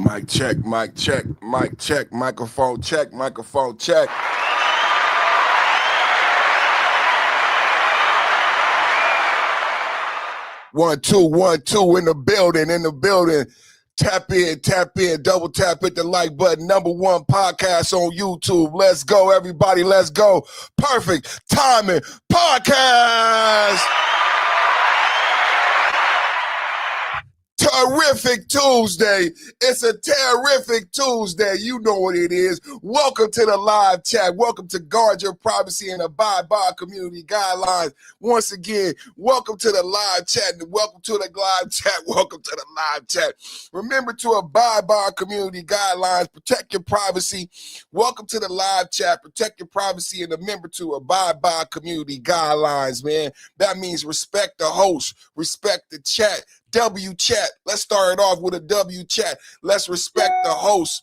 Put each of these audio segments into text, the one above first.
Mic check, mic check, mic check, microphone check, microphone check. One, two, in the building, Tap in, double tap, hit the like button. #1 podcast on YouTube. Let's go, everybody, let's go. Perfect timing podcast. Terrific Tuesday. It's a terrific Tuesday. You know what it is. Welcome to the live chat. Welcome to Guard Your Privacy and Abide by Community Guidelines. Once again, welcome to the live chat. Welcome to the live chat. Welcome to the live chat. Remember to abide by community guidelines. Protect your privacy. Welcome to the live chat. Protect your privacy and remember to abide by community guidelines, man. That means respect the host, respect the chat. W chat. Let's start it off with a W chat. Let's respect the host,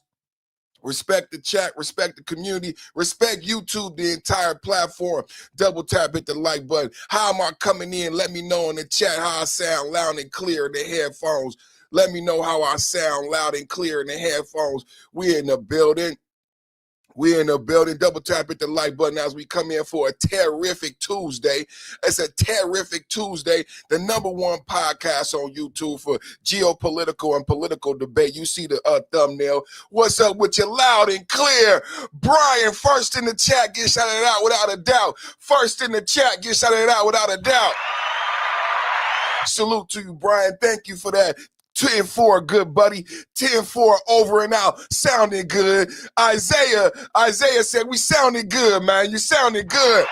respect the chat, respect the community, respect YouTube, the entire platform. Double tap, hit the like button. How am I coming in? Let me know in the chat how I sound loud and clear in the headphones. Let me know how I sound loud and clear in the headphones. We're in the building. Double tap hit the like button as we come in for a terrific Tuesday. It's a terrific Tuesday. The #1 podcast on YouTube for geopolitical and political debate. You see the thumbnail. What's up with you loud and clear? Brian, first in the chat, get shouted out without a doubt. First in the chat, get shouted out without a doubt. Salute to you, Brian. Thank you for that. 10-4, good buddy. 10-4 over and out. Sounding good. Isaiah said, we sounded good, man. You sounded good.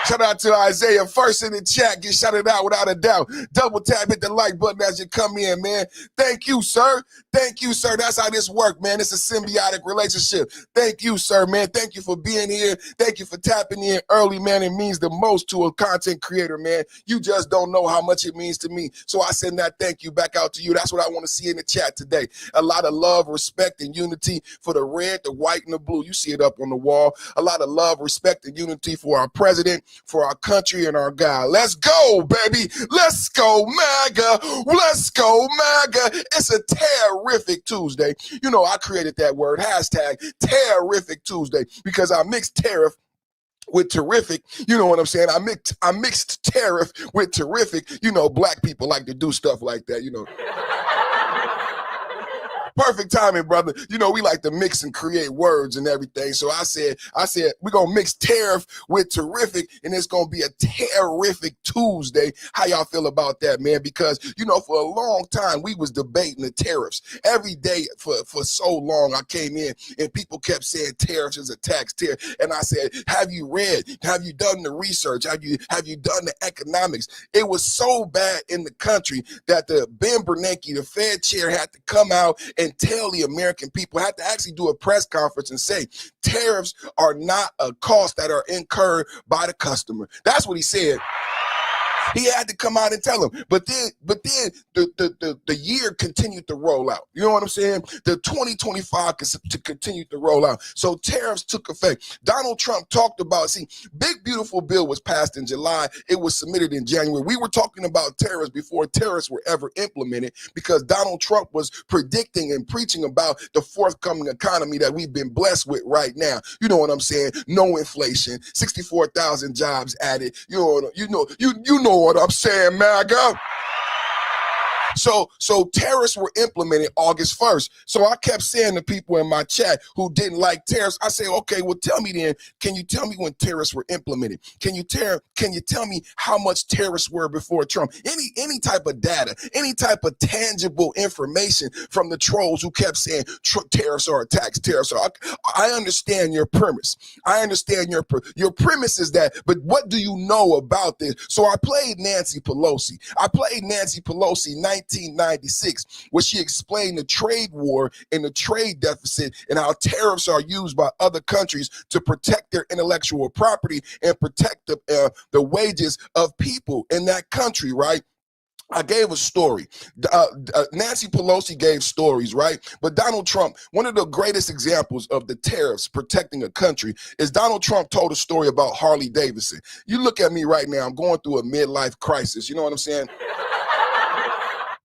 Shout out to Isaiah. First in the chat, get shouted out without a doubt. Double tap, hit the like button as you come in, man. Thank you, sir. Thank you, sir. That's how this works, man. It's a symbiotic relationship. Thank you, sir, man. Thank you for being here. Thank you for tapping in early, man. It means the most to a content creator, man. You just don't know how much it means to me. So I send that thank you back out to you. That's what I want to see in the chat today. A lot of love, respect, and unity for the red, the white, and the blue. You see it up on the wall. A lot of love, respect, and unity for our president, for our country, and our guy. Let's go, baby. Let's go, MAGA. Let's go, MAGA. It's a terrific Tuesday. You know, I created that word, hashtag terrific Tuesday, because I mixed tariff with terrific. You know what I'm saying? I mixed tariff with terrific. You know, black people like to do stuff like that, you know. Perfect timing, brother. You know, we like to mix and create words and everything. So I said, we're going to mix tariff with terrific, and it's going to be a terrific Tuesday. How y'all feel about that, man? Because, you know, for a long time, we was debating the tariffs. Every day for so long, I came in and people kept saying tariffs is a tax tariff. And I said, have you read? Have you done the research? Have you done the economics? It was so bad in the country that the Ben Bernanke, the Fed chair, had to come out and tell the American people, had to actually do a press conference and say, tariffs are not a cost that are incurred by the customer. That's what he said. He had to come out and tell them. But then the year continued to roll out. You know what I'm saying? The 2025 continued to roll out. So tariffs took effect. Donald Trump talked about, see, Big Beautiful Bill was passed in July. It was submitted in January. We were talking about tariffs before tariffs were ever implemented, because Donald Trump was predicting and preaching about the forthcoming economy that we've been blessed with right now. You know what I'm saying? No inflation, 64,000 jobs added. You know what I'm saying, MAGA? So tariffs were implemented August 1st. So I kept saying to people in my chat who didn't like tariffs, I say, okay, well, tell me then, can you tell me when tariffs were implemented? Can you tell me how much tariffs were before Trump? Any type of data, any type of tangible information from the trolls who kept saying tariffs are a tax, tariffs are. I understand your premise. I understand your premise is that, but what do you know about this? So I played Nancy Pelosi. 1996, where she explained the trade war and the trade deficit and how tariffs are used by other countries to protect their intellectual property and protect the wages of people in that country, right? I gave a story. Nancy Pelosi gave stories, right? But Donald Trump, one of the greatest examples of the tariffs protecting a country is Donald Trump told a story about Harley Davidson. You look at me right now, I'm going through a midlife crisis. You know what I'm saying?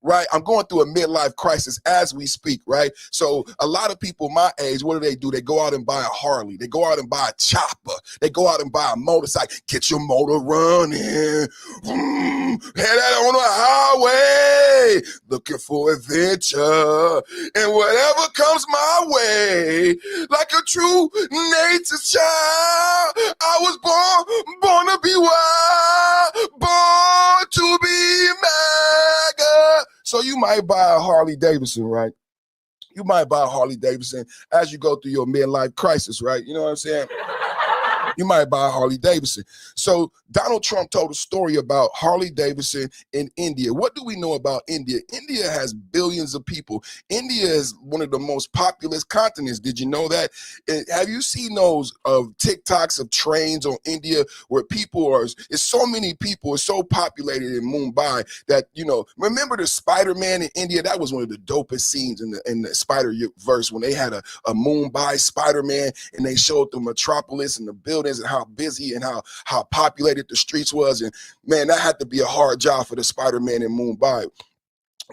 right? I'm going through a midlife crisis as we speak, right? So a lot of people my age, what do? They go out and buy a Harley. They go out and buy a chopper. They go out and buy a motorcycle. Get your motor running. Head out on the highway, looking for adventure. And whatever comes my way, like a true nature child, I was born to be wild, born to be MAGA. So you might buy a Harley Davidson, right? You might buy a Harley Davidson as you go through your midlife crisis, right? You know what I'm saying? You might buy a Harley Davidson. So Donald Trump told a story about Harley Davidson in India. What do we know about India? India has billions of people. India is one of the most populous continents. Did you know that? Have you seen those TikToks of trains on India where people are, it's so many people, it's so populated in Mumbai that, you know, remember the Spider-Man in India? That was one of the dopest scenes in the Spider-Verse when they had a Mumbai Spider-Man and they showed the metropolis and the buildings and how busy and how populated the streets was. And man, that had to be a hard job for the Spider-Man in Mumbai.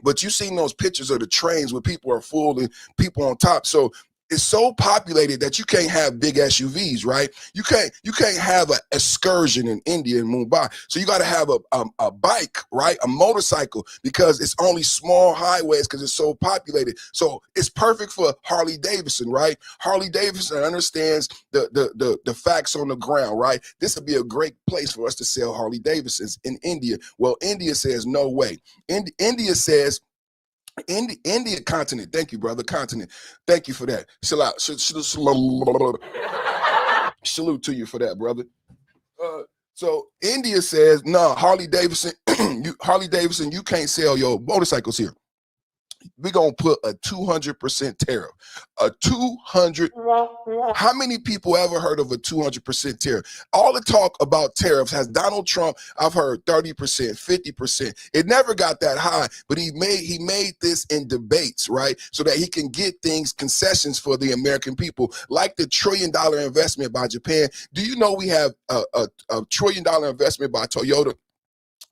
But you seen those pictures of the trains where people are full and people on top. So it's so populated that you can't have big SUVs, right? You can't have an excursion in India and Mumbai. So you got to have a bike, right? A motorcycle, because it's only small highways because it's so populated. So it's perfect for Harley Davidson, right? Harley Davidson understands the facts on the ground, right? This would be a great place for us to sell Harley Davidsons in India. Well, India says no way. India says, India continent. Thank you, brother. Continent. Thank you for that. Salute to you for that, brother. So India says, no, Harley Davidson, you can't sell your motorcycles here. We're going to put a 200% tariff. A 200. How many people ever heard of a 200% tariff? All the talk about tariffs has Donald Trump, I've heard 30%, 50%. It never got that high, but he made this in debates, right? So that he can get things, concessions for the American people, like the $1 trillion investment by Japan. Do you know we have a $1 trillion investment by Toyota?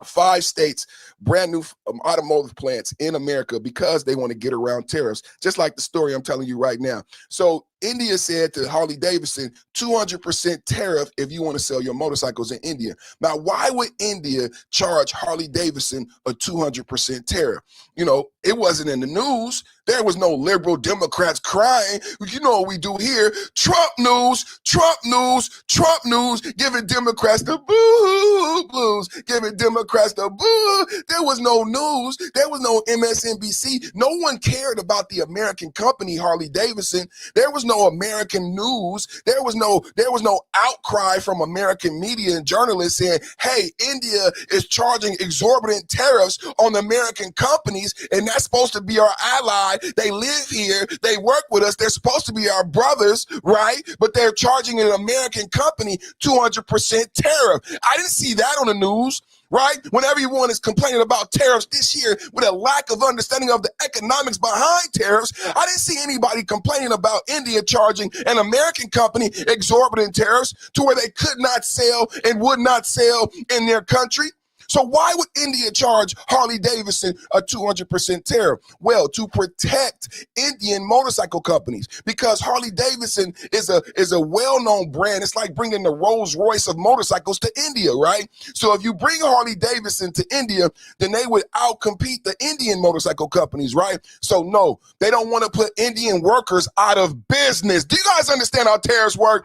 5 states, brand new automotive plants in America because they want to get around tariffs, just like the story I'm telling you right now. So India said to Harley Davidson, 200% tariff if you want to sell your motorcycles in India. Now, why would India charge Harley Davidson a 200% tariff? You know, it wasn't in the news. There was no liberal Democrats crying. You know what we do here? Trump news, Trump news, Trump news, giving Democrats the boo blues, giving Democrats the boo. There was no news. There was no MSNBC. No one cared about the American company, Harley Davidson. There was no American news. There was no outcry from American media and journalists saying, hey, India is charging exorbitant tariffs on American companies, and that's supposed to be our ally. They live here. They work with us. They're supposed to be our brothers, right? But they're charging an American company 200% tariff. I didn't see that on the news, right? When everyone is complaining about tariffs this year with a lack of understanding of the economics behind tariffs, I didn't see anybody complaining about India charging an American company exorbitant tariffs to where they could not sell and would not sell in their country. So why would India charge Harley Davidson a 200% tariff? Well, to protect Indian motorcycle companies, because Harley Davidson is a well-known brand. It's like bringing the Rolls Royce of motorcycles to India, right? So if you bring Harley Davidson to India, then they would outcompete the Indian motorcycle companies, right? So no, they don't want to put Indian workers out of business. Do you guys understand how tariffs work?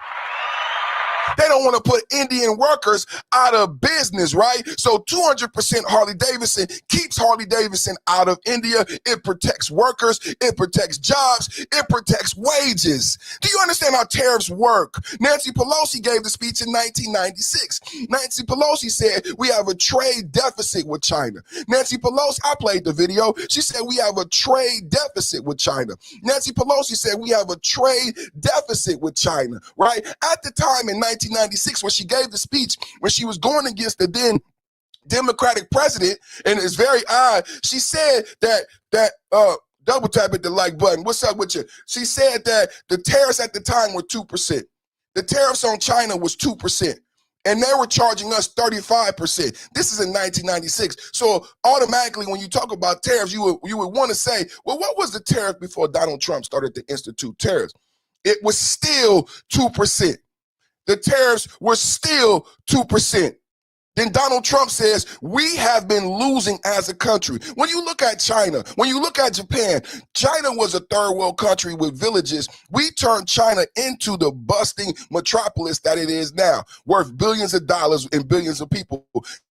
They don't want to put Indian workers out of business, right? So 200% Harley Davidson keeps Harley Davidson out of India. It protects workers. It protects jobs. It protects wages. Do you understand how tariffs work? Nancy Pelosi gave the speech in 1996. Nancy Pelosi said we have a trade deficit with China. Nancy Pelosi, I played the video. She said we have a trade deficit with China. Nancy Pelosi said we have a trade deficit with China, right? At the time in 1996, when she gave the speech, when she was going against the then Democratic president, and it's very odd, she said that double tap at the like button. What's up with you? She said that the tariffs at the time were 2%. The tariffs on China was 2%. and they were charging us 35%. This is in 1996. So automatically, when you talk about tariffs, you would want to say, well, what was the tariff before Donald Trump started to institute tariffs? It was still 2%. The tariffs were still 2%. Then Donald Trump says, we have been losing as a country. When you look at China, when you look at Japan, China was a third world country with villages. We turned China into the busting metropolis that it is now, worth billions of dollars and billions of people.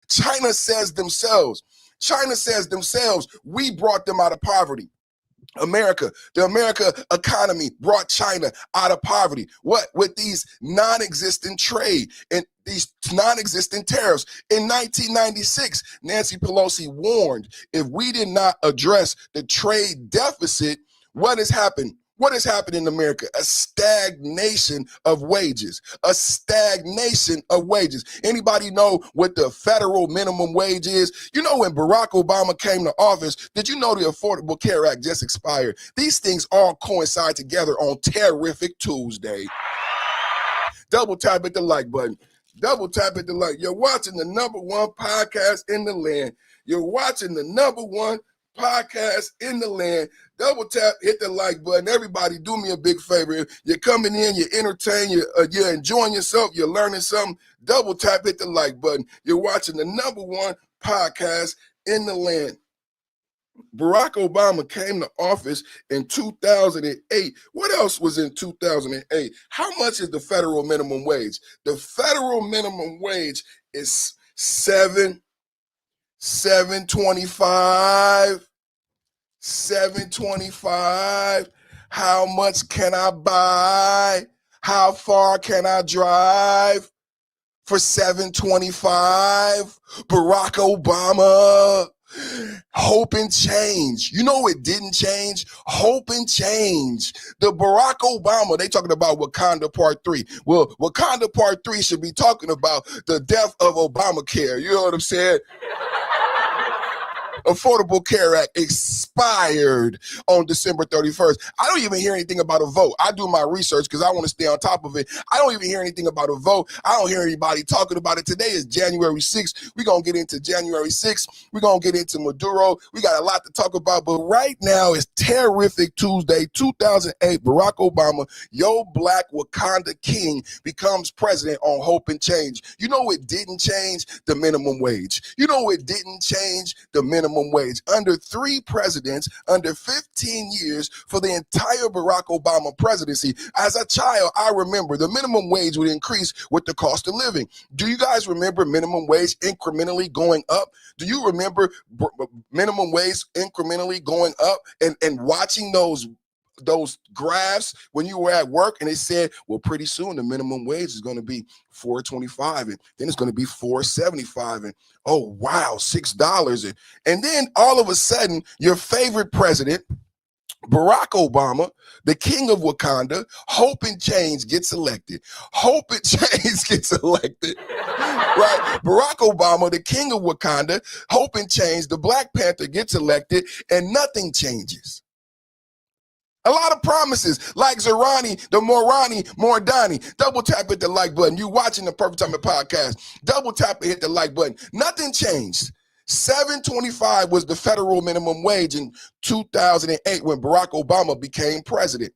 China says themselves, we brought them out of poverty. The America economy brought China out of poverty. What? With these non-existent trade and these non-existent tariffs. In 1996, Nancy Pelosi warned if we did not address the trade deficit, what has happened? What has happened in America? A stagnation of wages. A stagnation of wages. Anybody know what the federal minimum wage is? You know, when Barack Obama came to office, did you know the Affordable Care Act just expired? These things all coincide together on Terrific Tuesday. Double tap at the like button. Double tap at the like. You're watching the #1 podcast in the land. You're watching the #1 podcast in the land. Double tap, hit the like button. Everybody, do me a big favor. You're coming in, you're entertained, you're enjoying yourself, you're learning something. Double tap, hit the like button. You're watching the #1 podcast in the land. Barack Obama came to office in 2008. What else was in 2008? How much is the federal minimum wage? The federal minimum wage is $7.25. $7.25. How much can I buy? How far can I drive for $7.25? Barack Obama. Hope and change. You know it didn't change? Hope and change. The Barack Obama, they talking about Wakanda Part 3. Well, Wakanda Part 3 should be talking about the death of Obamacare. You know what I'm saying? Affordable Care Act expired on December 31st. I don't even hear anything about a vote. I do my research because I want to stay on top of it. I don't even hear anything about a vote. I don't hear anybody talking about it. Today is January 6th. We're going to get into January 6th. We're going to get into Maduro. We got a lot to talk about, but right now it's Terrific Tuesday, 2008. Barack Obama, your black Wakanda king, becomes president on Hope and Change. You know it didn't change? The minimum wage. You know it didn't change? The minimum wage. Under 3 presidents, under 15 years for the entire Barack Obama presidency. As a child, I remember the minimum wage would increase with the cost of living. Do you guys remember minimum wage incrementally going up? Do you remember minimum wage incrementally going up and watching those graphs when you were at work and they said, well, pretty soon the minimum wage is going to be $4.25 and then it's going to be $4.75 and oh wow, $6 and then all of a sudden your favorite president, Barack Obama, the king of Wakanda, Hope and Change gets elected. Hope and Change gets elected. Right? Barack Obama, the king of Wakanda, Hope and Change, the Black Panther gets elected and nothing changes. A lot of promises, like Zerani, the Mordani. Double tap hit the like button. You watching the Perfect Timing podcast. Double tap and hit the like button. Nothing changed. $7.25 was the federal minimum wage in 2008 when Barack Obama became president.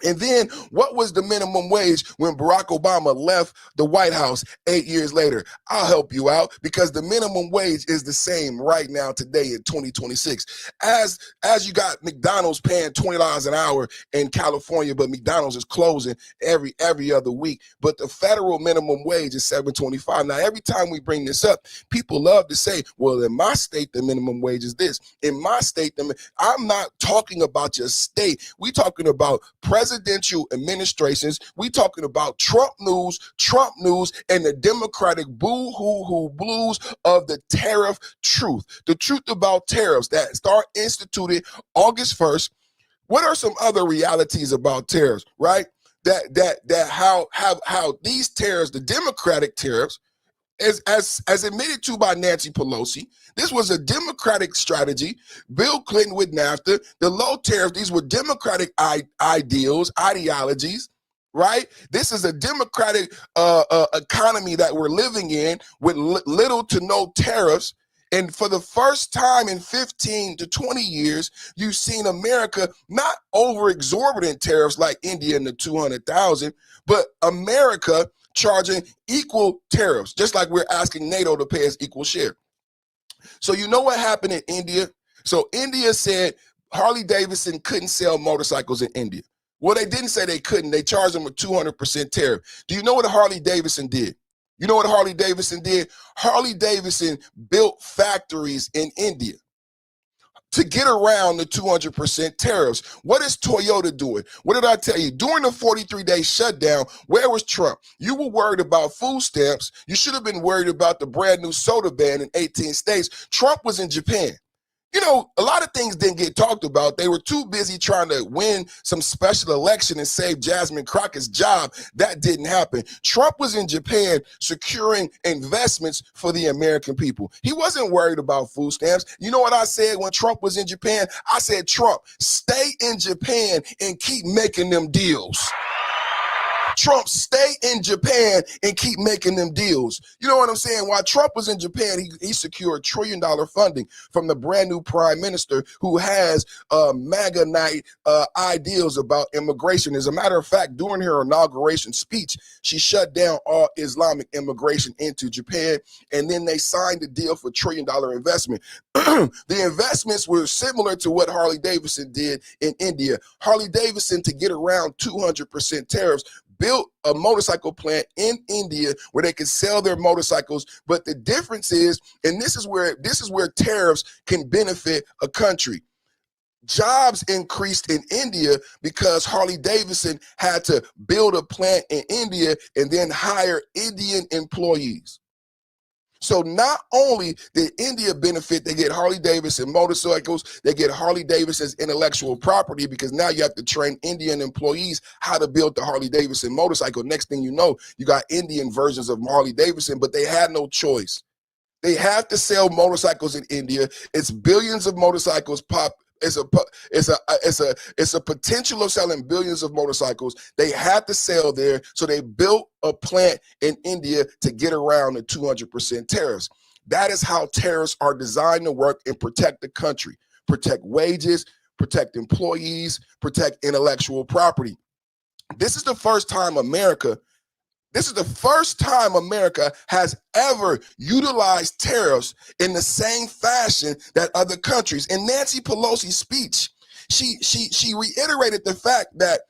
And then what was the minimum wage when Barack Obama left the White House 8 years later? I'll help you out because the minimum wage is the same right now today in 2026. As you got McDonald's paying $20 an hour in California, but McDonald's is closing every other week. But the federal minimum wage is $7.25. Now, every time we bring this up, people love to say, well, in my state, the minimum wage is this. In my state, I'm not talking about your state. We're talking about presidential administrations. We talking about Trump news, and the Democratic boo-hoo-hoo blues of the tariff truth. The truth about tariffs that start instituted August 1st. What are some other realities about tariffs, right? That how these tariffs, the Democratic tariffs, as admitted to by Nancy Pelosi, this was a Democratic strategy. Bill Clinton with NAFTA, the low tariffs, these were Democratic ideologies. right? This is a democratic economy that we're living in with little to no tariffs. And for the first time in 15 to 20 years, you've seen America not over exorbitant tariffs like India and the 200,000, but America charging equal tariffs, just like we're asking NATO to pay us equal share. So you know what happened in India? So India said Harley Davidson couldn't sell motorcycles in India. Well, they didn't say they couldn't. They charged them a 200% tariff. Do you know what Harley Davidson did? You know what Harley Davidson did? Harley Davidson built factories in India to get around the 200% tariffs. What is Toyota doing? What did I tell you? During the 43-day shutdown, where was Trump? You were worried about food stamps. You should have been worried about the brand new soda ban in 18 states. Trump was in Japan. You know, a lot of things didn't get talked about. They were too busy trying to win some special election and save Jasmine Crockett's job. That didn't happen. Trump was in Japan securing investments for the American people. He wasn't worried about food stamps. You know what I said when Trump was in Japan? I said, Trump, stay in Japan and keep making them deals. Trump, stay in Japan and keep making them deals. You know what I'm saying? While Trump was in Japan, he secured $1 trillion funding from the brand new prime minister who has MAGA night ideals about immigration. As a matter of fact, during her inauguration speech, she shut down all Islamic immigration into Japan, and then they signed a deal for $1 trillion investment. The investments were similar to what Harley Davidson did in India. Harley Davidson, to get around 200% tariffs, built a motorcycle plant in India where they could sell their motorcycles. But the difference is, and this is where tariffs can benefit a country. Jobs increased in India because Harley Davidson had to build a plant in India and then hire Indian employees. So not only did India benefit, they get Harley Davidson motorcycles, they get Harley Davidson's intellectual property, because now you have to train Indian employees how to build the Harley Davidson motorcycle. Next thing you know, you got Indian versions of Harley Davidson, but they had no choice. They have to sell motorcycles in India. It's billions of motorcycles pop. It's a potential of selling billions of motorcycles. They had to sell there, so they built a plant in India to get around the 200% tariffs. That is how tariffs are designed to work and protect the country, protect wages, protect employees, protect intellectual property. This is the first time America has ever utilized tariffs in the same fashion that other countries. In Nancy Pelosi's speech, she reiterated the fact that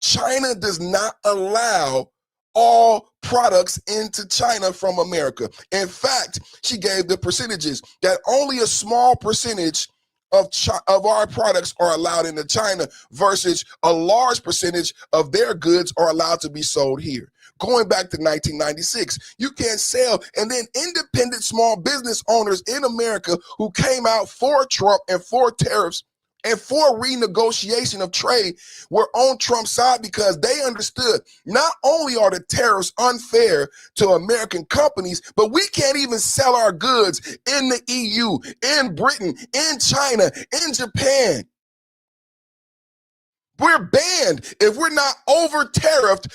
China does not allow all products into China from America. In fact, she gave the percentages that only a small percentage of our products are allowed into China versus a large percentage of their goods are allowed to be sold here. Going back to 1996, you can't sell. And then independent small business owners in America who came out for Trump and for tariffs and for renegotiation of trade were on Trump's side, because they understood not only are the tariffs unfair to American companies, but we can't even sell our goods in the EU, in Britain, in China, in Japan. We're banned if we're not over tariffed.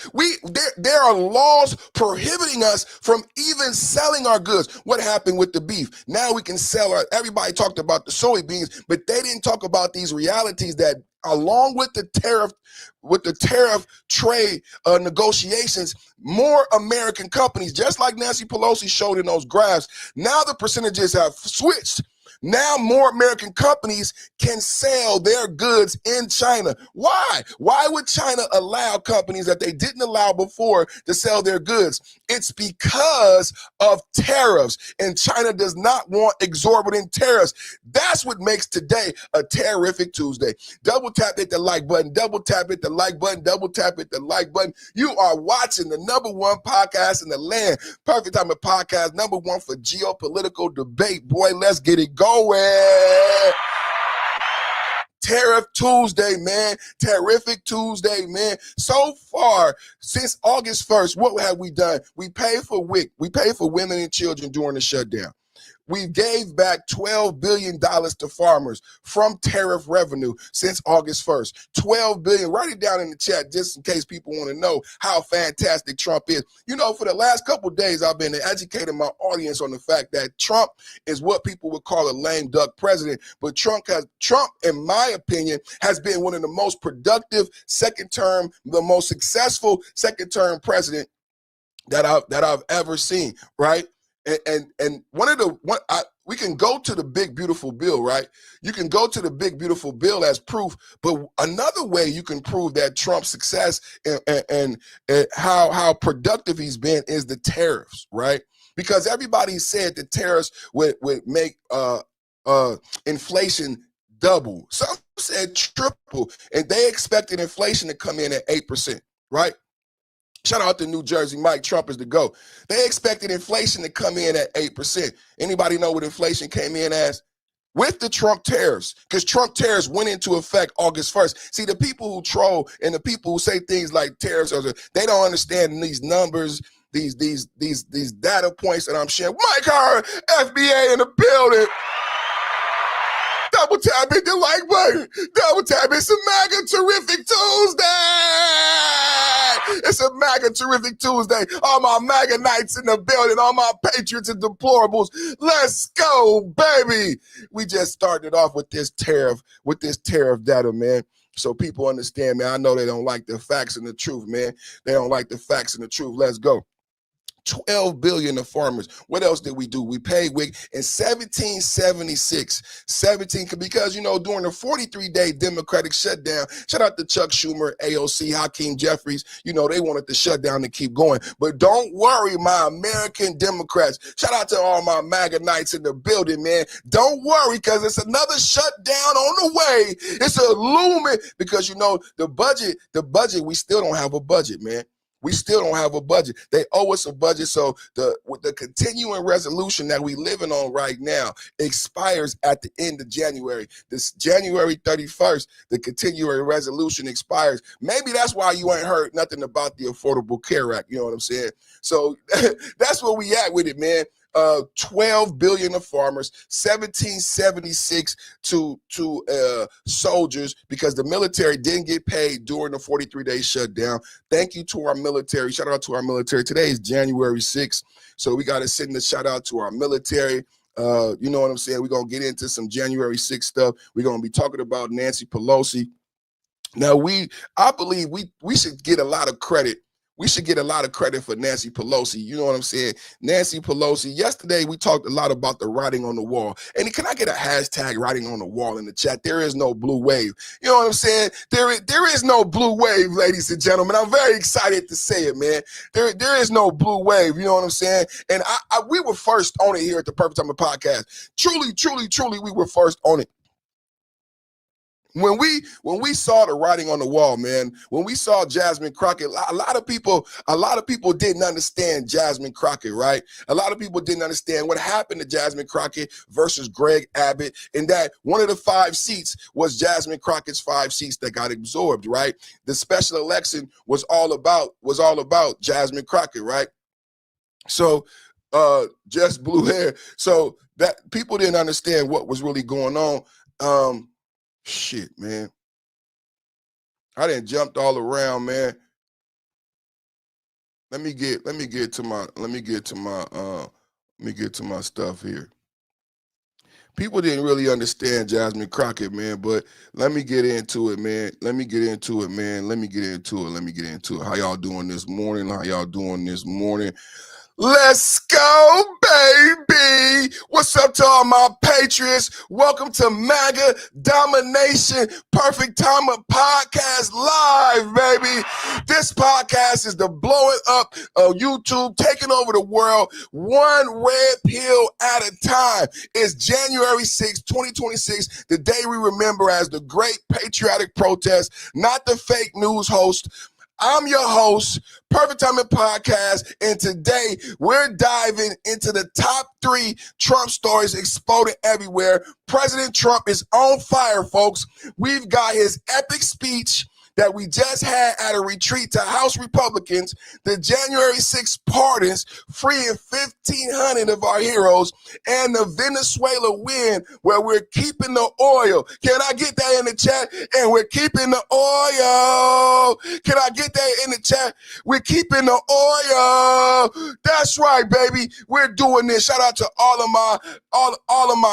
There are laws prohibiting us from even selling our goods. What happened with the beef? Now we can sell everybody talked about the soybeans, but they didn't talk about these realities that along with the tariff trade negotiations, more American companies, just like Nancy Pelosi showed in those graphs, now the percentages have switched. Now more American companies can sell their goods in China. Why? Why would China allow companies that they didn't allow before to sell their goods? It's because of tariffs, and China does not want exorbitant tariffs. That's what makes today a terrific Tuesday. Double tap hit the like button, double tap hit the like button, double tap hit the like button. You are watching the #1 podcast in the land. Perfect time of podcast, #1 for geopolitical debate. Boy, let's get it going. Tariff Tuesday, man. Terrific Tuesday, man. So far, since August 1st, what have we done? We paid for WIC. We paid for women and children during the shutdown. We gave back $12 billion to farmers from tariff revenue since August 1st. $12 billion. Write it down in the chat just in case people want to know how fantastic Trump is. You know, for the last couple of days, I've been educating my audience on the fact that Trump is what people would call a lame duck president. But Trump, in my opinion, has been one of the most productive second term, the most successful second term president that I've ever seen, right? And we can go to the big beautiful bill, right? You can go to the big beautiful bill as proof, but another way you can prove that Trump's success and how productive he's been is the tariffs, right? Because everybody said the tariffs would make inflation double. Some said triple, and they expected inflation to come in at 8%, right? Shout out to New Jersey, Mike Trump is the GOAT. They expected inflation to come in at 8%. Anybody know what inflation came in as? With the Trump tariffs, because Trump tariffs went into effect August 1st. See, the people who troll and the people who say things like tariffs, they don't understand these numbers, these data points that I'm sharing. Mike Howard, FBA in the building. Double tap hit the like button. Double tap. It's a MAGA Terrific Tuesday. It's a MAGA Terrific Tuesday. All my MAGA Knights in the building. All my patriots and deplorables. Let's go, baby. We just started off with this tariff data, man. So people understand, man. I know they don't like the facts and the truth, man. They don't like the facts and the truth. Let's go. 12 billion to farmers. What else did we do? We paid WIC in 1776. Because, you know, during the 43-day Democratic shutdown, shout out to Chuck Schumer, AOC, Hakeem Jeffries, you know, they wanted the shutdown to keep going. But don't worry, my American Democrats. Shout out to all my MAGA Knights in the building, man. Don't worry, because it's another shutdown on the way. It's a looming, because, you know, the budget, we still don't have a budget, man. We still don't have a budget. They owe us a budget. So with the continuing resolution that we living on right now expires at the end of January. This January 31st, the continuing resolution expires. Maybe that's why you ain't heard nothing about the Affordable Care Act. You know what I'm saying? So that's where we at with it, man. 12 billion to farmers, 1776 to soldiers, because the military didn't get paid during the 43-day shutdown. Thank you to our military. Shout out to our military. Today is January 6th, so we got to send a shout out to our military. You know what I'm saying? We're going to get into some January 6th stuff. We're going to be talking about Nancy Pelosi. Now, I believe we should get a lot of credit. We should get a lot of credit for Nancy Pelosi. You know what I'm saying? Nancy Pelosi, yesterday we talked a lot about the writing on the wall. And can I get a hashtag writing on the wall in the chat? There is no blue wave. You know what I'm saying? There is no blue wave, ladies and gentlemen. I'm very excited to say it, man. There is no blue wave. You know what I'm saying? And we were first on it here at the Perfect Time Podcast. Truly, truly, truly, we were first on it. When we saw the writing on the wall, man, when we saw Jasmine Crockett, a lot of people didn't understand Jasmine Crockett, right? A lot of people didn't understand what happened to Jasmine Crockett versus Greg Abbott, and that one of the 5 seats was Jasmine Crockett's 5 seats that got absorbed, right? The special election was all about Jasmine Crockett, right? So just blue hair. So that people didn't understand what was really going on. Shit, man. I done jumped all around, man. Let me get to my stuff here. People didn't really understand Jasmine Crockett, man, but let me get into it, man. Let me get into it. How y'all doing this morning? Let's go, baby. What's up to all my patriots? Welcome to MAGA Domination Perfect Time of Podcast Live, baby. This podcast is the blowing up of YouTube, taking over the world one red pill at a time. It's January 6, 2026, the day we remember as the Great Patriotic Protest, not the fake news host. I'm your host, Perfect Time Podcast, and today we're diving into the top 3 Trump stories exploding everywhere. President Trump is on fire, folks. We've got his epic speech that we just had at a retreat to House Republicans, the January 6th pardons, freeing 1,500 of our heroes, and the Venezuela win where we're keeping the oil. Can I get that in the chat? And we're keeping the oil. Can I get that in the chat? We're keeping the oil. That's right, baby. We're doing this. Shout out to all of my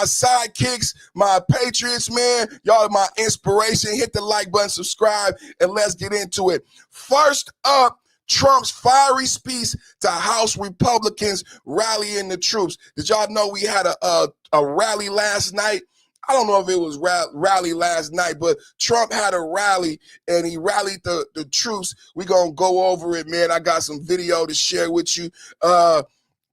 sidekicks, my patriots, man. Y'all are my inspiration. Hit the like button, subscribe, and let's get into it. First up, Trump's fiery speech to House Republicans rallying the troops. Did y'all know we had a rally last night? I don't know if it was rally last night, but Trump had a rally and he rallied the troops. We're going to go over it, man. I got some video to share with you.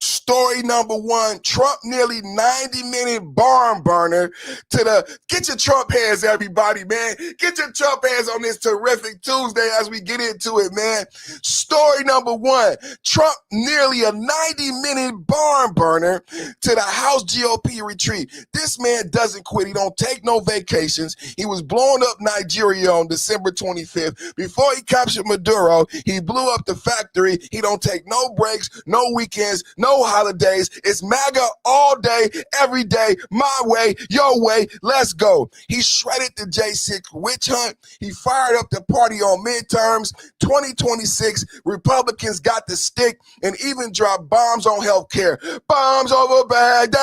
Story number one, Trump nearly 90-minute barn burner to the, get your Trump hands, everybody, man. Get your Trump hands on this terrific Tuesday as we get into it, man. Story number one, Trump nearly a 90-minute barn burner to the House GOP retreat. This man doesn't quit. He don't take no vacations. He was blowing up Nigeria on December 25th. Before he captured Maduro, he blew up the factory. He don't take no breaks, no weekends, no holidays. It's MAGA all day, every day, my way, your way, let's go. He shredded the J6 witch hunt. He fired up the party on midterms. 2026, Republicans got the stick and even dropped bombs on healthcare. Bombs over Baghdad.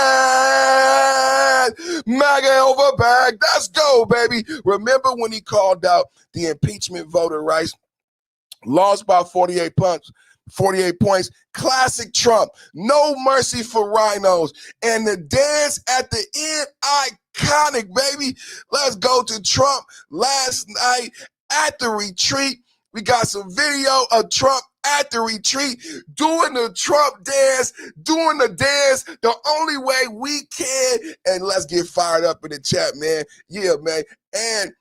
MAGA over Baghdad. Let's go, baby. Remember when he called out the impeachment voter rights? Lost by 48 points. Classic Trump. No mercy for rhinos. And the dance at the end, iconic, baby. Let's go to Trump last night at the retreat. We got some video of Trump at the retreat doing the Trump dance, doing the dance the only way we can. And let's get fired up in the chat, man. Yeah, man. And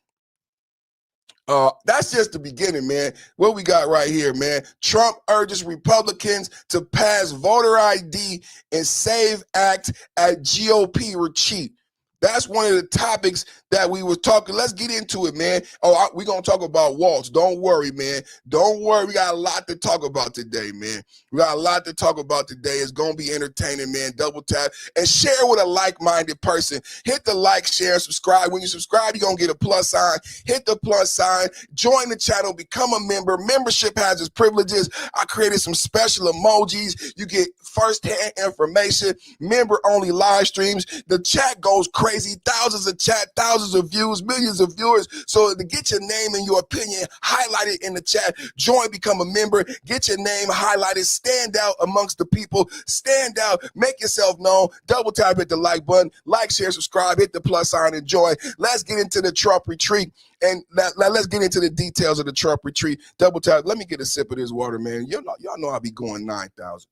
that's just the beginning, man. What we got right here, man. Trump urges Republicans to pass voter ID and SAVE Act at GOP retreat. That's one of the topics that we was talking. Let's get into it, man. We're going to talk about Waltz. Don't worry, man. Don't worry. We got a lot to talk about today, man. We got a lot to talk about today. It's going to be entertaining, man. Double tap and share with a like-minded person. Hit the like, share, subscribe. When you subscribe, you're going to get a plus sign. Hit the plus sign. Join the channel. Become a member. Membership has its privileges. I created some special emojis. You get first-hand information. Member-only live streams. The chat goes crazy. Thousands of chat, thousands of views, millions of viewers. So to get your name and your opinion highlighted in the chat, join, become a member, get your name highlighted, stand out amongst the people, stand out, make yourself known, double tap, hit the like button, like, share, subscribe, hit the plus sign, and join. Let's get into the Trump retreat. And let's get into the details of the Trump retreat. Double tap. Let me get a sip of this water, man. Y'all know I'll be going 9,000.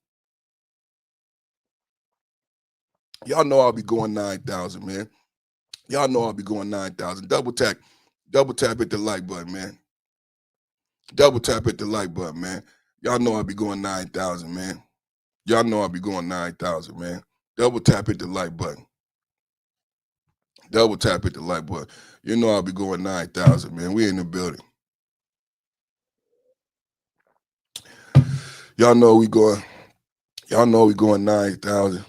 Y'all know I'll be going 9,000, man. Y'all know I'll be going 9,000. Double tap hit the like button, man. Double tap hit the like button, man. Y'all know I'll be going 9,000, man. Y'all know I'll be going 9,000, man. Double tap hit the like button. Double tap hit the like button. You know I'll be going 9,000, man. We in the building. Y'all know we going 9,000.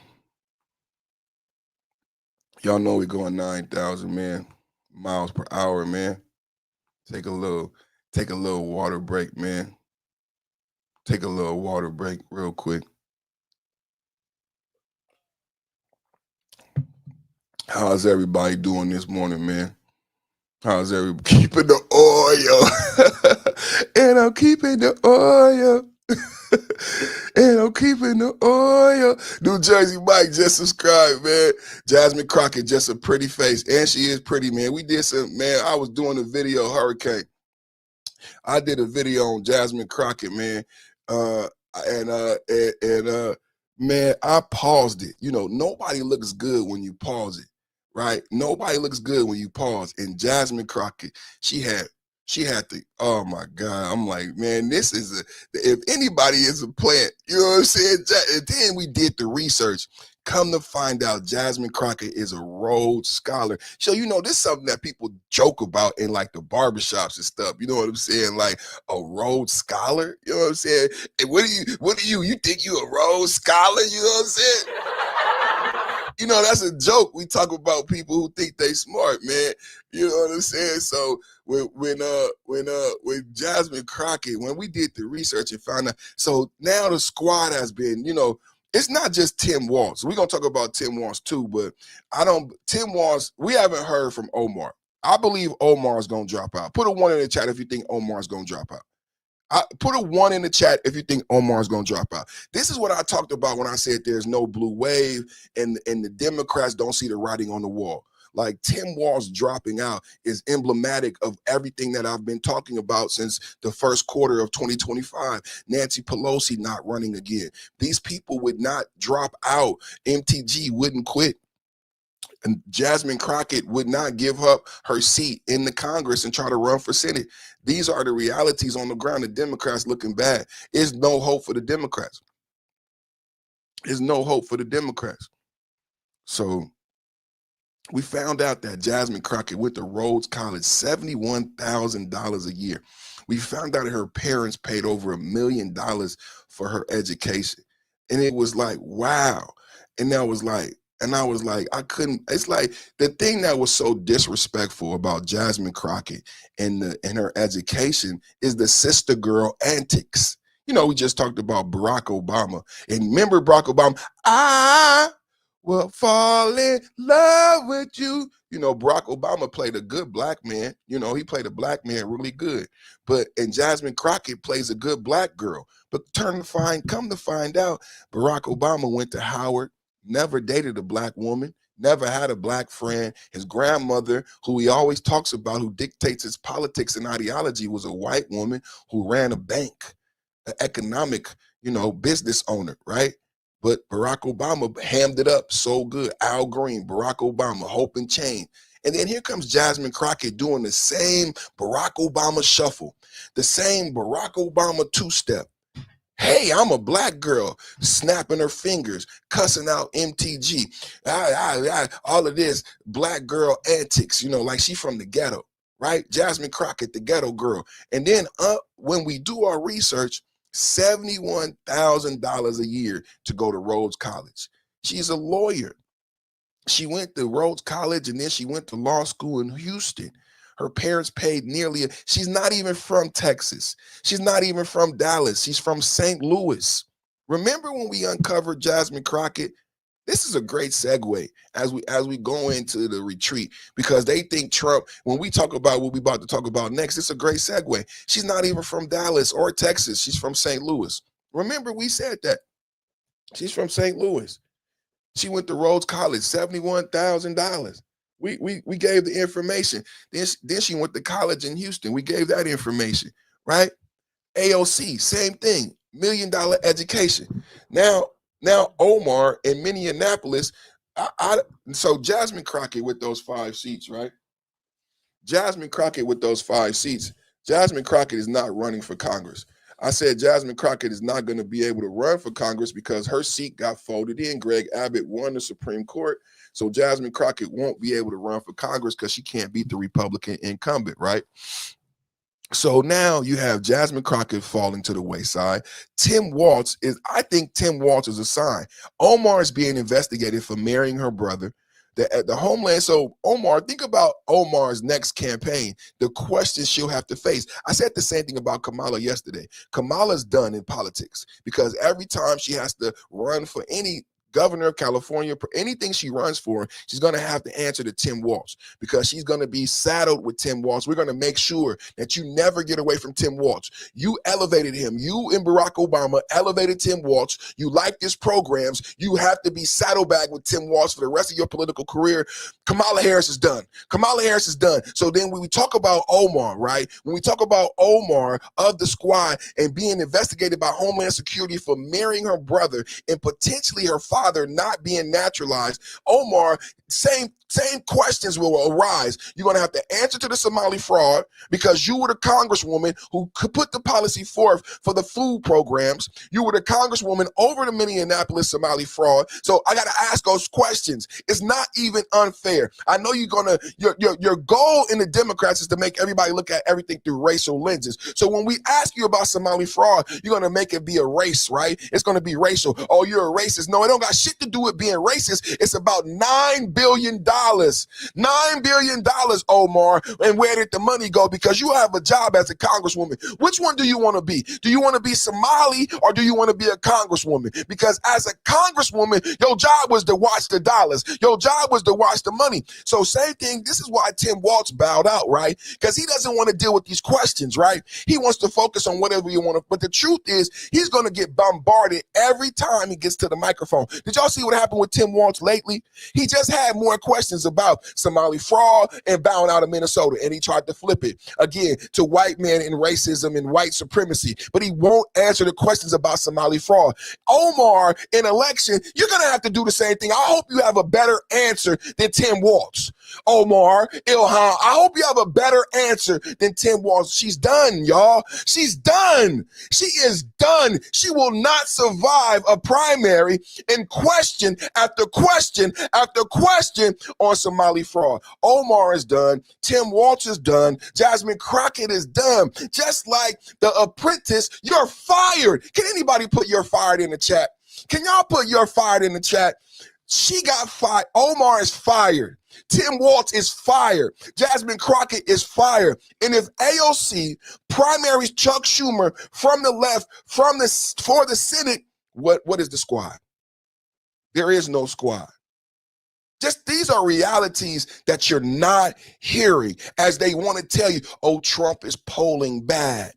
Y'all know we going 9,000, man, miles per hour, man. Take a little water break, man. Take a little water break real quick. How's everybody doing this morning, man? How's everybody keeping the oil? And I'm keeping the oil. And I'm keeping the oil. New Jersey Mike just subscribed, man. Jasmine Crockett, just a pretty face. And she is pretty, man. We did some, man. I was doing a video, Hurricane. I did a video on Jasmine Crockett, man. Man, I paused it. You know, nobody looks good when you pause it, right? Nobody looks good when you pause. And Jasmine Crockett, she had the, oh my God. I'm like, man, this is if anybody is a plant, you know what I'm saying? And then we did the research. Come to find out, Jasmine Crockett is a Rhodes Scholar. So, you know, this is something that people joke about in like the barbershops and stuff. You know what I'm saying? Like a Rhodes Scholar. You know what I'm saying? And what do you think you a Rhodes Scholar? You know what I'm saying? You know, that's a joke. We talk about people who think they smart, man. You know what I'm saying? So when Jasmine Crockett, when we did the research and found out, so now the squad has been, you know, it's not just Tim Walz. We're gonna talk about Tim Walz too, but Tim Walz, we haven't heard from Omar. I believe Omar is gonna drop out. Put a 1 in the chat if you think Omar is gonna drop out. Put a 1 in the chat if you think Omar is going to drop out. This is what I talked about when I said there's no blue wave and the Democrats don't see the writing on the wall. Like Tim Walz dropping out is emblematic of everything that I've been talking about since the first quarter of 2025. Nancy Pelosi not running again. These people would not drop out. MTG wouldn't quit. And Jasmine Crockett would not give up her seat in the Congress and try to run for Senate. These are the realities on the ground. The Democrats looking bad. There's no hope for the Democrats. There's no hope for the Democrats. So we found out that Jasmine Crockett went to Rhodes College, $71,000 a year. We found out that her parents paid over $1 million for her education. And it was like, wow. And I was like, I couldn't, it's like the thing that was so disrespectful about Jasmine Crockett and her education is the sister girl antics. You know, we just talked about Barack Obama. And remember Barack Obama, I will fall in love with you. You know, Barack Obama played a good black man. You know, he played a black man really good. And Jasmine Crockett plays a good black girl. But come to find out, Barack Obama went to Howard, never dated a black woman, never had a black friend. His grandmother, who he always talks about, who dictates his politics and ideology, was a white woman who ran a bank, an economic, you know, business owner, right? But Barack Obama hammed it up so good. Al Green, Barack Obama, hope and change. And then here comes Jasmine Crockett doing the same Barack Obama shuffle, the same Barack Obama two-step. Hey, I'm a black girl, snapping her fingers, cussing out MTG. All of this black girl antics, you know, like she from the ghetto, right? Jasmine Crockett, the ghetto girl. And then when we do our research, $71,000 a year to go to Rhodes College. She's a lawyer. She went to Rhodes College and then she went to law school in Houston. Her parents paid she's not even from Texas. She's not even from Dallas. She's from St. Louis. Remember when we uncovered Jasmine Crockett? This is a great segue as we go into the retreat, because they think Trump, when we talk about what we're about to talk about next, it's a great segue. She's not even from Dallas or Texas. She's from St. Louis. Remember we said that. She's from St. Louis. She went to Rhodes College, $71,000. We gave the information. Then she went to college in Houston. We gave that information, right? AOC, same thing, $1 million education. Now Omar in Minneapolis, so Jasmine Crockett with those 5 seats, right? Jasmine Crockett with those 5 seats. Jasmine Crockett is not running for Congress. I said Jasmine Crockett is not going to be able to run for Congress because her seat got folded in. Greg Abbott won the Supreme Court. So Jasmine Crockett won't be able to run for Congress because she can't beat the Republican incumbent, right? So now you have Jasmine Crockett falling to the wayside. I think Tim Walz is a sign. Omar is being investigated for marrying her brother. The Homeland. So Omar, think about Omar's next campaign, the questions she'll have to face. I said the same thing about Kamala yesterday. Kamala's done in politics because every time she has to run for any governor of California, anything she runs for, she's going to have to answer to Tim Walz because she's going to be saddled with Tim Walz. We're going to make sure that you never get away from Tim Walz. You elevated him. You and Barack Obama elevated Tim Walz. You like his programs. You have to be saddlebagged with Tim Walz for the rest of your political career. Kamala Harris is done. Kamala Harris is done. So then when we talk about Omar, right? When we talk about Omar of the squad and being investigated by Homeland Security for marrying her brother and potentially her father, father not being naturalized, Omar, same questions will arise. You're going to have to answer to the Somali fraud because you were the congresswoman who could put the policy forth for the food programs. You were the congresswoman over the Minneapolis Somali fraud. So I got to ask those questions. It's not even unfair. I know your goal in the Democrats is to make everybody look at everything through racial lenses. So when we ask you about Somali fraud, you're going to make it be a race, right? It's going to be racial. Oh, you're a racist. No, it don't got shit to do with being racist. It's about $9 billion. $9 billion, Omar. And where did the money go? Because you have a job as a congresswoman. Which one do you want to be? Do you want to be Somali or do you want to be a congresswoman? Because as a congresswoman, your job was to watch the dollars. Your job was to watch the money. So same thing. This is why Tim Walz bowed out, right? Because he doesn't want to deal with these questions, right? He wants to focus on whatever you want to. But the truth is, he's going to get bombarded every time he gets to the microphone. Did y'all see what happened with Tim Walz lately? He just had more questions about Somali fraud and bowing out of Minnesota, and he tried to flip it again to white men and racism and white supremacy, but he won't answer the questions about Somali fraud. Omar, in election, you're going to have to do the same thing. I hope you have a better answer than Tim Walz. Omar, Ilhan, I hope you have a better answer than Tim Walz. She's done, y'all. She's done. She is done. She will not survive a primary in question after question after question on Somali fraud. Omar is done. Tim Walz is done. Jasmine Crockett is done. Just like The Apprentice, you're fired. Can anybody put "you're fired" in the chat? Can y'all put "you're fired" in the chat? She got fired. Omar is fired. Tim Walz is fired. Jasmine Crockett is fired. And if AOC primaries Chuck Schumer from the left for the Senate, what is the squad? There is no squad. Just these are realities that you're not hearing as they want to tell you, oh, Trump is polling bad.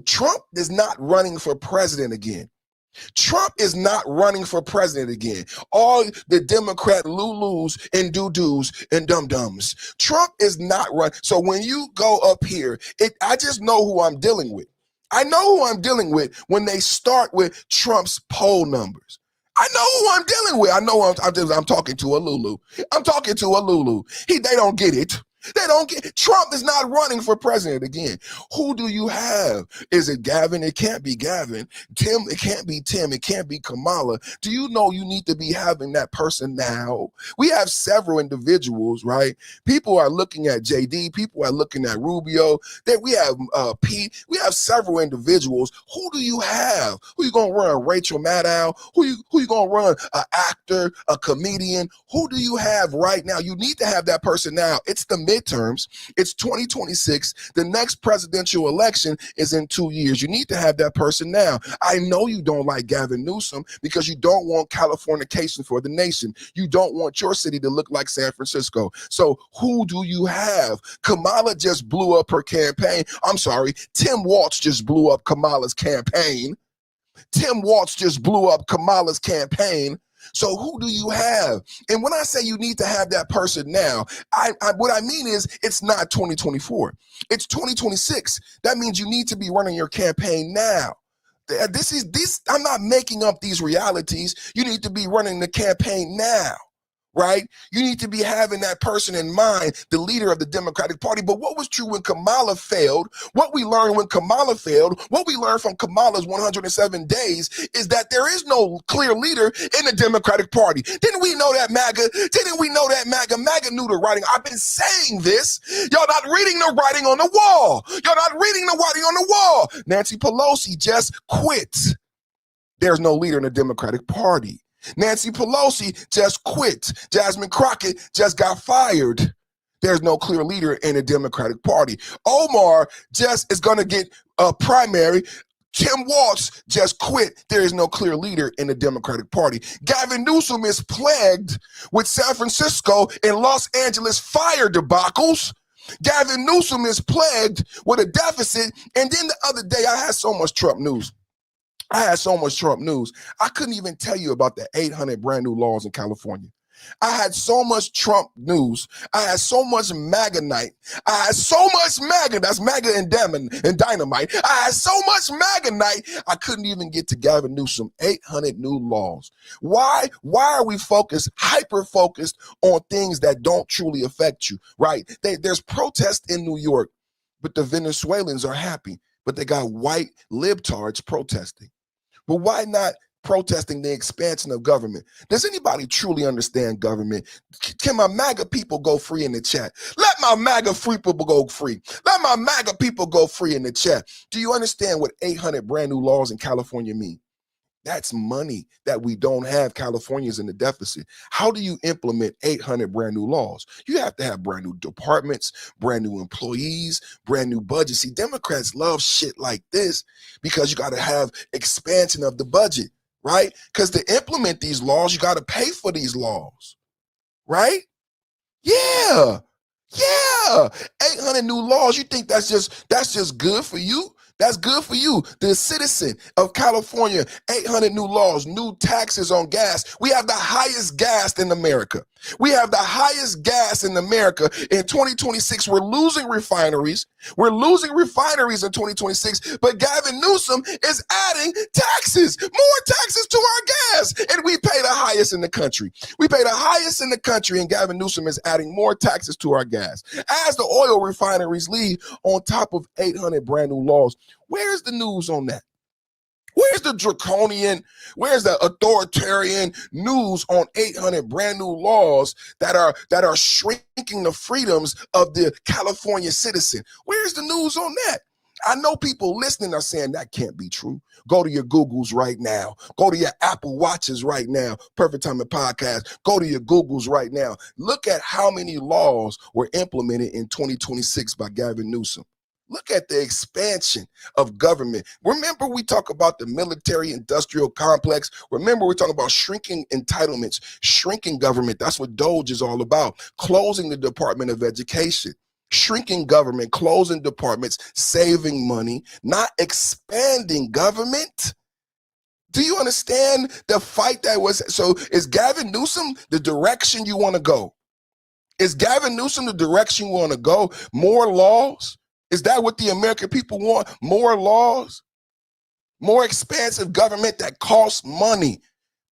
Trump is not running for president again. Trump is not running for president again. All the Democrat Lulus and doo-doos and dum-dums. Trump is not running. So when you go up here, I just know who I'm dealing with. I know who I'm dealing with when they start with Trump's poll numbers. I know who I'm dealing with. I know I'm talking to a Lulu. I'm talking to a Lulu. They don't get it. They don't get it. Trump is not running for president again. Who do you have? Is it Gavin? It can't be Gavin. Tim? It can't be Tim. It can't be Kamala. Do you know you need to be having that person now? We have several individuals, right? People are looking at JD. People are looking at Rubio. That we have Pete. We have several individuals. Who do you have? Who you gonna run? Rachel Maddow? Who you gonna run? An actor? A comedian? Who do you have right now? You need to have that person now. It's the midterms. It's 2026. The next presidential election is in 2 years. You need to have that person now. I know you don't like Gavin Newsom because you don't want Californication for the nation. You don't want your city to look like San Francisco. So who do you have? Kamala just blew up her campaign. I'm sorry, Tim Walz just blew up Kamala's campaign. Tim Walz just blew up Kamala's campaign. So who do you have? And when I say you need to have that person now, what I mean is it's not 2024. It's 2026. That means you need to be running your campaign now. I'm not making up these realities. You need to be running the campaign now. Right? You need to be having that person in mind, the leader of the Democratic Party. But what was true when Kamala failed, what we learned when Kamala failed, what we learned from Kamala's 107 days is that there is no clear leader in the Democratic Party. Didn't we know that, MAGA? Didn't we know that, MAGA? MAGA knew the writing. I've been saying this. Y'all not reading the writing on the wall. Y'all not reading the writing on the wall. Nancy Pelosi just quit. There's no leader in the Democratic Party. Nancy Pelosi just quit. Jasmine Crockett just got fired. There's no clear leader in the Democratic Party. Omar just is going to get a primary. Tim Walz just quit. There is no clear leader in the Democratic Party. Gavin Newsom is plagued with San Francisco and Los Angeles fire debacles. Gavin Newsom is plagued with a deficit. And then the other day, I had so much Trump news. I couldn't even tell you about the 800 brand new laws in California. I had so much Trump news. I had so much MAGA night. I had so much MAGA, that's MAGA and dynamite. I had so much MAGA night, I couldn't even get to Gavin Newsom. 800 new laws. Why are we hyper-focused on things that don't truly affect you, right? There's protests in New York, but the Venezuelans are happy, but they got white libtards protesting. But why not protesting the expansion of government? Does anybody truly understand government? Can my MAGA people go free in the chat? Let my MAGA free people go free. Let my MAGA people go free in the chat. Do you understand what 800 brand new laws in California mean? That's money that we don't have. California's in the deficit. How do you implement 800 brand new laws? You have to have brand new departments, brand new employees, brand new budgets. See, Democrats love shit like this because you got to have expansion of the budget, right? Because to implement these laws, you got to pay for these laws, right? Yeah. 800 new laws. You think that's just good for you? That's good for you, the citizen of California. 800 new laws, new taxes on gas. We have the highest gas in America. We have the highest gas in America. In 2026, we're losing refineries. We're losing refineries in 2026, but Gavin Newsom is adding taxes, more taxes to our gas, and we pay the highest in the country. We pay the highest in the country, and Gavin Newsom is adding more taxes to our gas. As the oil refineries leave on top of 800 brand new laws, where's the news on that? Where's the draconian, where's the authoritarian news on 800 brand new laws that are shrinking the freedoms of the California citizen? Where's the news on that? I know people listening are saying that can't be true. Go to your Googles right now. Go to your Apple Watches right now. Perfect Timing Podcast. Go to your Googles right now. Look at how many laws were implemented in 2026 by Gavin Newsom. Look at the expansion of government. Remember, we talk about the military-industrial complex. Remember, we're talking about shrinking entitlements, shrinking government. That's what DOGE is all about. Closing the Department of Education, shrinking government, closing departments, saving money, not expanding government. Do you understand the fight that was? So is Gavin Newsom the direction you want to go? Is Gavin Newsom the direction you want to go? More laws? Is that what the American people want? More laws? More expansive government that costs money?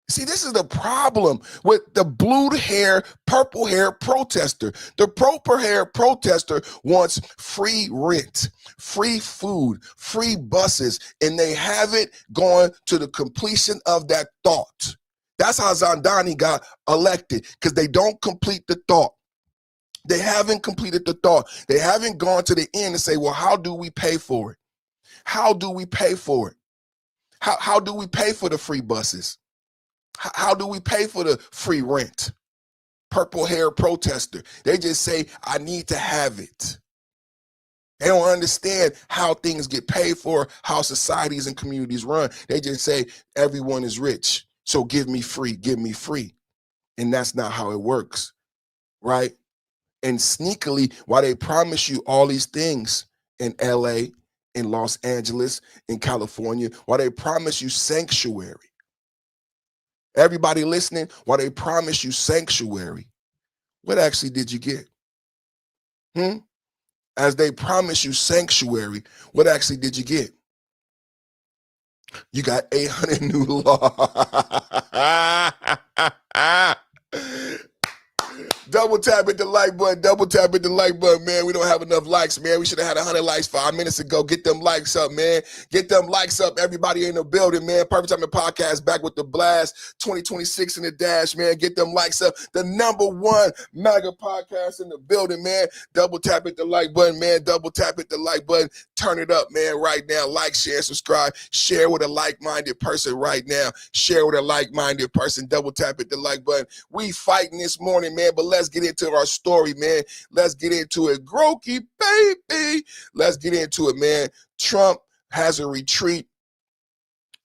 See, this is the problem with the blue hair, purple hair protester. The purple hair protester wants free rent, free food, free buses, and they have it going to the completion of that thought. That's how Zandani got elected, because they don't complete the thought. They haven't completed the thought. They haven't gone to the end and say, well, how do we pay for it? How do we pay for it? How do we pay for the free buses? How do we pay for the free rent? Purple hair protester. They just say, I need to have it. They don't understand how things get paid for, how societies and communities run. They just say, everyone is rich, so give me free, give me free. And that's not how it works, right? And sneakily, while they promise you all these things in LA, in Los Angeles, in California, while they promise you sanctuary, everybody listening, while they promise you sanctuary, what actually did you get? As they promise you sanctuary, what actually did you get? You got 800 new laws. Double tap at the like button. Double tap at the like button, man. We don't have enough likes, man. We should have had 100 likes 5 minutes ago. Get them likes up, man. Get them likes up. Everybody in the building, man. Perfect Timing Podcast back with the blast. 2026 in the dash, man. Get them likes up. The #1 MAGA podcast in the building, man. Double tap at the like button, man. Double tap at the like button. Turn it up, man, right now. Like, share, subscribe. Share with a like-minded person right now. Share with a like-minded person. Double tap at the like button. We fighting this morning, man, but let's get into our story, man. Let's get into it. Grokey, baby. Let's get into it, man. Trump has a retreat,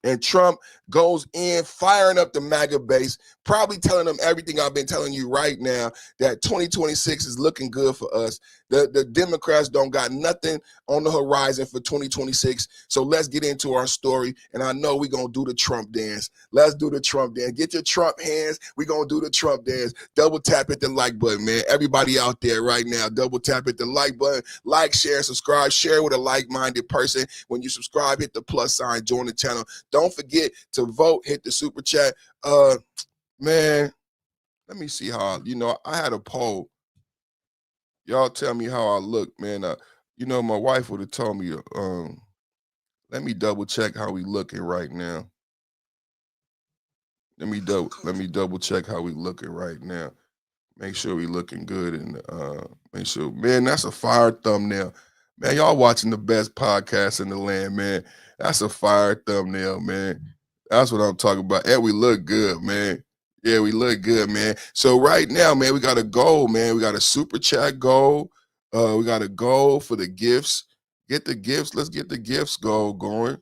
and Trump goes in, firing up the MAGA base, probably telling them everything I've been telling you right now, that 2026 is looking good for us. The Democrats don't got nothing on the horizon for 2026. So let's get into our story. And I know we're going to do the Trump dance. Let's do the Trump dance. Get your Trump hands. We're going to do the Trump dance. Double tap at the like button, man. Everybody out there right now, double tap at the like button. Like, share, subscribe. Share with a like-minded person. When you subscribe, hit the plus sign, join the channel. Don't forget to vote, hit the super chat. Man, let me see how, I had a poll. Y'all tell me how I look, man. My wife would have told me, let me double check how we looking right now. Let me double check how we looking right now. Make sure we looking good and make sure, man, that's a fire thumbnail. Man, y'all watching the best podcast in the land, man. That's a fire thumbnail, man. That's what I'm talking about. And we look good, man. Yeah, we look good, man. So right now, man, we got a goal, man. We got a super chat goal. We got a goal for the gifts. Get the gifts. Let's get the gifts goal going.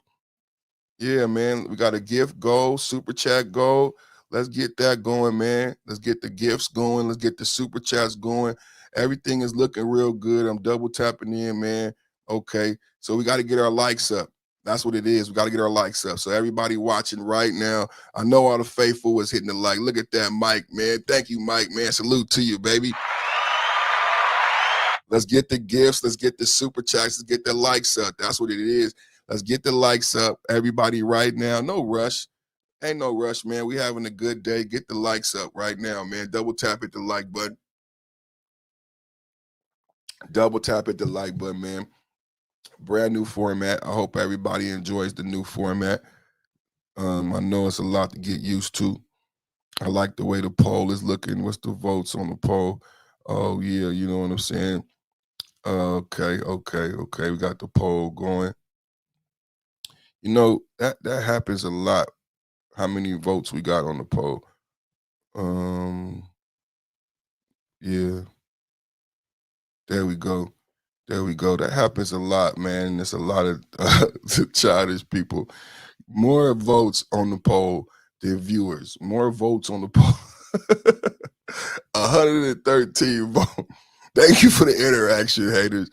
Yeah, man. We got a gift goal, super chat goal. Let's get that going, man. Let's get the gifts going. Let's get the super chats going. Everything is looking real good. I'm double tapping in, man. Okay. So we got to get our likes up. That's what it is. We got to get our likes up. So everybody watching right now, I know all the faithful was hitting the like. Look at that, Mike, man. Thank you, Mike, man. Salute to you, baby. Let's get the gifts. Let's get the super chats. Let's get the likes up. That's what it is. Let's get the likes up. Everybody right now. No rush. Ain't no rush, man. We having a good day. Get the likes up right now, man. Double tap at the like button. Double tap at the like button, man. Brand new format. I hope everybody enjoys the new format. I know it's a lot to get used to. I like the way the poll is looking. What's the votes on the poll? Oh, yeah, you know what I'm saying? Okay. We got the poll going. That happens a lot. How many votes we got on the poll? Yeah. There we go. That happens a lot, man. There's a lot of childish people. More votes on the poll than viewers. More votes on the poll. 113 votes. Thank you for the interaction, haters.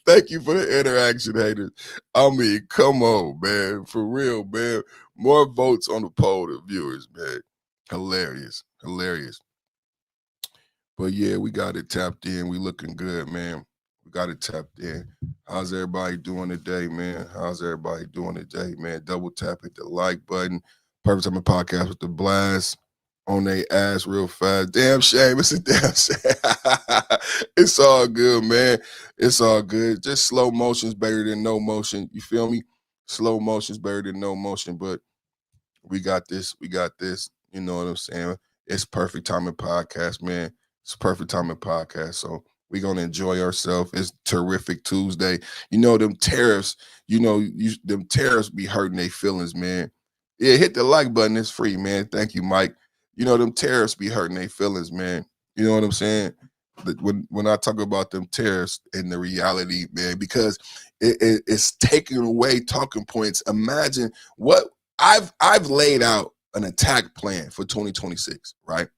Thank you for the interaction, haters. I mean, come on, man. For real, man. More votes on the poll than viewers, man. Hilarious. But yeah, we got it tapped in. We looking good, man. We got it tapped in. How's everybody doing today, man? Double tap at the like button. Perfect Time Podcast with the blast on their ass real fast. Damn shame. It's a damn shame. It's all good, man. It's all good. Just slow motion's better than no motion. You feel me? Slow motion's better than no motion, but we got this. You know what I'm saying? It's Perfect Timing Podcast, man. It's Perfect Timing Podcast. So we're going to enjoy ourselves. It's terrific Tuesday. Them tariffs, them tariffs be hurting their feelings, man. Yeah, hit the like button. It's free, man. Thank you, Mike. Them tariffs be hurting their feelings, man. You know what I'm saying? When I talk about them tariffs and the reality, man, because it's taking away talking points. Imagine what I've laid out an attack plan for 2026, right?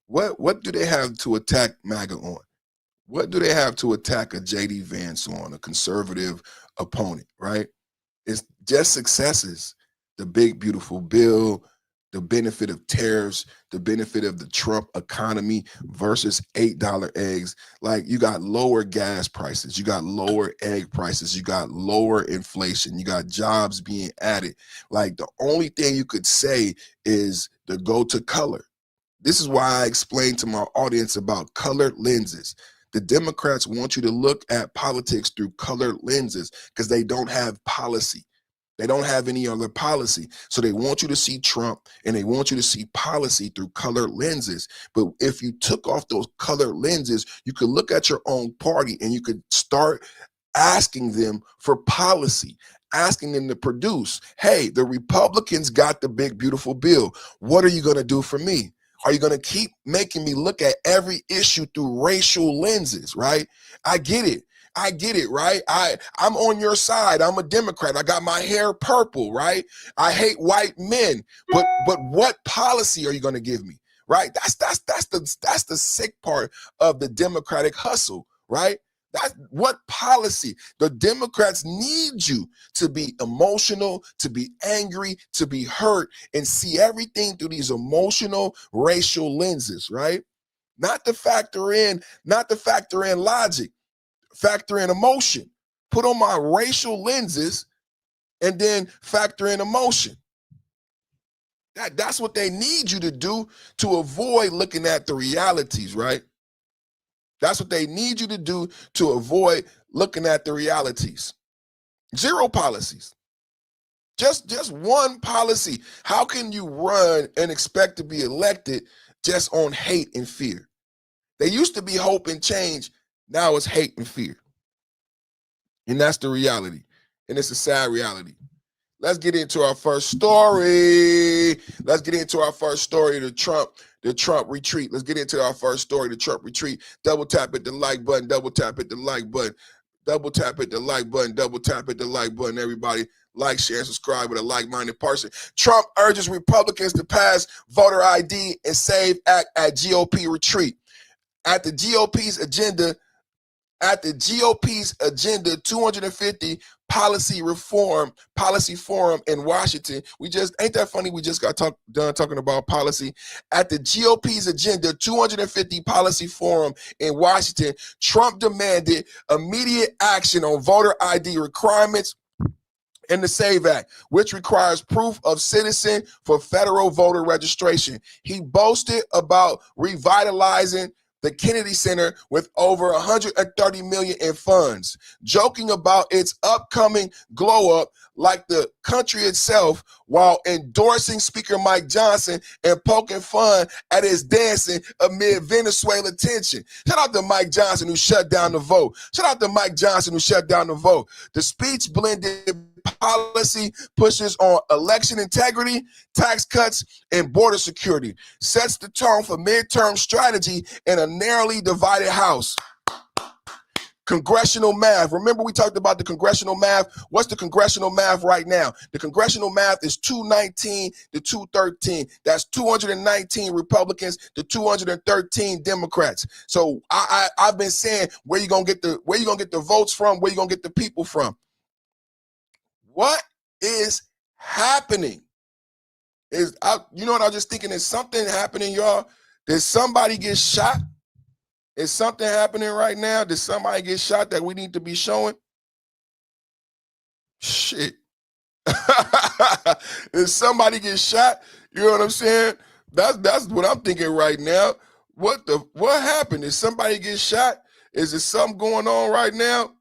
What do they have to attack MAGA on? What do they have to attack a J.D. Vance on, a conservative opponent, right? It's just successes. The big, beautiful bill, the benefit of tariffs, the benefit of the Trump economy versus $8 eggs. Like, you got lower gas prices, you got lower egg prices, you got lower inflation, you got jobs being added. Like, the only thing you could say is to go to color. This is why I explained to my audience about colored lenses. The Democrats want you to look at politics through colored lenses because they don't have policy. They don't have any other policy. So they want you to see Trump and they want you to see policy through colored lenses. But if you took off those colored lenses, you could look at your own party and you could start asking them for policy, asking them to produce. Hey, the Republicans got the big, beautiful bill. What are you going to do for me? Are you going to keep making me look at every issue through racial lenses, right? I get it. I get it, right? I'm on your side. I'm a Democrat. I got my hair purple, right? I hate white men. But what policy are you going to give me? Right? That's the sick part of the Democratic hustle, right? That's what policy. The Democrats need you to be emotional, to be angry, to be hurt, and see everything through these emotional, racial lenses, right? Not to factor in logic, factor in emotion. Put on my racial lenses and then factor in emotion. That's what they need you to do to avoid looking at the realities, right? That's what they need you to do to avoid looking at the realities. Zero policies. Just one policy. How can you run and expect to be elected just on hate and fear? They used to be hope and change. Now it's hate and fear. And that's the reality. And it's a sad reality. Let's get into our first story. Let's get into our first story, the Trump retreat. Let's get into our first story, the Trump retreat. Double tap at the like button, double tap at the like button, double tap at the like button, double tap at the like button, everybody. Like, share, and subscribe with a like-minded person. Trump urges Republicans to pass voter ID and SAVE Act at GOP retreat. At the GOP's agenda, 250 policy forum in Washington. Ain't that funny? We just got done talking about policy. At the GOP's agenda 250 policy forum in Washington, Trump demanded immediate action on voter ID requirements in the SAVE Act, which requires proof of citizen for federal voter registration. He boasted about revitalizing the Kennedy Center with over $130 million in funds, joking about its upcoming glow up like the country itself, while endorsing Speaker Mike Johnson and poking fun at his dancing amid Venezuela tension. Shout out to Mike Johnson who shut down the vote. The speech blended policy pushes on election integrity, tax cuts, and border security, sets the tone for midterm strategy in a narrowly divided House. Congressional math. Remember we talked about the congressional math? What's the congressional math right now? The congressional math is 219 to 213. That's 219 Republicans to 213 Democrats. So I've been saying where you gonna get the votes from, where you gonna get the people from. What is happening? You know what I was just thinking? Is something happening, y'all? Did somebody get shot? Is something happening right now? Did somebody get shot that we need to be showing? Shit. Did somebody get shot? You know what I'm saying? That's what I'm thinking right now. What happened? Did somebody get shot? Is there something going on right now?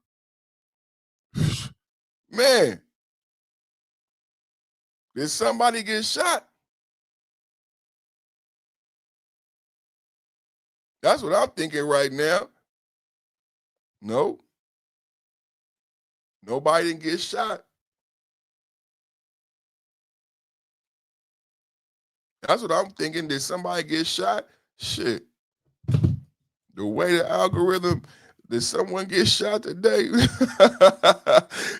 Man. Did somebody get shot? That's what I'm thinking right now. No. Nobody didn't get shot. That's what I'm thinking. Did somebody get shot? Shit. The way the algorithm, did someone get shot today?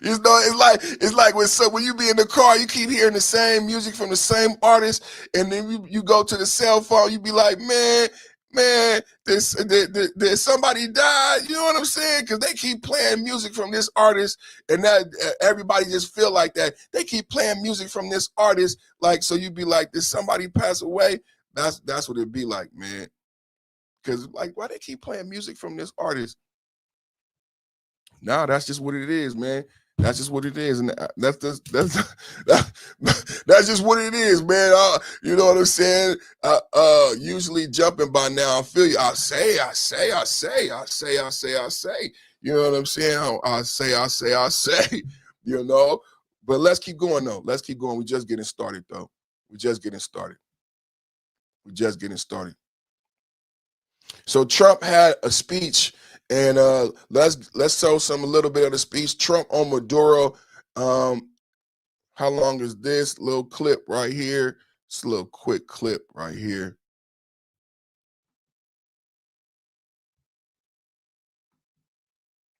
It's like when you be in the car, you keep hearing the same music from the same artist, and then you go to the cell phone, you be like, man, did somebody die? You know what I'm saying? Because they keep playing music from this artist, and that everybody just feel like that. They keep playing music from this artist, like, so you be like, did somebody pass away? That's what it be like, man. Because like, why they keep playing music from this artist? No, that's just what it is, man. That's just what it is, and that's just what it is, man. You know what I'm saying? Usually jumping by now. I feel you. I say. You know what I'm saying? I say. You know. But let's keep going though. Let's keep going. We're just getting started though. We're just getting started. So Trump had a speech. And let's show a little bit of the speech. Trump on Maduro. How long is this little clip right here? It's a little quick clip right here.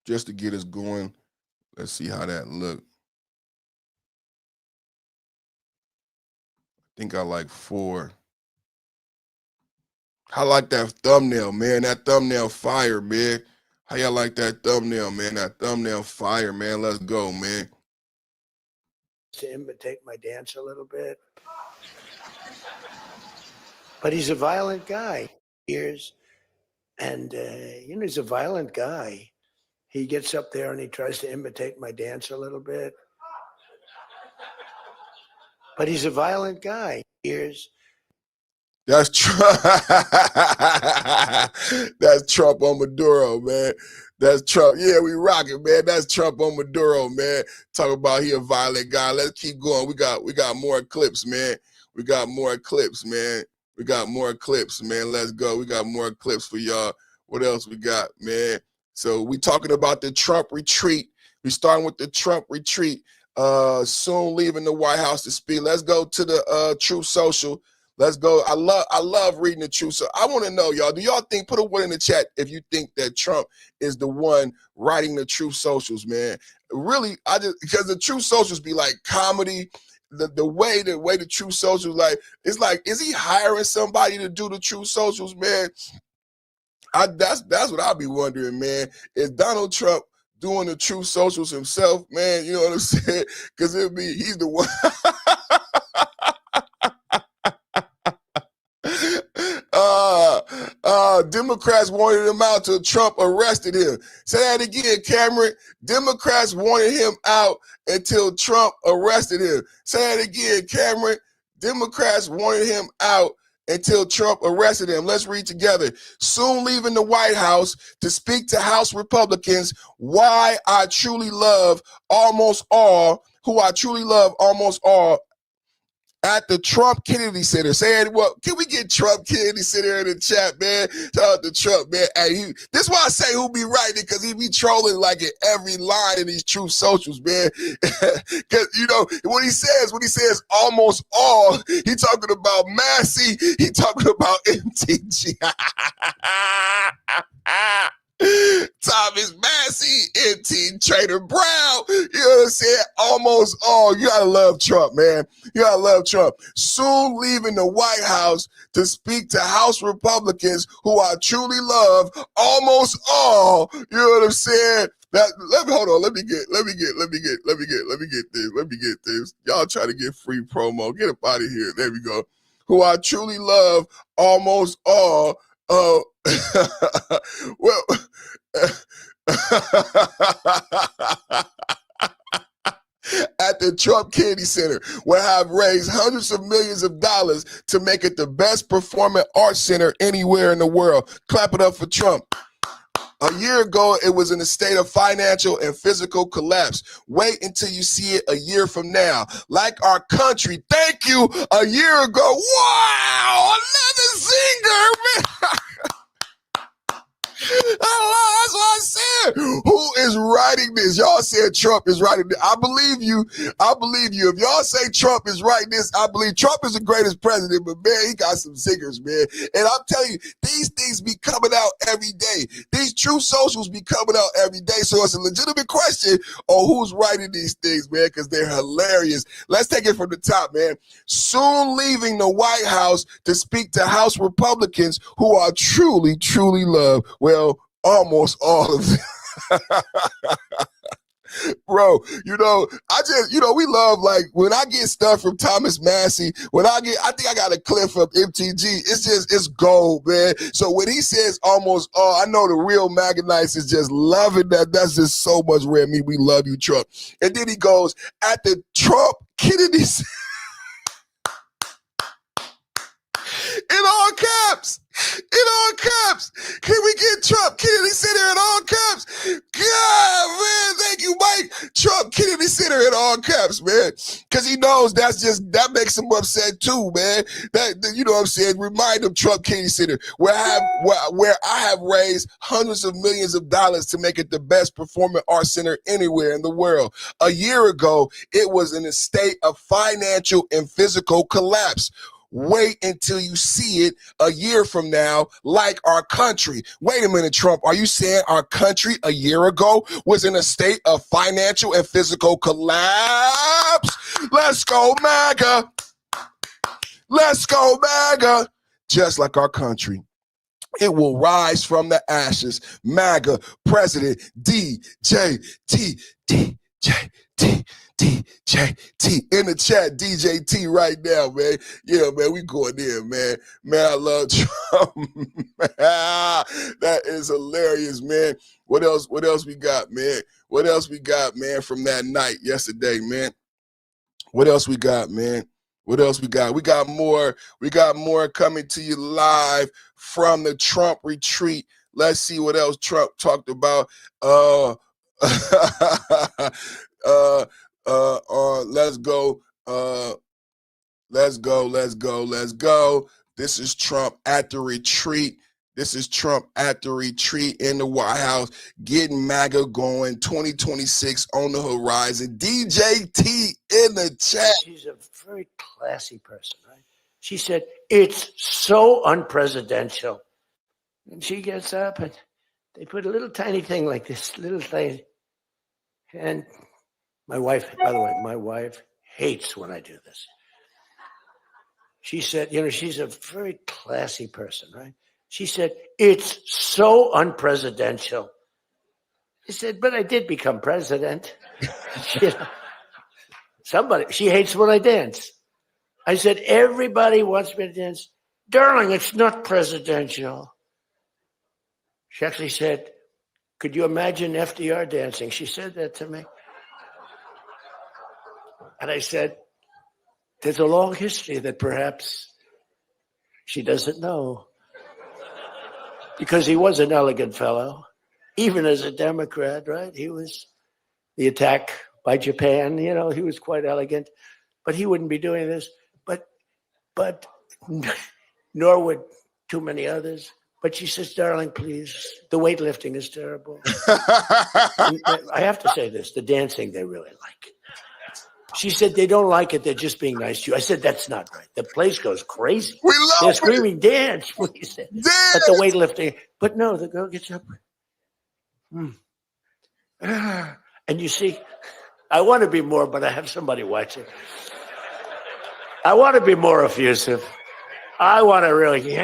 just to get us going. Let's see how that look. I think I like 4. I like that thumbnail, man. That thumbnail fire, man. How y'all like that thumbnail, man? That thumbnail fire, man. Let's go, man. To imitate my dance a little bit. But he's a violent guy. And he's a violent guy. He gets up there and he tries to imitate my dance a little bit. But he's a violent guy. That's Trump. That's Trump on Maduro, man. That's Trump. Yeah, we rocking, man. That's Trump on Maduro, man. Talk about he a violent guy. Let's keep going. We got more clips, man. We got more clips, man. We got more clips, man. Let's go. We got more clips for y'all. What else we got, man? So we talking about the Trump retreat. We starting with the Trump retreat. Soon leaving the White House to speak. Let's go to the Truth Social. Let's go. I love reading the Truth. So I want to know, y'all, do y'all think, put a one in the chat if you think that Trump is the one writing the Truth Socials, man. Really, because the Truth Socials be like comedy. The way the Truth Socials, like, it's like, is he hiring somebody to do the Truth Socials, man? That's what I'll be wondering, man. Is Donald Trump doing the Truth Socials himself, man? You know what I'm saying? Because he's the one. Democrats wanted him out till Trump arrested him. Say that again, Cameron. Democrats wanted him out until Trump arrested him. Say that again, Cameron. Democrats wanted him out until Trump arrested him. Let's read together. Soon leaving the White House to speak to House Republicans, why I truly love almost all, who I truly love almost all, at the Trump Kennedy Center. Saying, well, can we get Trump Kennedy Center in the chat, man? Shout out to Trump, man. Hey, this is why I say who be writing, because he be trolling like in every line in these Truth Socials, man. Because, you know, when he says almost all, he talking about Massey, he talking about MTG. Thomas Massey, MT Trader Brown, you know what I'm saying? Almost all. You gotta love Trump, man. You gotta love Trump. Soon leaving the White House to speak to House Republicans who I truly love, almost all. You know what I'm saying? Hold on. Let me get this. Y'all try to get free promo. Get up out of here. There we go. Who I truly love, almost all. Well, at the Trump Kennedy Center, where I've raised hundreds of millions of dollars to make it the best performing arts center anywhere in the world. Clap it up for Trump. A year ago, it was in a state of financial and physical collapse. Wait until you see it a year from now. Like our country, thank you, a year ago. Wow, another zinger, man. That's what I said. Who is writing this? Y'all said Trump is writing this. I believe you. If y'all say Trump is writing this, I believe Trump is the greatest president, but man, he got some singers, man. And I'm telling you, these things be coming out every day. These Truth Socials be coming out every day. So it's a legitimate question on who's writing these things, man, because they're hilarious. Let's take it from the top, man. Soon leaving the White House to speak to House Republicans who are truly, truly love. Well, almost all of them. Bro, you know, we love, like, when I get stuff from Thomas Massey, I think I got a clip from MTG, it's gold, man. So when he says almost all, I know the real MAGA Nights is just loving that. That's just so much red meat. We love you, Trump. And then he goes, at the Trump Kennedy in all caps. In all caps. Can we get Trump Kennedy Center in all caps? God, man, thank you, Mike. Trump Kennedy Center in all caps, man. Because he knows that makes him upset too, man. You know what I'm saying? Remind him, Trump Kennedy Center, where I have raised hundreds of millions of dollars to make it the best performing arts center anywhere in the world. A year ago, it was in a state of financial and physical collapse. Wait until you see it a year from now, like our country. Wait a minute, Trump. Are you saying our country a year ago was in a state of financial and physical collapse? Let's go, MAGA. Let's go, MAGA. Just like our country. It will rise from the ashes. MAGA President DJT, DJT, DJT. In the chat, DJT right now, man. Yeah, man, we going in, man. Man, I love Trump. That is hilarious, man. What else we got, man? What else we got, man, from that night yesterday, man? What else we got, man? What else we got? We got more coming to you live from the Trump retreat. Let's see what else Trump talked about. Let's go. Let's go. This is Trump at the retreat. This is Trump at the retreat in the White House, getting MAGA going, 2026 on the horizon. DJT in the chat. She's a very classy person, right? She said, it's so unpresidential. And she gets up and they put a little tiny thing like this, little thing. And my wife, by the way, my wife hates when I do this. She said, she's a very classy person, right? She said, it's so unpresidential. I said, but I did become president. She hates when I dance. I said, everybody wants me to dance. Darling, it's not presidential. She actually said, could you imagine FDR dancing? She said that to me. And I said, there's a long history that perhaps she doesn't know. Because he was an elegant fellow, even as a Democrat, right? He was the attack by Japan, he was quite elegant, but he wouldn't be doing this. But nor would too many others. But she says, darling, please, the weightlifting is terrible. I have to say this, the dancing they really like. She said they don't like it, they're just being nice to you. I said, that's not right. The place goes crazy. We love They're screaming, dance, please. Dance. But the weightlifting. But no, the girl gets up. And you see, I want to be more, but I have somebody watching. I want to be more effusive. I want to really,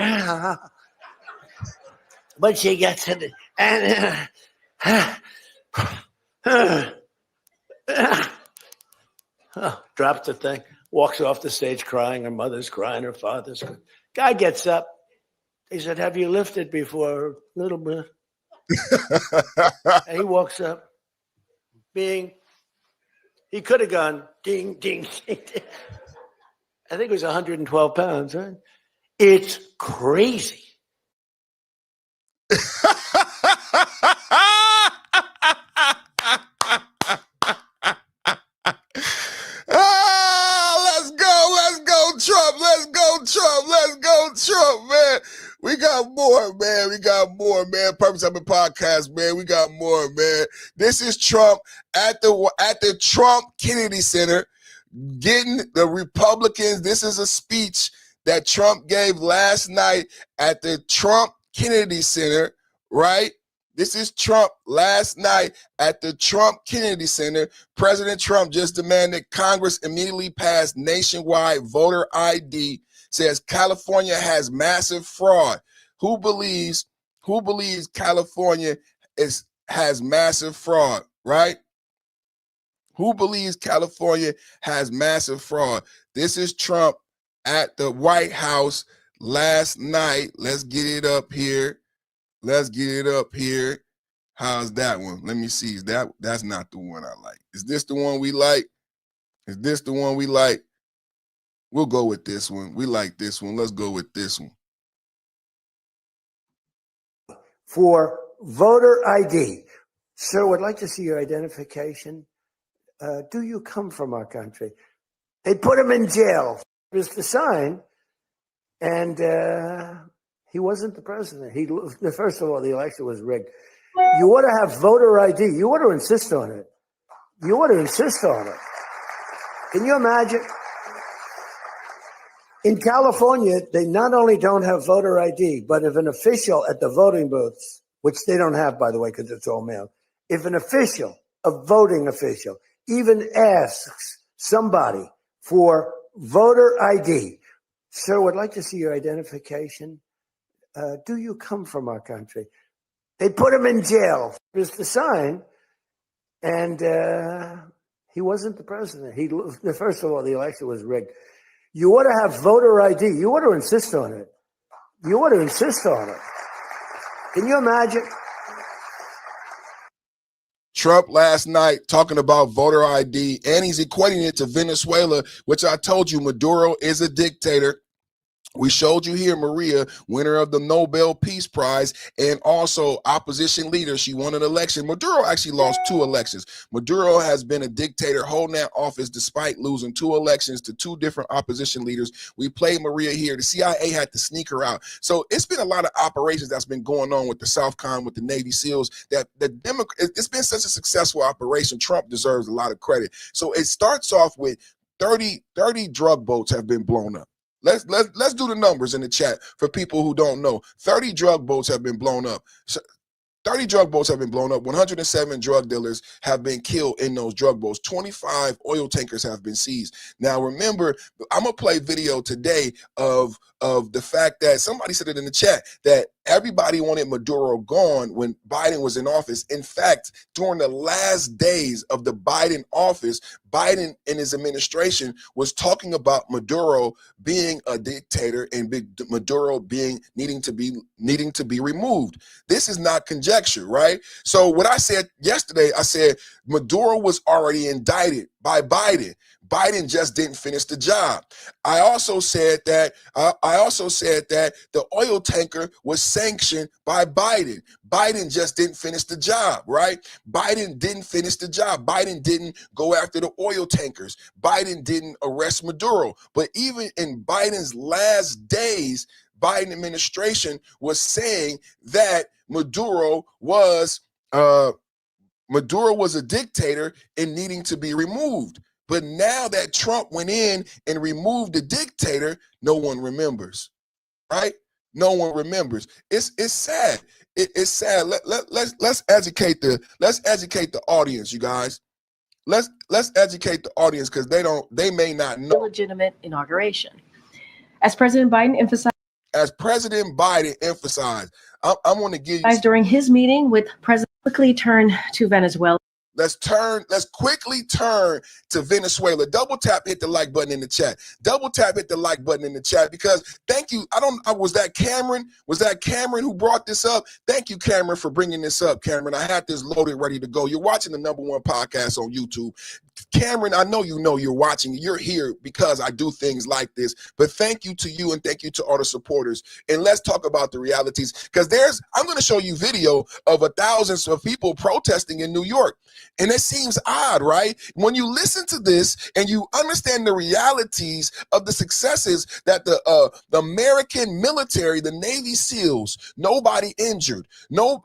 But she gets it. And drops the thing, walks off the stage crying. Her mother's crying, her father's crying. Guy gets up. He said, have you lifted before? A little bit. And he walks up. Bing. He could have gone ding, ding, ding, ding. I think it was 112 pounds, right? It's crazy. Trump, man. We got more, man. Purpose of the podcast, man. We got more, man. This is Trump at the Trump Kennedy Center, getting the Republicans. This is a speech that Trump gave last night at the Trump Kennedy Center, right? This is Trump last night at the Trump Kennedy Center. President Trump just demanded Congress immediately pass nationwide voter ID. Says California has massive fraud. Who believes California has massive fraud, right? Who believes California has massive fraud? This is Trump at the White House last night. Let's get it up here. How's that one? Let me see. That's not the one I like. Is this the one we like? We'll go with this one. We like this one. Let's go with this one. For voter ID. Sir, would like to see your identification. Do you come from our country? They put him in jail. There's the sign. And he wasn't the president. First of all, the election was rigged. You ought to have voter ID. You ought to insist on it. Can you imagine? In California, they not only don't have voter ID, but if an official at the voting booths, which they don't have, by the way, because it's all mail, if an official, a voting official, even asks somebody for voter ID, sir, would like to see your identification. Do you come from our country? They put him in jail. There's the sign, and he wasn't the president. First of all, the election was rigged. You ought to have voter ID. You ought to insist on it. You ought to insist on it. Can you imagine? Trump last night talking about voter ID, and he's equating it to Venezuela, which I told you Maduro is a dictator. We showed you here Maria, winner of the Nobel Peace Prize, and also opposition leader. She won an election. Maduro actually lost 2 elections. Maduro has been a dictator holding that office despite losing 2 elections to 2 different opposition leaders. We played Maria here. The CIA had to sneak her out. So it's been a lot of operations that's been going on with the Southcom, with the Navy SEALs. It's been such a successful operation. Trump deserves a lot of credit. So it starts off with 30 drug boats have been blown up. Let's do the numbers in the chat for people who don't know. 30 drug boats have been blown up. 30 drug boats have been blown up. 107 drug dealers have been killed in those drug boats. 25 oil tankers have been seized. Now, remember, I'm going to play video today of the fact that somebody said it in the chat that everybody wanted Maduro gone when Biden was in office. In fact, during the last days of the Biden office, Biden and his administration was talking about Maduro being a dictator and Maduro needing to be removed. This is not conjecture, right? So what I said yesterday, I said Maduro was already indicted by Biden. Biden just didn't finish the job. I also said that the oil tanker was sanctioned by Biden. Biden just didn't finish the job, right? Biden didn't finish the job. Biden didn't go after the oil tankers. Biden didn't arrest Maduro. But even in Biden's last days, Biden administration was saying that Maduro was a dictator and needing to be removed. But now that Trump went in and removed the dictator, no one remembers, right? No one remembers. It's sad. It's sad. Let's educate the audience, you guys. Let's educate the audience because they may not know. Illegitimate inauguration. As President Biden emphasized. I want to give you during his meeting with President. Quickly turn to Venezuela. Let's quickly turn to Venezuela. Double tap, hit the like button in the chat. Double tap, hit the like button in the chat because thank you. Was that Cameron? Was that Cameron who brought this up? Thank you, Cameron, for bringing this up, Cameron. I had this loaded, ready to go. You're watching the #1 podcast on YouTube. Cameron, I know you're watching. You're here because I do things like this. But thank you to you and thank you to all the supporters. And let's talk about the realities because I'm going to show you video of thousands of people protesting in New York. And it seems odd, right? When you listen to this and you understand the realities of the successes that the American military, the Navy SEALs, nobody injured, no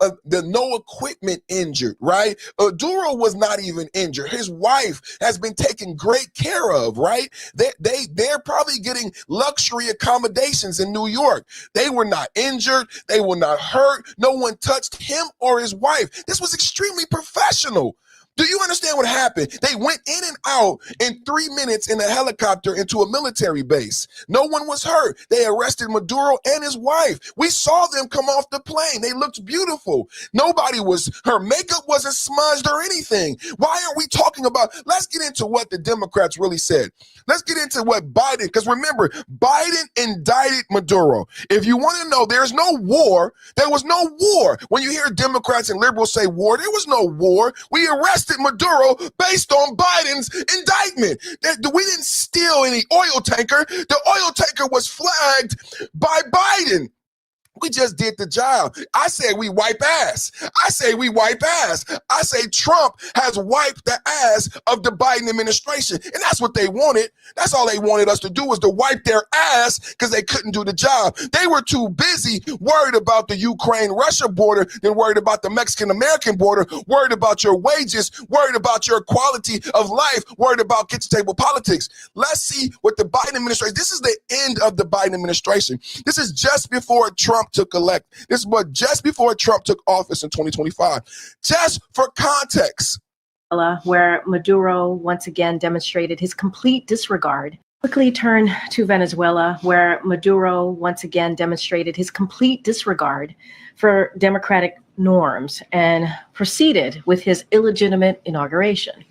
equipment injured, right? Maduro was not even injured. His wife has been taken great care of, right? They're probably getting luxury accommodations in New York. They were not injured. They were not hurt. No one touched him or his wife. This was extremely professional. Do you understand what happened? They went in and out in 3 minutes in a helicopter into a military base. No one was hurt. They arrested Maduro and his wife. We saw them come off the plane. They looked beautiful. Her makeup wasn't smudged or anything. Why are we talking about? Let's get into what the Democrats really said. Let's get into what Biden, because remember, Biden indicted Maduro. If you want to know, there's no war. There was no war. When you hear Democrats and liberals say war, there was no war. We arrested Maduro based on Biden's indictment. We didn't steal any oil tanker. The oil tanker was flagged by Biden. We just did the job. I say we wipe ass. I say we wipe ass. I say Trump has wiped the ass of the Biden administration. And that's what they wanted. That's all they wanted us to do, was to wipe their ass, because they couldn't do the job. They were too busy worried about the Ukraine-Russia border than worried about the Mexican-American border, worried about your wages, worried about your quality of life, worried about kitchen table politics. Let's see what the Biden administration, this is the end of the Biden administration. This is just before Trump took elect. This is what just before Trump took office in 2025. Just for context. Where Maduro once again demonstrated his complete disregard. Quickly turn to Venezuela, where Maduro once again demonstrated his complete disregard for democratic norms and proceeded with his illegitimate inauguration.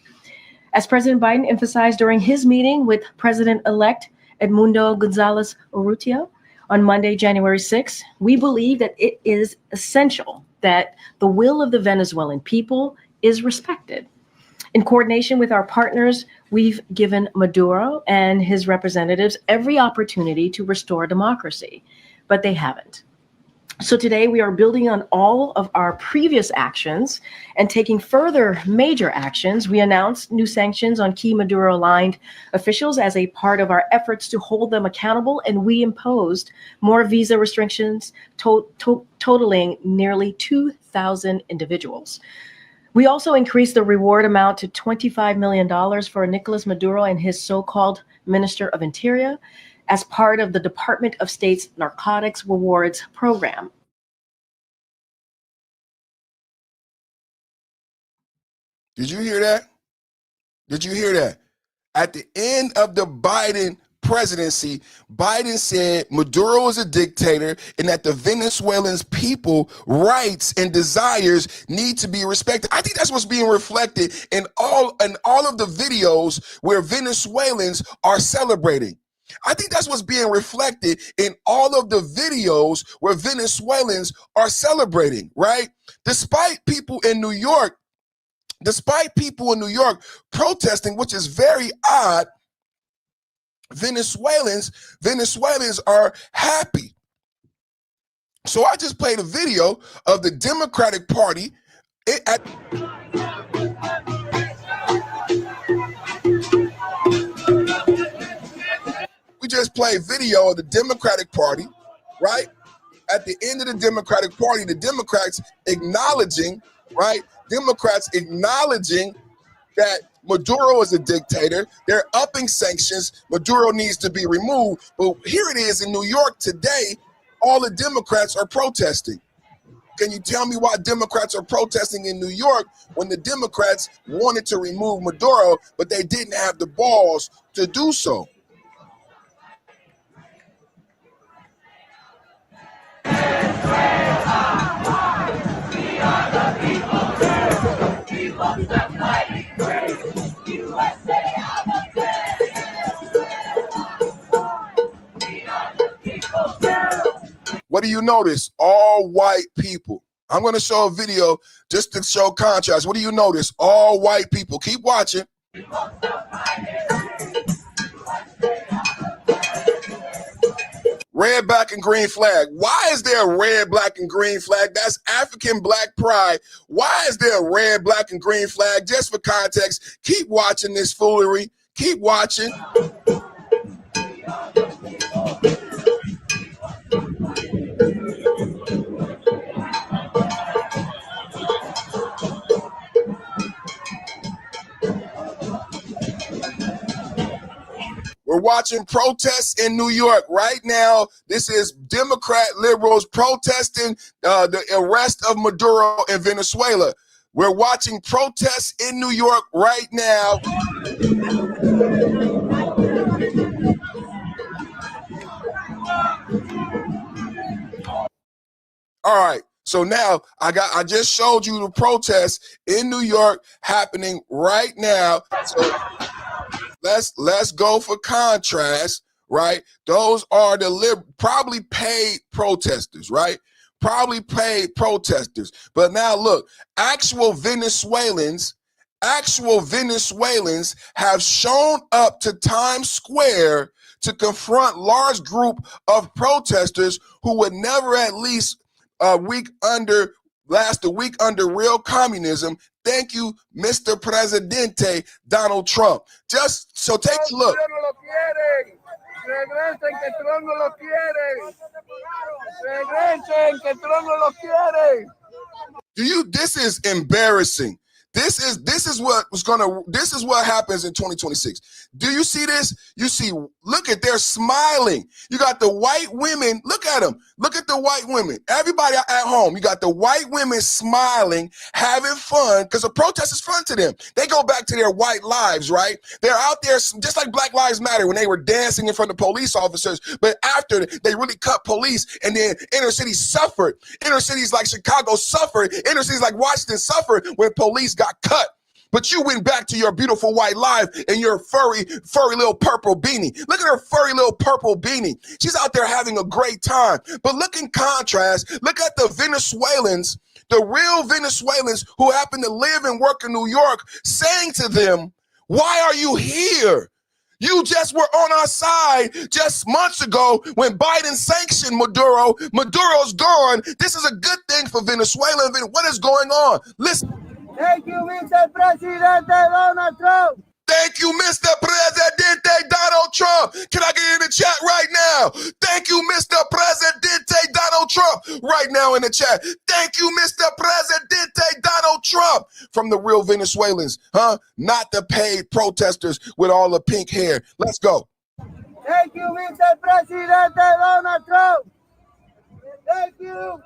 As President Biden emphasized during his meeting with President-elect Edmundo Gonzalez Urrutia on Monday, January 6th, we believe that it is essential that the will of the Venezuelan people is respected. In coordination with our partners, we've given Maduro and his representatives every opportunity to restore democracy, but they haven't. So today we are building on all of our previous actions and taking further major actions. We announced new sanctions on key Maduro-aligned officials as a part of our efforts to hold them accountable, and we imposed more visa restrictions totaling nearly 2,000 individuals. We also increased the reward amount to $25 million for Nicolas Maduro and his so-called Minister of Interior as part of the Department of State's Narcotics Rewards Program. Did you hear that? Did you hear that? At the end of the Biden presidency, Biden said Maduro is a dictator and that the Venezuelans' people rights and desires need to be respected. I think that's what's being reflected in all of the videos where Venezuelans are celebrating. I think that's what's being reflected in all of the videos where Venezuelans are celebrating, right? Despite people in New York protesting, which is very odd, Venezuelans are happy. So I just played a video of the Democratic Party we just played video of the Democratic Party, right? At the end of the Democratic Party, the Democrats acknowledging, right? Democrats acknowledging that Maduro is a dictator. They're upping sanctions. Maduro needs to be removed. But here it is in New York today, all the Democrats are protesting. Can you tell me why Democrats are protesting in New York when the Democrats wanted to remove Maduro, but they didn't have the balls to do so? What do you notice? All white people. I'm going to show a video just to show contrast. What do you notice? All white people. Keep watching. Red, black, and green flag. Why is there a red, black, and green flag? That's African Black pride. Why is there a red, black, and green flag? Just for context, keep watching this foolery. Keep watching. We're watching protests in New York right now. This is Democrat liberals protesting the arrest of Maduro in Venezuela. We're watching protests in New York right now. All right. So now I just showed you the protests in New York happening right now. So let's go for contrast, right? Those are the probably paid protesters, right? Probably paid protesters. But now look, actual Venezuelans have shown up to Times Square to confront large group of protesters who would never at least last a week under real communism. Thank you, Mr. Presidente Donald Trump. Just so take a look. Regresen, que Trump no los quiere. Regresen, que Trump no los quiere. This is embarrassing. This is what happens in 2026. Do you see this? You see, look at, they're smiling. You got the white women, look at them. Look at the white women. Everybody at home, you got the white women smiling, having fun, because a protest is fun to them. They go back to their white lives, right? They're out there just like Black Lives Matter when they were dancing in front of police officers, but after they really cut police, and then inner cities suffered. Inner cities like Chicago suffered. Inner cities like Washington suffered when police got cut. But you went back to your beautiful white life and your furry little purple beanie. Look at her furry little purple beanie. She's out there having a great time. But look in contrast, look at the Venezuelans, the real Venezuelans who happen to live and work in New York, saying to them, why are you here? You just were on our side just months ago when Biden sanctioned Maduro. Maduro's gone. This is a good thing for Venezuela. What is going on? Listen. Thank you, Mr. Presidente Donald Trump. Thank you, Mr. Presidente Donald Trump. Can I get in the chat right now? Thank you, Mr. Presidente Donald Trump. Right now in the chat. Thank you, Mr. Presidente Donald Trump. From the real Venezuelans, huh? Not the paid protesters with all the pink hair. Let's go. Thank you, Mr. Presidente Donald Trump. Thank you.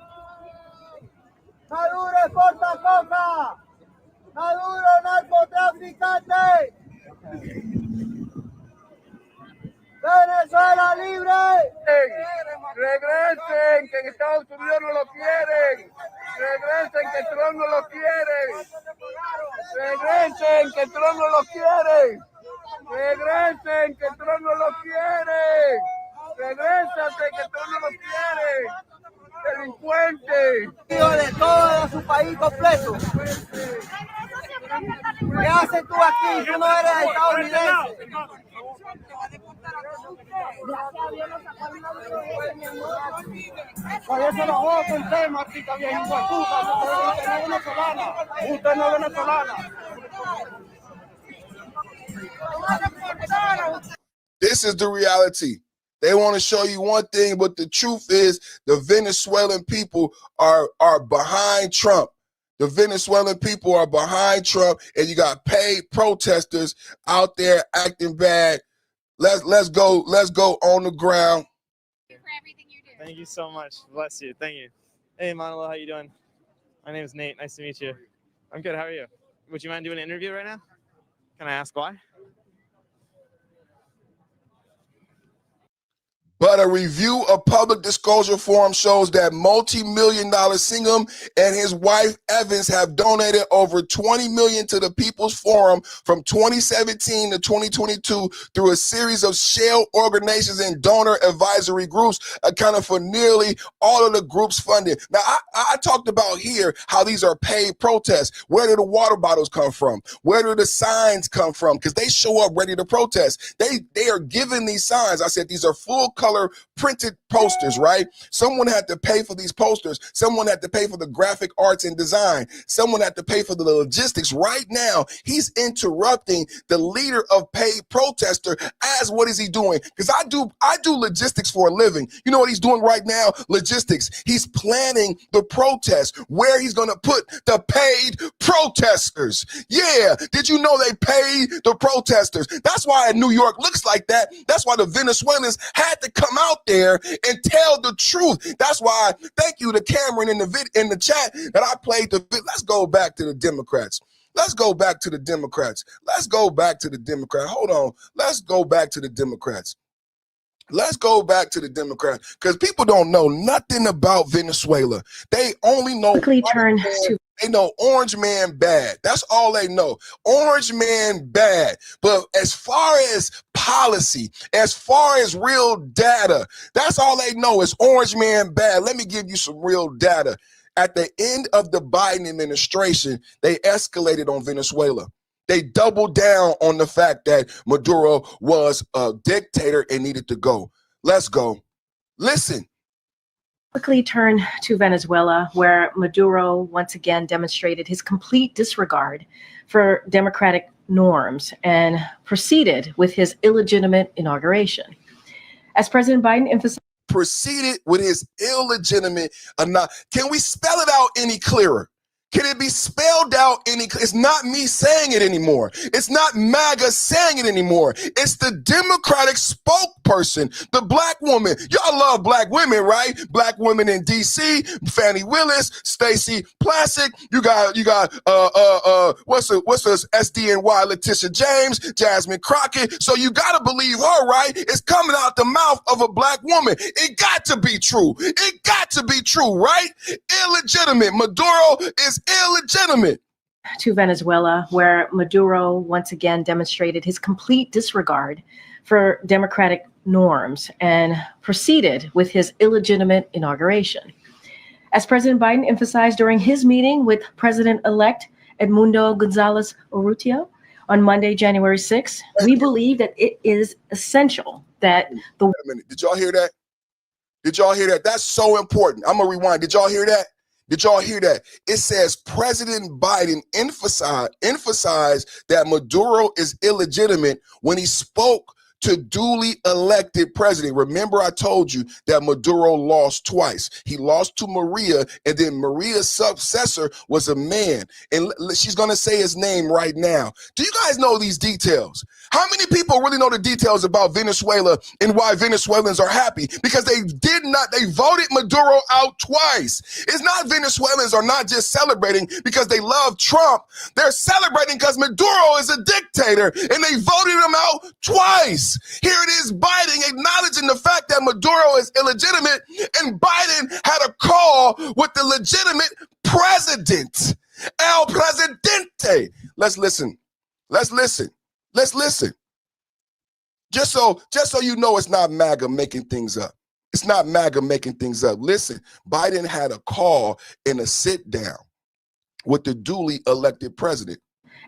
Maduro exporta coca. Maduro narcotraficante. Venezuela libre. Regresen, que en Estados Unidos no lo quieren. Regresen, que Trump no lo quiere. Regresen, que Trump no lo quiere. Regresen, que Trump no lo quiere. Regrésate, que Trump no lo quiere. Delincuente. De todo su país completo. ¿Qué haces tú aquí? Tú no eres estadounidense. Por eso los juegos con tema aquí también. Usted no es venezolana. Usted no es venezolana. This is the reality. They want to show you one thing, but the truth is the Venezuelan people are behind Trump. The Venezuelan people are behind Trump, and you got paid protesters out there acting bad. Let's go on the ground. Thank you for everything you do. Thank you so much. Bless you. Thank you. Hey, Manolo, how you doing? My name is Nate. Nice to meet you. I'm good. How are you? Would you mind doing an interview right now? Can I ask why? But a review of public disclosure form shows that multi-million-dollar Singham and his wife Evans have donated over $20 million to the People's Forum from 2017 to 2022 through a series of shell organizations and donor advisory groups, accounting for nearly all of the group's funding. Now, I talked about here how these are paid protests. Where do the water bottles come from? Where do the signs come from? Because they show up ready to protest. They are given these signs. I said these are full color printed posters, right? Someone had to pay for these posters. Someone had to pay for the graphic arts and design. Someone had to pay for the logistics. Right now, he's interrupting the leader of paid protester as what is he doing? Because I do logistics for a living. You know what he's doing right now? Logistics. He's planning the protest where he's going to put the paid protesters. Yeah. Did you know they paid the protesters? That's why New York looks like that. That's why the Venezuelans had to come out there and tell the truth. That's why, thank you to Cameron in the chat that I played the vid. Let's go back to the Democrats. Let's go back to the Democrats. Let's go back to the Democrats. Hold on. Let's go back to the Democrats. Let's go back to the Democrats because people don't know nothing about Venezuela. They only know Quickly turn to they know Orange Man bad. That's all they know. Orange Man bad. But as far as policy, as far as real data, that's all they know is Orange Man bad. Let me give you some real data. At the end of the Biden administration, they escalated on Venezuela. They doubled down on the fact that Maduro was a dictator and needed to go. Let's go. Listen. Quickly turn to Venezuela, where Maduro once again demonstrated his complete disregard for democratic norms and proceeded with his illegitimate inauguration. As President Biden emphasized, Proceeded with his illegitimate. Can we spell it out any clearer? Can it be spelled out any? It's not me saying it anymore. It's not MAGA saying it anymore. It's the Democratic spokesperson, the black woman. Y'all love black women, right? Black women in D.C. Fannie Willis, Stacey Plassick. You got what's this? SDNY Letitia James, Jasmine Crockett. So you gotta believe her, right? It's coming out the mouth of a black woman. It got to be true. It got to be true, right? Illegitimate. Maduro is illegitimate. To Venezuela, where Maduro once again demonstrated his complete disregard for democratic norms and proceeded with his illegitimate inauguration. As President Biden emphasized during his meeting with President-elect Edmundo Gonzalez Urrutia on Monday, January 6th, we believe that it is essential that the... Wait a minute. Did y'all hear that? Did y'all hear that? That's so important. I'm going to rewind. Did y'all hear that? Did y'all hear that? It says President Biden emphasized that Maduro is illegitimate when he spoke to duly elected president. Remember, I told you that Maduro lost twice. He lost to Maria, and then Maria's successor was a man. And she's going to say his name right now. Do you guys know these details? How many people really know the details about Venezuela and why Venezuelans are happy? Because they voted Maduro out twice. It's not Venezuelans are not just celebrating because they love Trump. They're celebrating because Maduro is a dictator and they voted him out twice. Here it is, Biden acknowledging the fact that Maduro is illegitimate, and Biden had a call with the legitimate president, El Presidente. Let's listen. Let's listen. Let's listen. Just so you know, it's not MAGA making things up. It's not MAGA making things up. Listen, Biden had a call and a sit down with the duly elected president.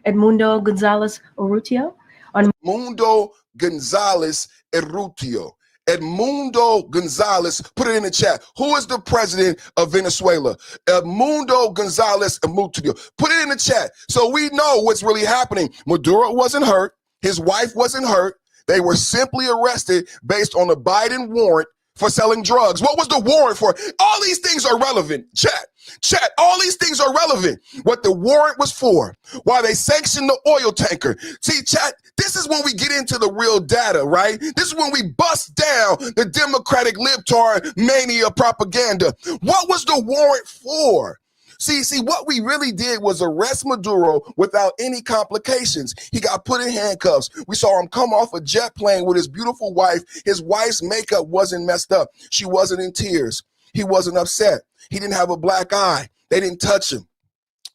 Edmundo Gonzalez Urrutia. Edmundo Gonzalez Urrutia. Edmundo Gonzalez, put it in the chat. Who is the president of Venezuela? Edmundo Gonzalez Urrutia. Put it in the chat so we know what's really happening. Maduro wasn't hurt. His wife wasn't hurt. They were simply arrested based on a Biden warrant for selling drugs. What was the warrant for? All these things are relevant. Chat, all these things are relevant. What the warrant was for, why they sanctioned the oil tanker. See, chat, this is when we get into the real data, right? This is when we bust down the Democratic libtard mania propaganda. What was the warrant for? See, what we really did was arrest Maduro without any complications. He got put in handcuffs. We saw him come off a jet plane with his beautiful wife. His wife's makeup wasn't messed up. She wasn't in tears. He wasn't upset. He didn't have a black eye. They didn't touch him.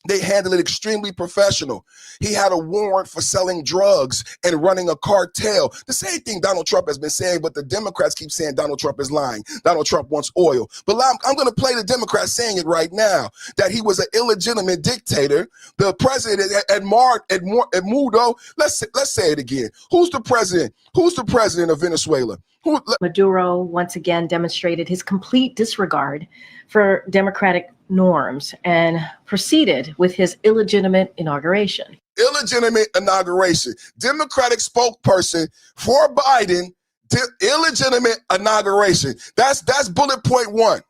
They handled it extremely professional. He had a warrant for selling drugs and running a cartel. The same thing Donald Trump has been saying, but the Democrats keep saying Donald Trump is lying. Donald Trump wants oil. But I'm going to play the Democrats saying it right now, that he was an illegitimate dictator. The president, Edmundo, let's say it again. Who's the president? Who's the president of Venezuela? Maduro once again demonstrated his complete disregard for democratic norms and proceeded with his illegitimate inauguration. Illegitimate inauguration. Democratic spokesperson for Biden, illegitimate inauguration. That's bullet point one.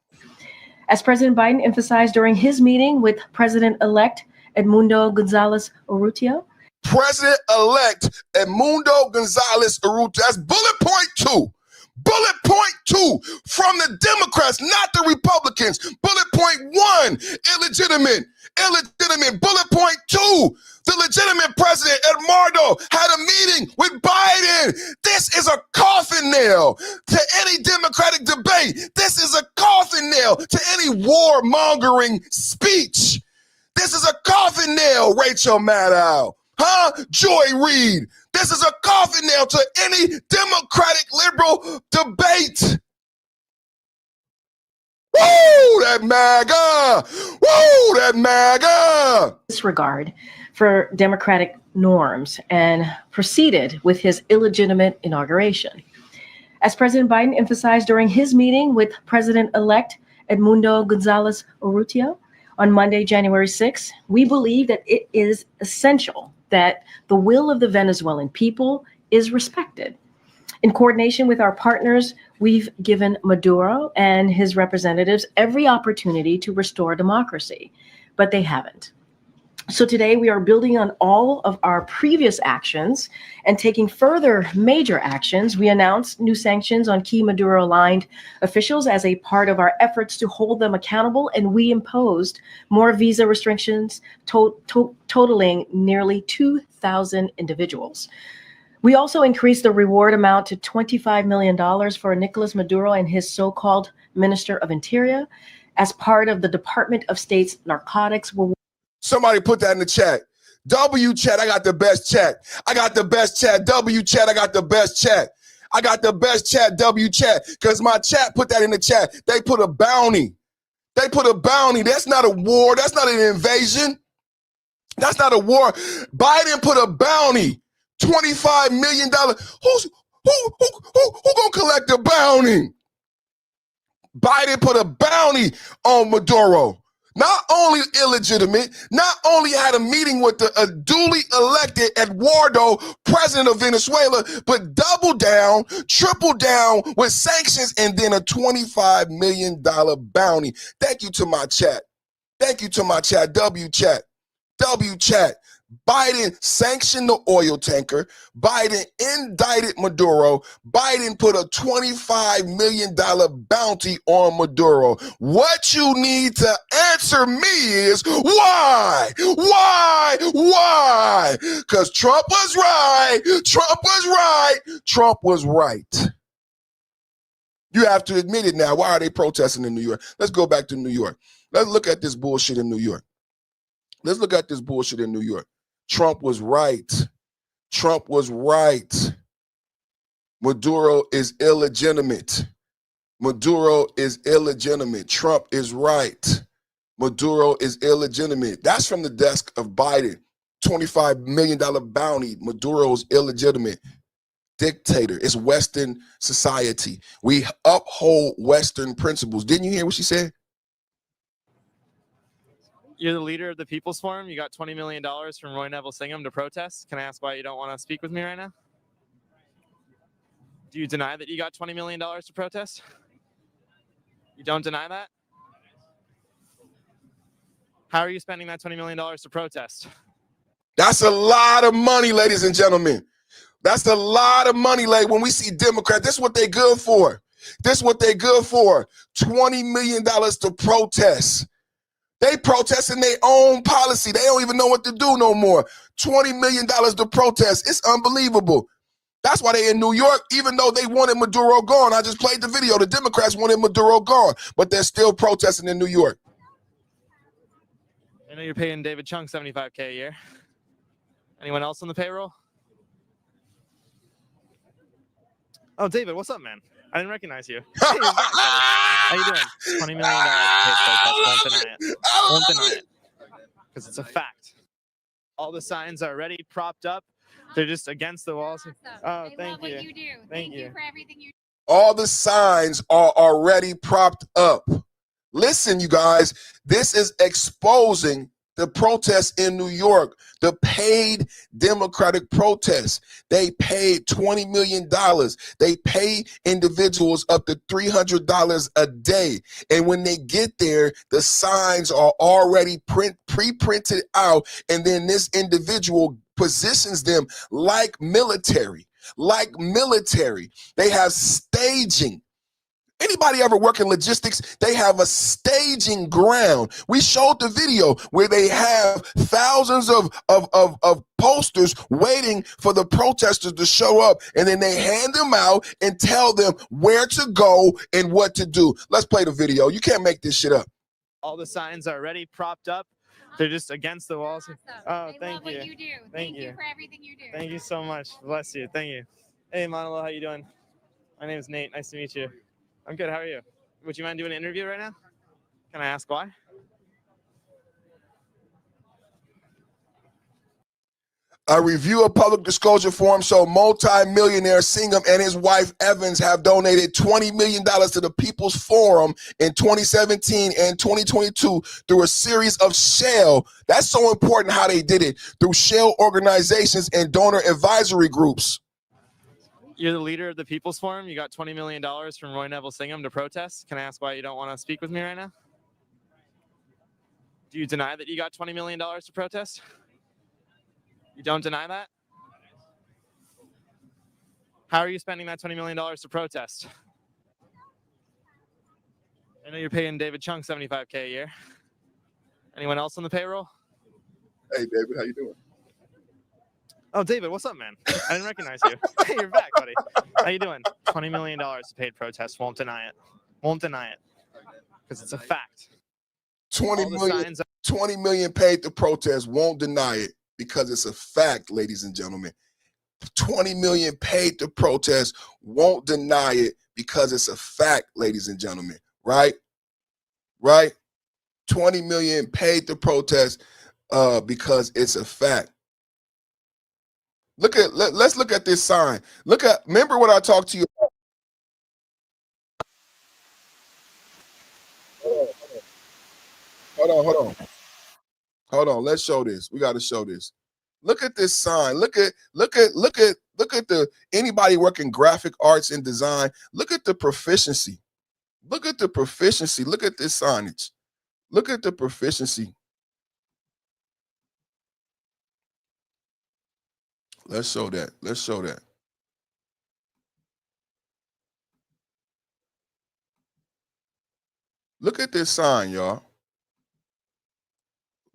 As President Biden emphasized during his meeting with President-elect Edmundo Gonzalez Urrutia. President-elect Edmundo Gonzalez Urrutia. That's bullet point two. Bullet point two from the Democrats, not the Republicans. Bullet point one, illegitimate. Bullet point two, the legitimate president, Eduardo, had a meeting with Biden. This is a coffin nail to any Democratic debate. This is a coffin nail to any warmongering speech. This is a coffin nail, Rachel Maddow. Joy Reid. This is a coffin nail to any Democratic liberal debate. Woo, that MAGA! Woo, that MAGA! Disregard for democratic norms and proceeded with his illegitimate inauguration. As President Biden emphasized during his meeting with President-elect Edmundo Gonzalez Urrutia on Monday, January 6, we believe that it is essential that the will of the Venezuelan people is respected. In coordination with our partners, we've given Maduro and his representatives every opportunity to restore democracy, but they haven't. So today we are building on all of our previous actions and taking further major actions. We announced new sanctions on key Maduro-aligned officials as a part of our efforts to hold them accountable, and we imposed more visa restrictions totaling nearly 2,000 individuals. We also increased the reward amount to $25 million for Nicolas Maduro and his so-called Minister of Interior as part of the Department of State's narcotics reward. Somebody put that in the chat. W chat, I got the best chat. I got the best chat. W chat, I got the best chat. I got the best chat, W chat, because my chat put that in the chat. They put a bounty. They put a bounty. That's not a war. That's not an invasion. That's not a war. Biden put a bounty. $25 million. Who gonna collect the bounty? Biden put a bounty on Maduro. Not only illegitimate, not only had a meeting with the duly elected Eduardo, president of Venezuela, but double down, triple down with sanctions and then a $25 million bounty. Thank you to my chat. Thank you to my chat, W chat. W chat. Biden sanctioned the oil tanker. Biden indicted Maduro. Biden put a $25 million bounty on Maduro. What you need to answer me is why? Why? Because Trump was right. Trump was right. Trump was right. You have to admit it now. Why are they protesting in New York? Let's go back to New York. Let's look at this bullshit in New York. Let's look at this bullshit in New York. Trump was right. Trump was right. Maduro is illegitimate. Maduro is illegitimate. Trump is right. Maduro is illegitimate. That's from the desk of Biden. $25 million bounty. Maduro's illegitimate. Dictator. It's Western society. We uphold Western principles. Didn't you hear what she said? You're the leader of the People's Forum. You got $20 million from Roy Neville Singham to protest. Can I ask why you don't want to speak with me right now? Do you deny that you got $20 million to protest? You don't deny that? How are you spending that $20 million to protest? That's a lot of money, ladies and gentlemen. That's a lot of money, like when we see Democrats, this is what they good for. This is what they good for. $20 million to protest. They protesting their own policy. They don't even know what to do no more. $20 million to protest. It's unbelievable. That's why they in New York, even though they wanted Maduro gone. I just played the video. The Democrats wanted Maduro gone, but they're still protesting in New York. I know you're paying David Chung $75K a year. Anyone else on the payroll? Oh, David, what's up, man? I didn't recognize you. Hey, how you doing? $20 million paid protest. Won't deny it. Won't deny it. Because it's a fact. All the signs are already propped up. They're just against the walls. Awesome. Oh, I thank love you. what you do. Thank you For everything you do. All the signs are already propped up. Listen, you guys, this is exposing the protests in New York, the paid Democratic protests. They paid $20 million. They pay individuals up to $300 a day. And when they get there, the signs are already pre-printed out. And then this individual positions them like military. They have staging. Anybody ever work in logistics? They have a staging ground. We showed the video where they have thousands of posters waiting for the protesters to show up, and then they hand them out and tell them where to go and what to do. Let's play the video. You can't make this shit up. All the signs are already propped up. They're just against the walls. Awesome. Oh, I thank love you. what you do. Thank you. For everything you do. Thank you so much. Bless you. Thank you. Hey, Manolo, how you doing? My name is Nate. Nice to meet you. I'm good. How are you? Would you mind doing an interview right now? Can I ask why? A review of public disclosure form showed multi-millionaire Singham and his wife Evans have donated $20 million to the People's Forum in 2017 and 2022 through a series of shell. That's so important how they did it, through shell organizations and donor advisory groups. You're the leader of the People's Forum. You got $20 million from Roy Neville Singham to protest. Can I ask why you don't want to speak with me right now? Do you deny that you got $20 million to protest? You don't deny that? How are you spending that $20 million to protest? I know you're paying David Chung $75K a year. Anyone else on the payroll? Hey, David, how you doing? Oh, David, what's up, man? I didn't recognize you. Hey, you're back, buddy. How you doing? $20 million to paid protest. Won't deny it. Won't deny it. Because it's a fact. 20 million paid to protest, won't deny it because it's a fact, ladies and gentlemen. 20 million paid to protest, won't deny it because it's a fact, ladies and gentlemen. Right? Right? 20 million paid to protest because it's a fact. Let's look at this sign. Remember what I talked to you about? Hold on. Let's show this. We got to show this. Look at this sign. Look at the anybody working graphic arts and design. Look at the proficiency. Look at the proficiency. Look at this signage. Look at the proficiency. Let's show that. Let's show that. Look at this sign, y'all.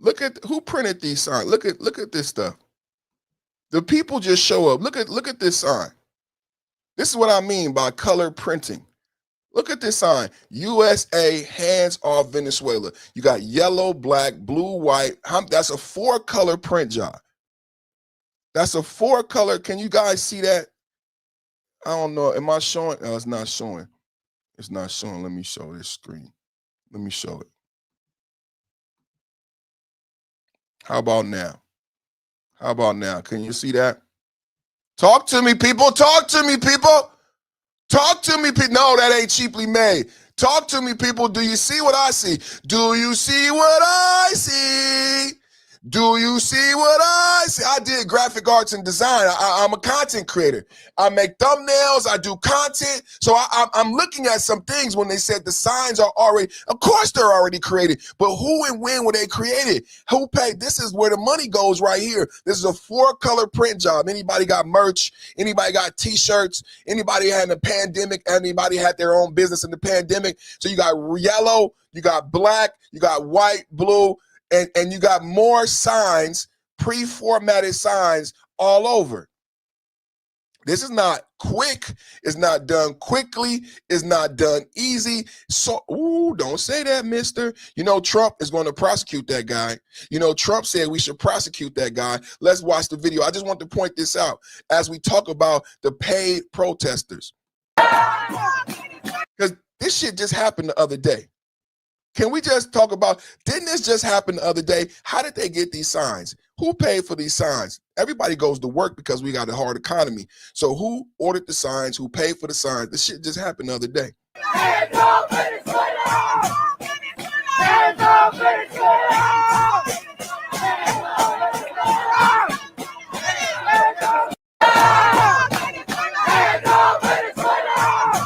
Look at who printed these signs. Look at this stuff. The people just show up. Look at this sign. This is what I mean by color printing. Look at this sign. USA, hands off Venezuela. You got yellow, black, blue, white. That's a 4-color print job. That's a 4-color. Can you guys see that? I don't know. Am I showing? Oh, it's not showing. It's not showing. Let me show this screen. Let me show it. How about now? How about now? Can you see that? Talk to me, people. Talk to me, people. Talk to me, people. No, that ain't cheaply made. Talk to me, people. Do you see what I see? Do you see what I see? Do you see what I see? I did graphic arts and design. I'm a content creator. I make thumbnails. I do content. So I'm looking at some things when they said the signs are already, of course they're already created, but who and when were they created? Who paid? This is where the money goes right here. This is a 4-color print job. Anybody got merch? Anybody got t-shirts? Anybody had in the pandemic? Anybody had their own business in the pandemic? So you got yellow, you got black, you got white, blue, and you got more signs, pre-formatted signs all over. This is not quick. It's not done quickly. It's not done easy. So, don't say that, mister. You know, Trump is going to prosecute that guy. You know, Trump said we should prosecute that guy. Let's watch the video. I just want to point this out as we talk about the paid protesters. Because this shit just happened the other day. Can we just talk about, didn't this just happen the other day? How did they get these signs? Who paid for these signs? Everybody goes to work because we got a hard economy. So who ordered the signs? Who paid for the signs? This shit just happened the other day. Hands off Venezuela! Hands off Venezuela! Hands off Venezuela! Hands off Venezuela!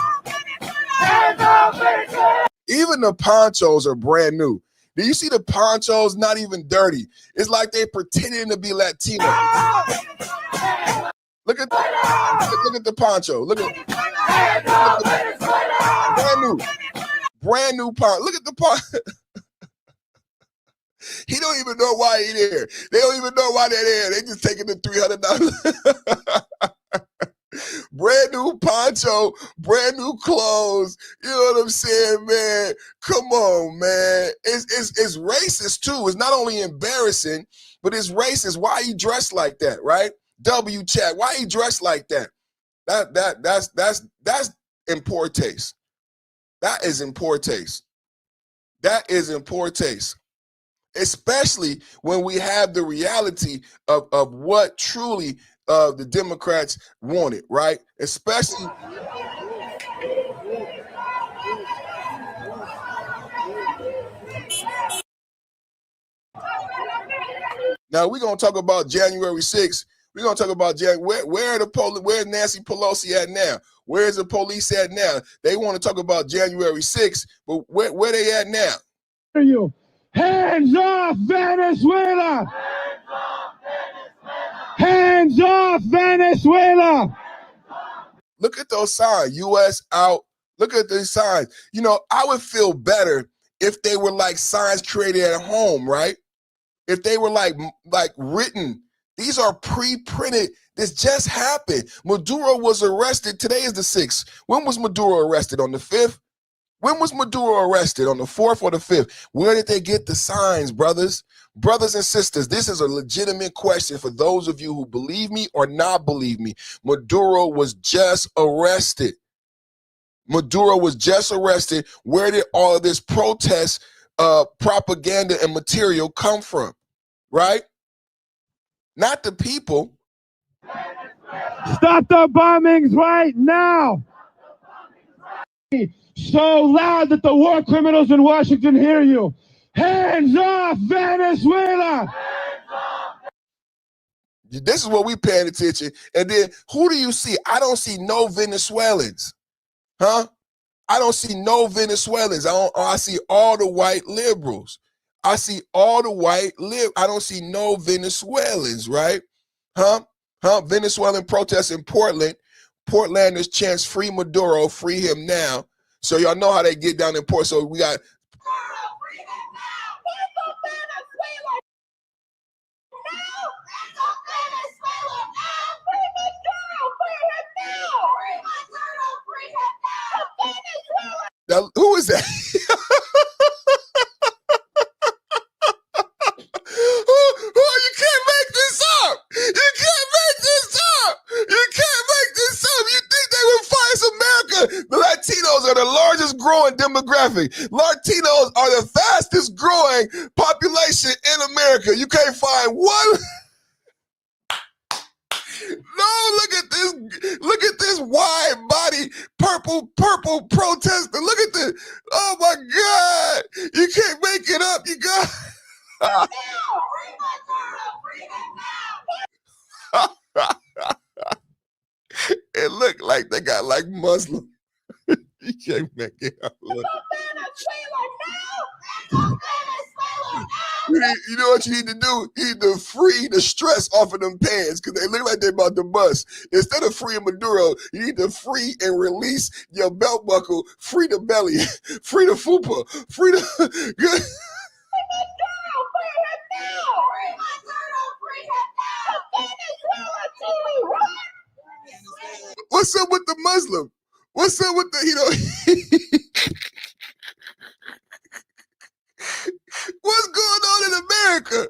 Hands off Venezuela! Even the ponchos are brand new. Do you see the ponchos? Not even dirty. It's like they pretending to be Latino. Look at the poncho. Look at brand new poncho. Look at the poncho. He don't even know why he there. They don't even know why they're there. They just taking the $300. Brand new poncho, brand new clothes. You know what I'm saying, man? Come on, man. It's racist too. It's not only embarrassing, but it's racist. Why he dressed like that, right? W chat. Why he dressed like that? That's in poor taste. That is in poor taste. That is in poor taste. especially when we have the reality of what truly the Democrats wanted, right? Especially. Now we're gonna talk about January 6th. We're gonna talk about where are the police? Where's Nancy Pelosi at now? Where's the police at now? They want to talk about January 6th, but where they at now? You hands off Venezuela! Hands off Venezuela! Look at those signs. U.S. out. Look at these signs. You know, I would feel better if they were like signs created at home, right? If they were like written. These are pre-printed. This just happened. Maduro was arrested. Today is the 6th. When was Maduro arrested? On the 5th? When was Maduro arrested? On the 4th or the 5th? Where did they get the signs, brothers? Brothers and sisters, this is a legitimate question for those of you who believe me or not believe me. Maduro was just arrested. Maduro was just arrested. Where did all of this protest, propaganda, and material come from? Right? Not the people. Stop the bombings right now! So loud that the war criminals in Washington hear you. Hands off Venezuela! This is what we paying attention. And then who do you see? I don't see no Venezuelans. Huh? I don't see no Venezuelans. I see all the white liberals. I see all the I don't see no Venezuelans, right? Huh? Venezuelan protests in Portland. Portlanders chants free Maduro, free him now. So y'all know how they get down in Port. So we got now, who is that? You can't make this up. You can't make this up. You can't make this up. You think they would fight America? The Latinos are the largest growing demographic. Latinos are the fastest growing population in America. You can't find one. No, look at this wide body, purple protester. Look at this. Oh my God. You can't make it up. You got it looked like they got like Muslim. You can't make it up. Look. You know what you need to do? You need to free the stress off of them pants because they look like they're about to bust. Instead of freeing Maduro, you need to free and release your belt buckle, free the belly, free the fupa, free the good. What's up with the Muslim? What's up with the, what's going on in America?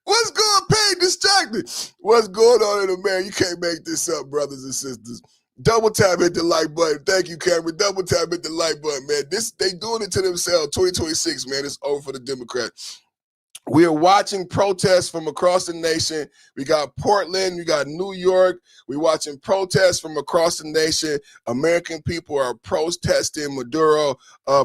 What's going paid distracted? What's going on in America? You can't make this up, brothers and sisters. Double tap, hit the like button. Thank you, Cameron. Double tap, hit the like button, man. They doing it to themselves. 2026, man. It's over for the Democrats. We are watching protests from across the nation. We got Portland, we got New York. We're watching protests from across the nation. American people are protesting Maduro.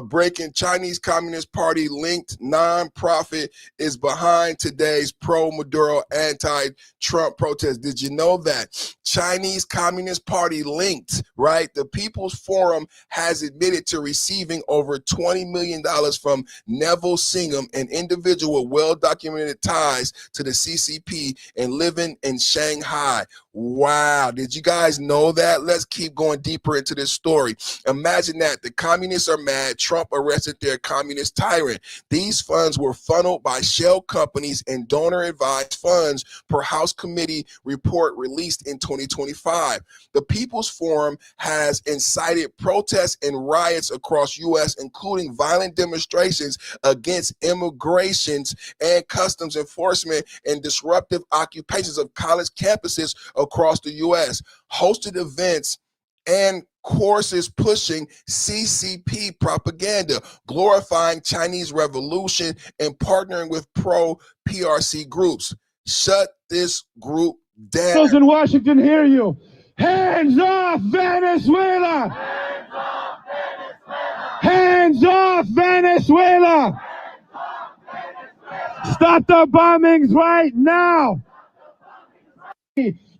Breaking Chinese Communist Party linked nonprofit is behind today's pro-Maduro anti-Trump protest. Did you know that? Chinese Communist Party linked, right? The People's Forum has admitted to receiving over $20 million from Neville Singham, an individual with well-documented ties to the CCP and living in Shanghai. Wow. Did you guys know that? Let's keep going deeper into this story. Imagine that. The communists are mad. Trump arrested their communist tyrant. These funds were funneled by shell companies and donor-advised funds per House committee report released in 2025. The People's Forum has incited protests and riots across U.S., including violent demonstrations against immigrations and customs enforcement and disruptive occupations of college campuses across the U.S., hosted events and courses pushing CCP propaganda, glorifying Chinese revolution, and partnering with pro-PRC groups. Shut this group down. Those in Washington hear you. Hands off Venezuela! Hands off Venezuela! Stop the bombings right now!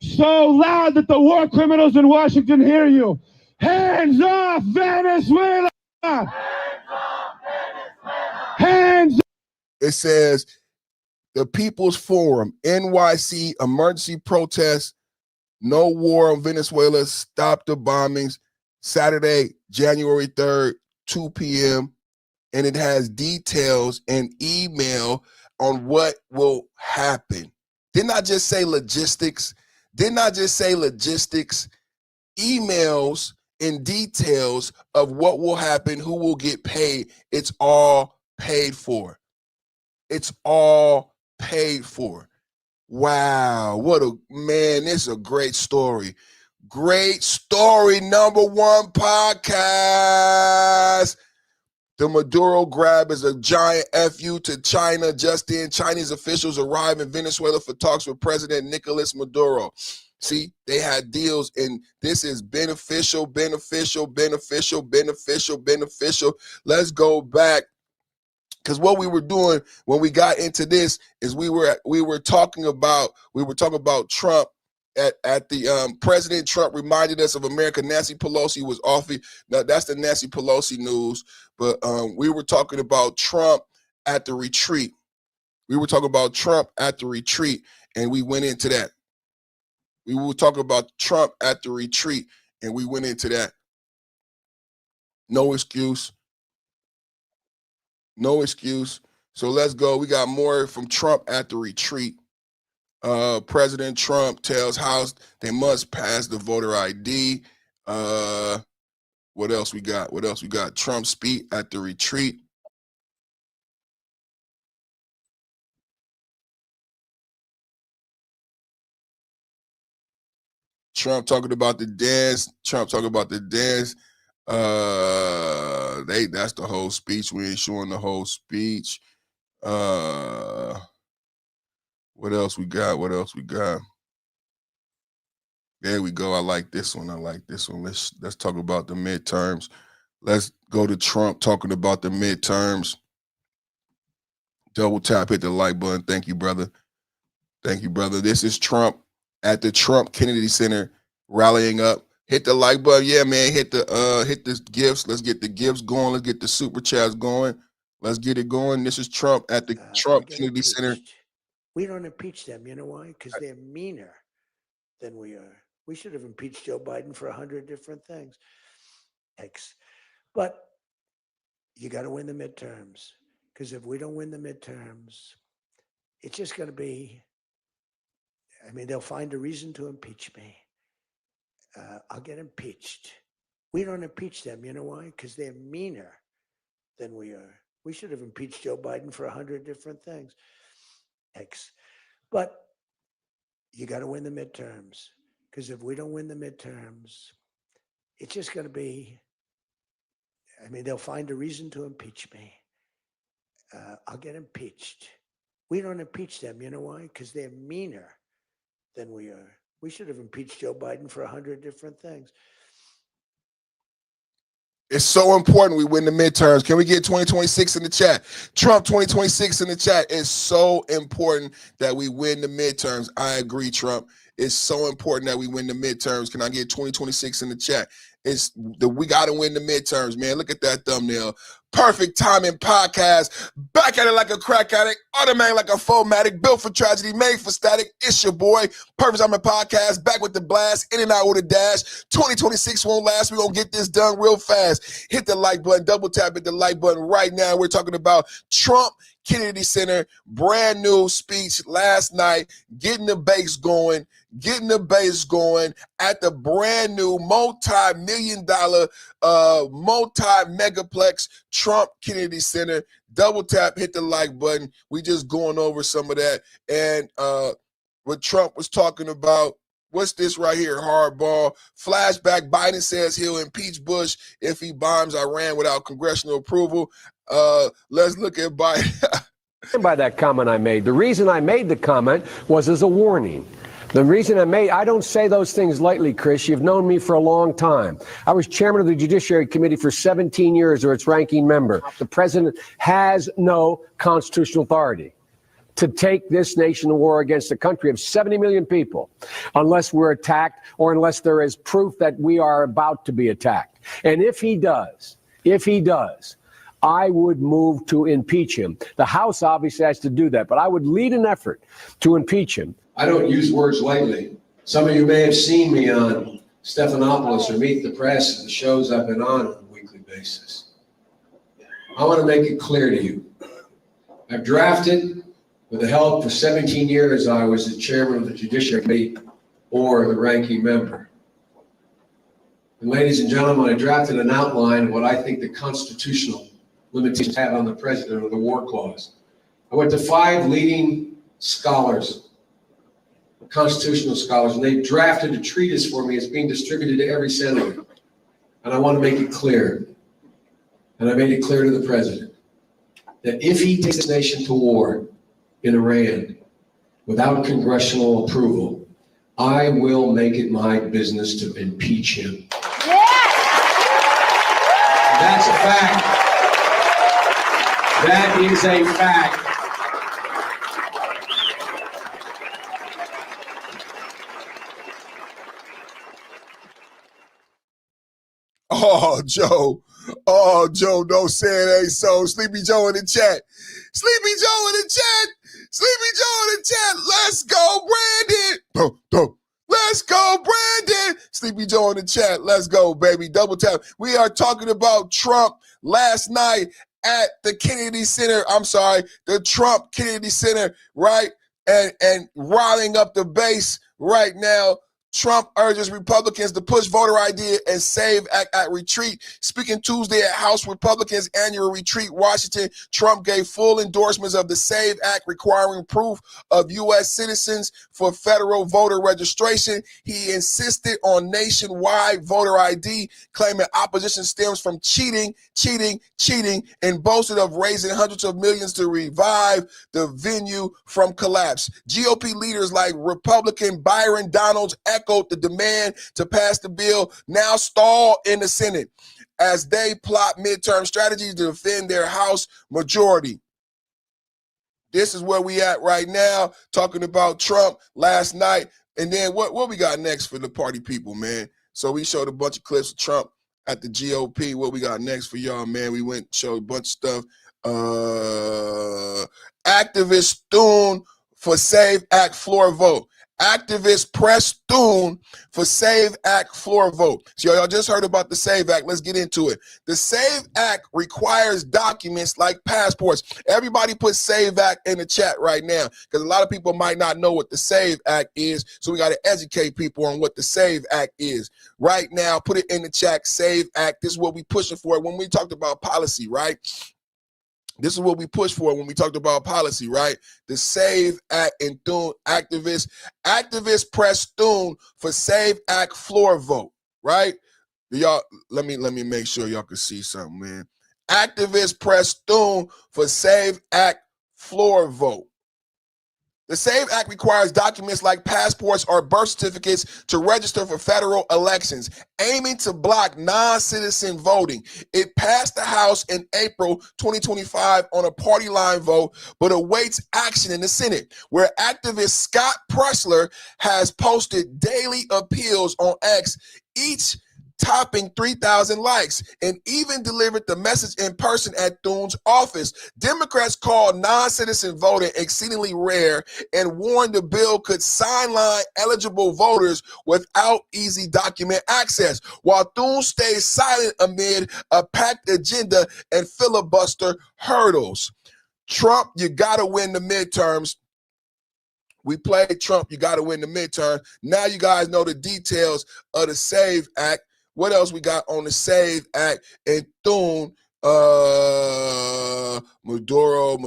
So loud that the war criminals in Washington hear you. Hands off Venezuela! Hands off! It says the People's Forum, NYC emergency protest, no war on Venezuela, stop the bombings, Saturday, January 3rd, 2 p.m. And it has details and email on what will happen. Didn't I just say logistics? Didn't I just say logistics? Emails and details of what will happen, who will get paid. It's all paid for. It's all paid for. Wow, what a man, this is a great story. Great story, #1 podcast. The Maduro grab is a giant FU to China. Just in, Chinese officials arrive in Venezuela for talks with President Nicolas Maduro. See, they had deals, and this is beneficial, beneficial, beneficial, beneficial, beneficial. Let's go back, because what we were doing when we got into this is we were talking about Trump. At the President Trump reminded us of America. Nancy Pelosi was off. Now that's the Nancy Pelosi news. But we were talking about Trump at the retreat. We were talking about Trump at the retreat, and we went into that. We were talking about Trump at the retreat, and we went into that. No excuse. No excuse. So let's go. We got more from Trump at the retreat. President Trump tells House they must pass the voter ID. What else we got? What else we got? Trump speech at the retreat. Trump talking about the dance. Trump talking about the dance. That's the whole speech. We ain't showing the whole speech. What else we got? What else we got? There we go. I like this one. I like this one. Let's talk about the midterms. Let's go to Trump talking about the midterms. Double tap, hit the like button. Thank you, brother. Thank you, brother. This is Trump at the Trump Kennedy Center rallying up. Hit the like button. Yeah, man. Hit the gifts. Let's get the gifts going. Let's get the super chats going. Let's get it going. This is Trump at the Trump Kennedy Center. We don't impeach them. You know why? Because they're meaner than we are. We should have impeached Joe Biden for 100 different things. But you got to win the midterms. Because if we don't win the midterms, it's just going to be, they'll find a reason to impeach me. I'll get impeached. We don't impeach them. You know why? Because they're meaner than we are. We should have impeached Joe Biden for 100 different things. But you got to win the midterms. Because if we don't win the midterms, it's just going to be, they'll find a reason to impeach me. I'll get impeached. We don't impeach them. You know why? Because they're meaner than we are. We should have impeached Joe Biden for 100 different things. It's so important we win the midterms. Can we get 2026 in the chat? Trump 2026 in the chat. It's so important that we win the midterms. I agree, Trump. It's so important that we win the midterms. Can I get 2026 in the chat? We got to win the midterms, man. Look at that thumbnail. Perfect timing podcast. Back at it like a crack addict. Automatic like a fomatic. Built for tragedy. Made for static. It's your boy. Perfect timing podcast. Back with the blast. In and out with a dash. 2026 won't last. We're going to get this done real fast. Hit the like button. Double tap hit the like button right now. We're talking about Trump Kennedy Center. Brand new speech last night. Getting the base going. Getting the base going at the brand new multi-million-dollar, multi-megaplex Trump Kennedy Center. Double tap, hit the like button. We just going over some of that. And what Trump was talking about What's this right here? Hardball. Flashback. Biden says he'll impeach Bush if he bombs Iran without congressional approval. Let's look at Biden. By that comment I made. The reason I made the comment was as a warning. The reason I don't say those things lightly, Chris. You've known me for a long time. I was chairman of the Judiciary Committee for 17 years, or its ranking member. The president has no constitutional authority to take this nation to war against a country of 70 million people unless we're attacked or unless there is proof that we are about to be attacked. And if he does, I would move to impeach him. The House obviously has to do that, but I would lead an effort to impeach him. I don't use words lightly. Some of you may have seen me on Stephanopoulos or Meet the Press, the shows I've been on a weekly basis. I want to make it clear to you. I've drafted, with the help for 17 years, I was the chairman of the Judiciary Committee or the ranking member. And ladies and gentlemen, I drafted an outline of what I think the constitutional limitations have on the president of the war clause. I went to 5 leading scholars, constitutional scholars, and they drafted a treatise for me. It's being distributed to every senator. And I want to make it clear, and I made it clear to the president, that if he takes this nation to war in Iran without congressional approval, I will make it my business to impeach him. That's a fact. That is a fact. Oh, Joe, don't say it ain't so. Sleepy Joe in the chat. Sleepy Joe in the chat. Sleepy Joe in the chat. Let's go, Brandon. Let's go, Brandon. Sleepy Joe in the chat. Let's go, baby. Double tap. We are talking about Trump last night at the Kennedy Center. I'm sorry, the Trump Kennedy Center, right? And riling up the base right now. Trump urges Republicans to push voter ID and SAVE Act at retreat. Speaking Tuesday at House Republicans' annual retreat, Washington, Trump gave full endorsements of the SAVE Act requiring proof of U.S. citizens for federal voter registration. He insisted on nationwide voter ID, claiming opposition stems from cheating, and boasted of raising hundreds of millions to revive the venue from collapse. GOP leaders like Republican Byron Donalds echoed the demand to pass the bill, now stalled in the Senate, as they plot midterm strategies to defend their House majority. This is where we at right now, talking about Trump last night. And then what we got next for the party people, man? So we showed a bunch of clips of Trump at the GOP. What we got next for y'all, man? We went and showed a bunch of stuff. Activist Thune for SAVE Act floor vote. Activists press Thune for SAVE Act floor vote. So y'all just heard about the SAVE Act. Let's get into it. The SAVE Act requires documents like passports. Everybody put SAVE Act in the chat right now, because a lot of people might not know what the SAVE Act is. So we got to educate people on what the SAVE Act is. Right now, put it in the chat, SAVE Act. This is what we pushing for when we talked about policy, right? This is what we push for when we talked about policy, right? The SAVE Act and Thune activists press Thune for SAVE Act floor vote, right? Y'all, let me make sure y'all can see something, man. Activists press Thune for SAVE Act floor vote. The SAVE Act requires documents like passports or birth certificates to register for federal elections, aiming to block non-citizen voting. It passed the House in April 2025 on a party line vote, but awaits action in the Senate, where activist Scott Pressler has posted daily appeals on X, each topping 3,000 likes, and even delivered the message in person at Thune's office. Democrats called non-citizen voting exceedingly rare and warned the bill could sideline eligible voters without easy document access, while Thune stays silent amid a packed agenda and filibuster hurdles. Trump, you gotta win the midterms. We played Trump, you gotta win the midterm. Now you guys know the details of the SAVE Act. What else we got on the SAVE Act and Thune? Maduro.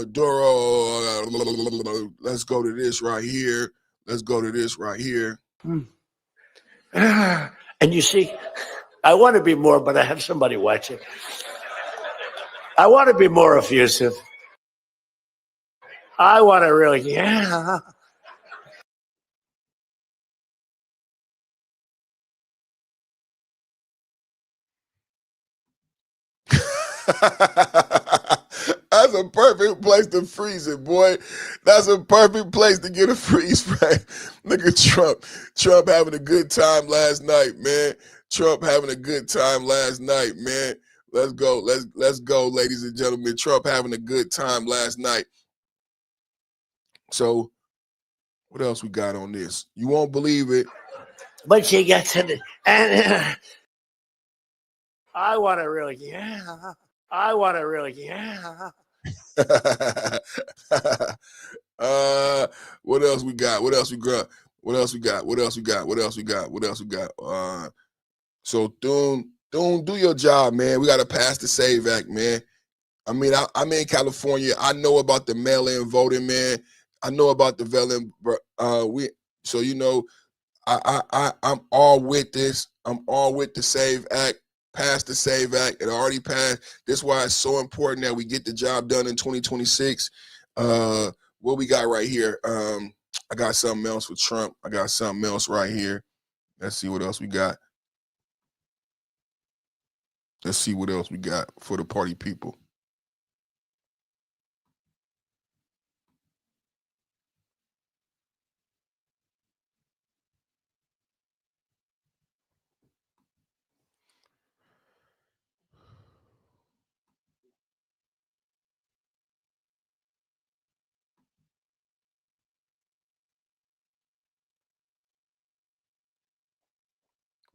Let's go to this right here. And you see, I want to be more, but I have somebody watching. I want to be more effusive. I want to really, yeah. That's a perfect place to freeze it, boy. That's a perfect place to get a freeze frame. Look at Trump. Trump having a good time last night, man. Trump having a good time last night, man. Let's go. Let's go, ladies and gentlemen. Trump having a good time last night. So, what else we got on this? You won't believe it. But she gets it. And I want to really, yeah. I want to really, yeah. What else we got? What else we got? What else we got? What else we got? What else we got? What else we got? So Thune, do your job, man. We got to pass the SAVE Act, man. I mean, I'm in California. I know about the mail-in voting, man. I know about the mail-in. So you know, I'm all with this. I'm all with the SAVE Act. Pass the SAVE Act. It already passed. This is why it's so important that we get the job done in 2026. What we got right here? I got something else for Trump. I got something else right here. Let's see what else we got. Let's see what else we got for the party people.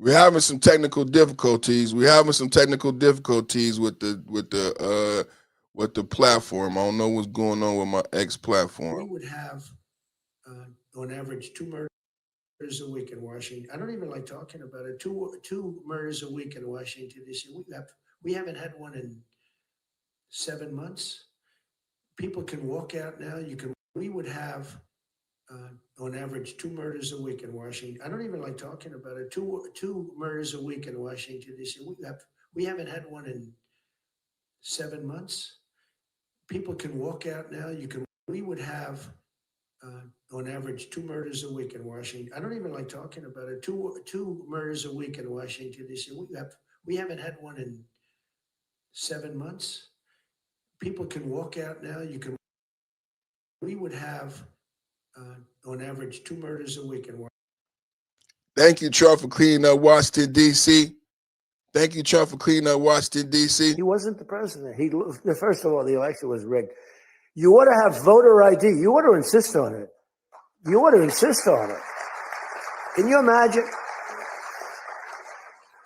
We're having some technical difficulties. We're having some technical difficulties with the platform. I don't know what's going on with my X platform. We would have, on average, 2 murders a week in Washington. I don't even like talking about it. Two murders a week in Washington D.C. We haven't had one in 7 months. People can walk out now. We would have, on average, 2 murders a week in Washington. I don't even like talking about it. Two murders a week in Washington D.C. We haven't had one in 7 months. People can walk out now. We would have, on average, 2 murders a week in Washington. I don't even like talking about it. Two murders a week in Washington D.C. We haven't had one in 7 months. People can walk out now. We would have, on average, 2 murders a week in Washington. Thank you, Trump, for cleaning up Washington, D.C. Thank you, Trump, for cleaning up Washington, D.C. He wasn't the president. First of all, the election was rigged. You ought to have voter ID. You ought to insist on it. You ought to insist on it. Can you imagine?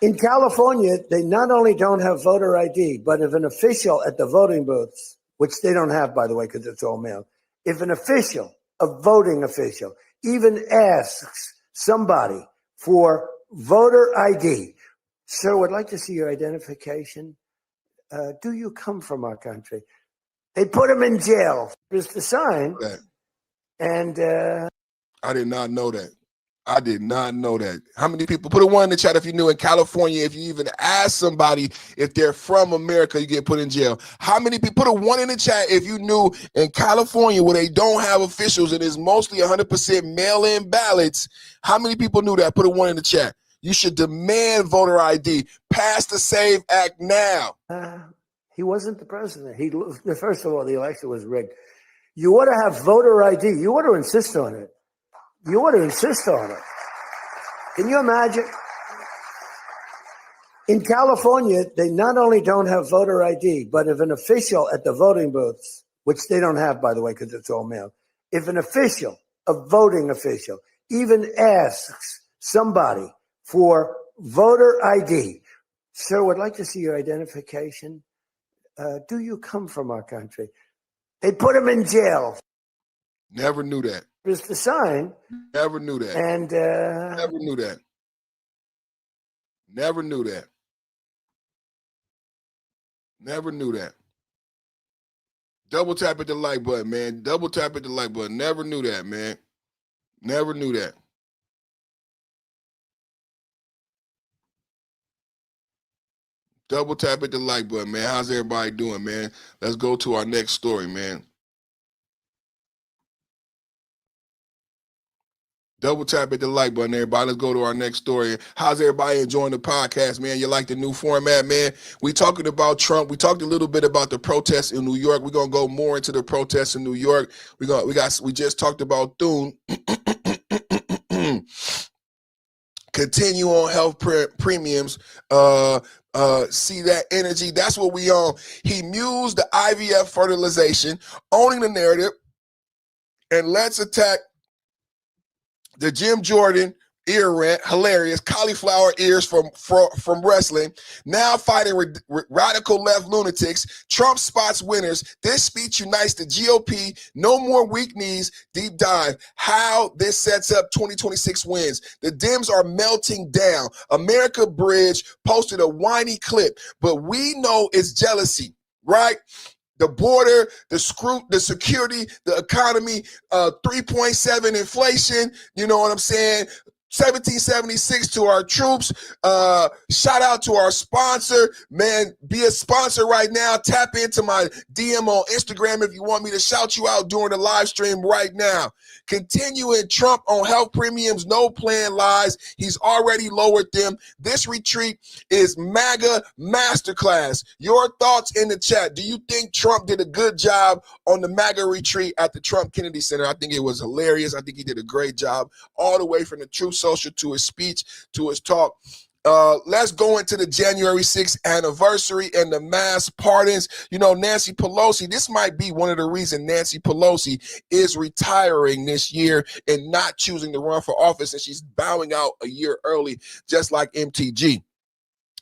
In California, they not only don't have voter ID, but if an official at the voting booths, which they don't have, by the way, because it's all mail, if an official, a voting official, even asks somebody for voter ID, sir, would like to see your identification. Do you come from our country? They put him in jail. There's the sign. And I did not know that. I did not know that. How many people? Put a 1 in the chat if you knew in California, if you even ask somebody if they're from America, you get put in jail. How many people? Put a 1 in the chat if you knew in California where they don't have officials and it's mostly 100% mail-in ballots. How many people knew that? Put a 1 in the chat. You should demand voter ID. Pass the SAVE Act now. He wasn't the president. First of all, the election was rigged. You ought to have voter ID. You ought to insist on it. You ought to insist on it. Can you imagine? In California, they not only don't have voter ID, but if an official at the voting booths, which they don't have, by the way, because it's all mail, if an official, a voting official, even asks somebody for voter ID, sir, would like to see your identification. Do you come from our country? They put him in jail. Never knew that. There's the sign. Never knew that. And never knew that. Never knew that. Never knew that. Double tap at the like button, man. Double tap at the like button. Never knew that, man. Never knew that. Double tap at the like button, man. How's everybody doing, man? Let's go to our next story, man. Double tap at the like button, everybody. Let's go to our next story. How's everybody enjoying the podcast, man? You like the new format, man? We talking about Trump. We talked a little bit about the protests in New York. We're gonna go more into the protests in New York. We just talked about Thune. Continue on health premiums. See that energy. That's what we on. He mused the IVF fertilization, owning the narrative, and let's attack the Jim Jordan ear rant, hilarious, cauliflower ears from wrestling, now fighting radical left lunatics. Trump spots winners. This speech unites the GOP. No more weak knees. Deep dive. How this sets up 2026 wins. The Dems are melting down. America Bridge posted a whiny clip, but we know it's jealousy, right? The border, the security, the economy, 3.7 inflation, you know what I'm saying? 1776 to our troops. Shout out to our sponsor. Man, be a sponsor right now. Tap into my DM on Instagram if you want me to shout you out during the live stream right now. Continuing Trump on health premiums, no plan lies. He's already lowered them. This retreat is MAGA masterclass. Your thoughts in the chat. Do you think Trump did a good job on the MAGA retreat at the Trump Kennedy Center? I think it was hilarious. I think he did a great job all the way from the Truth Social to his speech, to his talk. Let's go into the January 6th anniversary and the mass pardons. You know, Nancy Pelosi, this might be one of the reasons Nancy Pelosi is retiring this year and not choosing to run for office, and she's bowing out a year early, just like MTG.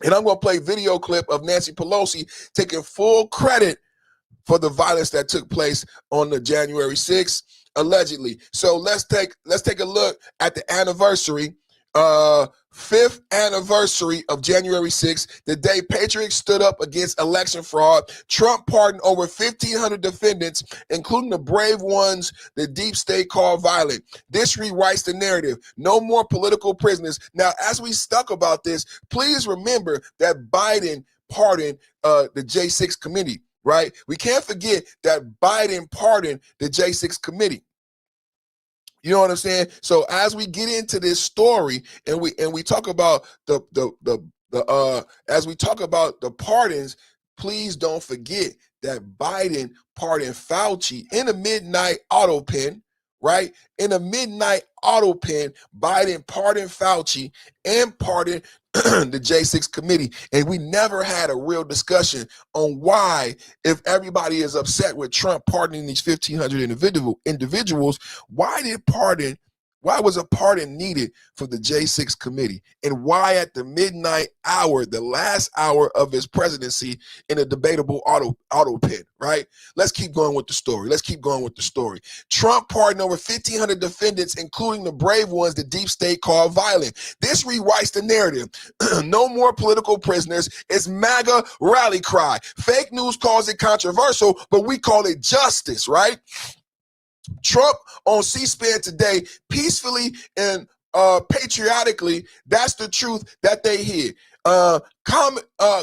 And I'm going to play a video clip of Nancy Pelosi taking full credit for the violence that took place on the January 6th, allegedly. So let's take a look at the anniversary. 5th anniversary of January 6th, the day patriots stood up against election fraud. Trump pardoned over 1,500 defendants, including the brave ones the deep state called violent. This rewrites the narrative. No more political prisoners. Now, as we stuck about this, please remember that Biden pardoned the J6 committee, right? We can't forget that Biden pardoned the J6 committee. You know what I'm saying? So as we get into this story and we talk about as we talk about the pardons, please don't forget that Biden pardoned Fauci in a midnight auto pen, right? In a midnight auto pen, Biden pardoned Fauci and pardoned the J6 committee. And we never had a real discussion on why, if everybody is upset with Trump pardoning these 1,500 individuals, why was a pardon needed for the J6 committee? And why at the midnight hour, the last hour of his presidency, in a debatable auto pen, right? Let's keep going with the story. Trump pardoned over 1,500 defendants, including the brave ones the deep state called violent. This rewrites the narrative. No more political prisoners. It's MAGA rally cry. Fake news calls it controversial, but we call it justice, right? Trump on C-SPAN today, peacefully and patriotically, that's the truth that they hear.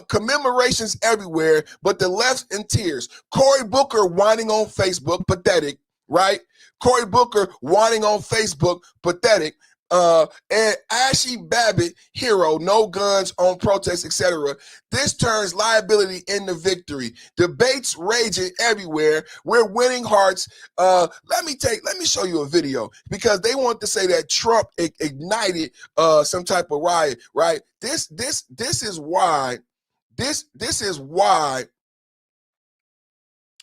Commemorations everywhere, but the left in tears. Cory Booker whining on Facebook, pathetic, right? Cory Booker whining on Facebook, pathetic. And Ashley Babbitt, hero, no guns on protests, etc. This turns liability into victory. Debates raging everywhere. We're winning hearts. Let me show you a video, because they want to say that Trump ignited some type of riot, right? This is why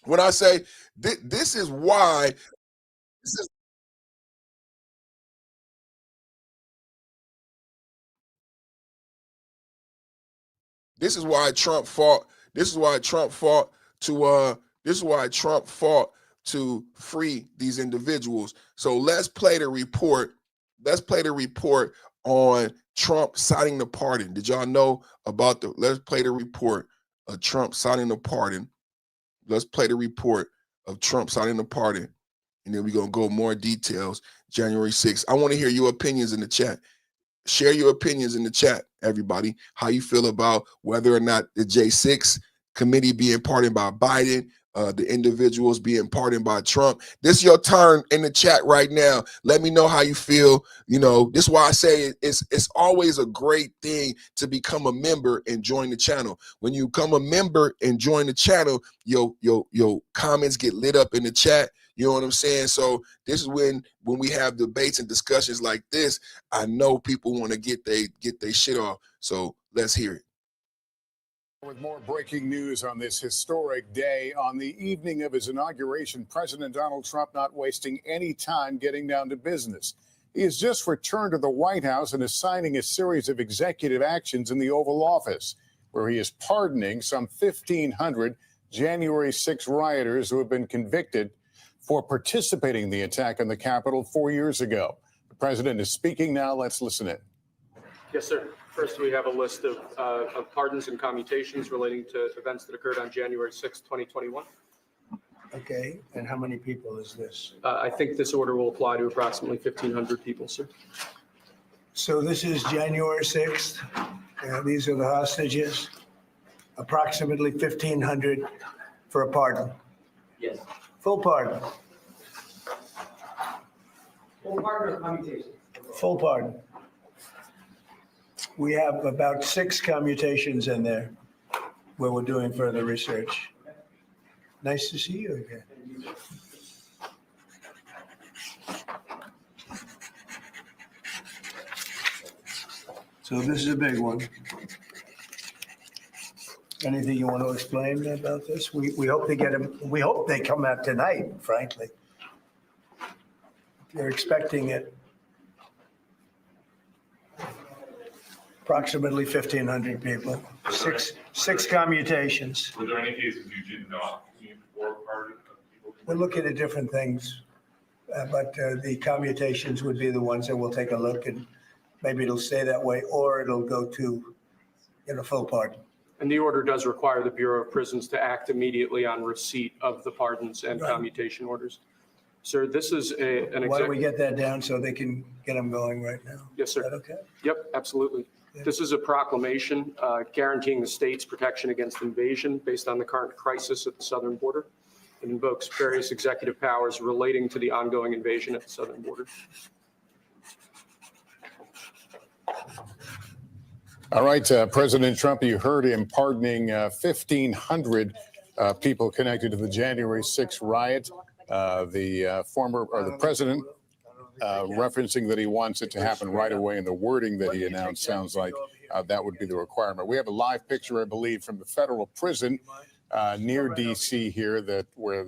when I say this is why This is why Trump fought. This is why Trump fought to free these individuals. So let's play the report. Let's play the report on Trump signing the pardon. Did y'all know about let's play the report of Trump signing the pardon. Let's play the report of Trump signing the pardon. And then we're going to go more details. January 6th. I want to hear your opinions in the chat. share your opinions in the chat, everybody. How you feel about whether or not the J6 committee being pardoned by Biden, the individuals being pardoned by Trump. This is your turn in the chat right now. Let me know how you feel. You know, this is why I say it's always a great thing to become a member and join the channel. When you become a member and join the channel, your comments get lit up in the chat. You know what I'm saying? So this is when we have debates and discussions like this, I know people want to get they shit off. So let's hear it. With more breaking news on this historic day, on the evening of his inauguration, President Donald Trump not wasting any time getting down to business. He has just returned to the White House and is signing a series of executive actions in the Oval Office, where he is pardoning some 1,500 January 6 rioters who have been convicted for participating in the attack on the Capitol 4 years ago. The president is speaking now. Let's listen in. Yes, sir. First, we have a list of pardons and commutations relating to events that occurred on January 6, 2021. Okay, and how many people is this? I think this order will apply to approximately 1,500 people, sir. So this is January 6th. These are the hostages. Approximately 1,500 for a pardon. Yes. Full pardon. Full pardon or commutation? Full pardon. We have about 6 commutations in there where we're doing further research. Nice to see you again. So this is a big one. Anything you want to explain about this? We hope they get them. We hope they come out tonight, frankly. They're expecting it. Approximately 1,500 people, six commutations. Were there any cases you did not need for pardon of people? We're looking at different things, but the commutations would be the ones that we'll take a look, and maybe it'll stay that way, or it'll go to, full pardon. And the order does require the Bureau of Prisons to act immediately on receipt of the pardons and commutation orders. Sir, this is an Why don't we get that down so they can get them going right now? Yes, sir. Is that okay? Yep, absolutely. This is a proclamation guaranteeing the state's protection against invasion based on the current crisis at the southern border. It invokes various executive powers relating to the ongoing invasion at the southern border. All right, President Trump, you heard him pardoning 1,500 people connected to the January 6th riot. The president referencing that he wants it to happen right away, and the wording that he announced sounds like that would be the requirement. We have a live picture, I believe, from the federal prison near D.C. here, where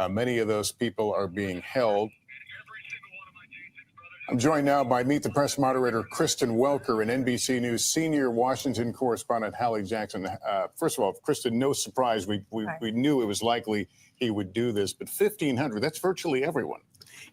many of those people are being held. I'm joined now by Meet the Press moderator Kristen Welker and NBC News senior Washington correspondent Hallie Jackson. First of all, Kristen, no surprise. We knew it was likely he would do this, but 1,500, that's virtually everyone.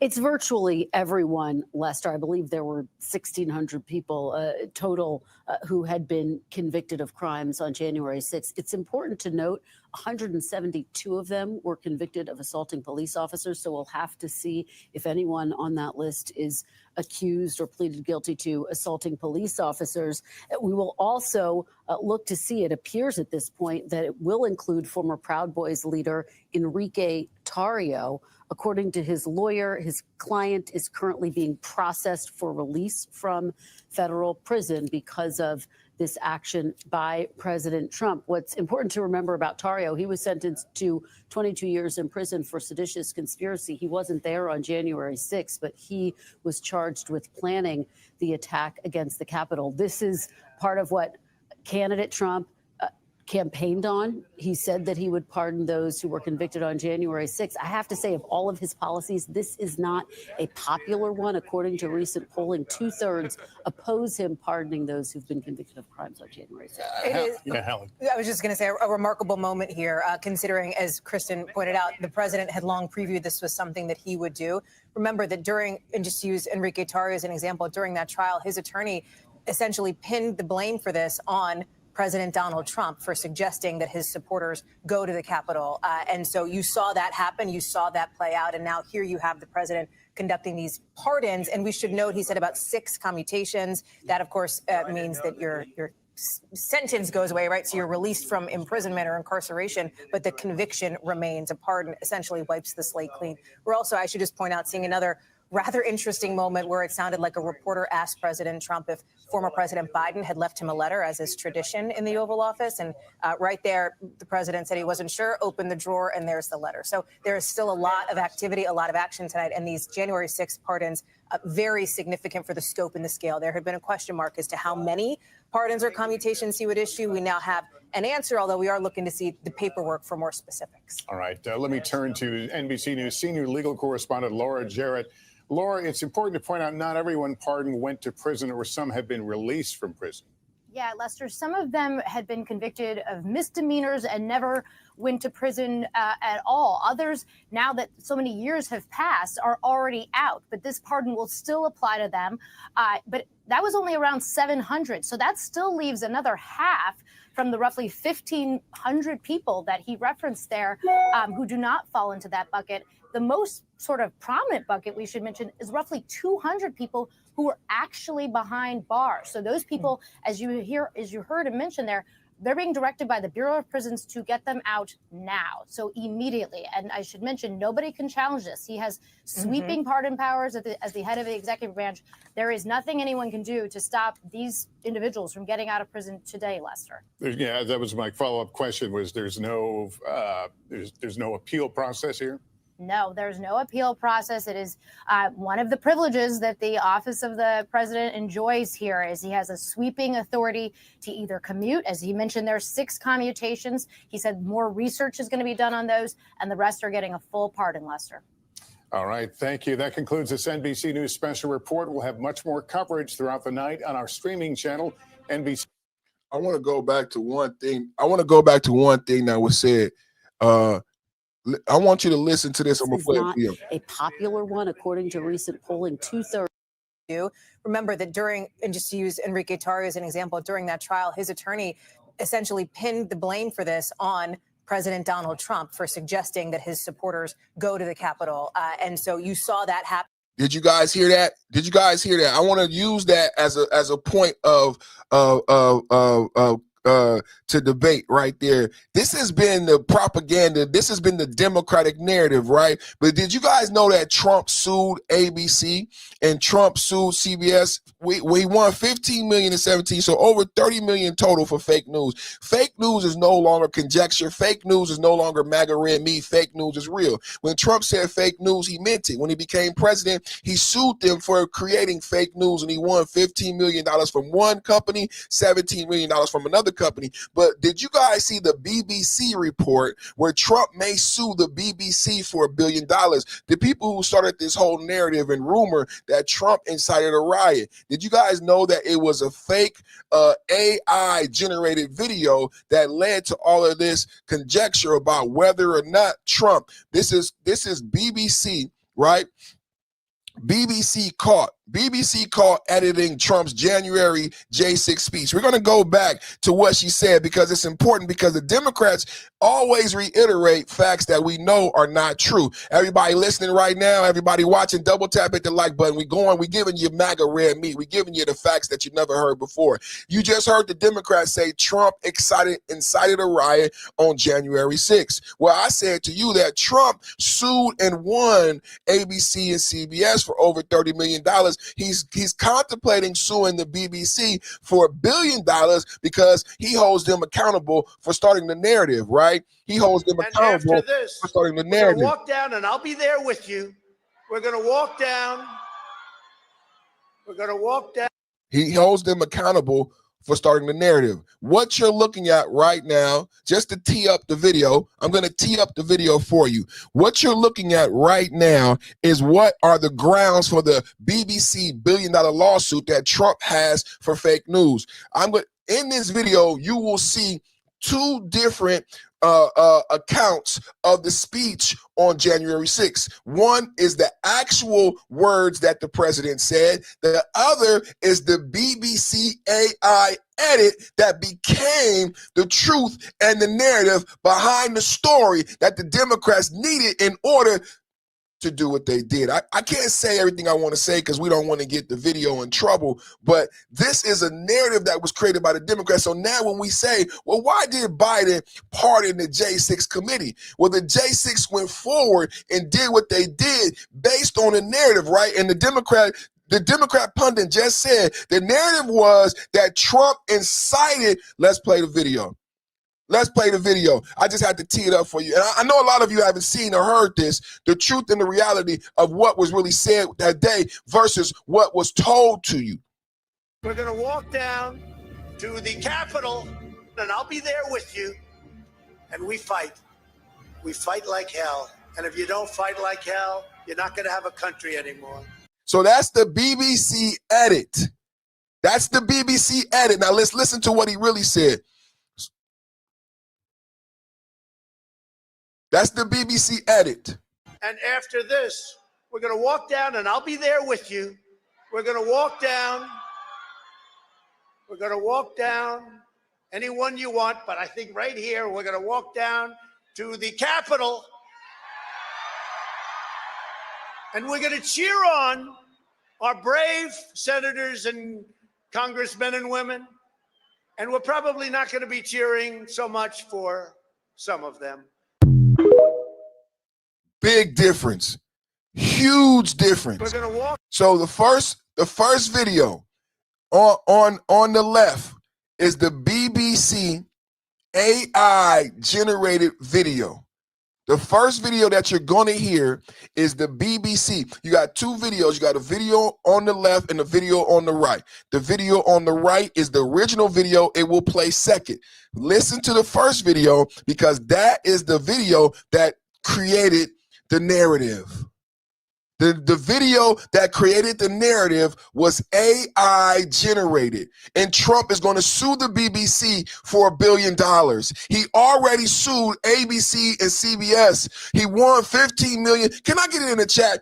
It's virtually everyone, Lester. I believe there were 1,600 people total who had been convicted of crimes on January 6th. It's important to note 172 of them were convicted of assaulting police officers. So we'll have to see if anyone on that list is accused or pleaded guilty to assaulting police officers. We will also look to see, it appears at this point, that it will include former Proud Boys leader Enrique Tarrio. According to his lawyer, his client is currently being processed for release from federal prison because of this action by President Trump. What's important to remember about Tarrio, he was sentenced to 22 years in prison for seditious conspiracy. He wasn't there on January 6th, but he was charged with planning the attack against the Capitol. This is part of what candidate Trump campaigned on. He said that he would pardon those who were convicted on January 6th. I have to say, of all of his policies, this is not a popular one. According to recent polling, 2/3 oppose him pardoning those who've been convicted of crimes on January 6th. I was just going to say a remarkable moment here, considering, as Kristen pointed out, the president had long previewed this was something that he would do. Remember that and just to use Enrique Tarrio as an example, during that trial, his attorney essentially pinned the blame for this on President Donald Trump for suggesting that his supporters go to the Capitol. And so you saw that happen. You saw that play out. And now here you have the president conducting these pardons. And we should note, he said about 6 commutations. That, of course, means that your sentence goes away, right? So you're released from imprisonment or incarceration, but the conviction remains. A pardon essentially wipes the slate clean. We're also, I should just point out, seeing another rather interesting moment where it sounded like a reporter asked President Trump if former President Biden had left him a letter, as is tradition in the Oval Office. And right there, the president said he wasn't sure, opened the drawer, and there's the letter. So there is still a lot of activity, a lot of action tonight. And these January 6th pardons, very significant for the scope and the scale. There had been a question mark as to how many pardons or commutations he would issue. We now have an answer, although we are looking to see the paperwork for more specifics. All right, let me turn to NBC News senior legal correspondent Laura Jarrett. Laura, it's important to point out not everyone pardoned went to prison, or some have been released from prison. Yeah, Lester, some of them had been convicted of misdemeanors and never went to prison at all. Others, now that so many years have passed, are already out. But this pardon will still apply to them. But that was only around 700. So that still leaves another half from the roughly 1,500 people that he referenced there who do not fall into that bucket. The most sort of prominent bucket we should mention is roughly 200 people who are actually behind bars. So those people, as you heard him mention there, they're being directed by the Bureau of Prisons to get them out now, so immediately. And I should mention, nobody can challenge this. He has sweeping pardon powers as the head of the executive branch. There is nothing anyone can do to stop these individuals from getting out of prison today, Lester. Yeah, that was my follow-up question. Was there's no appeal process here? No, there's no appeal process. It is one of the privileges that the office of the president enjoys here is he has a sweeping authority to either commute. As he mentioned, there's 6 commutations. He said more research is going to be done on those, and the rest are getting a full pardon, Lester. All right, thank you. That concludes this NBC News special report. We'll have much more coverage throughout the night on our streaming channel, NBC. I want to go back to one thing. That was said. I want you to listen to this. I'm going to play it for you. A popular one, according to recent polling, 2/3. Remember that during, and just to use Enrique Tarrio as an example, during that trial, his attorney essentially pinned the blame for this on President Donald Trump for suggesting that his supporters go to the Capitol. And so you saw that happen. Did you guys hear that? I want to use that as a point of to debate right there. This has been the propaganda. This has been the Democratic narrative, right? But did you guys know that Trump sued ABC and Trump sued CBS? We won $15 million in 17, so over $30 million total for fake news. Fake news is no longer conjecture. Fake news is no longer MAGA red meat. Fake news is real. When Trump said fake news, he meant it. When he became president, he sued them for creating fake news, and he won $15 million from one company, $17 million from another company. But did you guys see the BBC report where Trump may sue the BBC for $1 billion? The people who started this whole narrative and rumor that Trump incited a riot. Did you guys know that it was a fake AI generated video that led to all of this conjecture about whether or not Trump, this is BBC, right? BBC caught editing Trump's January J6 speech. We're going to go back to what she said because it's important, because the Democrats always reiterate facts that we know are not true. Everybody listening right now, everybody watching, double tap at the like button. We giving you MAGA red meat. We giving you the facts that you never heard before. You just heard the Democrats say Trump incited a riot on January 6th. Well, I said to you that Trump sued and won ABC and CBS for over $30 million. He's contemplating suing the BBC for $1 billion because he holds them accountable for starting the narrative, right? He holds them accountable for starting the narrative. We're going to walk down, and I'll be there with you. We're going to walk down. He holds them accountable for starting the narrative. What you're looking at right now, just to tee up the video, I'm going to tee up the video for you. What you're looking at right now is what are the grounds for the BBC $1 billion lawsuit that Trump has for fake news. In this video, you will see 2 different accounts of the speech on January 6th. One is the actual words that the president said. The other is the BBC AI edit that became the truth and the narrative behind the story that the Democrats needed in order to do what they did. I can't say everything I want to say because we don't want to get the video in trouble, but this is a narrative that was created by the Democrats. So now when we say, well, why did Biden pardon the J6 committee? Well, the J6 went forward and did what they did based on a narrative, right? And the Democrat pundit just said the narrative was that Trump incited. Let's play the video. Let's play the video. I just had to tee it up for you. And I know a lot of you haven't seen or heard this, the truth and the reality of what was really said that day versus what was told to you. We're going to walk down to the Capitol, and I'll be there with you. And we fight. We fight like hell. And if you don't fight like hell, you're not going to have a country anymore. So that's the BBC edit. That's the BBC edit. Now let's listen to what he really said. That's the BBC edit. And after this, we're going to walk down, and I'll be there with you. We're going to walk down. We're going to walk down anyone you want, but I think right here, we're going to walk down to the Capitol. And we're going to cheer on our brave senators and congressmen and women. And we're probably not going to be cheering so much for some of them. Big difference. Huge difference. We're going to walk. So the first video on the left is the BBC AI generated video. The first video that you're going to hear is the BBC. You got two videos. You got a video on the left and a video on the right. The video on the right is the original video. It will play second. Listen to the first video because that is the video that created the narrative. The video that created the narrative was AI generated, and Trump is going to sue the BBC for $1 billion. He already sued ABC and CBS. He won $15 million. Can I get it in the chat?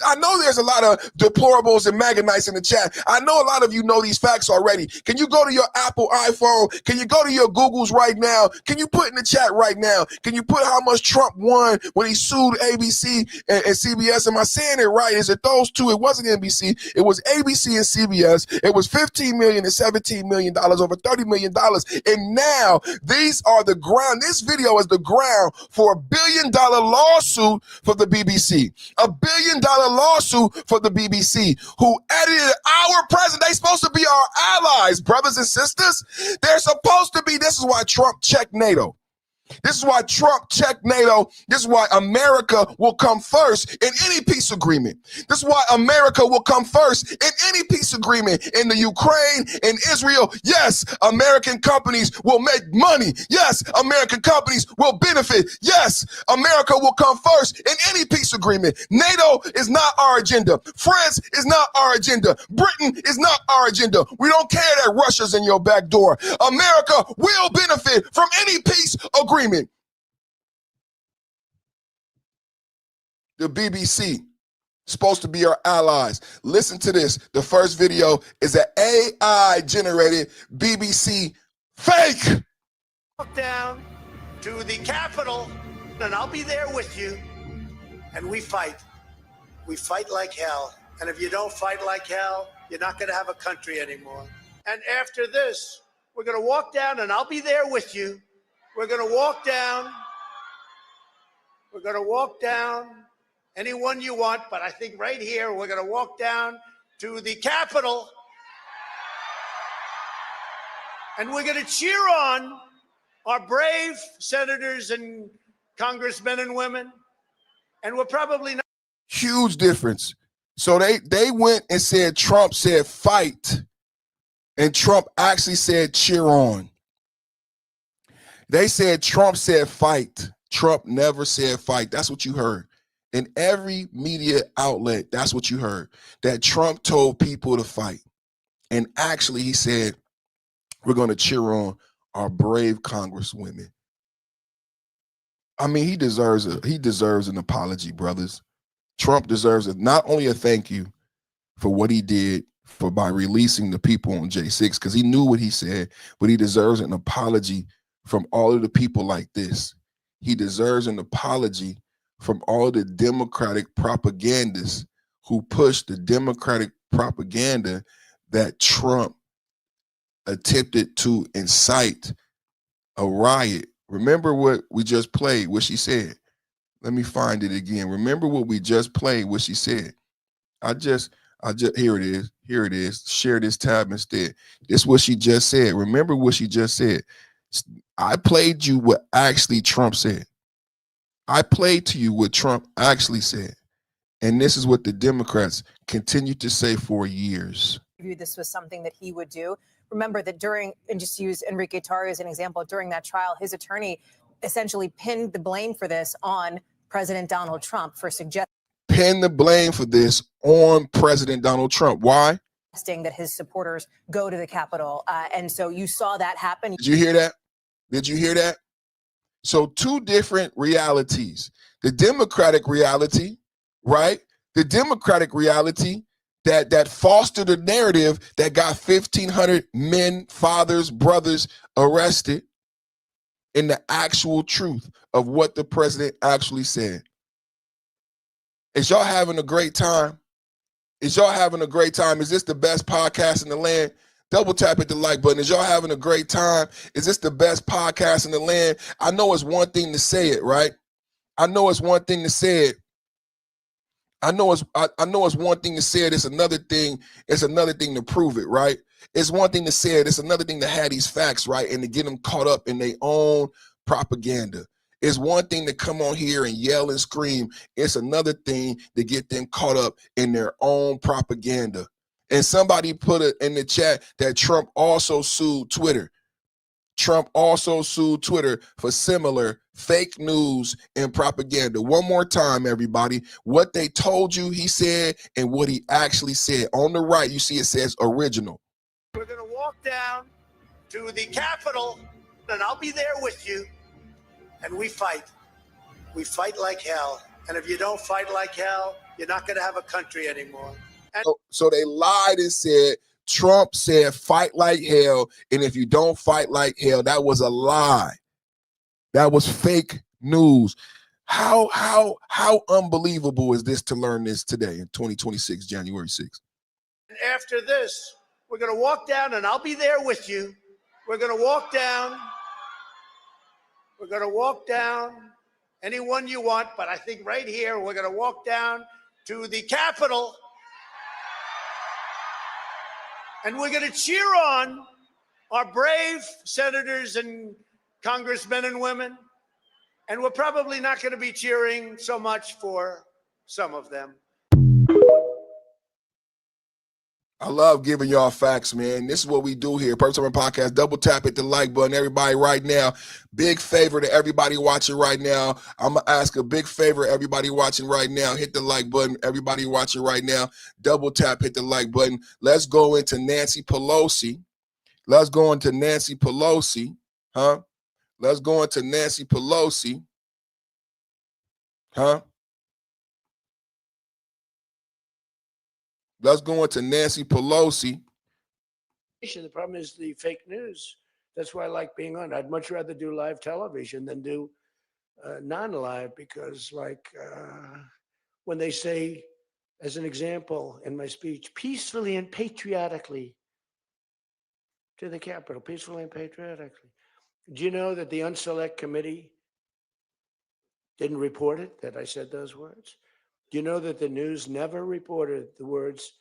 I know there's a lot of deplorables and MAGA nights in the chat. I know a lot of you know these facts already. Can you go to your Apple iPhone? Can you go to your Googles right now? Can you put in the chat right now? Can you put how much Trump won when he sued ABC and CBS? Am I saying it right? Is it those two? It wasn't NBC. It was ABC and CBS. It was $15 million and $17 million, over $30 million. And now these are the ground. This video is the ground for $1 billion lawsuit for the BBC. $1 billion lawsuit for the BBC, who edited our president. They're supposed to be our allies, brothers and sisters. They're supposed to be. This is why Trump checked NATO. This is why Trump checked NATO. This is why America will come first in any peace agreement. This is why America will come first in any peace agreement in the Ukraine, in Israel. Yes, American companies will make money. Yes, American companies will benefit. Yes, America will come first in any peace agreement. NATO is not our agenda. France is not our agenda. Britain is not our agenda. We don't care that Russia's in your back door. America will benefit from any peace agreement. The BBC supposed to be our allies. Listen to this. The first video is an AI generated BBC fake. Walk down to the Capitol, and I'll be there with you. And we fight. We fight like hell. And if you don't fight like hell, you're not going to have a country anymore. And after this, we're going to walk down, and I'll be there with you. We're going to walk down. We're going to walk down anyone you want, but I think right here we're going to walk down to the Capitol. And we're going to cheer on our brave senators and congressmen and women. And we're probably not. Huge difference. So they went and said Trump said fight, and Trump actually said cheer on. They said Trump said fight. Trump never said fight. That's what you heard. In every media outlet, that's what you heard. That Trump told people to fight. And actually he said, we're going to cheer on our brave congresswomen. I mean, he deserves an apology, brothers. Trump deserves not only a thank you for what he did by releasing the people on J6, because he knew what he said, but he deserves an apology from all of the people like this. He deserves an apology from all the Democratic propagandists who push the Democratic propaganda that Trump attempted to incite a riot. Remember what we just played, what she said. Let me find it again. Remember what we just played, what she said. I just, here it is. Here it is. Share this tab instead. This is what she just said. Remember what she just said. I played you what actually Trump said. I played to you what Trump actually said. And this is what the Democrats continue to say for years. This was something that he would do. Remember that during, and just use Enrique Tarrio as an example, during that trial, his attorney essentially pinned the blame for this on President Donald Trump for suggesting the blame for this on President Donald Trump. Why? That his supporters go to the Capitol. And so you saw that happen. Did you hear that? Did you hear that? So two different realities. The Democratic reality, right? The Democratic reality that fostered a narrative that got 1,500 men, fathers, brothers arrested, in the actual truth of what the president actually said. Is y'all having a great time? Is y'all having a great time? Is this the best podcast in the land? Double tap at the like button. Is y'all having a great time? Is this the best podcast in the land? I know it's one thing to say it, right? I know it's one thing to say it. I know it's one thing to say it. It's another thing to prove it, right? It's one thing to say it. It's another thing to have these facts, right? And to get them caught up in their own propaganda. It's one thing to come on here and yell and scream. It's another thing to get them caught up in their own propaganda. And somebody put it in the chat that Trump also sued Twitter. Trump also sued Twitter for similar fake news and propaganda. One more time, everybody. What they told you he said and what he actually said. On the right, you see it says original. We're going to walk down to the Capitol, and I'll be there with you. And we fight. We fight like hell. And if you don't fight like hell, you're not going to have a country anymore. So they lied and said, Trump said, fight like hell. And if you don't fight like hell, that was a lie. That was fake news. How unbelievable is this to learn this today in 2026, January 6th? And after this, we're going to walk down, and I'll be there with you. We're going to walk down. We're going to walk down anyone you want, but I think right here, we're going to walk down to the Capitol. And we're going to cheer on our brave senators and congressmen and women. And we're probably not going to be cheering so much for some of them. I love giving y'all facts, man. This is what we do here. Purpose Over Podcast. Double tap at the like button. Everybody right now. Big favor to everybody watching right now. I'm going to ask a big favor to everybody watching right now. Hit the like button. Everybody watching right now. Double tap, hit the like button. Let's go into Nancy Pelosi. Let's go into Nancy Pelosi. Huh? Let's go into Nancy Pelosi. Huh? Let's go into Nancy Pelosi. The problem is the fake news. That's why I like being on. I'd much rather do live television than do non-live because, when they say, as an example in my speech, peacefully and patriotically to the Capitol, peacefully and patriotically. Do you know that the Unselect Committee didn't report it, that I said those words? Do you know that the news never reported the words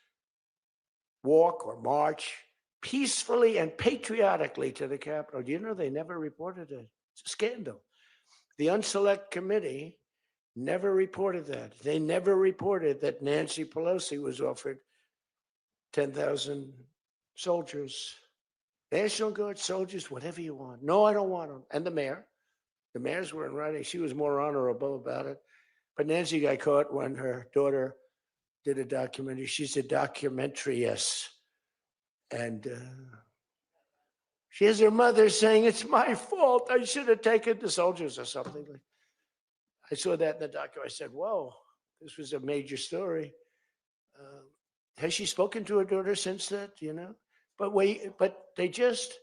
walk or march peacefully and patriotically to the Capitol? Do you know they never reported it? It's a scandal. The Unselect Committee never reported that. They never reported that Nancy Pelosi was offered 10,000 soldiers, National Guard soldiers, whatever you want. No, I don't want them. And the mayor. The mayors were in writing. She was more honorable about it. But Nancy got caught when her daughter did a documentary. She's a documentariist. And she has her mother saying, it's my fault. I should have taken the soldiers or something. I saw that in the documentary. I said, whoa, this was a major story. Has she spoken to her daughter since that, you know? But they just,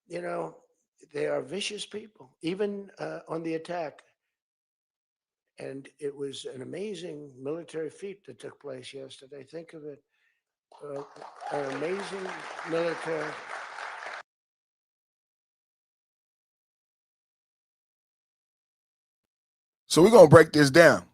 you know, they are vicious people, even on the attack. And it was an amazing military feat that took place yesterday. Think of it, an amazing military. So we're gonna break this down.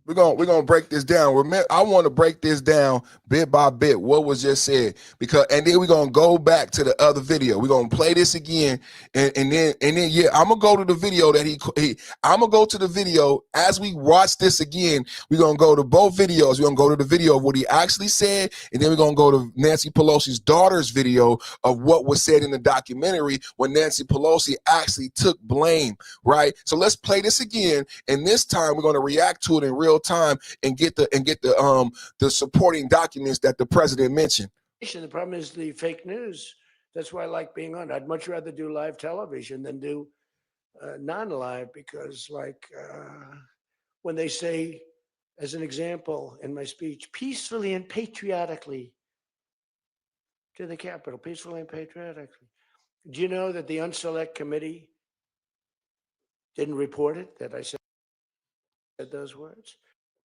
We're gonna break this down. Remember, I want to break this down bit by bit. What was just said, and then we're gonna go back to the other video. We're gonna play this again, and then yeah, I'm gonna go to the video that I'm gonna go to the video as we watch this again. We're gonna go to both videos. We're gonna go to the video of what he actually said, and then we're gonna go to Nancy Pelosi's daughter's video of what was said in the documentary when Nancy Pelosi actually took blame. Right. So let's play this again, and this time we're gonna react to it in real time and get the supporting documents that the president mentioned. The problem is the fake news. That's why I like being on. I'd much rather do live television than do non-live, because when they say, as an example in my speech, peacefully and patriotically to the Capitol, peacefully and patriotically. Do you know that the Unselect Committee didn't report it, that I said those words?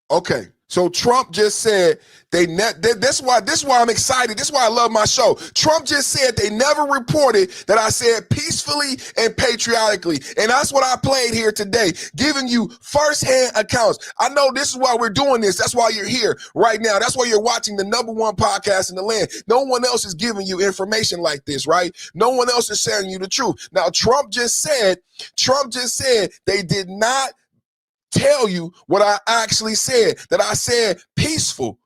Okay, so Trump just said that's why I'm excited. This is why I love my show. Trump just said they never reported that I said peacefully and patriotically. And that's what I played here today, giving you firsthand accounts. I know this is why we're doing this. That's why you're here right now. That's why you're watching the #1 podcast in the land. No one else is giving you information like this, right? No one else is telling you the truth. Now, Trump just said they did not tell you what I actually said, that I said peaceful,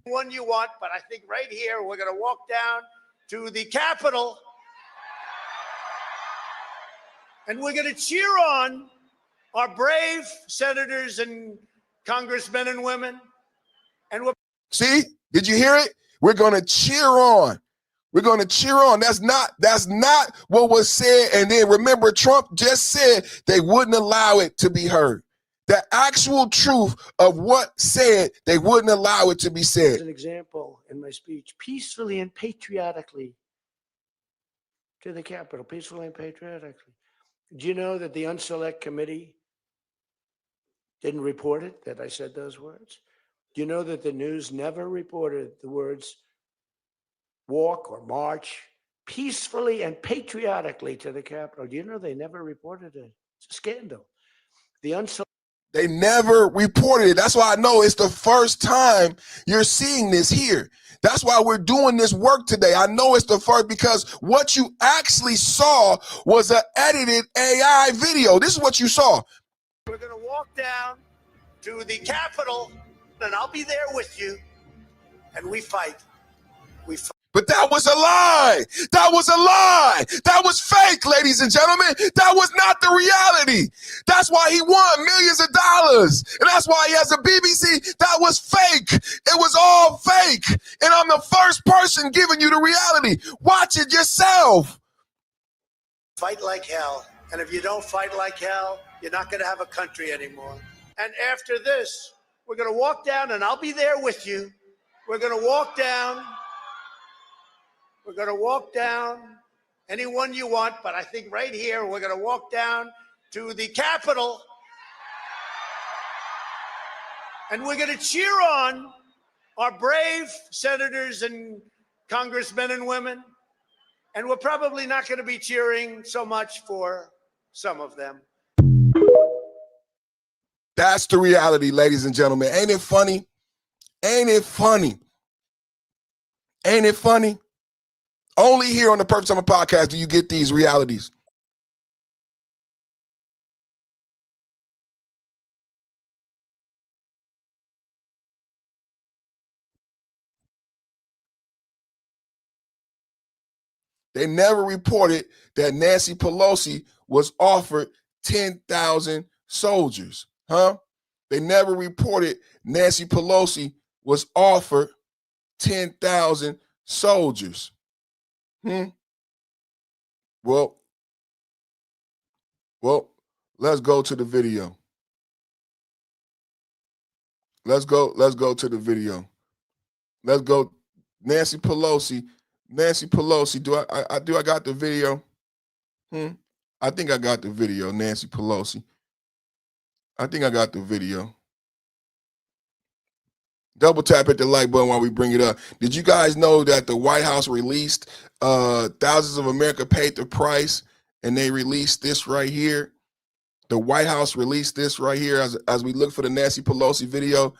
One you want, but I think right here we're going to walk down to the Capitol and we're going to cheer on our brave senators and congressmen and women. And see, did you hear it? We're going to cheer on. We're going to cheer on. That's not what was said. And then remember, Trump just said they wouldn't allow it to be heard. The actual truth of what said, they wouldn't allow it to be said. As an example in my speech, peacefully and patriotically to the Capitol, peacefully and patriotically. Do you know that the Unselect Committee didn't report it, that I said those words? Do you know that the news never reported the words walk or march peacefully and patriotically to the Capitol? Do you know they never reported it? It's a scandal. They never reported it. That's why I know it's the first time you're seeing this here. That's why we're doing this work today. I know it's the first, because what you actually saw was an edited AI video. This is what you saw. We're going to walk down to the Capitol, and I'll be there with you, and we fight. But that was a lie. That was a lie. That was fake, ladies and gentlemen. That was not the reality. That's why he won millions of dollars. And that's why he has a BBC. That was fake. It was all fake. And I'm the first person giving you the reality. Watch it yourself. Fight like hell. And if you don't fight like hell, you're not going to have a country anymore. And after this, we're going to walk down, and I'll be there with you. We're going to walk down. We're going to walk down anyone you want, but I think right here we're going to walk down to the Capitol and we're going to cheer on our brave senators and congressmen and women. And we're probably not going to be cheering so much for some of them. That's the reality, ladies and gentlemen. Ain't it funny? Ain't it funny? Ain't it funny? Only here on the Perfect Summer Podcast do you get these realities. They never reported that Nancy Pelosi was offered 10,000 soldiers, huh? They never reported Nancy Pelosi was offered 10,000 soldiers. Well, let's go to the video. Let's go to the video. Let's go. Nancy Pelosi. Do I got the video? I think I got the video, Nancy Pelosi. I think I got the video. Double tap at the like button while we bring it up. Did you guys know that the White House released thousands of America paid the price, and they released this right here? The White House released this right here as we look for the Nancy Pelosi video.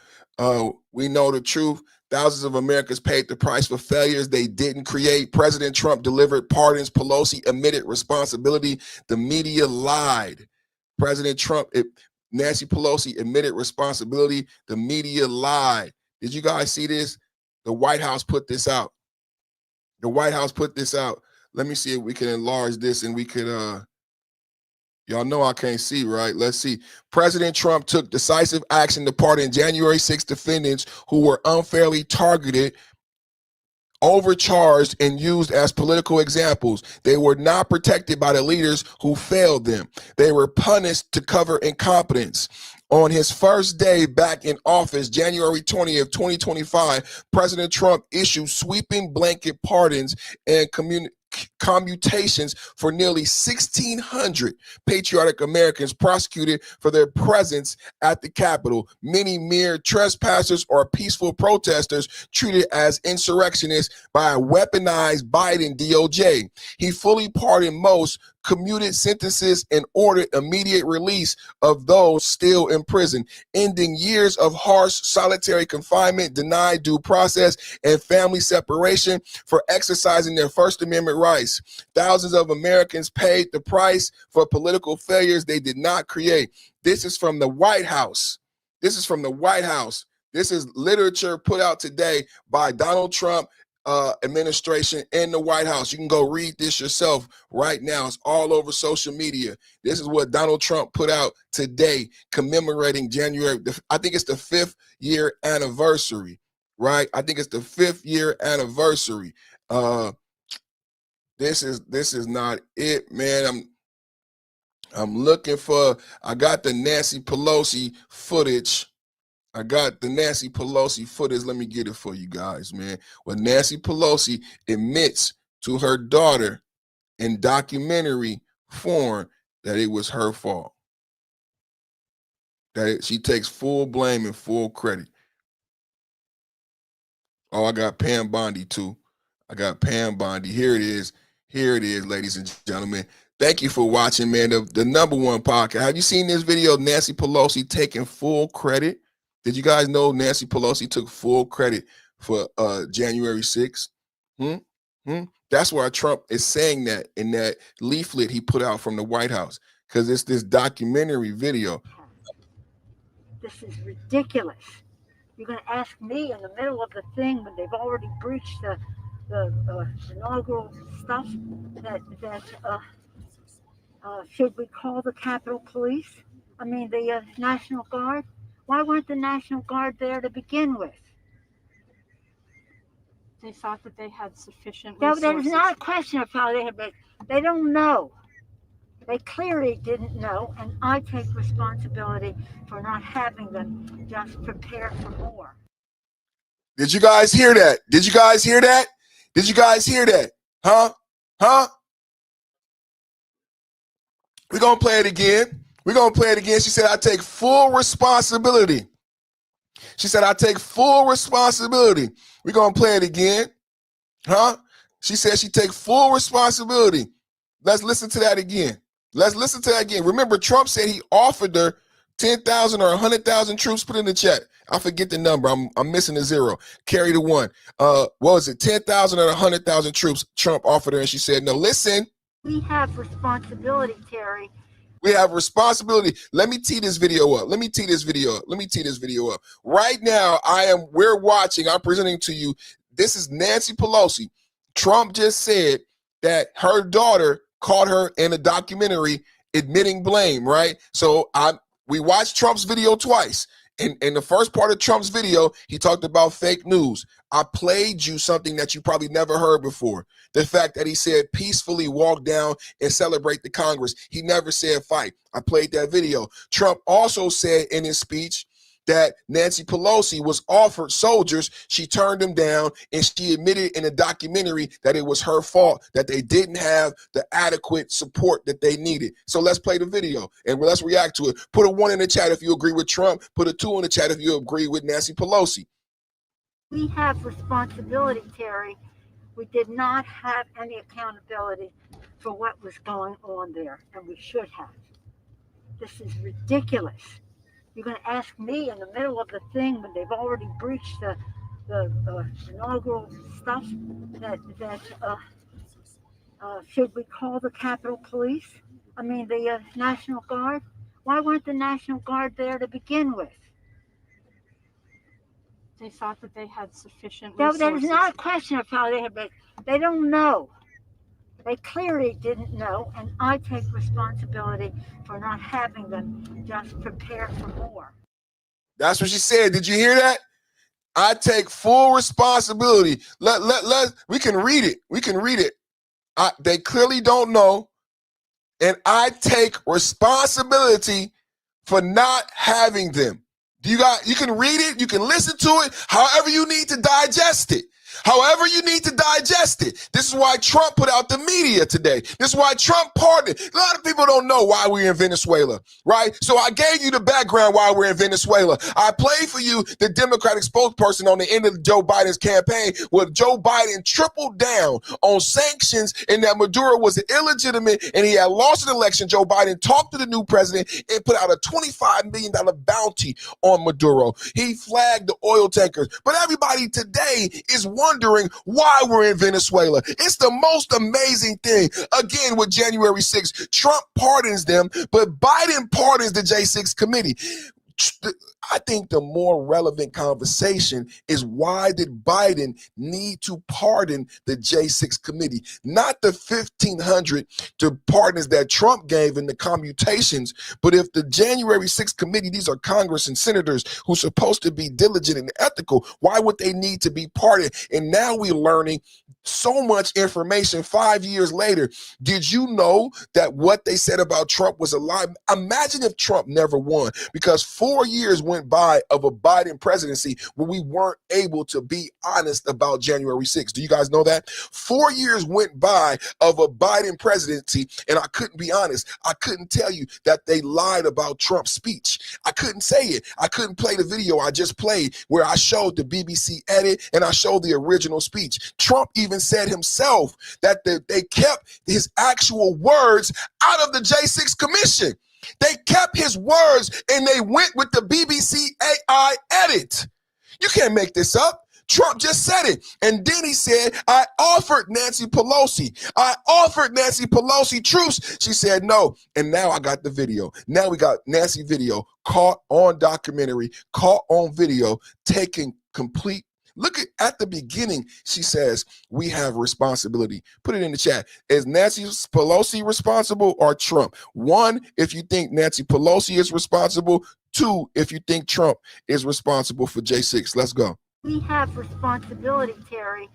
We know the truth. Thousands of Americans paid the price for failures they didn't create. President Trump delivered pardons. Pelosi admitted responsibility. The media lied. President Trump, Nancy Pelosi admitted responsibility. The media lied. Did you guys see this? The White House put this out. The White House put this out. Let me see if we can enlarge this and we could, y'all know I can't see, right? Let's see. President Trump took decisive action to pardon January 6 defendants who were unfairly targeted, overcharged, and used as political examples. They were not protected by the leaders who failed them. They were punished to cover incompetence. On his first day back in office, January 20th, 2025, President Trump issued sweeping blanket pardons and commutations for nearly 1,600 patriotic Americans prosecuted for their presence at the Capitol. Many mere trespassers or peaceful protesters treated as insurrectionists by a weaponized Biden DOJ. He fully pardoned most, commuted sentences, and ordered immediate release of those still in prison, ending years of harsh solitary confinement, denied due process, and family separation for exercising their First Amendment rights. Thousands of Americans paid the price for political failures they did not create. This is from the White House. This is from the White House. This is literature put out today by Donald Trump administration in the White House. You can go read this yourself right now. It's all over social media. This is what Donald Trump put out today, commemorating January. I think it's the 5th year anniversary, right? I think it's the 5th year anniversary. This is not it, man. I'm looking for. I got the Nancy Pelosi footage. Let me get it for you guys, man. When Nancy Pelosi admits to her daughter in documentary form that it was her fault. She takes full blame and full credit. Oh, I got Pam Bondi too. I got Pam Bondi. Here it is. Here it is, ladies and gentlemen. Thank you for watching, man. The #1 podcast. Have you seen this video? Nancy Pelosi taking full credit. Did you guys know Nancy Pelosi took full credit for January 6th? That's why Trump is saying that in that leaflet he put out from the White House, because it's this documentary video. This is ridiculous. You're going to ask me in the middle of the thing when they've already breached the inaugural stuff that should we call the Capitol Police? I mean, the National Guard? Why weren't the National Guard there to begin with? They thought that they had sufficient No, resources. there's not a question of how they had, but they don't know. They clearly didn't know, and I take responsibility for not having them just prepare for more. Did you guys hear that? Did you guys hear that? Did you guys hear that? Huh? We're going to play it again. She said, I take full responsibility. We're going to play it again. Huh? She said she take full responsibility. Let's listen to that again. Remember, Trump said he offered her 10,000 or 100,000 troops. Put in the chat. I forget the number. I'm missing a zero. Carry the one. What was it? 10,000 or 100,000 troops Trump offered her, and she said no. Listen. We have responsibility, Terry. We have responsibility. Let me tee this video up. Right now, I'm presenting to you, this is Nancy Pelosi. Trump just said that her daughter caught her in a documentary admitting blame, right? So we watched Trump's video twice. In the first part of Trump's video, he talked about fake news. I played you something that you probably never heard before. The fact that he said peacefully walk down and celebrate the Congress. He never said fight. I played that video. Trump also said in his speech that Nancy Pelosi was offered soldiers. She turned them down, and she admitted in a documentary that it was her fault, that they didn't have the adequate support that they needed. So let's play the video and let's react to it. Put a 1 in the chat if you agree with Trump. Put a 2 in the chat if you agree with Nancy Pelosi. We have responsibility, Terry. We did not have any accountability for what was going on there, and we should have. This is ridiculous. You're going to ask me in the middle of the thing when they've already breached the inaugural stuff that should we call the Capitol Police? I mean, the National Guard? Why weren't the National Guard there to begin with? They thought that they had sufficient No, resources. that is not a question of how they have been. They don't know. They clearly didn't know, and I take responsibility for not having them just prepare for more. That's what she said. Did you hear that? I take full responsibility. We can read it. We can read it. They clearly don't know, and I take responsibility for not having them. You can read it, you can listen to it, however you need to digest it. However you need to digest it. This is why Trump put out the media today. This is why Trump pardoned. A lot of people don't know why we're in Venezuela, right? So I gave you the background why we're in Venezuela. I played for you the Democratic spokesperson on the end of Joe Biden's campaign, where Joe Biden tripled down on sanctions and that Maduro was illegitimate and he had lost an election. Joe Biden talked to the new president and put out a $25 million bounty on Maduro. He flagged the oil tankers. But everybody today is wondering why we're in Venezuela. It's the most amazing thing. Again, with January 6th, Trump pardons them, but Biden pardons the J6 committee. I think the more relevant conversation is, why did Biden need to pardon the J6 committee? Not the 1,500 pardons that Trump gave in the commutations, but if the January 6th committee, these are Congress and senators who are supposed to be diligent and ethical, why would they need to be pardoned? And now we're learning so much information 5 years later. Did you know that what they said about Trump was a lie? Imagine if Trump never won, because 4 years went by of a Biden presidency where we weren't able to be honest about January 6th. Do you guys know that? 4 years went by of a Biden presidency and I couldn't be honest. I couldn't tell you that they lied about Trump's speech. I couldn't say it. I couldn't play the video I just played where I showed the BBC edit and I showed the original speech. Trump even said himself that they kept his actual words out of the J6 commission. They kept his words and they went with the BBC AI edit. You can't make this up. Trump just said it. And then he said, I offered Nancy Pelosi truce. She said no. And now I got the video. Now we got Nancy video caught on documentary, caught on video, taking complete. Look at the beginning, she says, we have responsibility. Put it in the chat. Is Nancy Pelosi responsible or Trump? 1, if you think Nancy Pelosi is responsible. 2, if you think Trump is responsible for J6. Let's go. We have responsibility, Terry.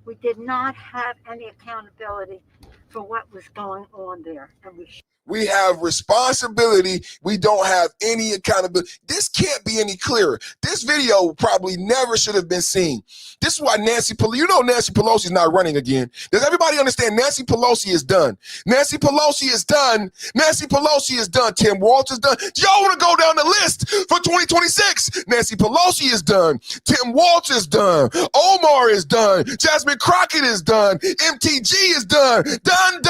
We did not have any accountability for what was going on there, and we have responsibility. We don't have any accountability. This can't be any clearer. This video probably never should have been seen. This is why Nancy Pelosi is not running again. Does everybody understand? Nancy Pelosi is done. Nancy Pelosi is done. Nancy Pelosi is done. Tim Walz is done. Y'all want to go down the list for 2026? Nancy Pelosi is done. Tim Walz is done. Omar is done. Jasmine Crockett is done. MTG is done. Done.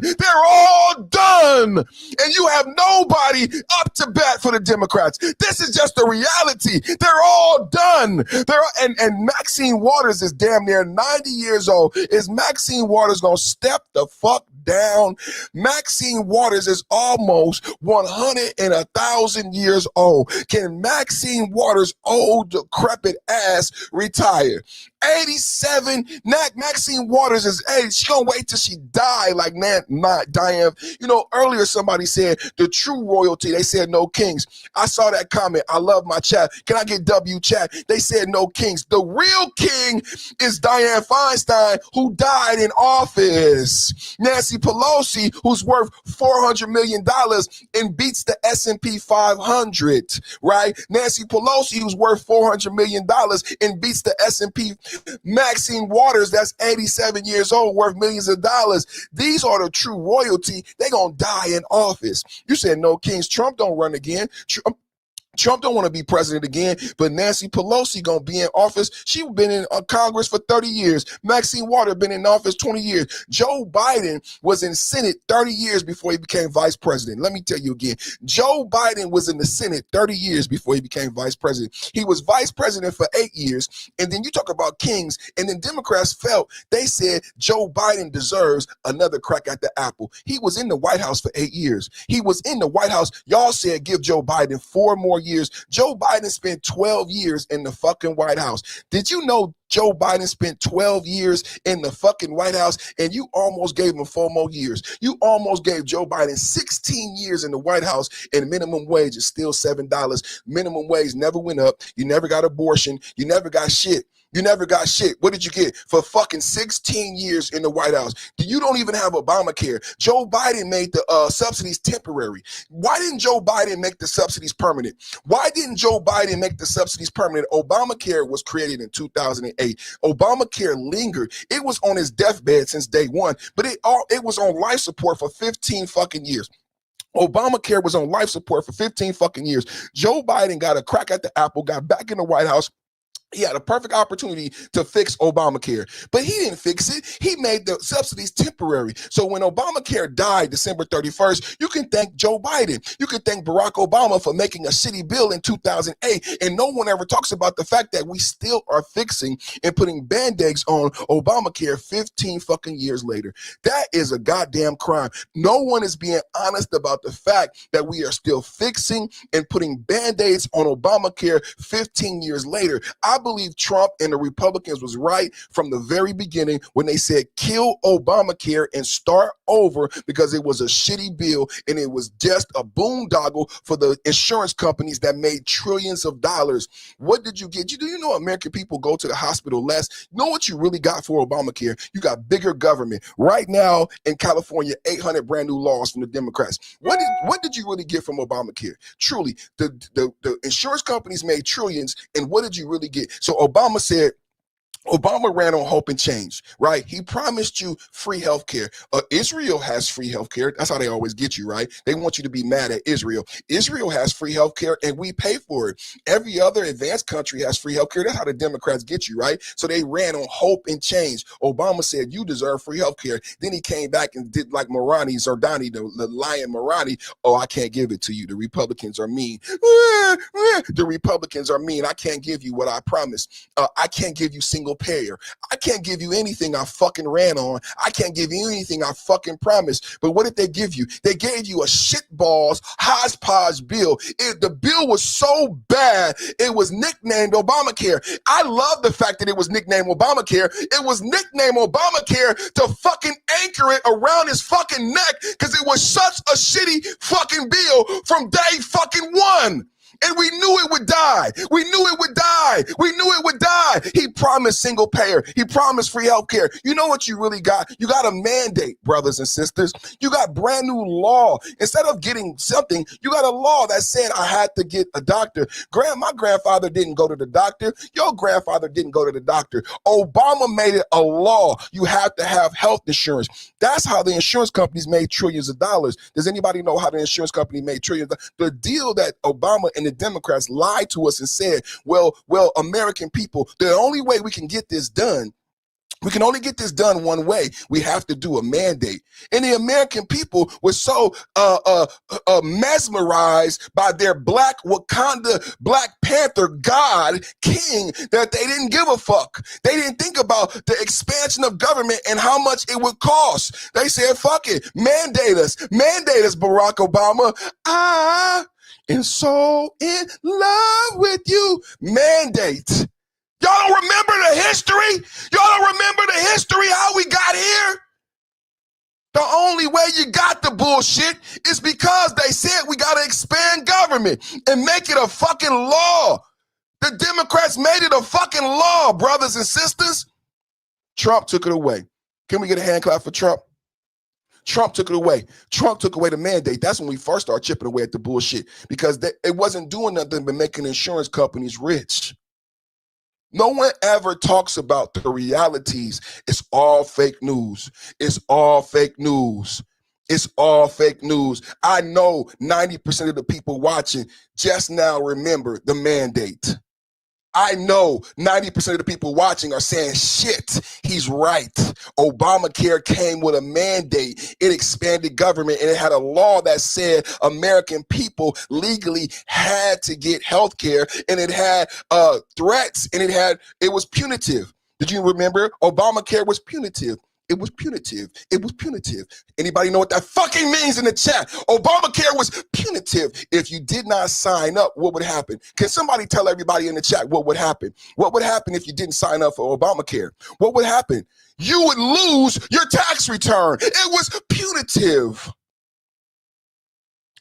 They're all done. And you have nobody up to bat for the Democrats. This is just the reality. They're all done. And Maxine Waters is damn near 90 years old. Is Maxine Waters going to step the fuck down? Maxine Waters is almost 100 and 1,000 years old. Can Maxine Waters' old decrepit ass retire? 87. Maxine Waters is 80. She gonna wait till she die like Diane. You know, earlier somebody said the true royalty. They said no kings. I saw that comment. I love my chat. Can I get W chat? They said no kings. The real king is Dianne Feinstein, who died in office. Nancy Pelosi, who's worth $400 million and beats the S&P 500, right? Nancy Pelosi, who's worth $400 million and beats the S&P. Maxine Waters, that's 87 years old, worth millions of dollars. These are the true royalty. They gonna die in office. You said no kings. Trump don't run again. Trump don't want to be president again, but Nancy Pelosi gonna be in office. She's been in Congress for 30 years. Maxine Waters been in office 20 years. Joe Biden was in Senate 30 years before he became vice president. Let me tell you again. Joe Biden was in the Senate 30 years before he became vice president. He was vice president for 8 years, and then you talk about kings, and then Democrats felt, they said Joe Biden deserves another crack at the apple. He was in the White House for 8 years. He was in the White House. Y'all said give Joe Biden 4 more years. Joe Biden spent 12 years in the fucking White House. Did you know Joe Biden spent 12 years in the fucking White House, and you almost gave him 4 more years? You almost gave Joe Biden 16 years in the White House, and minimum wage is still $7. Minimum wage never went up. You never got abortion. You never got shit. You never got shit. What did you get for fucking 16 years in the White House? You don't even have Obamacare. Joe Biden made the subsidies temporary. Why didn't Joe Biden make the subsidies permanent? Why didn't Joe Biden make the subsidies permanent? Obamacare was created in 2008. Obamacare lingered. It was on his deathbed since day one, but it was on life support for 15 fucking years. Obamacare was on life support for 15 fucking years. Joe Biden got a crack at the apple, got back in the White House. He had a perfect opportunity to fix Obamacare, but he didn't fix it. He made the subsidies temporary. So when Obamacare died December 31st, you can thank Joe Biden. You can thank Barack Obama for making a shitty bill in 2008. And no one ever talks about the fact that we still are fixing and putting Band-Aids on Obamacare 15 fucking years later. That is a goddamn crime. No one is being honest about the fact that we are still fixing and putting Band-Aids on Obamacare 15 years later. I believe Trump and the Republicans was right from the very beginning when they said kill Obamacare and start over, because it was a shitty bill and it was just a boondoggle for the insurance companies that made trillions of dollars. What did you get? Do you know American people go to the hospital less? You know what you really got for Obamacare? You got bigger government. Right now in California, 800 brand new laws from the Democrats. What did you really get from Obamacare? Truly, the insurance companies made trillions, and what did you really get? So Obama said, Obama ran on hope and change, right? He promised you free healthcare. Israel has free healthcare. That's how they always get you, right? They want you to be mad at Israel. Israel has free healthcare and we pay for it. Every other advanced country has free healthcare. That's how the Democrats get you, right? So they ran on hope and change. Obama said, you deserve free healthcare. Then he came back and did like Marani, Zardani, the lion Marani. Oh, I can't give it to you. The Republicans are mean. The Republicans are mean. I can't give you what I promised. I can't give you single payer. I can't give you anything I fucking ran on. I can't give you anything I fucking promised. But what did they give you? They gave you a shitballs hodgepodge bill. The bill was so bad, it was nicknamed Obamacare. I love the fact that it was nicknamed Obamacare. It was nicknamed Obamacare to fucking anchor it around his fucking neck, because it was such a shitty fucking bill from day fucking one. And we knew it would die. We knew it would die. We knew it would die. He promised single payer. He promised free healthcare. You know what you really got? You got a mandate, brothers and sisters. You got brand new law. Instead of getting something, you got a law that said I had to get a doctor. My grandfather didn't go to the doctor. Your grandfather didn't go to the doctor. Obama made it a law. You have to have health insurance. That's how the insurance companies made trillions of dollars. Does anybody know how the insurance company made trillions? The deal that Obama and the Democrats lied to us and said, well, American people, the only way we can get this done, we can only get this done one way. We have to do a mandate. And the American people were so mesmerized by their Black Wakanda, Black Panther God king that they didn't give a fuck. They didn't think about the expansion of government and how much it would cost. They said, fuck it, mandate us, Barack Obama. I am so in love with you. Mandate. Y'all don't remember the history? Y'all don't remember the history, how we got here? The only way you got the bullshit is because they said we got to expand government and make it a fucking law. The Democrats made it a fucking law, brothers and sisters. Trump took it away. Can we get a hand clap for Trump? Trump took it away. Trump took away the mandate. That's when we first started chipping away at the bullshit, because it wasn't doing nothing but making insurance companies rich. No one ever talks about the realities. It's all fake news. It's all fake news. It's all fake news. I know 90% of the people watching just now remember the mandate. I know 90% of the people watching are saying, shit, he's right. Obamacare came with a mandate. It expanded government, and it had a law that said American people legally had to get health care, and it had threats, and it was punitive. Did you remember? Obamacare was punitive. It was punitive. It was punitive. Anybody know what that fucking means in the chat? Obamacare was punitive. If you did not sign up, what would happen? Can somebody tell everybody in the chat what would happen? What would happen if you didn't sign up for Obamacare? What would happen? You would lose your tax return. It was punitive.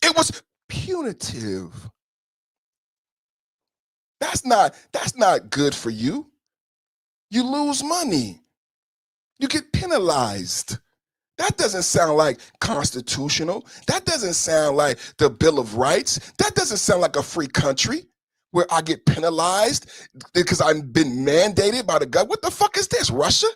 It was punitive. That's not good for you. You lose money. You get penalized. That doesn't sound like constitutional. That doesn't sound like the Bill of Rights. That doesn't sound like a free country where I get penalized because I've been mandated by the government. What the fuck is this, Russia?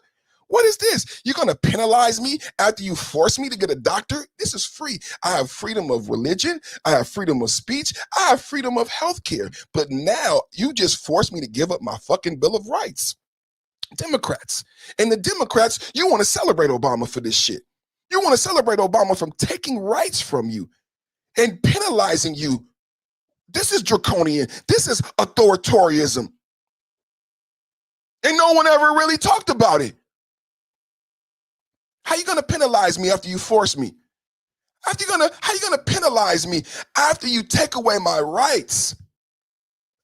What is this? You're going to penalize me after you force me to get a doctor? This is free. I have freedom of religion. I have freedom of speech. I have freedom of healthcare. But now you just forced me to give up my fucking Bill of Rights. Democrats. And the Democrats, you want to celebrate Obama for this shit. You want to celebrate Obama from taking rights from you and penalizing you. This is draconian. This is authoritarianism. And no one ever really talked about it. How you going to penalize me after you force me? How you going to penalize me after you take away my rights?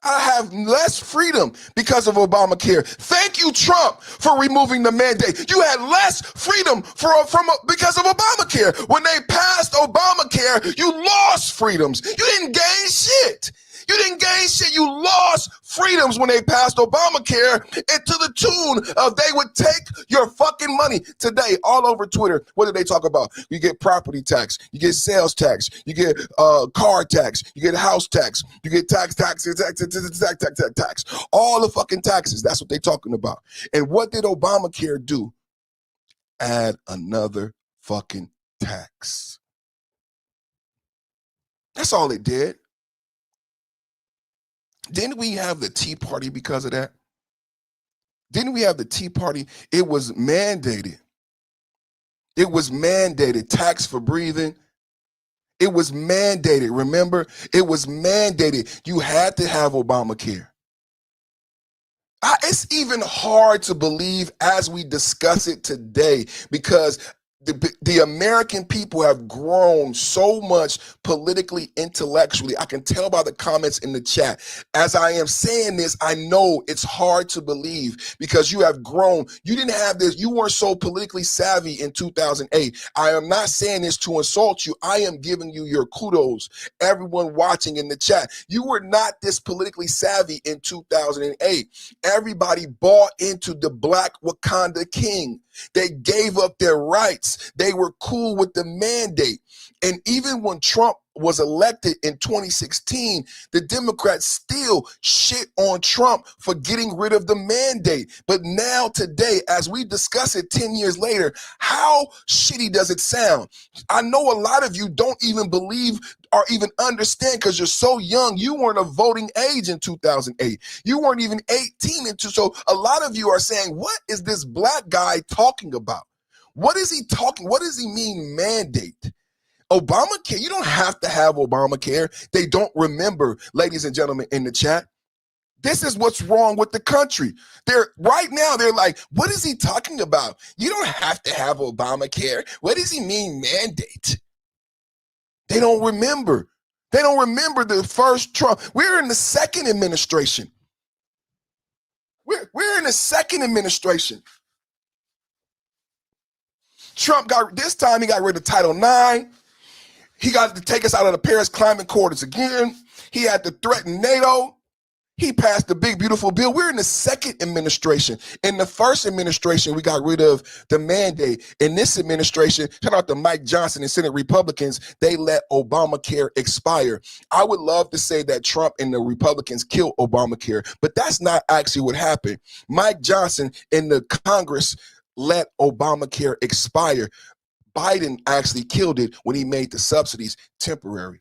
I have less freedom because of Obamacare. Thank you, Trump, for removing the mandate. You had less freedom because of Obamacare. When they passed Obamacare, you lost freedoms. You didn't gain shit. You didn't gain shit. You lost freedoms when they passed Obamacare, and to the tune of they would take your fucking money. Today, all over Twitter, what do they talk about? You get property tax, you get sales tax, you get car tax, you get house tax, you get tax, all the fucking taxes. That's what they're talking about. And what did Obamacare do? Add another fucking tax. That's all it did. Didn't we have the Tea Party because of that? Didn't we have the Tea Party? It was mandated. It was mandated. Tax for breathing. It was mandated. Remember? It was mandated. You had to have Obamacare. It's even hard to believe as we discuss it today, because the American people have grown so much politically, intellectually. I can tell by the comments in the chat. As I am saying this, I know it's hard to believe because you have grown. You didn't have this. You weren't so politically savvy in 2008. I am not saying this to insult you. I am giving you your kudos. Everyone watching in the chat, you were not this politically savvy in 2008. Everybody bought into the Black Wakanda King. They gave up their rights. They were cool with the mandate. And even when Trump was elected in 2016, the Democrats still shit on Trump for getting rid of the mandate. But now today, as we discuss it 10 years later, how shitty does it sound? I know a lot of you don't even believe or even understand because you're so young. You weren't of voting age in 2008. You weren't even 18 into. So a lot of you are saying, what is this black guy talking about? What is he talking? What does he mean mandate? Obamacare, you don't have to have Obamacare. They don't remember, ladies and gentlemen in the chat. This is what's wrong with the country. Right now, they're like, what is he talking about? You don't have to have Obamacare. What does he mean mandate? They don't remember. They don't remember the first Trump. We're in the second administration. We're in the second administration. Trump this time he got rid of Title IX. He got to take us out of the Paris Climate Accords again. He had to threaten NATO. He passed the big, beautiful bill. We're in the second administration. In the first administration, we got rid of the mandate. In this administration, shout out to Mike Johnson and Senate Republicans, they let Obamacare expire. I would love to say that Trump and the Republicans killed Obamacare, but that's not actually what happened. Mike Johnson and the Congress let Obamacare expire. Biden actually killed it when he made the subsidies temporary.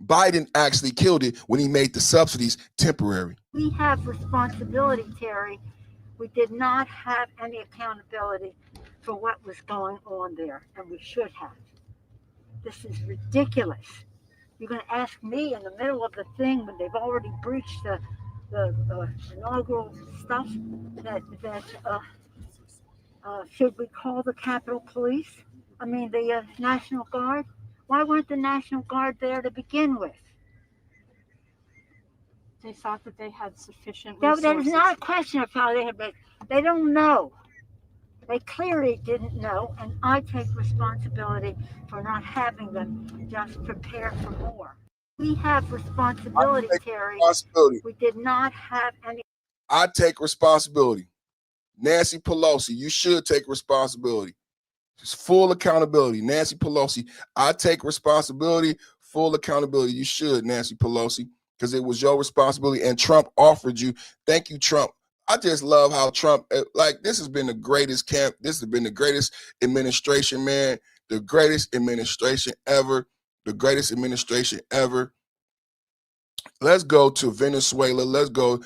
Biden actually killed it when he made the subsidies temporary. We have responsibility, Terry. We did not have any accountability for what was going on there, and we should have. This is ridiculous. You're going to ask me in the middle of the thing when they've already breached the inaugural stuff that should we call the Capitol Police? I mean, the National Guard? Why weren't the National Guard there to begin with? They thought that they had sufficient That resources. is not a question of how they had. They don't know. They clearly didn't know, and I take responsibility for not having them just prepare for more. We have responsibility, Terry. We did not have any. I take responsibility. Nancy Pelosi, you should take responsibility. It's full accountability. Nancy Pelosi, I take responsibility, full accountability. You should, Nancy Pelosi, because it was your responsibility and Trump offered you. Thank you, Trump. I just love how Trump, this has been the greatest camp. This has been the greatest administration, man. The greatest administration ever. The greatest administration ever. Let's go to Venezuela. Let's go.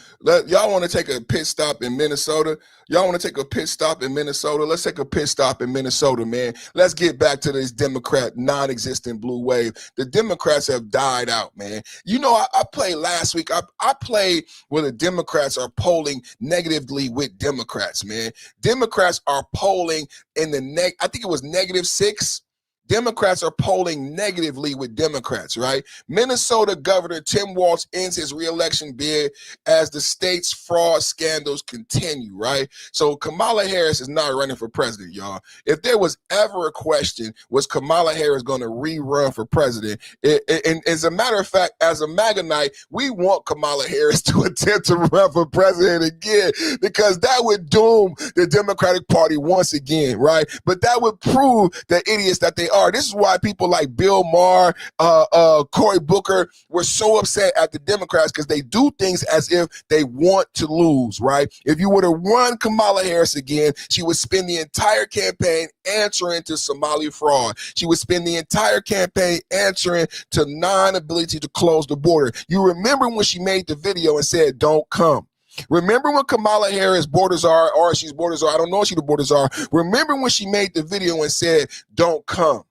Y'all want to take a pit stop in Minnesota? Y'all want to take a pit stop in Minnesota? Let's take a pit stop in Minnesota, man. Let's get back to this Democrat non-existent blue wave. The Democrats have died out, man. You know, I played last week. I played where the Democrats are polling negatively with Democrats, man. Democrats are polling in the I think it was -6. Democrats are polling negatively with Democrats, right? Minnesota Governor Tim Walz ends his reelection bid as the state's fraud scandals continue, right? So Kamala Harris is not running for president, y'all. If there was ever a question, was Kamala Harris going to rerun for president? And as a matter of fact, as a MAGA night, we want Kamala Harris to attempt to run for president again, because that would doom the Democratic Party once again, right? But that would prove the idiots that they are. This is why people like Bill Maher, Cory Booker were so upset at the Democrats, because they do things as if they want to lose, right? If you were to run Kamala Harris again, she would spend the entire campaign answering to Somali fraud. She would spend the entire campaign answering to non-ability to close the border. You remember when she made the video and said, "Don't come." Remember when Kamala Harris borders are, or she's borders are, I don't know if she the borders are. Remember when she made the video and said, "Don't come."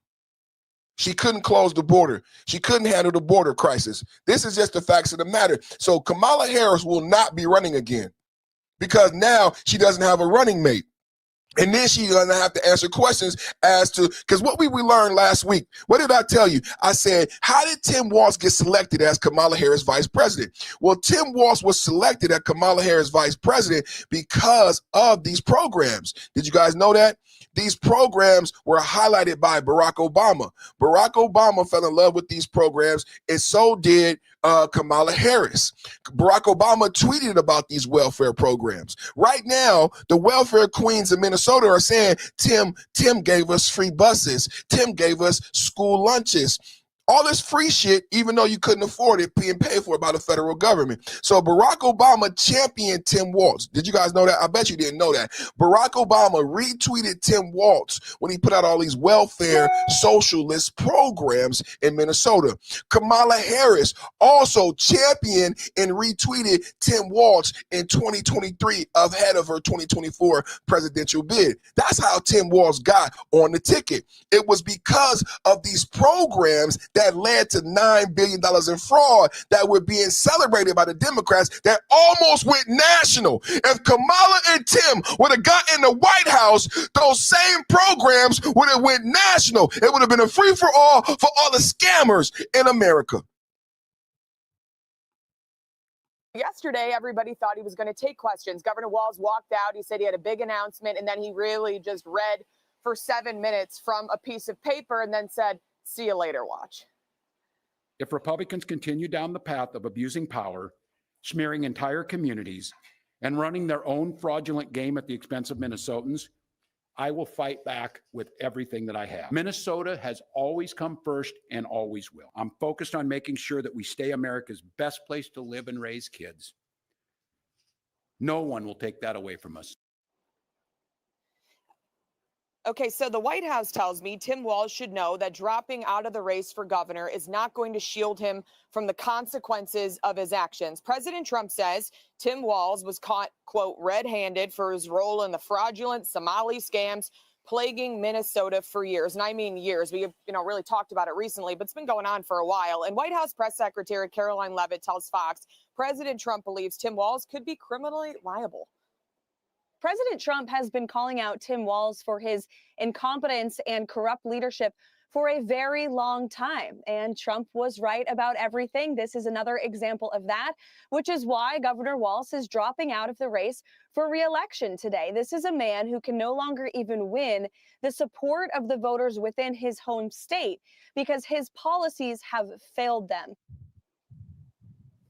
She couldn't close the border. She couldn't handle the border crisis. This is just the facts of the matter. So Kamala Harris will not be running again, because now she doesn't have a running mate. And then she's going to have to answer questions as to, because what we learned last week, what did I tell you? I said, how did Tim Walz get selected as Kamala Harris vice president? Well, Tim Walz was selected as Kamala Harris vice president because of these programs. Did you guys know that? These programs were highlighted by Barack Obama. Barack Obama fell in love with these programs, and so did Kamala Harris. Barack Obama tweeted about these welfare programs. Right now, the welfare queens in Minnesota are saying, Tim gave us free buses. Tim gave us school lunches. All this free shit, even though you couldn't afford it, being paid for by the federal government. So Barack Obama championed Tim Walz. Did you guys know that? I bet you didn't know that. Barack Obama retweeted Tim Walz when he put out all these welfare socialist programs in Minnesota. Kamala Harris also championed and retweeted Tim Walz in 2023 ahead of her 2024 presidential bid. That's how Tim Walz got on the ticket. It was because of these programs that led to $9 billion in fraud that were being celebrated by the Democrats that almost went national. If Kamala and Tim would have gotten in the White House, those same programs would have went national. It would have been a free-for-all for all the scammers in America. Yesterday, everybody thought he was going to take questions. Governor Walz walked out. He said he had a big announcement, and then he really just read for 7 minutes from a piece of paper and then said, "See you later, watch." If Republicans continue down the path of abusing power, smearing entire communities, and running their own fraudulent game at the expense of Minnesotans, I will fight back with everything that I have. Minnesota has always come first and always will. I'm focused on making sure that we stay America's best place to live and raise kids. No one will take that away from us. Okay, so the White House tells me Tim Walz should know that dropping out of the race for governor is not going to shield him from the consequences of his actions. President Trump says Tim Walz was caught, quote, red-handed for his role in the fraudulent Somali scams plaguing Minnesota for years. And I mean years. We have, really talked about it recently, but it's been going on for a while. And White House Press Secretary Caroline Leavitt tells Fox President Trump believes Tim Walz could be criminally liable. President Trump has been calling out Tim Walz for his incompetence and corrupt leadership for a very long time. And Trump was right about everything. This is another example of that, which is why Governor Walz is dropping out of the race for re-election today. This is a man who can no longer even win the support of the voters within his home state because his policies have failed them.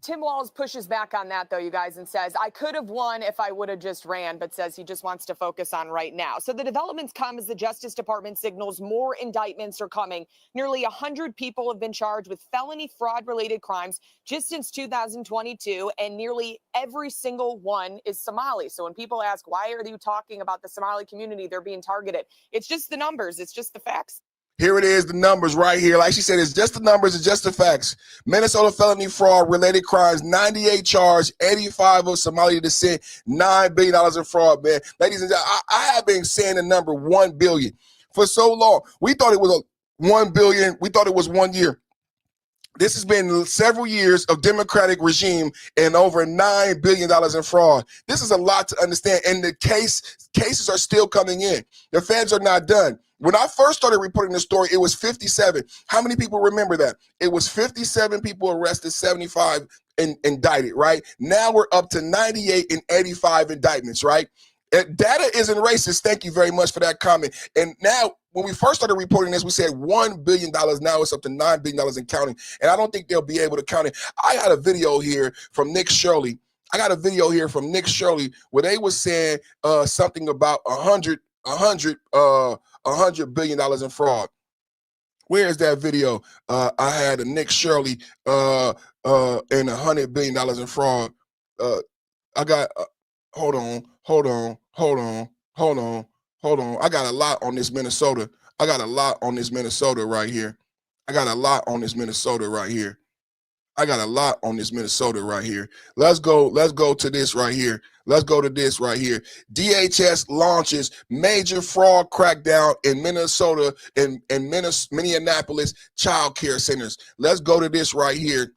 Tim Walz pushes back on that, though, you guys, and says, I could have won if I would have just ran, but says he just wants to focus on right now. So the developments come as the Justice Department signals more indictments are coming. Nearly 100 people have been charged with felony fraud-related crimes just since 2022, and nearly every single one is Somali. So when people ask, why are you talking about the Somali community? They're being targeted. It's just the numbers. It's just the facts. Here it is, the numbers right here. Like she said, it's just the numbers, it's just the facts. Minnesota felony fraud related crimes, 98 charged, 85 of Somali descent, $9 billion in fraud, man. Ladies and gentlemen, I have been saying the number 1 billion for so long. We thought it was a 1 billion. We thought it was 1 year. This has been several years of Democratic regime and over $9 billion in fraud. This is a lot to understand, and the cases are still coming in. The feds are not done. When I first started reporting the story, it was 57. How many people remember that? It was 57 people arrested, 75 indicted, right? Now we're up to 98 and 85 indictments, right? Data isn't racist. Thank you very much for that comment. And now, when we first started reporting this, we said $1 billion. Now it's up to $9 billion and counting. And I don't think they'll be able to count it. I got a video here from Nick Shirley. Where they were saying something about $100 billion in fraud. Where is that video? I had a Nick Shirley and $100 billion in fraud. I got hold on. I got a lot on this Minnesota. Right here. Let's go to this right here. DHS launches major fraud crackdown in Minnesota and Minneapolis child care centers. Let's go to this right here.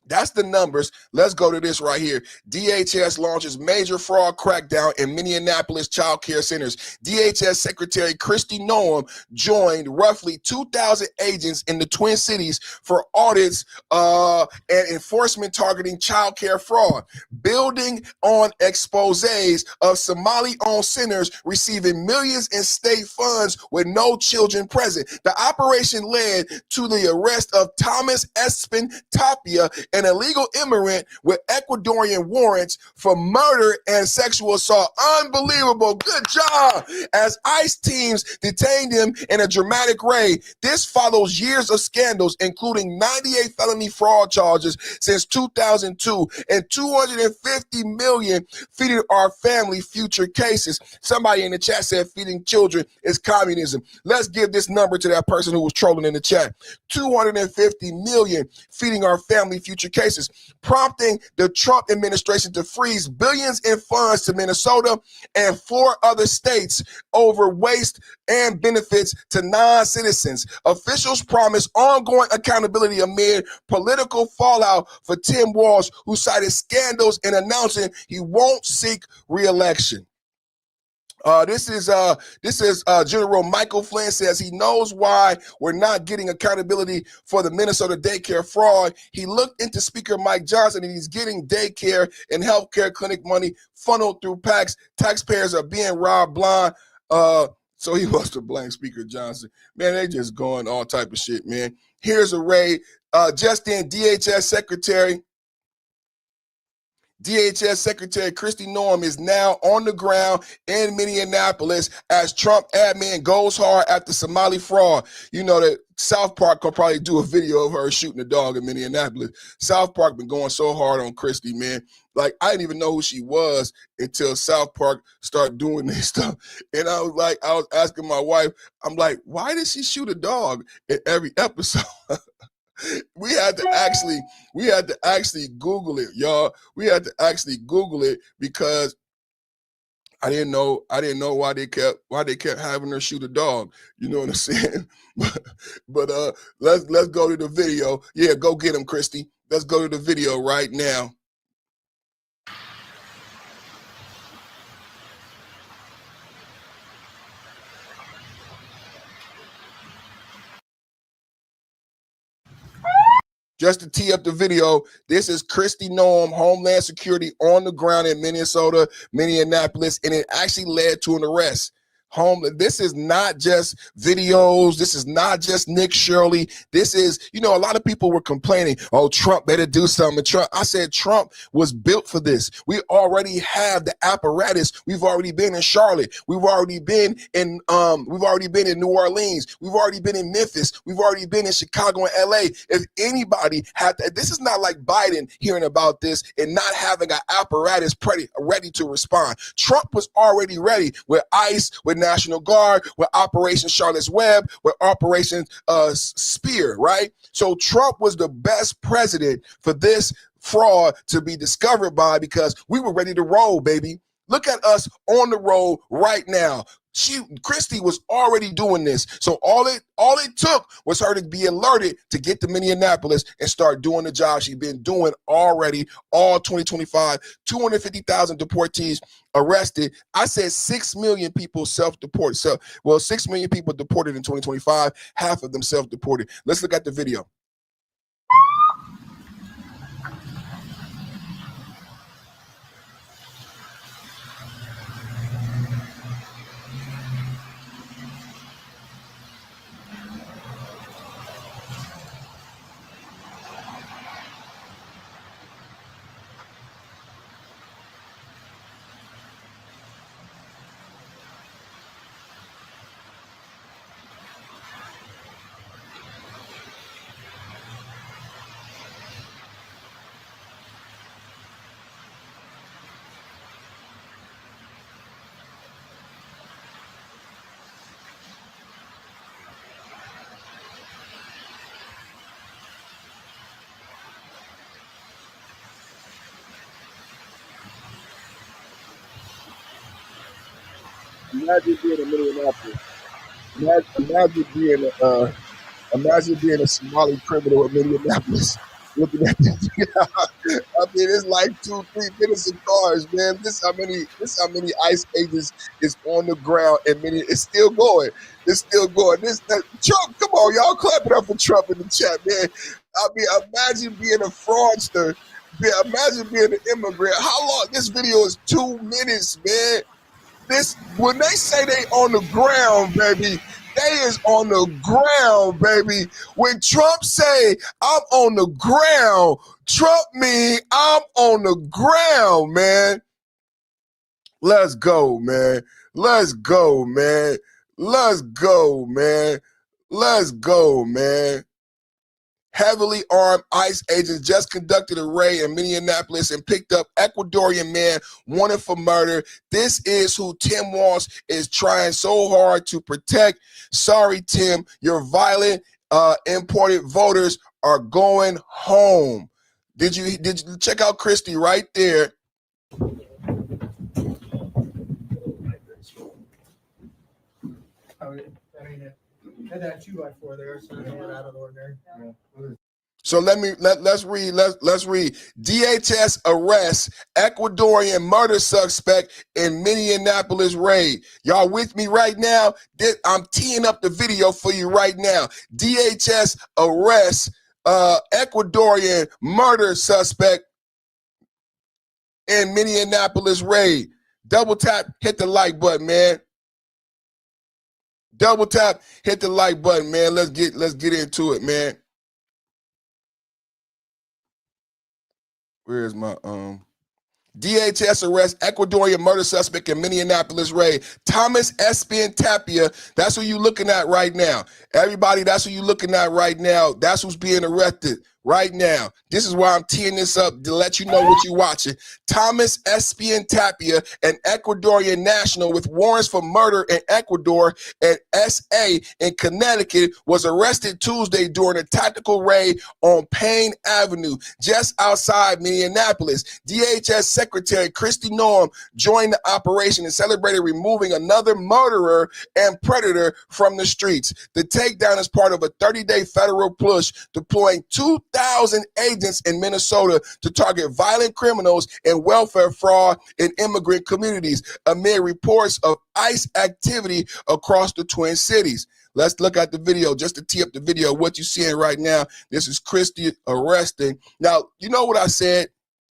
That's the numbers. Let's go to this right here. DHS launches major fraud crackdown in Minneapolis child care centers. DHS Secretary Kristi Noem joined roughly 2,000 agents in the Twin Cities for audits and enforcement targeting child care fraud, building on exposés of Somali-owned centers receiving millions in state funds with no children present. The operation led to the arrest of Thomas Espen Tapia, an illegal immigrant with Ecuadorian warrants for murder and sexual assault. Unbelievable. Good job. As ICE teams detained him in a dramatic raid. This follows years of scandals, including 98 felony fraud charges since 2002 and $250 million feeding our family future cases. Somebody in the chat said feeding children is communism. Let's give this number to that person who was trolling in the chat. 250 million feeding our family future cases, prompting the Trump administration to freeze billions in funds to Minnesota and 4 other states over waste and benefits to non-citizens. Officials promise ongoing accountability amid political fallout for Tim Walz, who cited scandals in announcing he won't seek re-election. This is General Michael Flynn says he knows why we're not getting accountability for the Minnesota daycare fraud. He looked into Speaker Mike Johnson and he's getting daycare and healthcare clinic money funneled through PACs. Taxpayers are being robbed blind. So he wants to blame Speaker Johnson. Man, they just going all type of shit, man. Here's a raid. Just in, DHS Secretary Kristi Noem is now on the ground in Minneapolis as Trump admin goes hard at the Somali fraud. You know that South Park could probably do a video of her shooting a dog in Minneapolis. South Park been going so hard on Kristi, man. Like, I didn't even know who she was until South Park started doing this stuff. And I was asking my wife, I'm like, why did she shoot a dog in every episode? We had to actually Google it, y'all. We had to actually Google it because I didn't know why they kept having her shoot a dog. You know what I'm saying? but let's go to the video. Yeah, go get him, Kristi. Let's go to the video right now. Just to tee up the video, this is Kristi Noem, Homeland Security on the ground in Minnesota, Minneapolis, and it actually led to an arrest. This is not just videos. This is not just Nick Shirley. This is, a lot of people were complaining, oh, Trump better do something. I said Trump was built for this. We already have the apparatus. We've already been in Charlotte. We've already been in New Orleans. We've already been in Memphis. We've already been in Chicago and LA. If anybody had that, this is not like Biden hearing about this and not having an apparatus ready to respond. Trump was already ready with ICE, with National Guard, with Operation Charlotte's Web, with Operation Spear, right? So Trump was the best president for this fraud to be discovered by because we were ready to roll, baby. Look at us on the road right now. Kristi was already doing this. So all it took was her to be alerted to get to Minneapolis and start doing the job she's been doing already all 2025. 250,000 deportees arrested. I said 6 million people self-deported. 6 million people deported in 2025, half of them self-deported. Let's look at the video. Imagine being in Minneapolis. Imagine being a Somali criminal in Minneapolis. Looking at this. I mean, it's like 2-3 minutes of cars, man. This how many ICE agents is on the ground, and it's still going. It's still going. Trump, come on, y'all, clap it up for Trump in the chat, man. I mean, imagine being a fraudster. Imagine being an immigrant. How long? This video is 2 minutes, man. When they say they on the ground, baby, they is on the ground, baby. When Trump say I'm on the ground, Trump mean I'm on the ground, man. Let's go, man. Let's go, man. Let's go, man. Let's go, man. Heavily armed ICE agents just conducted a raid in Minneapolis and picked up Ecuadorian man wanted for murder. This is who Tim Walz is trying so hard to protect. Sorry, Tim, your violent imported voters are going home. Did you check out Kristi right there? Had that 2x4 there, so they were out of the ordinary. So let's read. DHS arrests Ecuadorian murder suspect in Minneapolis raid. Y'all with me right now? I'm teeing up the video for you right now. DHS arrests Ecuadorian murder suspect in Minneapolis raid. Double tap, hit the like button, man. Double tap, hit the like button, man. Let's get into it, man. Where's my DHS arrests Ecuadorian murder suspect in Minneapolis raid. Thomas Espin Tapia, that's who you looking at right now. Everybody, that's who you looking at right now. That's who's being arrested right now. This is why I'm teeing this up to let you know what you're watching. Thomas Espin Tapia, an Ecuadorian national with warrants for murder in Ecuador and SA in Connecticut, was arrested Tuesday during a tactical raid on Payne Avenue, just outside Minneapolis. DHS Secretary Kristi Noem joined the operation and celebrated removing another murderer and predator from the streets. The takedown is part of a 30-day federal push deploying 2,000 agents in Minnesota to target violent criminals and welfare fraud in immigrant communities amid reports of ICE activity across the Twin Cities. Let's look at the video just to tee up the video. What you're seeing right now, this is Kristi arresting. Now, you know what I said?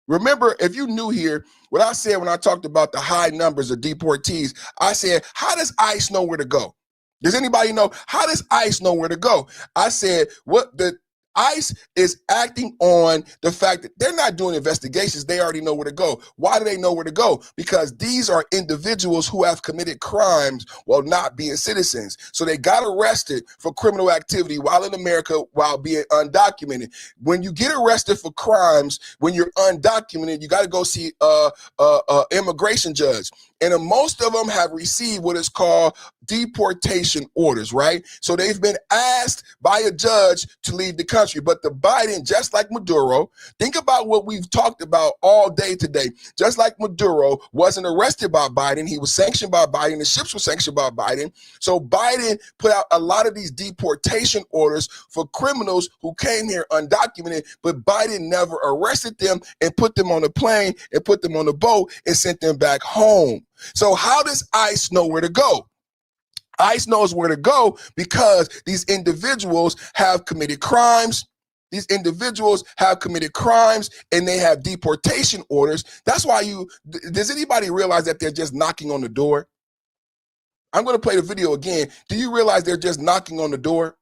Remember, if you new here, what I said when I talked about the high numbers of deportees, I said, how does ICE know where to go? Does anybody know? How does ICE know where to go? I said, what the ICE is acting on the fact that they're not doing investigations. They already know where to go. Why do they know where to go? Because these are individuals who have committed crimes while not being citizens. So they got arrested for criminal activity while in America while being undocumented. When you get arrested for crimes, when you're undocumented, you got to go see a immigration judge. And most of them have received what is called deportation orders, right? So they've been asked by a judge to leave the country. But the Biden, just like Maduro, think about what we've talked about all day today. Just like Maduro wasn't arrested by Biden, he was sanctioned by Biden, the ships were sanctioned by Biden. So Biden put out a lot of these deportation orders for criminals who came here undocumented, but Biden never arrested them and put them on a plane and put them on a boat and sent them back home. So how does ICE know where to go? ICE knows where to go because these individuals have committed crimes. These individuals have committed crimes and they have deportation orders. That's why does anybody realize that they're just knocking on the door? I'm going to play the video again. Do you realize they're just knocking on the door?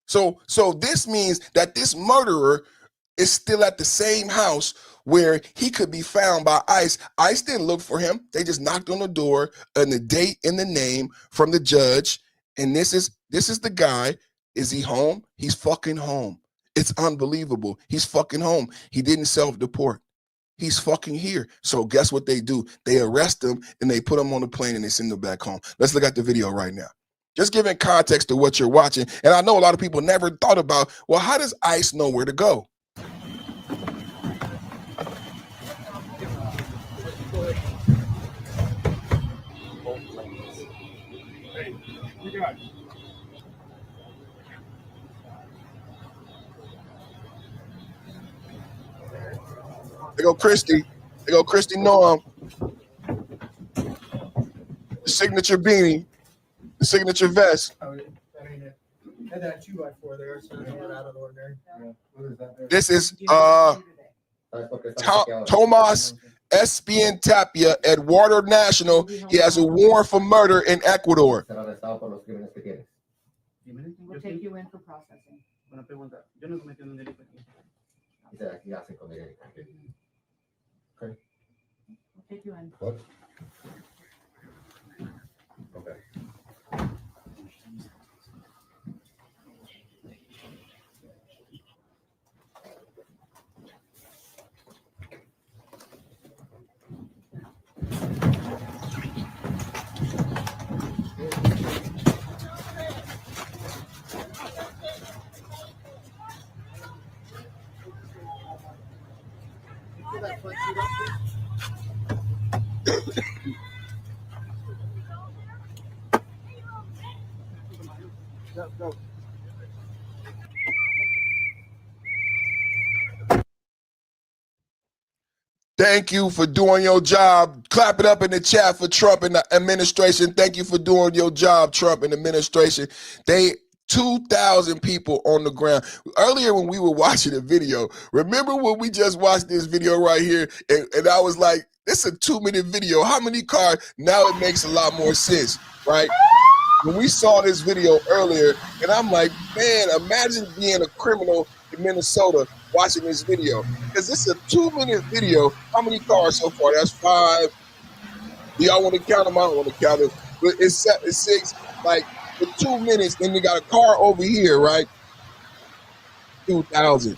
So this means that this murderer is still at the same house where he could be found by ICE. ICE didn't look for him. They just knocked on the door and the date and the name from the judge. And this is the guy. Is he home? He's fucking home. It's unbelievable. He's fucking home. He didn't self-deport. He's fucking here. So guess what they do? They arrest him and they put him on the plane and they send him back home. Let's look at the video right now. Just giving context to what you're watching. And I know a lot of people never thought about, well, how does ICE know where to go? There go Kristi. There go Kristi Noem. The signature beanie. The signature vest. Had that 2x4 there, so it's not out of the ordinary. This is Tomas Espin Tapia at Water National. He has a warrant for murder in Ecuador. We'll take you in for processing. Una pregunta. Yo no cometí un delito aquí. Okay. We'll take you in. What? Okay. Go. Thank you for doing your job. Clap it up in the chat for Trump and the administration. Thank you for doing your job, Trump and administration. 2,000 people on the ground. Earlier when we were watching the video, remember when we just watched this video right here, and I was like, this is a 2-minute video. How many cars? Now it makes a lot more sense, right? When we saw this video earlier, and I'm like, man, imagine being a criminal in Minnesota watching this video. Because this is a 2-minute video. How many cars so far? That's 5. Do y'all want to count them? I don't want to count it. But it's 6. Like, for 2 minutes, then we got a car over here, right? 2,000.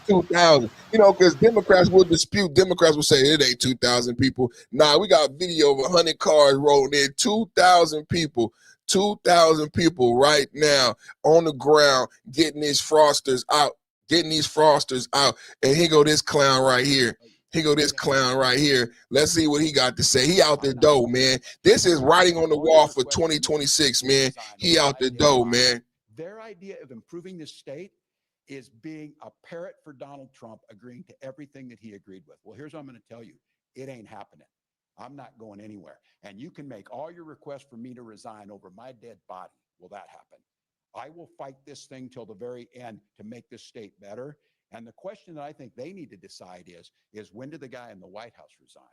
2,000. You know, because Democrats will dispute. Democrats will say it ain't 2,000 people. Nah, we got video of 100 cars rolling in. 2,000 people. 2,000 people right now on the ground getting these frosters out. Getting these frosters out. And here go this clown right here. Here go this clown right here. Let's see what he got to say. He out the door, man. This is writing on the wall for 2026, man. He out the door, man. Their idea of improving this state is being a parrot for Donald Trump, agreeing to everything that he agreed with. Well, here's what I'm going to tell you. It ain't happening. I'm not going anywhere. And you can make all your requests for me to resign over my dead body. Will that happen? I will fight this thing till the very end to make this state better. And the question that I think they need to decide is when did the guy in the White House resign?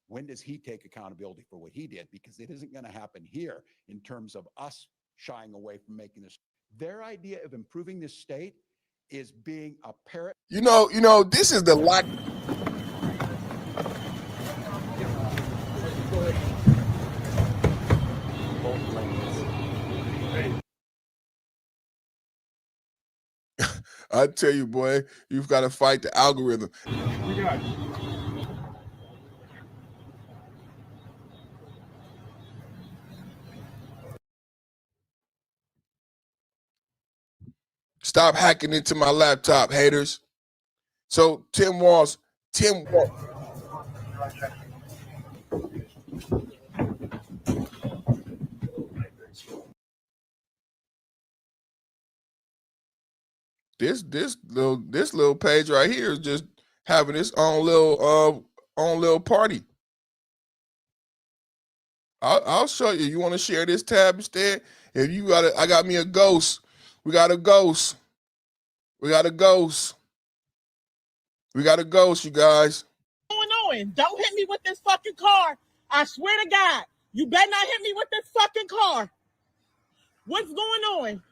When does he take accountability for what he did? Because it isn't going to happen here in terms of us shying away from making this. Their idea of improving this state is being a parrot. You know, this is the lack. I tell you, boy, you've got to fight the algorithm. Stop hacking into my laptop, haters. So Tim Walz. This little page right here is just having its own little party. I'll show you. You want to share this tab instead? If you got I got me a ghost. We got a ghost. We got a ghost. We got a ghost, you guys. What's going on? Don't hit me with this fucking car. I swear to God. You better not hit me with this fucking car. What's going on?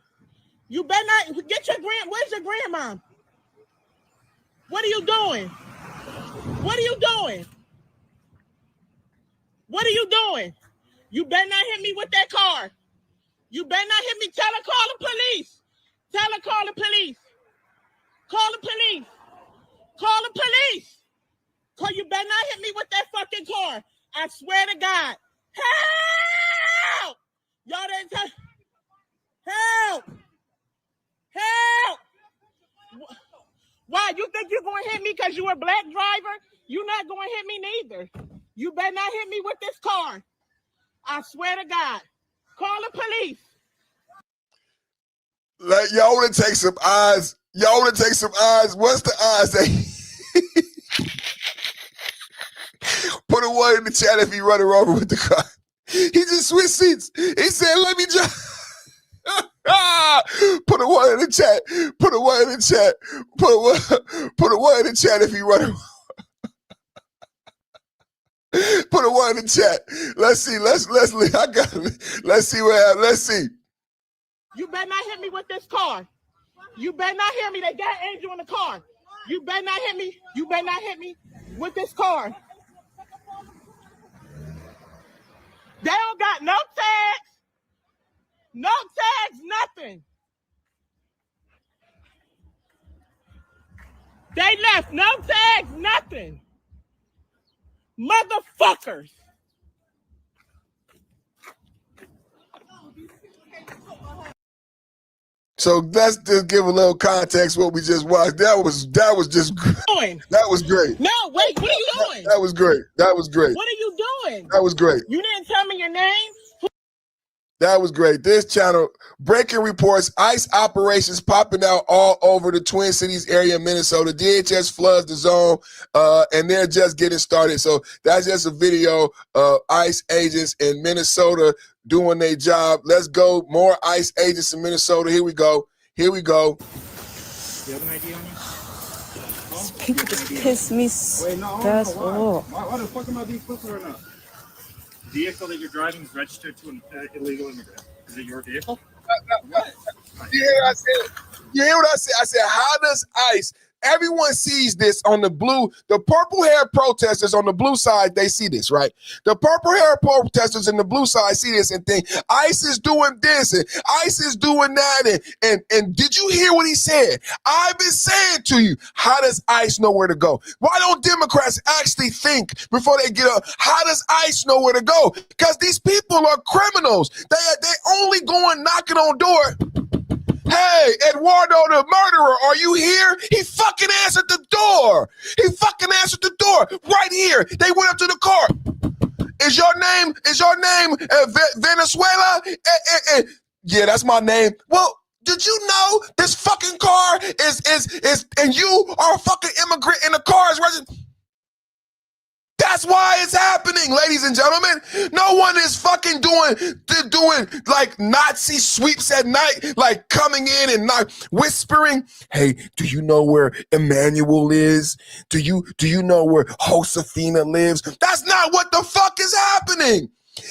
You better not get your where's your grandma? What are you doing? What are you doing? What are you doing? You better not hit me with that car. You better not hit me. Tell her call the police. Tell her call the police. Call the police. Call the police. Cause you better not hit me with that fucking car. I swear to God. Help! Y'all didn't tell. Help! Help! Why? You think you're going to hit me because you're a black driver? You're not going to hit me neither. You better not hit me with this car. I swear to God. Call the police. Like, y'all want to take some eyes? Y'all want to take some eyes? What's the eyes that put a one in the chat if he running over with the car? He just switched seats. He said, let me drive. Put a one in the chat. Put a one in the chat. Put a one in the chat if he running. Put a one in the chat. Let's see. I got it. Let's see what happens. Let's see. You better not hit me with this car. You better not hit me. They got Angel in the car. You better not hit me. You better not hit me with this car. They don't got no tags. No tags, nothing. They left no tags, nothing. Motherfuckers. So let's just give a little context what we just watched. That was just that was great. No, wait, what are you doing? That was great. That was great. What are you doing? That was great. You didn't tell me your name. That was great. This channel, breaking reports, ICE operations popping out all over the Twin Cities area of Minnesota. DHS floods the zone, and they're just getting started. So that's just a video of ICE agents in Minnesota doing their job. Let's go. More ICE agents in Minnesota. Here we go. Here we go. Do you have an ID on you? These people just piss me fast off. Why the fuck am I being quicker or not? The vehicle that you're driving is registered to an illegal immigrant. Is it your vehicle? What? You hear what I said? You hear what I said? I said, how does ICE, everyone sees this on the blue, the purple hair protesters on the blue side, they see this, right? The purple hair protesters in the blue side see this and think, ICE is doing this and ICE is doing that. And did you hear what he said? I've been saying to you, how does ICE know where to go? Why don't Democrats actually think before they get up, how does ICE know where to go? Because these people are criminals. They only going knocking on doors. Hey, Eduardo the murderer, are you here? He fucking answered the door. He fucking answered the door right here. They went up to the car. Is your name Venezuela? Yeah, that's my name. Well, did you know this fucking car is and you are a fucking immigrant and the car is registered? That's why it's happening, ladies and gentlemen. No one is fucking doing like Nazi sweeps at night, like coming in and not whispering, hey, do you know where Emmanuel is? Do you know where Josefina lives? That's not what the fuck is happening.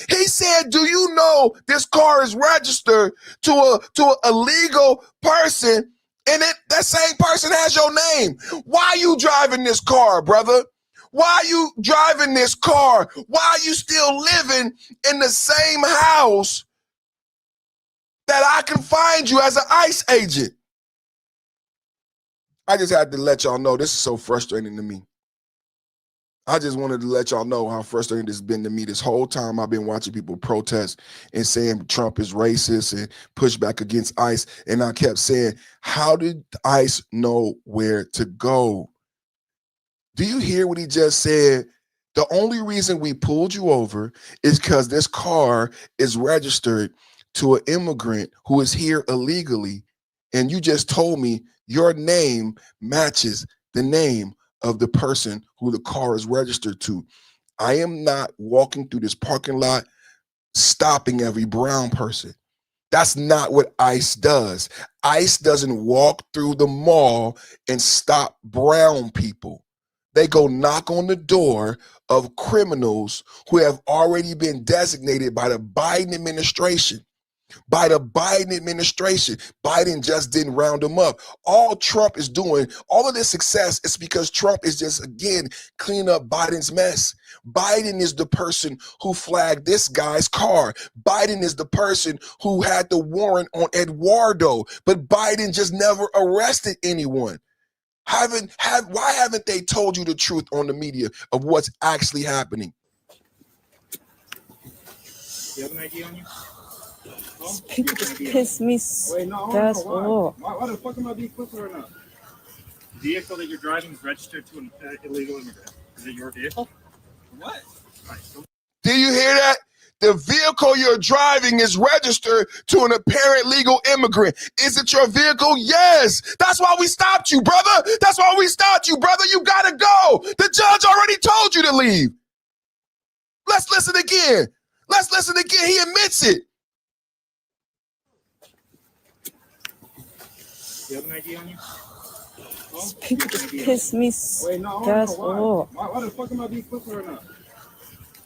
He said, do you know this car is registered to a legal person and that same person has your name? Why are you driving this car, brother? Why are you driving this car? Why are you still living in the same house that I can find you as an ICE agent? I just had to let y'all know this is so frustrating to me. I just wanted to let y'all know how frustrating this has been to me this whole time. I've been watching people protest and saying Trump is racist and push back against ICE. And I kept saying, how did ICE know where to go? Do you hear what he just said? The only reason we pulled you over is because this car is registered to an immigrant who is here illegally. And you just told me your name matches the name of the person who the car is registered to. I am not walking through this parking lot stopping every brown person. That's not what ICE does. ICE doesn't walk through the mall and stop brown people. They go knock on the door of criminals who have already been designated by the Biden administration. By the Biden administration. Biden just didn't round them up. All Trump is doing, all of this success is because Trump is just, again, cleaning up Biden's mess. Biden is the person who flagged this guy's car. Biden is the person who had the warrant on Eduardo, but Biden just never arrested anyone. Why haven't they told you the truth on the media of what's actually happening? Do you have an ID on you? These people just piss me fast off. Why the fuck am I being quicker or not? The vehicle that you're driving is registered to an illegal immigrant. Is it your vehicle? What? Do you hear that? The vehicle you're driving is registered to an apparent legal immigrant. Is it your vehicle? Yes. That's why we stopped you, brother. That's why we stopped you, brother. You gotta go. The judge already told you to leave. Let's listen again. Let's listen again. He admits it. Do you have an ID on you? These people just piss me fast off. Why the fuck am I being quicker or not?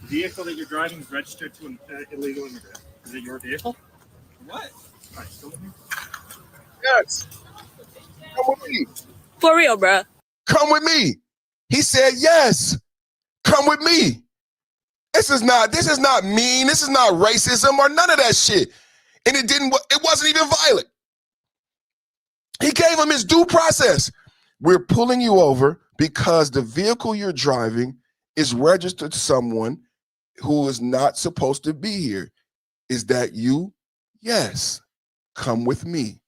The vehicle that you're driving is registered to an illegal immigrant. Is it your vehicle? What? All right, still in here? Yes. Come with me. For real, bro. Come with me. He said, yes. Come with me. This is not mean. This is not racism or none of that shit. And it wasn't even violent. He gave him his due process. We're pulling you over because the vehicle you're driving is registered to someone who is not supposed to be here. Is that you? Yes. Come with me.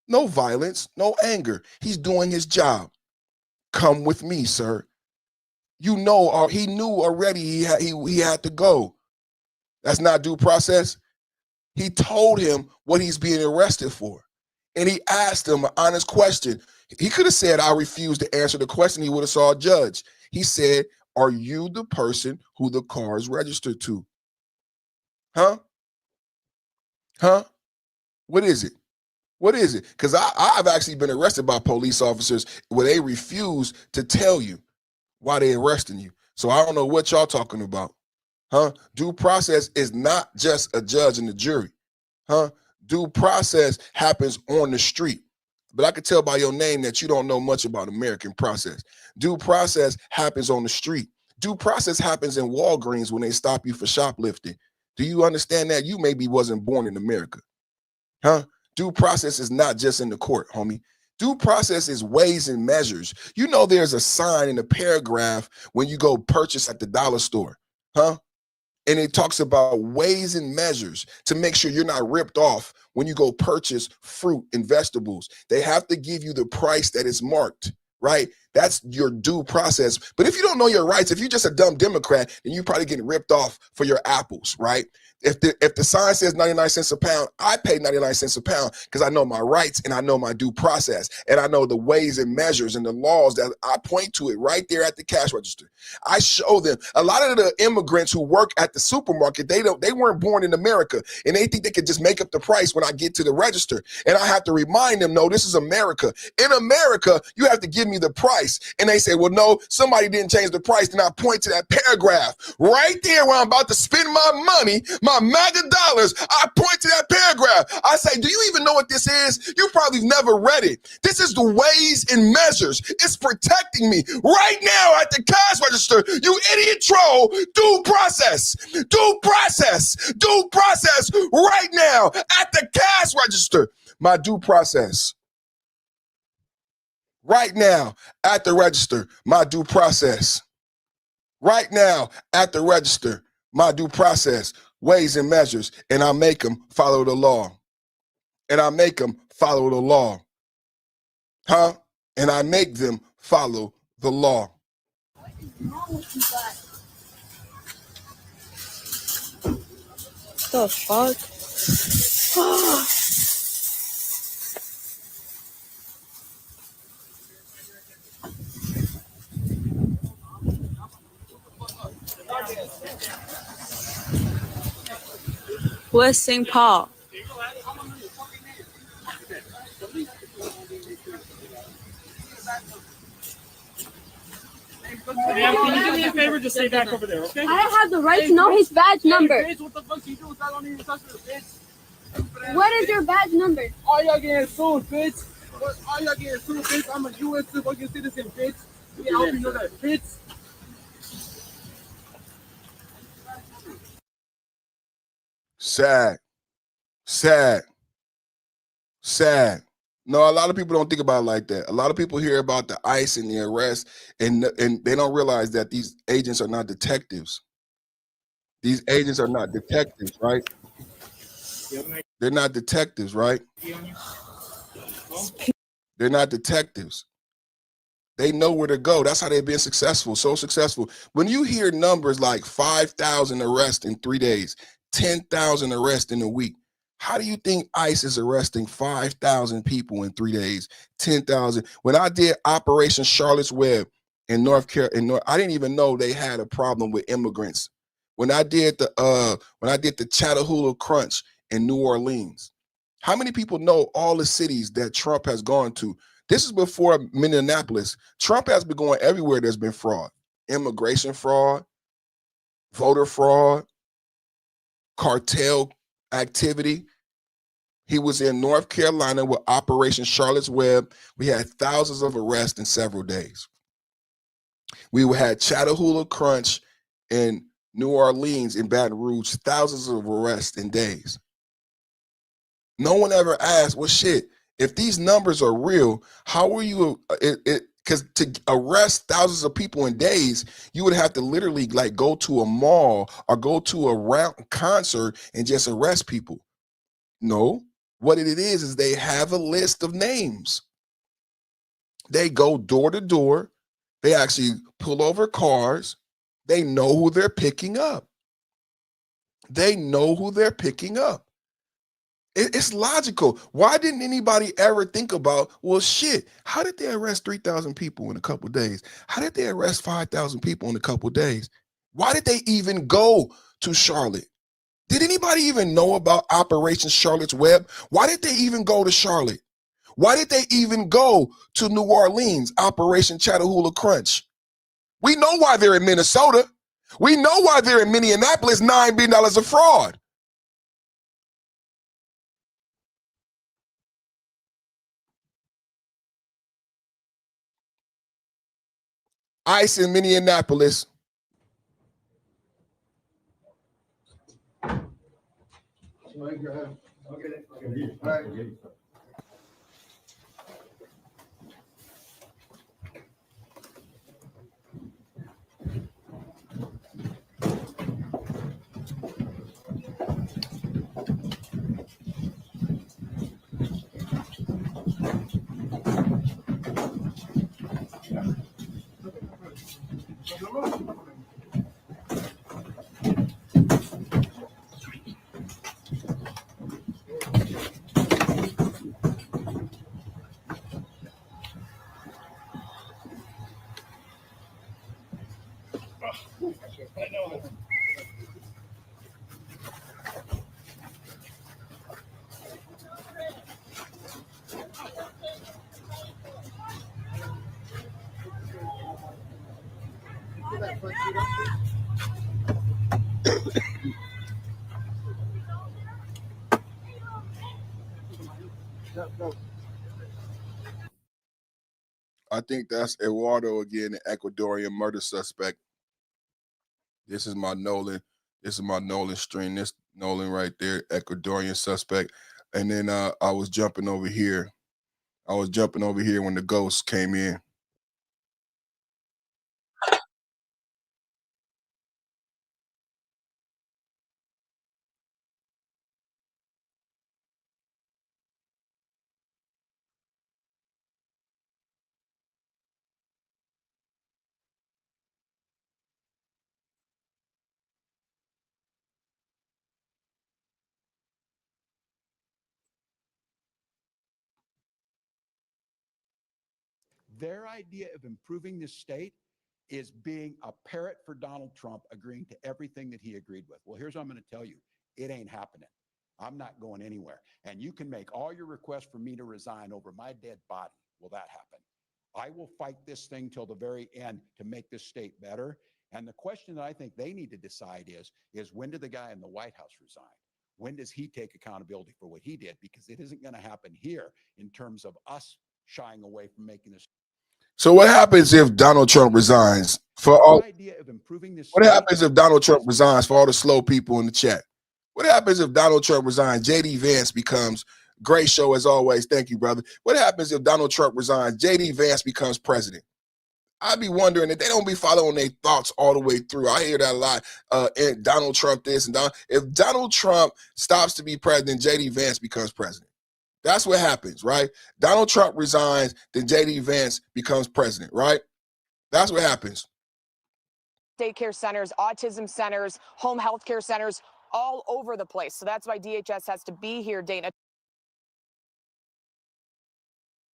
No violence, no anger. He's doing his job. Come with me, sir. You know, or he knew already he had to go. That's not due process. He told him what he's being arrested for. And he asked him an honest question. He could have said, I refuse to answer the question. He would have saw a judge. He said, are you the person who the car is registered to? Huh? Huh? What is it? What is it? Because I've actually been arrested by police officers where they refuse to tell you why they're arresting you. So I don't know what y'all talking about. Huh? Due process is not just a judge and a jury. Huh? Due process happens on the street. But I could tell by your name that you don't know much about American process. Due process happens on the street. Due process happens in Walgreens when they stop you for shoplifting. Do you understand that? You maybe wasn't born in America. Huh? Due process is not just in the court, homie. Due process is ways and measures. You know there's a sign in a paragraph when you go purchase at the dollar store. Huh? And it talks about ways and measures to make sure you're not ripped off when you go purchase fruit and vegetables. They have to give you the price that is marked, right? That's your due process. But if you don't know your rights, if you're just a dumb Democrat, then you're probably getting ripped off for your apples, right? If the sign says 99 cents a pound, I pay 99 cents a pound because I know my rights and I know my due process and I know the ways and measures and the laws that I point to it right there at the cash register. I show them. A lot of the immigrants who work at the supermarket, they weren't born in America and they think they could just make up the price when I get to the register. And I have to remind them, no, this is America. In America, you have to give me the price. And they say, well, no, somebody didn't change the price. Then I point to that paragraph right there where I'm about to spend my money, my MAGA dollars. I point to that paragraph. I say, do you even know what this is? You probably never read it. This is the ways and measures. It's protecting me right now at the cash register. You idiot troll. Due process. Due process. Due process right now at the cash register. My due process. Right now at the register. My due process. Right now at the register. My due process. Ways and measures, and I make them follow the law. And I make them follow the law. Huh? And I make them follow the law. The fuck? West St. Paul. Ma'am, can you do me a favor? Just stay back over there, okay? I have the right to know his badge number. Bitch, what the fuck you do? I don't even touch the bitch. What is your badge number? All y'all getting sued, bitch. All y'all getting sued, bitch. I'm a U.S. fucking citizen, bitch. I hope you know that, bitch. Sad. Sad. Sad. No, a lot of people don't think about it like that. A lot of people hear about the ICE and the arrest, and they don't realize that these agents are not detectives. These agents are not detectives, right? They're not detectives, right? They're not detectives. They know where to go. That's how they've been successful, so successful. When you hear numbers like 5,000 arrests in 3 days, 10,000 arrests in a week, how do you think ICE is arresting 5,000 people in 3 days, 10,000? When I did Operation Charlotte's Web in North Carolina, I didn't even know they had a problem with immigrants. When I did the Chattahoochee Crunch in New Orleans, how many people know all the cities that Trump has gone to? This is before Minneapolis. Trump has been going everywhere there's been fraud. Immigration fraud, voter fraud, cartel activity. He was in North Carolina with Operation Charlotte's Web. We had thousands of arrests in several days. We had Chattahoochee Crunch in New Orleans, in Baton Rouge, thousands of arrests in days. No one ever asked, well, shit, if these numbers are real, how are you, because to arrest thousands of people in days, you would have to literally like go to a mall or go to a concert and just arrest people. No, what it is they have a list of names. They go door to door. They actually pull over cars. They know who they're picking up. They know who they're picking up. It's logical. Why didn't anybody ever think about, well, shit, how did they arrest 3,000 people in a couple of days? How did they arrest 5,000 people in a couple of days? Why did they even go to Charlotte? Did anybody even know about Operation Charlotte's Web? Why did they even go to Charlotte? Why did they even go to New Orleans, Operation Chattahoochee Crunch? We know why they're in Minnesota. We know why they're in Minneapolis, $9 billion of fraud. ICE in Minneapolis. I think that's Eduardo again, the Ecuadorian murder suspect. This is my Nolan. This is my Nolan string. This Nolan right there, Ecuadorian suspect. And then I was jumping over here. I was jumping over here when the ghost came in. Their idea of improving this state is being a parrot for Donald Trump, agreeing to everything that he agreed with. Well, here's what I'm going to tell you. It ain't happening. I'm not going anywhere. And you can make all your requests for me to resign over my dead body. Will that happen? I will fight this thing till the very end to make this state better. And the question that I think they need to decide is when did the guy in the White House resign? When does he take accountability for what he did? Because it isn't going to happen here in terms of us shying away from making this. So what happens if Donald Trump resigns for all? What happens if Donald Trump resigns for all the slow people in the chat? What happens if Donald Trump resigns? JD Vance becomes great show as always. Thank you, brother. What happens if Donald Trump resigns? JD Vance becomes president. I'd be wondering if they don't be following their thoughts all the way through. I hear that a lot. And Donald Trump this and that. If Donald Trump stops to be president, JD Vance becomes president. That's what happens, right? Donald Trump resigns, then JD Vance becomes president, right? That's what happens. Daycare centers, autism centers, home health care centers, all over the place. So that's why DHS has to be here, Dana,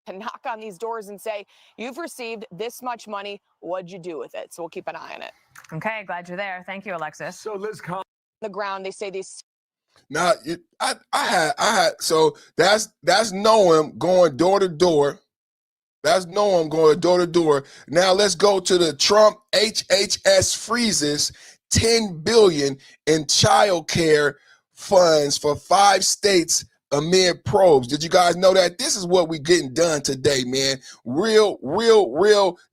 to knock on these doors and say, you've received this much money. What'd you do with it? So we'll keep an eye on it. Okay, glad you're there. Thank you, Alexis. So Liz, the ground, they say these. Now, I had so that's Noam going door to door. That's Noam going door to door. Now let's go to the Trump HHS freezes $10 billion in child care funds for 5 states amid probes. Did you guys know that? This is what we getting done today, man. Real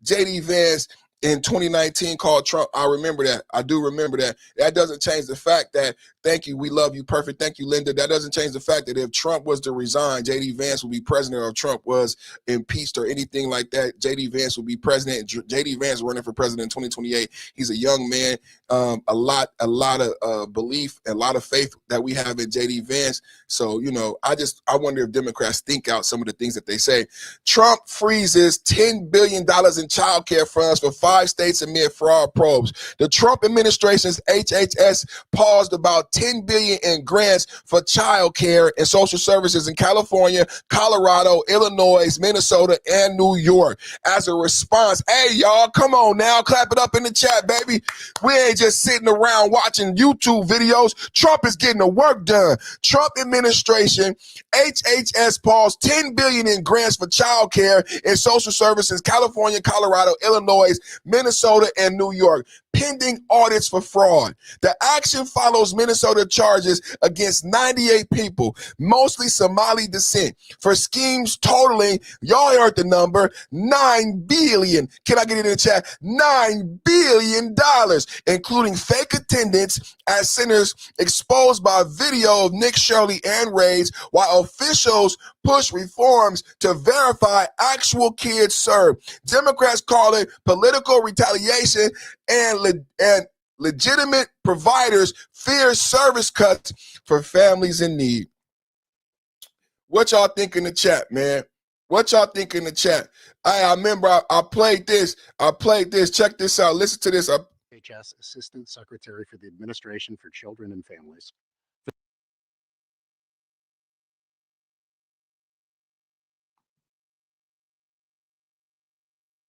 JD Vance in 2019 called Trump. I remember that. I do remember that. That doesn't change the fact that, thank you, we love you, perfect. Thank you, Linda. That doesn't change the fact that if Trump was to resign, JD Vance would be president, or if Trump was impeached or anything like that, JD Vance would be president. JD Vance running for president in 2028. He's a young man. A lot of belief and a lot of faith that we have in JD Vance. So, you know, I wonder if Democrats think out some of the things that they say. Trump freezes $10 billion in child care funds for 5 states amid fraud probes. The Trump administration's HHS paused about $10 billion in grants for child care and social services in California, Colorado, Illinois, Minnesota, and New York. As a response, hey, y'all, come on now, clap it up in the chat, baby. We ain't just sitting around watching YouTube videos. Trump is getting the work done. Trump administration, HHS paused $10 billion in grants for child care and social services, California, Colorado, Illinois, Minnesota, and New York, pending audits for fraud. The action follows Minnesota charges against 98 people, mostly Somali descent, for schemes totaling, y'all heard the number, $9 billion. Can I get it in the chat? $9 billion, including fake attendance at centers exposed by video of Nick, Shirley, and raids, while officials push reforms to verify actual kids served. Democrats call it political retaliation, and legitimate providers fear service cuts for families in need. What y'all think in the chat, man? What y'all think in the chat? I remember I played this. Check this out. Listen to this. HHS Assistant Secretary for the Administration for Children and Families.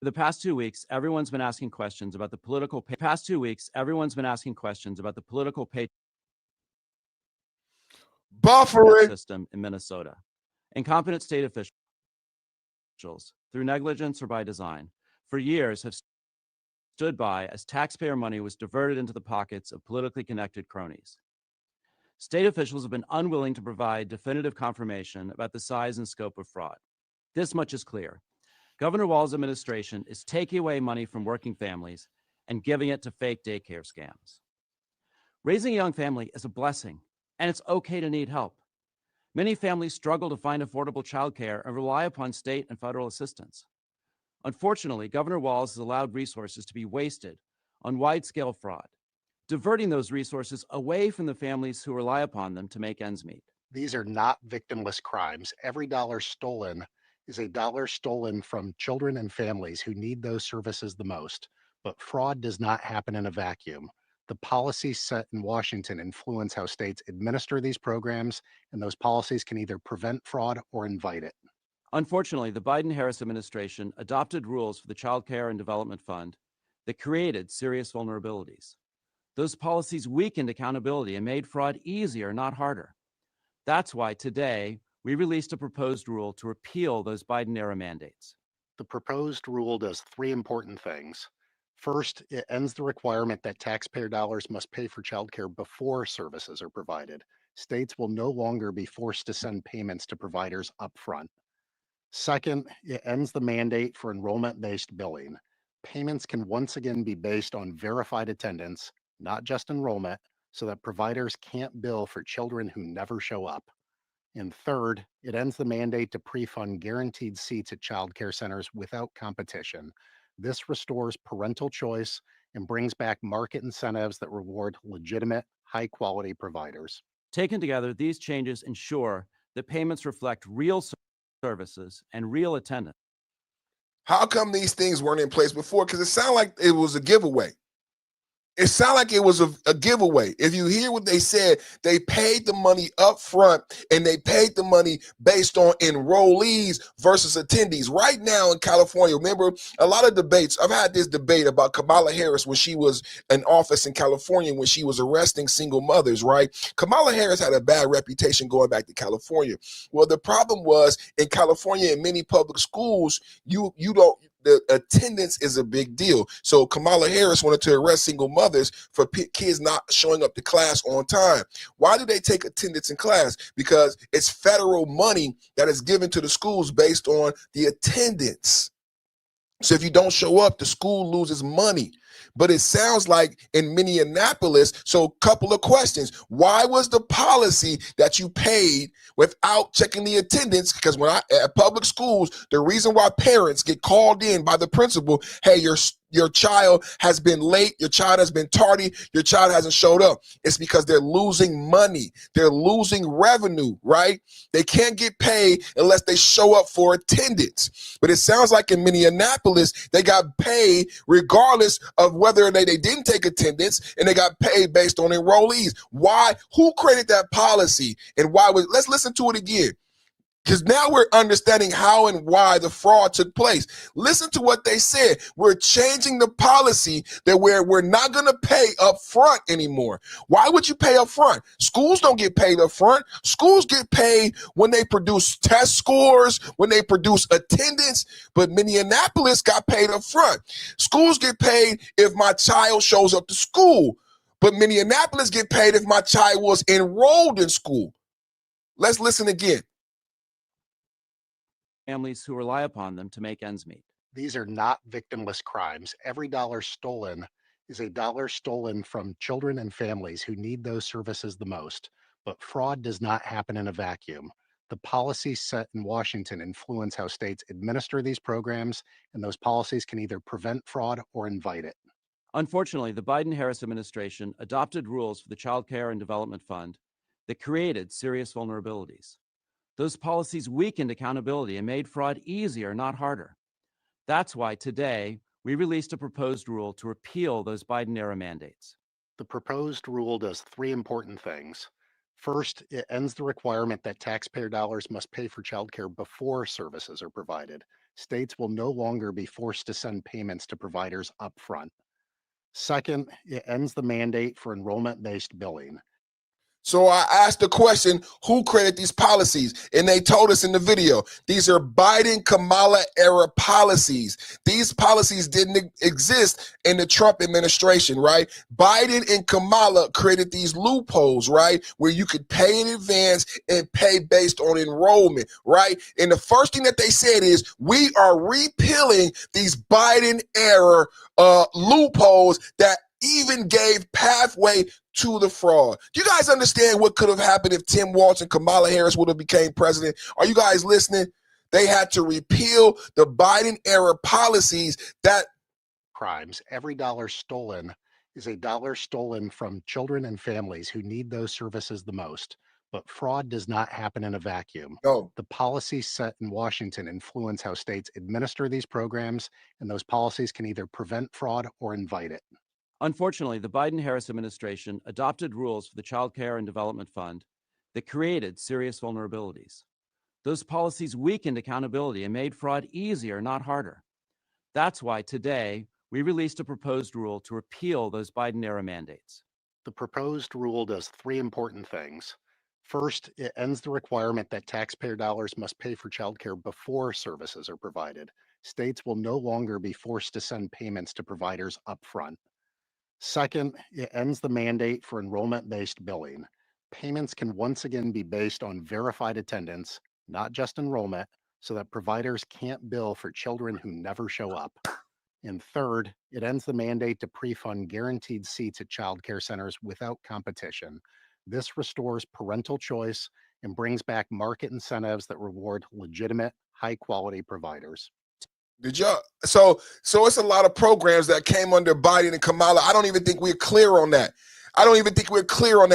For the past 2 weeks, everyone's been asking questions about the political pay buffering system in Minnesota. Incompetent state officials, through negligence or by design, for years have stood by as taxpayer money was diverted into the pockets of politically connected cronies. State officials have been unwilling to provide definitive confirmation about the size and scope of fraud. This much is clear. Governor Walz's administration is taking away money from working families and giving it to fake daycare scams. Raising a young family is a blessing, and it's okay to need help. Many families struggle to find affordable childcare and rely upon state and federal assistance. Unfortunately, Governor Walz has allowed resources to be wasted on wide-scale fraud, diverting those resources away from the families who rely upon them to make ends meet. These are not victimless crimes. Every dollar stolen is a dollar stolen from children and families who need those services the most. But fraud does not happen in a vacuum. The policies set in Washington influence how states administer these programs, and those policies can either prevent fraud or invite it. Unfortunately, the Biden-Harris administration adopted rules for the Child Care and Development Fund that created serious vulnerabilities. Those policies weakened accountability and made fraud easier, not harder. That's why today we released a proposed rule to repeal those Biden-era mandates. The proposed rule does three important things. First, it ends the requirement that taxpayer dollars must pay for childcare before services are provided. States will no longer be forced to send payments to providers upfront. Second, it ends the mandate for enrollment-based billing. Payments can once again be based on verified attendance, not just enrollment, so that providers can't bill for children who never show up. And third, it ends the mandate to pre-fund guaranteed seats at child care centers without competition. This restores parental choice and brings back market incentives that reward legitimate, high-quality providers. Taken together, these changes ensure that payments reflect real services and real attendance. How come these things weren't in place before? Because it sounded like it was a giveaway. It sounded like it was a giveaway. If you hear what they said, they paid the money up front and they paid the money based on enrollees versus attendees. Right now in California, remember a lot of debates. I've had this debate about Kamala Harris when she was in office in California, when she was arresting single mothers, right? Kamala Harris had a bad reputation going back to California. Well, the problem was in California, in many public schools, the attendance is a big deal. So Kamala Harris wanted to arrest single mothers for kids not showing up to class on time. Why do they take attendance in class? Because it's federal money that is given to the schools based on the attendance. So if you don't show up, the school loses money. But it sounds like in Minneapolis, so a couple of questions. Why was the policy that you paid without checking the attendance? Because at public schools, the reason why parents get called in by the principal, hey, your child has been late, your child has been tardy, your child hasn't showed up. It's because they're losing money. They're losing revenue, right? They can't get paid unless they show up for attendance. But it sounds like in Minneapolis, they got paid regardless of of whether they didn't take attendance and they got paid based on enrollees. Why? Who created that policy? And why was, let's listen to it again. Because now we're understanding how and why the fraud took place. Listen to what they said. We're changing the policy that we're not going to pay up front anymore. Why would you pay up front? Schools don't get paid up front. Schools get paid when they produce test scores, when they produce attendance, but Minneapolis got paid up front. Schools get paid if my child shows up to school, but Minneapolis get paid if my child was enrolled in school. Let's listen again. Families who rely upon them to make ends meet. These are not victimless crimes. Every dollar stolen is a dollar stolen from children and families who need those services the most. But fraud does not happen in a vacuum. The policies set in Washington influence how states administer these programs, and those policies can either prevent fraud or invite it. Unfortunately, the Biden-Harris administration adopted rules for the Child Care and Development Fund that created serious vulnerabilities. Those policies weakened accountability and made fraud easier, not harder. That's why today we released a proposed rule to repeal those Biden-era mandates. The proposed rule does three important things. First, it ends the requirement that taxpayer dollars must pay for childcare before services are provided. States will no longer be forced to send payments to providers upfront. Second, it ends the mandate for enrollment-based billing. So I asked the question, who created these policies? And they told us in the video, these are Biden-Kamala era policies. These policies didn't exist in the Trump administration, right? Biden and Kamala created these loopholes, right? Where you could pay in advance and pay based on enrollment, right? And the first thing that they said is, we are repealing these Biden era loopholes that even gave pathway to the fraud. Do you guys understand what could have happened if Tim Walz and Kamala Harris would have became president? Are you guys listening? They had to repeal the Biden era policies that crimes. Every dollar stolen is a dollar stolen from children and families who need those services the most. But fraud does not happen in a vacuum. No. The policies set in Washington influence how states administer these programs, and those policies can either prevent fraud or invite it. Unfortunately, the Biden-Harris administration adopted rules for the Child Care and Development Fund that created serious vulnerabilities. Those policies weakened accountability and made fraud easier, not harder. That's why today we released a proposed rule to repeal those Biden-era mandates. The proposed rule does three important things. First, it ends the requirement that taxpayer dollars must pay for childcare before services are provided. States will no longer be forced to send payments to providers upfront. Second, it ends the mandate for enrollment-based billing. Payments can once again be based on verified attendance, not just enrollment, so that providers can't bill for children who never show up. And third, it ends the mandate to pre-fund guaranteed seats at child care centers without competition. This restores parental choice and brings back market incentives that reward legitimate, high-quality providers. Did y'all? So it's a lot of programs that came under Biden and Kamala. I don't even think we're clear on that.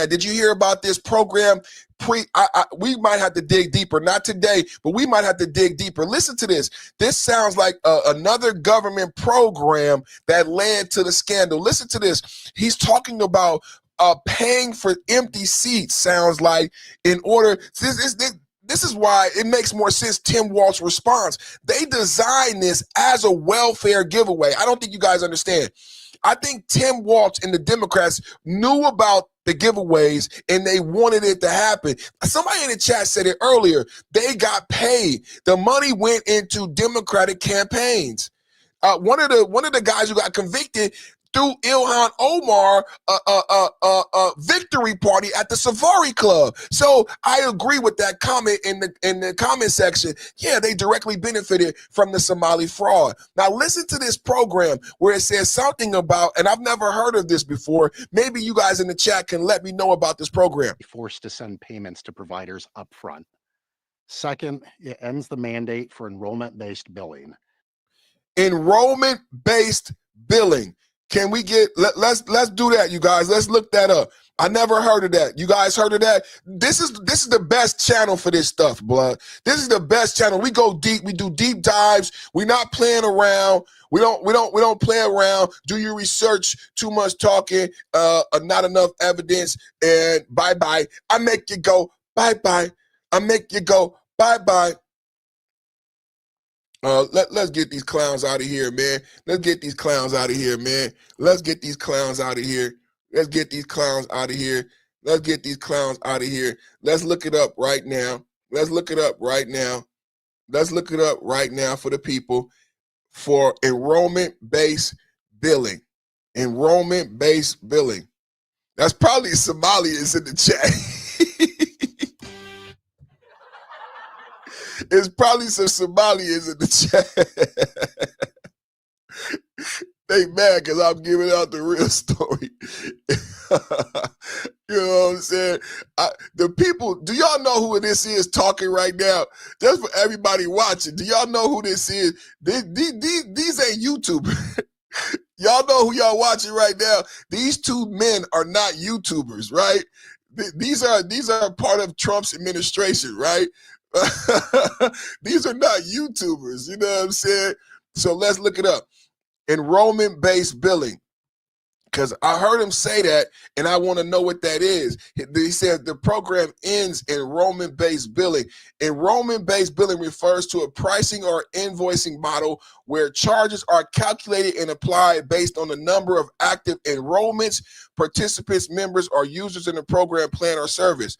Did you hear about this program? We might have to dig deeper. Not today, but we might have to dig deeper. Listen to this. This sounds like another government program that led to the scandal. Listen to this. He's talking about paying for empty seats. Sounds like in order. This is why it makes more sense, Tim Walz's response. They designed this as a welfare giveaway. I don't think you guys understand. I think Tim Walz and the Democrats knew about the giveaways and they wanted it to happen. Somebody in the chat said it earlier. They got paid. The money went into Democratic campaigns. One of the guys who got convicted threw Ilhan Omar a victory party at the Safari Club. So I agree with that comment in the comment section. Yeah, they directly benefited from the Somali fraud. Now listen to this program where it says something about, and I've never heard of this before. Maybe you guys in the chat can let me know about this program. Forced to send payments to providers upfront. Second, it ends the mandate for enrollment-based billing. Enrollment-based billing. Can we get, let's do that, you guys. Let's look that up. I never heard of that. You guys heard of that? This is the best channel for this stuff, blood. This is the best channel. We go deep. We do deep dives. We're not playing around. We don't play around. Do your research. Too much talking. Not enough evidence. And bye-bye. I make you go bye-bye. I make you go bye-bye. Let's get these clowns out of here, man. Let's get these clowns out of here, man. Let's get these clowns out of here. Let's get these clowns out of here. Let's get these clowns out of here. Let's look it up right now. Let's look it up right now. Let's look it up right now for the people for enrollment-based billing. Enrollment-based billing. That's probably Somalians in the chat. It's probably some Somalians in the chat. They mad because I'm giving out the real story. You know what I'm saying? The people, do y'all know who this is talking right now? Just for everybody watching, do y'all know who this is? These ain't YouTubers. Y'all know who y'all watching right now? These two men are not YouTubers, right? These are part of Trump's administration, right? These are not YouTubers, you know what I'm saying? So let's look it up. Enrollment-based billing. Because I heard him say that, and I want to know what that is. He said the program ends enrollment-based billing. Enrollment-based billing refers to a pricing or invoicing model where charges are calculated and applied based on the number of active enrollments, participants, members, or users in the program, plan, or service.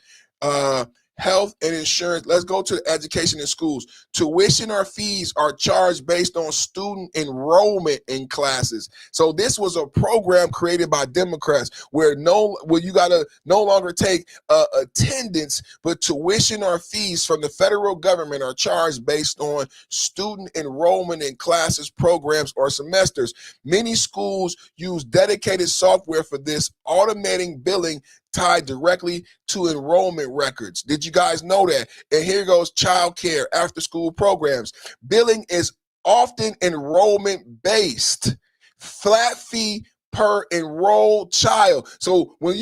Health and insurance. Let's go to education and schools. Tuition or fees are charged based on student enrollment in classes. So this was a program created by Democrats where you gotta no longer take attendance, but tuition or fees from the federal government are charged based on student enrollment in classes, programs, or semesters. Many schools use dedicated software for this, automating billing tied directly to enrollment records. Did you guys know that? And here goes child care, after school programs. Billing is often enrollment based, flat fee per enrolled child. So when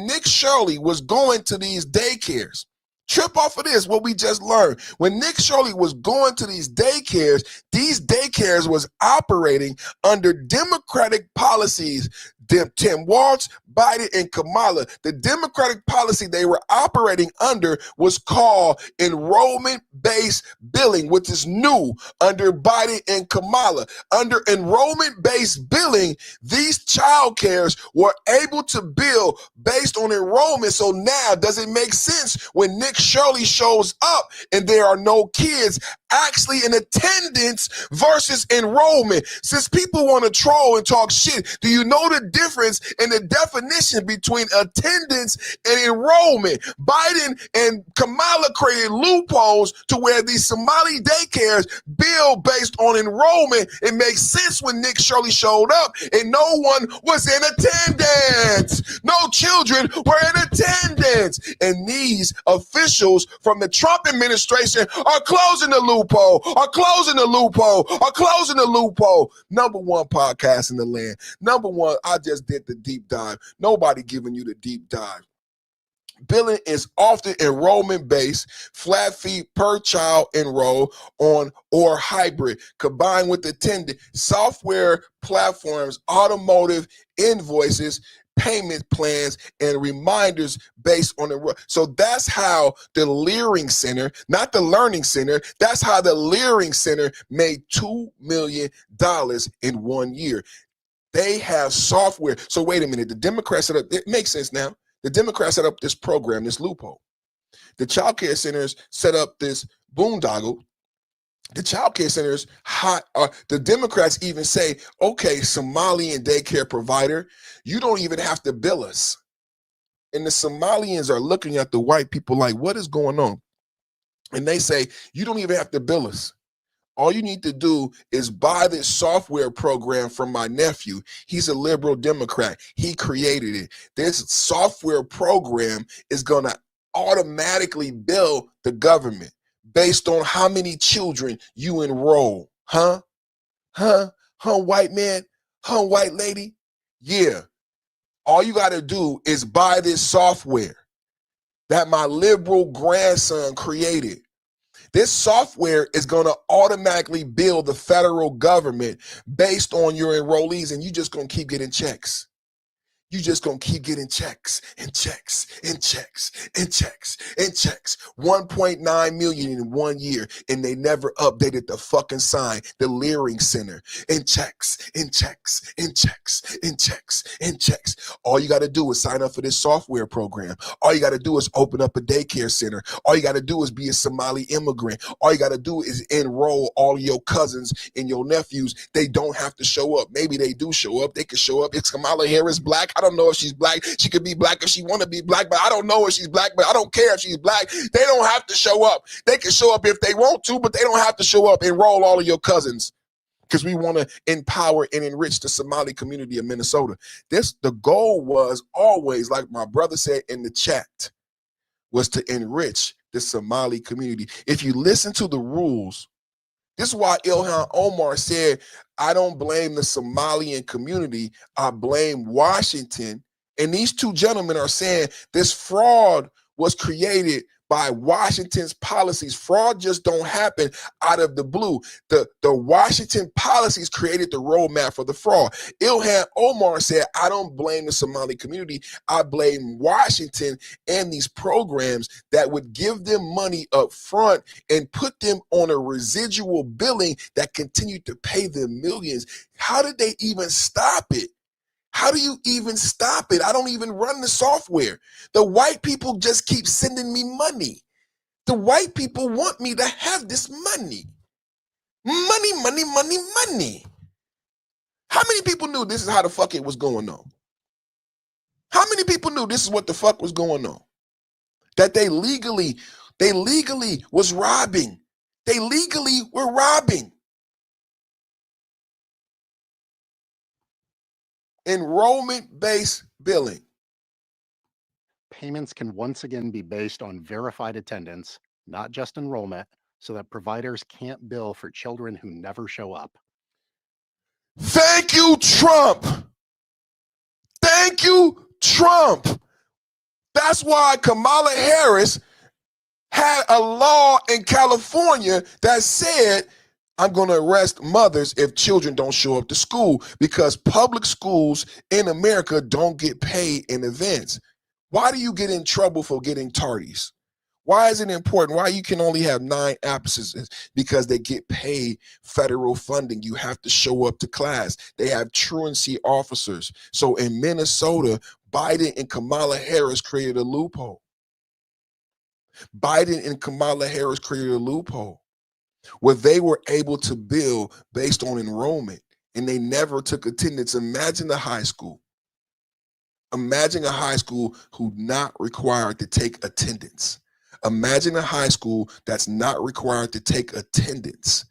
Nick Shirley was going to these daycares, trip off of this, what we just learned. When Nick Shirley was going to these daycares was operating under Democratic policies. Tim Walz, Biden, and Kamala. The Democratic policy they were operating under was called enrollment-based billing, which is new under Biden and Kamala. Under enrollment-based billing, these child cares were able to bill based on enrollment. So now, does it make sense when Nick Shirley shows up and there are no kids actually in attendance versus enrollment? Since people want to troll and talk shit, do you know the difference in the definition between attendance and enrollment? Biden and Kamala created loopholes to where these Somali daycares bill based on enrollment. It makes sense when Nick Shirley showed up and no one was in attendance. No children were in attendance. And these officials from the Trump administration are closing the loophole, Number one podcast in the land. Number one, I just did the deep dive. Nobody giving you the deep dive. Billing is often enrollment-based, flat fee per child enroll on or hybrid, combined with attendant software platforms, automotive invoices, payment plans, and reminders based on the. So that's how the Leering Center, not the Learning Center, that's how the Leering Center made $2 million in 1 year. They have software. So wait a minute, the Democrats set up, it makes sense now. The Democrats set up this program, this loophole. The child care centers set up this boondoggle. The child care centers, the Democrats even say, okay, Somalian daycare provider, you don't even have to bill us. And the Somalians are looking at the white people like, what is going on? And they say, you don't even have to bill us. All you need to do is buy this software program from my nephew. He's a liberal Democrat. He created it. This software program is going to automatically bill the government based on how many children you enroll. Huh, white man? Huh, white lady? Yeah. All you got to do is buy this software that my liberal grandson created. This software is going to automatically bill the federal government based on your enrollees, and you just going to keep getting checks. You just gonna keep getting checks and checks and checks and checks and checks. 1.9 million in 1 year, and they never updated the fucking sign, the Leering Center. And checks and checks and checks and checks and checks. All you gotta do is sign up for this software program. All you gotta do is open up a daycare center. All you gotta do is be a Somali immigrant. All you gotta do is enroll all of your cousins and your nephews. They don't have to show up. Maybe they do show up. They could show up. It's Kamala Harris black. I don't know if she's black. She could be black if she want to be black, but I don't know if she's black, but I don't care if she's black. They don't have to show up. They can show up if they want to, but they don't have to show up. Enroll all of your cousins because we want to empower and enrich the Somali community of Minnesota. The goal was always, like my brother said in the chat, was to enrich the Somali community. If you listen to the rules, this is why Ilhan Omar said, I don't blame the Somalian community, I blame Washington. And these two gentlemen are saying this fraud was created by Washington's policies. Fraud just don't happen out of the blue. The Washington policies created the roadmap for the fraud. Ilhan Omar said, I don't blame the Somali community. I blame Washington and these programs that would give them money up front and put them on a residual billing that continued to pay them millions. How did they even stop it? How do you even stop it? I don't even run the software. The white people just keep sending me money. The white people want me to have this money. Money, money, money, money. How many people knew this is how the fuck it was going on? How many people knew this is what the fuck was going on? That they legally was robbing. They legally were robbing. Enrollment-based billing. Payments can once again be based on verified attendance, not just enrollment, so that providers can't bill for children who never show up. Thank you, Trump. Thank you, Trump. That's why Kamala Harris had a law in California that said, I'm going to arrest mothers if children don't show up to school, because public schools in America don't get paid in advance. Why do you get in trouble for getting tardies? Why is it important? Why you can only have 9 absences? Because they get paid federal funding. You have to show up to class. They have truancy officers. So in Minnesota, Biden and Kamala Harris created a loophole. Biden and Kamala Harris created a loophole where they were able to bill based on enrollment, and they never took attendance. Imagine a high school. Imagine a high school who's not required to take attendance. Imagine a high school that's not required to take attendance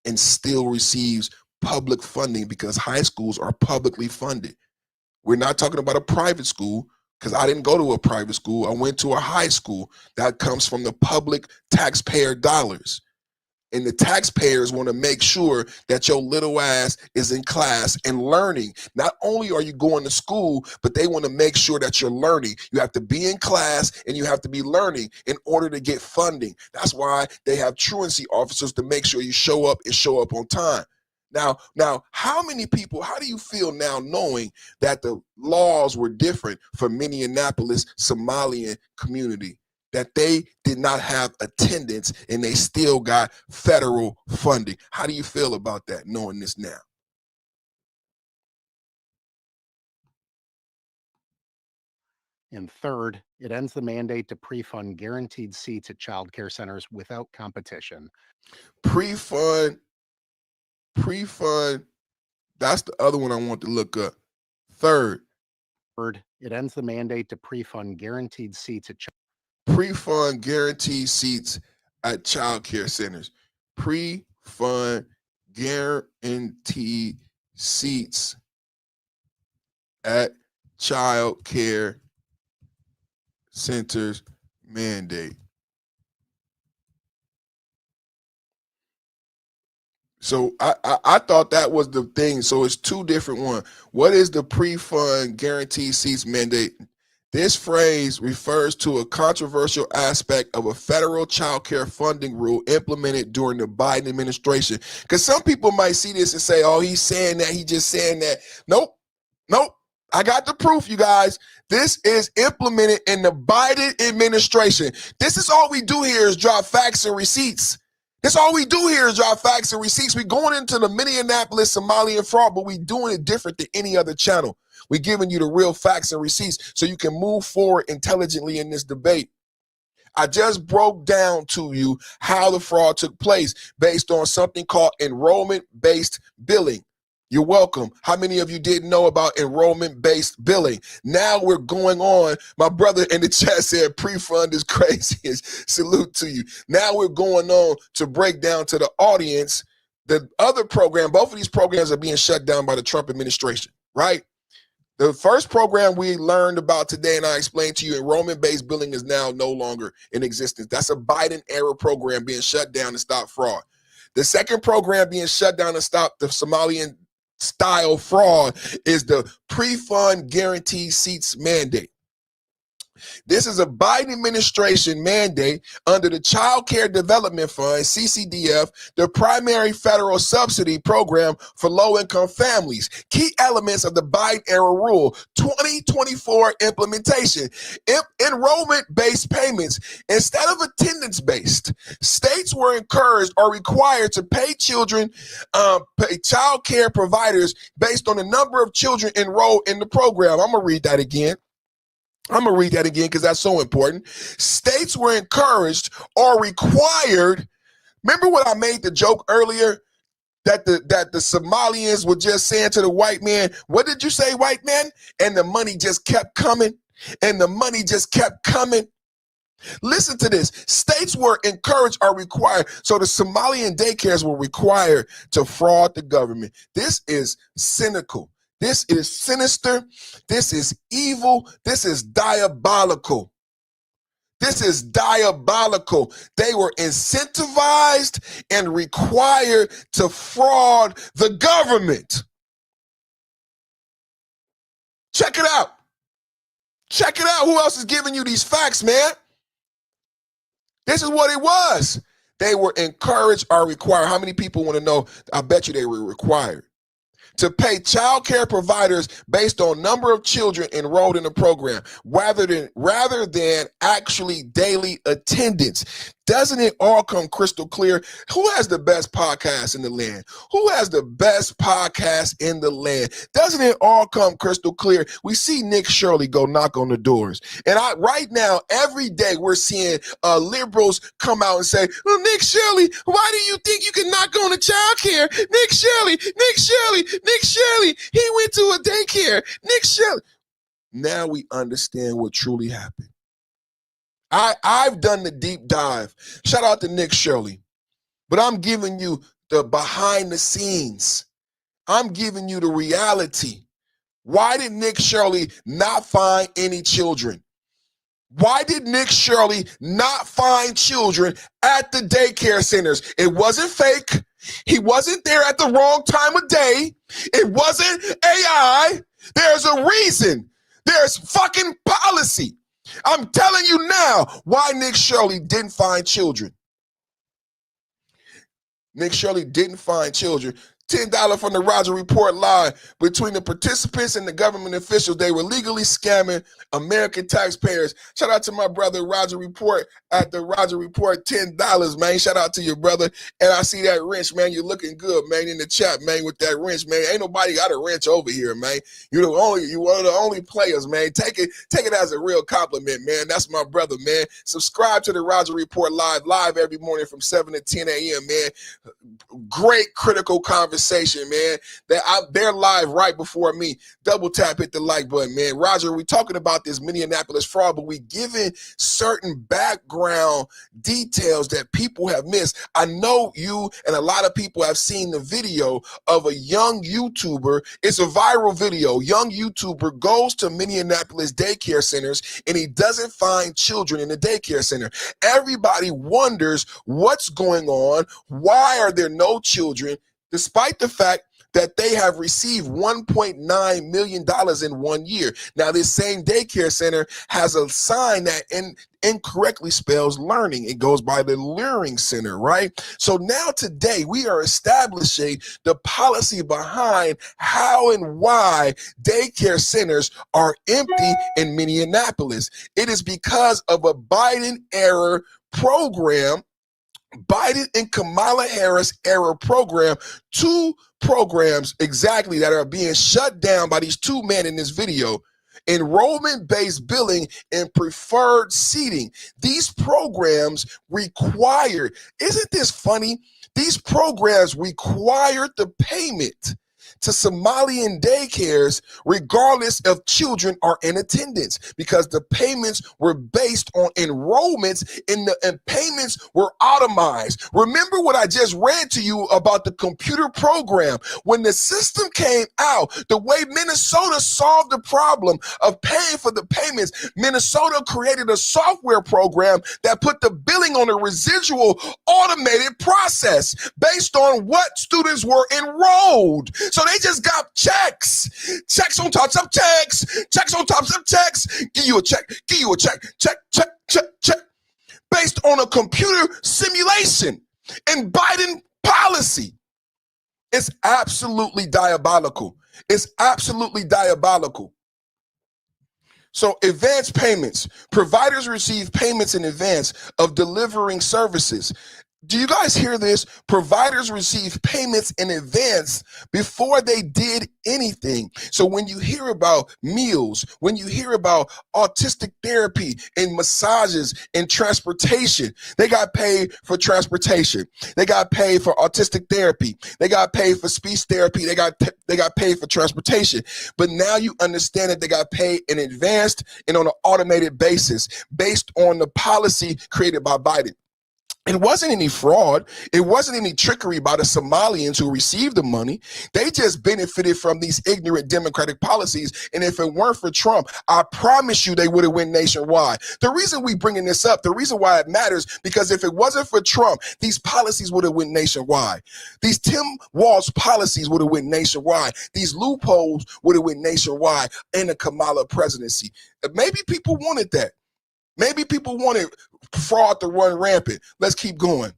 and still receives public funding, because high schools are publicly funded. We're not talking about a private school, because I didn't go to a private school. I went to a high school that comes from the public taxpayer dollars. And the taxpayers want to make sure that your little ass is in class and learning. Not only are you going to school, but they want to make sure that you're learning. You have to be in class and you have to be learning in order to get funding. That's why they have truancy officers to make sure you show up and show up on time. Now, how many people, how do you feel now knowing that the laws were different for Minneapolis Somalian community? That they did not have attendance and they still got federal funding. How do you feel about that, knowing this now? And third, it ends the mandate to pre-fund guaranteed seats at child care centers without competition. Pre-fund, that's the other one I want to look up. Third, it ends the mandate to pre-fund guaranteed seats at pre-fund guaranteed seats at child care centers. Pre-fund guaranteed seats at child care centers mandate. So I thought that was the thing. So it's two different ones. What is the pre-fund guaranteed seats mandate? This phrase refers to a controversial aspect of a federal child care funding rule implemented during the Biden administration. Because some people might see this and say, oh, he's saying that, he just saying that. Nope. I got the proof, you guys. This is implemented in the Biden administration. This is all we do here is drop facts and receipts. That's all we do here is drop facts and receipts. We're going into the Minneapolis Somalian fraud, but we're doing it different than any other channel. We're giving you the real facts and receipts so you can move forward intelligently in this debate. I just broke down to you how the fraud took place based on something called enrollment-based billing. You're welcome. How many of you didn't know about enrollment-based billing? Now we're going on. My brother in the chat said pre-fund is crazy. Salute to you. Now we're going on to break down to the audience the other program. Both of these programs are being shut down by the Trump administration, right? The first program we learned about today, and I explained to you, enrollment-based billing is now no longer in existence. That's a Biden-era program being shut down to stop fraud. The second program being shut down to stop the Somalian style fraud is the pre-fund guaranteed seats mandate. This is a Biden administration mandate under the Child Care Development Fund, CCDF, the primary federal subsidy program for low-income families. Key elements of the Biden-era rule, 2024 implementation. Enrollment-based payments instead of attendance-based. States were encouraged or required to pay child care providers based on the number of children enrolled in the program. I'm going to read that again because that's so important. States were encouraged or required. Remember what I made the joke earlier that the Somalians were just saying to the white man, what did you say, white man? And the money just kept coming. Listen to this. States were encouraged or required. So the Somalian daycares were required to fraud the government. This is cynical. This is sinister. This is evil. This is diabolical. They were incentivized and required to fraud the government. Check it out. Who else is giving you these facts, man? This is what it was. They were encouraged or required. How many people want to know? I bet you they were required to pay child care providers based on number of children enrolled in the program rather than actually daily attendance. Doesn't it all come crystal clear? Who has the best podcast in the land? Doesn't it all come crystal clear? We see Nick Shirley go knock on the doors. And right now, every day we're seeing liberals come out and say, well, Nick Shirley, why do you think you can knock on the child care? Nick Shirley, he went to a daycare. Nick Shirley. Now we understand what truly happened. I've done the deep dive. Shout out to Nick Shirley. But I'm giving you the behind the scenes. I'm giving you the reality. Why did Nick Shirley not find any children? Why did Nick Shirley not find children at the daycare centers? It wasn't fake. He wasn't there at the wrong time of day. It wasn't AI. There's a reason. There's fucking policy. I'm telling you now why Nick Shirley didn't find children. $10 from the Roger Report live. Between the participants and the government officials, they were legally scamming American taxpayers. Shout out to my brother Roger Report at the Roger Report, $10, man. Shout out to your brother. And I see that wrench, man. You're looking good, man, in the chat, man, with that wrench, man. Ain't nobody got a wrench over here, man. You're one of the only players, man. Take it as a real compliment, man. That's my brother, man. Subscribe to the Roger Report live every morning from 7 to 10 a.m., man. Great critical conversation, man. They're live right before me. Double tap, hit the like button, man. Roger, we talking about this Minneapolis fraud, but we giving certain background details that people have missed. I know you and a lot of people have seen the video of a young YouTuber. It's a viral video. Young YouTuber goes to Minneapolis daycare centers and he doesn't find children in the daycare center. Everybody wonders what's going on. Why are there no children despite the fact that they have received $1.9 million in 1 year. Now, this same daycare center has a sign that incorrectly spells learning. It goes by the Learning Center, right? So now today we are establishing the policy behind how and why daycare centers are empty in Minneapolis. It is because of a Biden era program, Biden and Kamala Harris era program, two programs exactly that are being shut down by these two men in this video. Enrollment-based billing and preferred seating. These programs require, isn't this funny? These programs required the payment to Somalian daycares regardless if children are in attendance, because the payments were based on enrollments and payments were automized. Remember what I just read to you about the computer program. When the system came out, the way Minnesota solved the problem of paying for the payments, Minnesota created a software program that put the billing on a residual automated process based on what students were enrolled. So they just got checks on top of checks on top of checks. Give you a check, check, based on a computer simulation and Biden policy. It's absolutely diabolical. It's absolutely diabolical. So advance payments. Providers receive payments in advance of delivering services. Do you guys hear this? Providers receive payments in advance before they did anything. So when you hear about meals, when you hear about autistic therapy and massages and transportation, they got paid for transportation. They got paid for autistic therapy. They got paid for speech therapy. They got paid for transportation. But now you understand that they got paid in advance and on an automated basis based on the policy created by Biden. It wasn't any fraud. It wasn't any trickery by the Somalians who received the money. They just benefited from these ignorant democratic policies. And if it weren't for Trump, I promise you they would have won nationwide. The reason we bringing this up, the reason why it matters, because if it wasn't for Trump, these policies would have went nationwide. These Tim Walz policies would have went nationwide. These loopholes would have went nationwide in the Kamala presidency. Maybe people wanted that. Maybe people wanted fraud to run rampant. Let's keep going.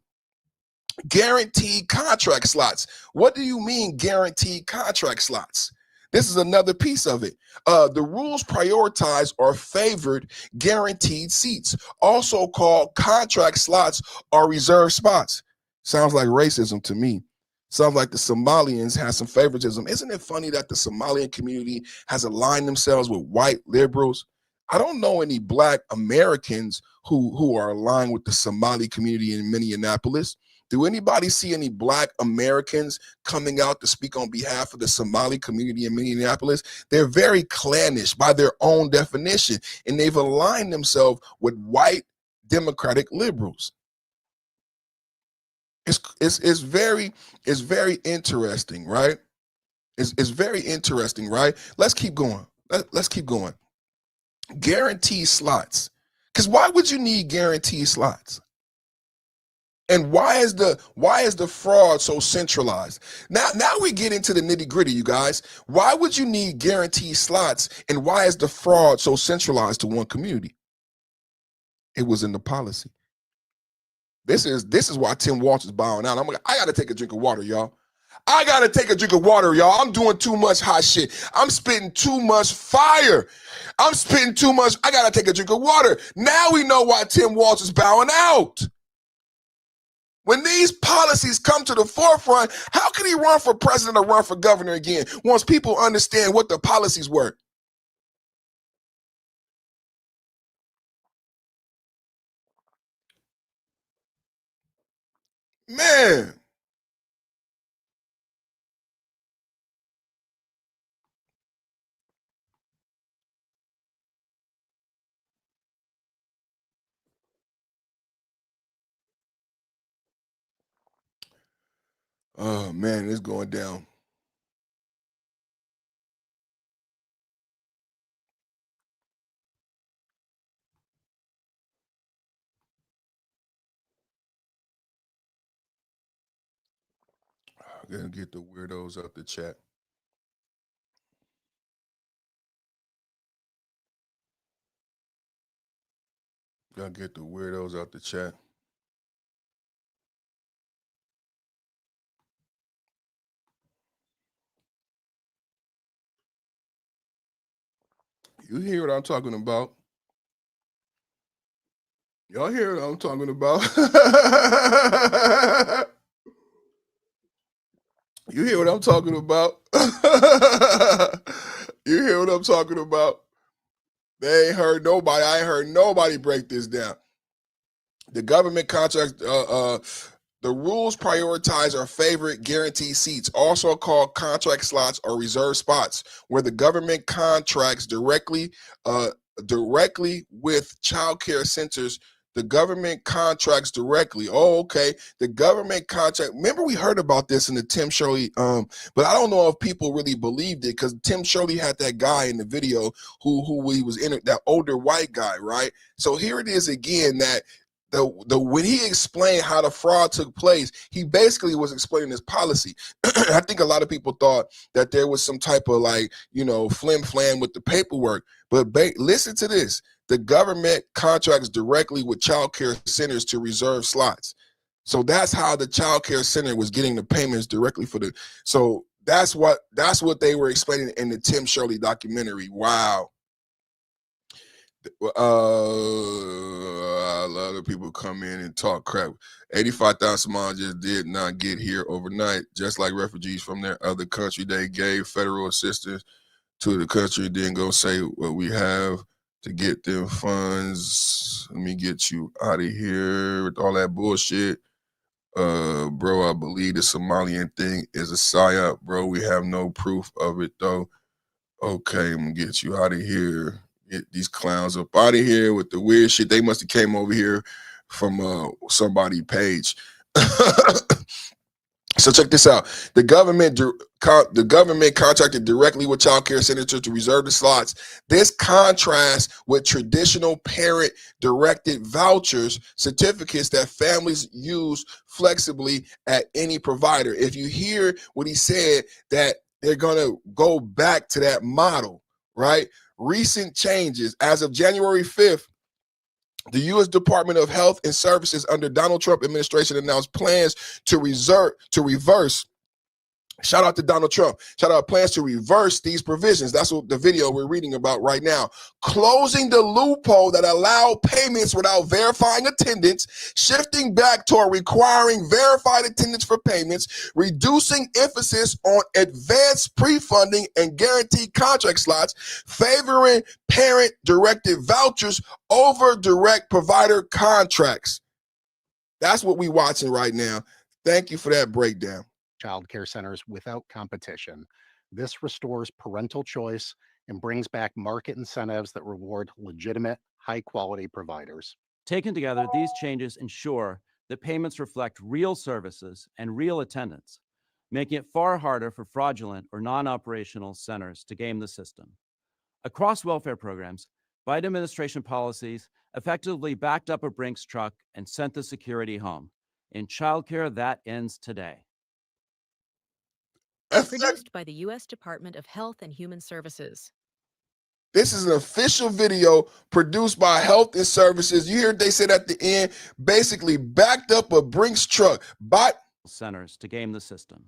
Guaranteed contract slots. What do you mean guaranteed contract slots? This is another piece of it. The rules prioritize or favored guaranteed seats, also called contract slots or reserved spots. Sounds like racism to me. Sounds like the Somalians have some favoritism. Isn't it funny that the Somalian community has aligned themselves with white liberals? I don't know any Black Americans who are aligned with the Somali community in Minneapolis. Do anybody see any Black Americans coming out to speak on behalf of the Somali community in Minneapolis? They're very clannish by their own definition, and they've aligned themselves with white Democratic liberals. It's very interesting, right? It's very interesting, right? Let's keep going. Let's keep going. Guaranteed slots. Because why would you need guaranteed slots? And why is the fraud so centralized? Now we get into the nitty-gritty, you guys. Why would you need guaranteed slots, and why is the fraud so centralized to one community? It was in the policy. This is why Tim Walz is bowing out. I gotta take a drink of water, y'all. I gotta take a drink of water, y'all. I'm doing too much hot shit. I'm spitting too much fire. I'm spitting too much. I gotta take a drink of water. Now we know why Tim Walz is bowing out. When these policies come to the forefront, how can he run for president or run for governor again once people understand what the policies were? Man. Oh, man, it's going down. I'm gonna get the weirdos out the chat. Gotta get the weirdos out the chat. You hear what I'm talking about? Y'all hear what I'm talking about? You hear what I'm talking about? You hear what I'm talking about? They ain't heard nobody. I ain't heard nobody break this down. The government contract, the rules prioritize our favorite guaranteed seats, also called contract slots or reserve spots, where the government contracts directly with child care centers. The government contracts directly. Oh, okay. The government contract. Remember, we heard about this in the Tim Shirley, but I don't know if people really believed it, because Tim Shirley had that guy in the video who he was in, that older white guy, right? So here it is again, that when he explained how the fraud took place, he basically was explaining his policy. I think a lot of people thought that there was some type of flim flam with the paperwork, but listen to this. The government contracts directly with child care centers to reserve slots. So that's how the child care center was getting the payments directly for the. So that's what they were explaining in the Tim Shirley documentary. Wow. A lot of people come in and talk crap. 85,000 Somalis just did not get here overnight. Just like refugees from their other country, they gave federal assistance to the country, then go say what we have to get them funds. Let me get you out of here with all that bullshit. Bro, I believe the Somalian thing is a psyop, bro. We have no proof of it, though. Okay, I'm gonna get you out of here. Get these clowns up out of here with the weird shit. They must have came over here from somebody's page. So check this out. The government contracted directly with child care centers to reserve the slots. This contrasts with traditional parent-directed vouchers, certificates that families use flexibly at any provider. If you hear what he said, that they're going to go back to that model, right? Recent changes. As of January 5th, the U.S. Department of Health and Services under Donald Trump administration announced plans to reverse. Shout out to Donald Trump. Shout out plans to reverse these provisions. That's what the video we're reading about right now. Closing the loophole that allowed payments without verifying attendance, shifting back toward requiring verified attendance for payments, reducing emphasis on advanced pre-funding and guaranteed contract slots, favoring parent-directed vouchers over direct provider contracts. That's what we're watching right now. Thank you for that breakdown. Child care centers without competition. This restores parental choice and brings back market incentives that reward legitimate, high-quality providers. Taken together, these changes ensure that payments reflect real services and real attendance, making it far harder for fraudulent or non-operational centers to game the system. Across welfare programs, Biden administration policies effectively backed up a Brinks truck and sent the security home. In childcare, that ends today. Produced by the U.S. Department of Health and Human Services. This is an official video produced by Health and Services. You hear what they said at the end? Basically backed up a Brinks truck. Centers to game the system.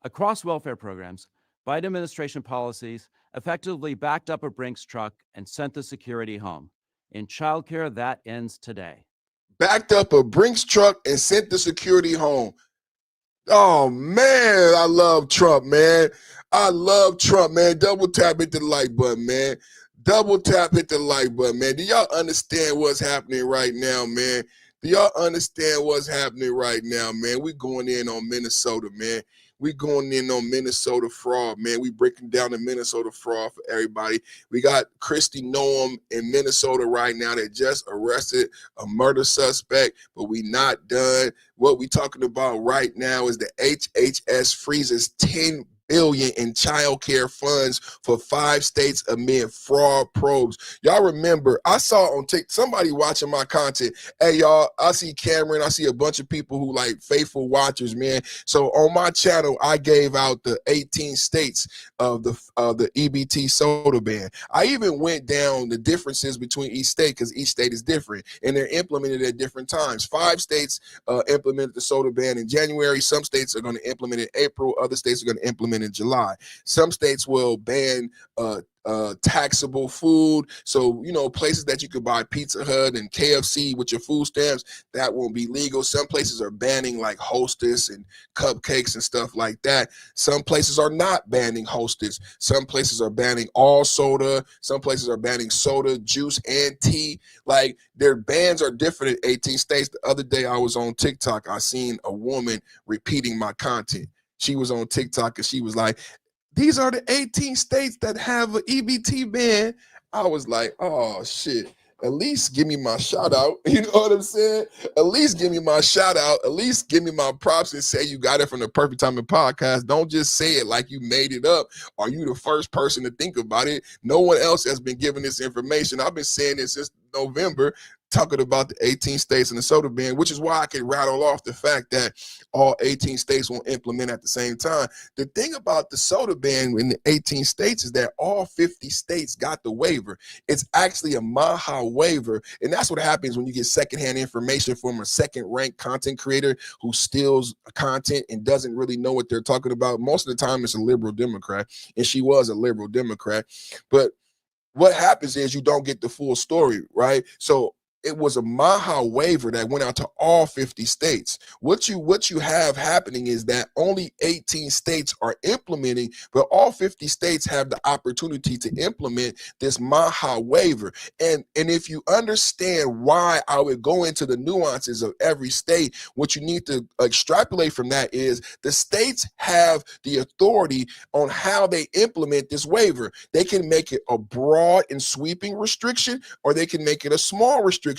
Across welfare programs, Biden administration policies effectively backed up a Brinks truck and sent the security home. In childcare, that ends today. Backed up a Brinks truck and sent the security home. Oh, man, I love Trump, man. I love Trump, man. Double tap, hit the like button, man. Double tap, hit the like button, man. Do y'all understand what's happening right now, man? Do y'all understand what's happening right now, man? We going in on Minnesota, man. We going in on Minnesota fraud, man. We breaking down the Minnesota fraud for everybody. We got Kristi Noem in Minnesota right now that just arrested a murder suspect, but we not done. What we talking about right now is the HHS freezes $10 billion in child care funds for 5 states amid fraud probes. Y'all remember, I saw on TikTok, somebody watching my content. Hey, y'all, I see Cameron. I see a bunch of people who like faithful watchers, man. So on my channel, I gave out the 18 states of the EBT soda ban. I even went down the differences between each state because each state is different and they're implemented at different times. 5 states implemented the soda ban in January. Some states are going to implement it in April. Other states are going to implement it in July. Some states will ban taxable food. So, you know, places that you could buy Pizza Hut and KFC with your food stamps, that won't be legal. Some places are banning like Hostess and cupcakes and stuff like that. Some places are not banning Hostess. Some places are banning all soda. Some places are banning soda, juice, and tea. Like, their bans are different in 18 states. The other day I was on TikTok. I seen a woman repeating my content. She was on TikTok and she was like, these are the 18 states that have an EBT ban. I was like, oh, shit. At least give me my shout out. You know what I'm saying? At least give me my shout out. At least give me my props and say you got it from the Perfect Timing Podcast. Don't just say it like you made it up. Are you the first person to think about it? No one else has been giving this information. I've been saying this since November, talking about the 18 states and the soda ban, which is why I can rattle off the fact that all 18 states won't implement at the same time. The thing about the soda ban in the 18 states is that all 50 states got the waiver. It's actually a MAGA waiver, and that's what happens when you get secondhand information from a second-ranked content creator who steals content and doesn't really know what they're talking about. Most of the time, it's a liberal Democrat, and she was a liberal Democrat. But what happens is you don't get the full story, right? So it was a MAGA waiver that went out to all 50 states. What you have happening is that only 18 states are implementing, but all 50 states have the opportunity to implement this MAGA waiver. And if you understand why I would go into the nuances of every state, what you need to extrapolate from that is the states have the authority on how they implement this waiver. They can make it a broad and sweeping restriction, or they can make it a small restriction.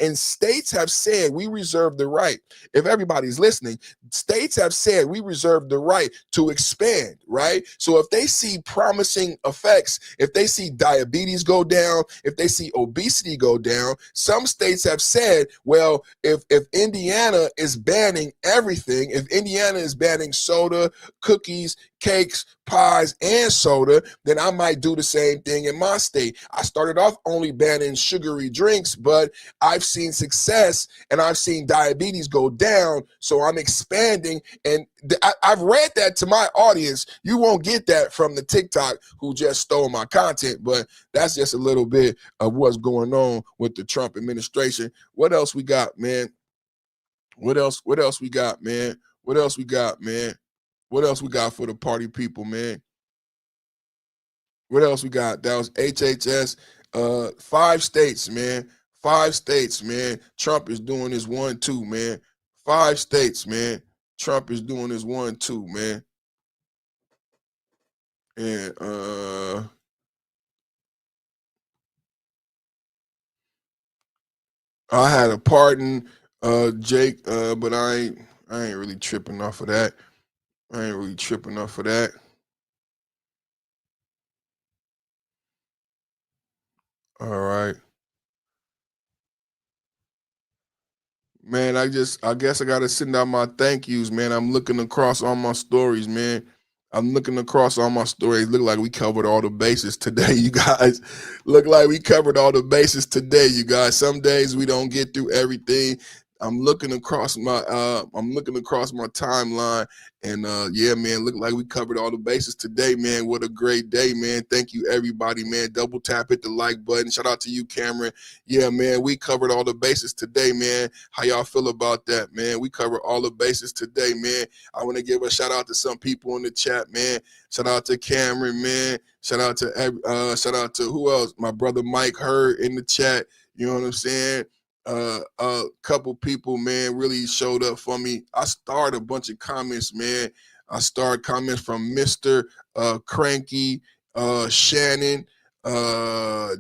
And states have said we reserve the right. If everybody's listening, states have said we reserve the right to expand, right? So if they see promising effects, if they see diabetes go down, if they see obesity go down, some states have said, well, if Indiana is banning everything, if Indiana is banning soda, cookies, cakes, pies, and soda, then I might do the same thing in my state. I started off only banning sugary drinks, but I've seen success and I've seen diabetes go down, so I'm expanding. And I've read that to my audience. You won't get that from the TikTok who just stole my content, but that's just a little bit of what's going on with the Trump administration. What else we got, man? What else we got, man? What else we got, man? What else we got for the party people, man? What else we got? That was HHS. 5 states, man. 5 states, man. Trump is doing his 1-2, man. 5 states, man. Trump is doing his 1-2, man. And I had a pardon, Jake, but I ain't really tripping off of that. I ain't really tripping off of that. All right. Man, I guess I gotta send out my thank yous, man. I'm looking across all my stories, man. I'm looking across all my stories. Look like we covered all the bases today, you guys. Look like we covered all the bases today, you guys. Some days we don't get through everything. I'm looking across my timeline, and yeah, man, look like we covered all the bases today, man. What a great day, man. Thank you, everybody, man. Double tap, hit the like button. Shout out to you, Cameron. Yeah, man, we covered all the bases today, man. How y'all feel about that, man? We covered all the bases today, man. I want to give a shout out to some people in the chat, man. Shout out to Cameron, man. Shout out to who else? My brother Mike Hurd in the chat. You know what I'm saying? A couple people, man, really showed up for me. I started a bunch of comments, man. I started comments from Mr. Cranky, Shannon,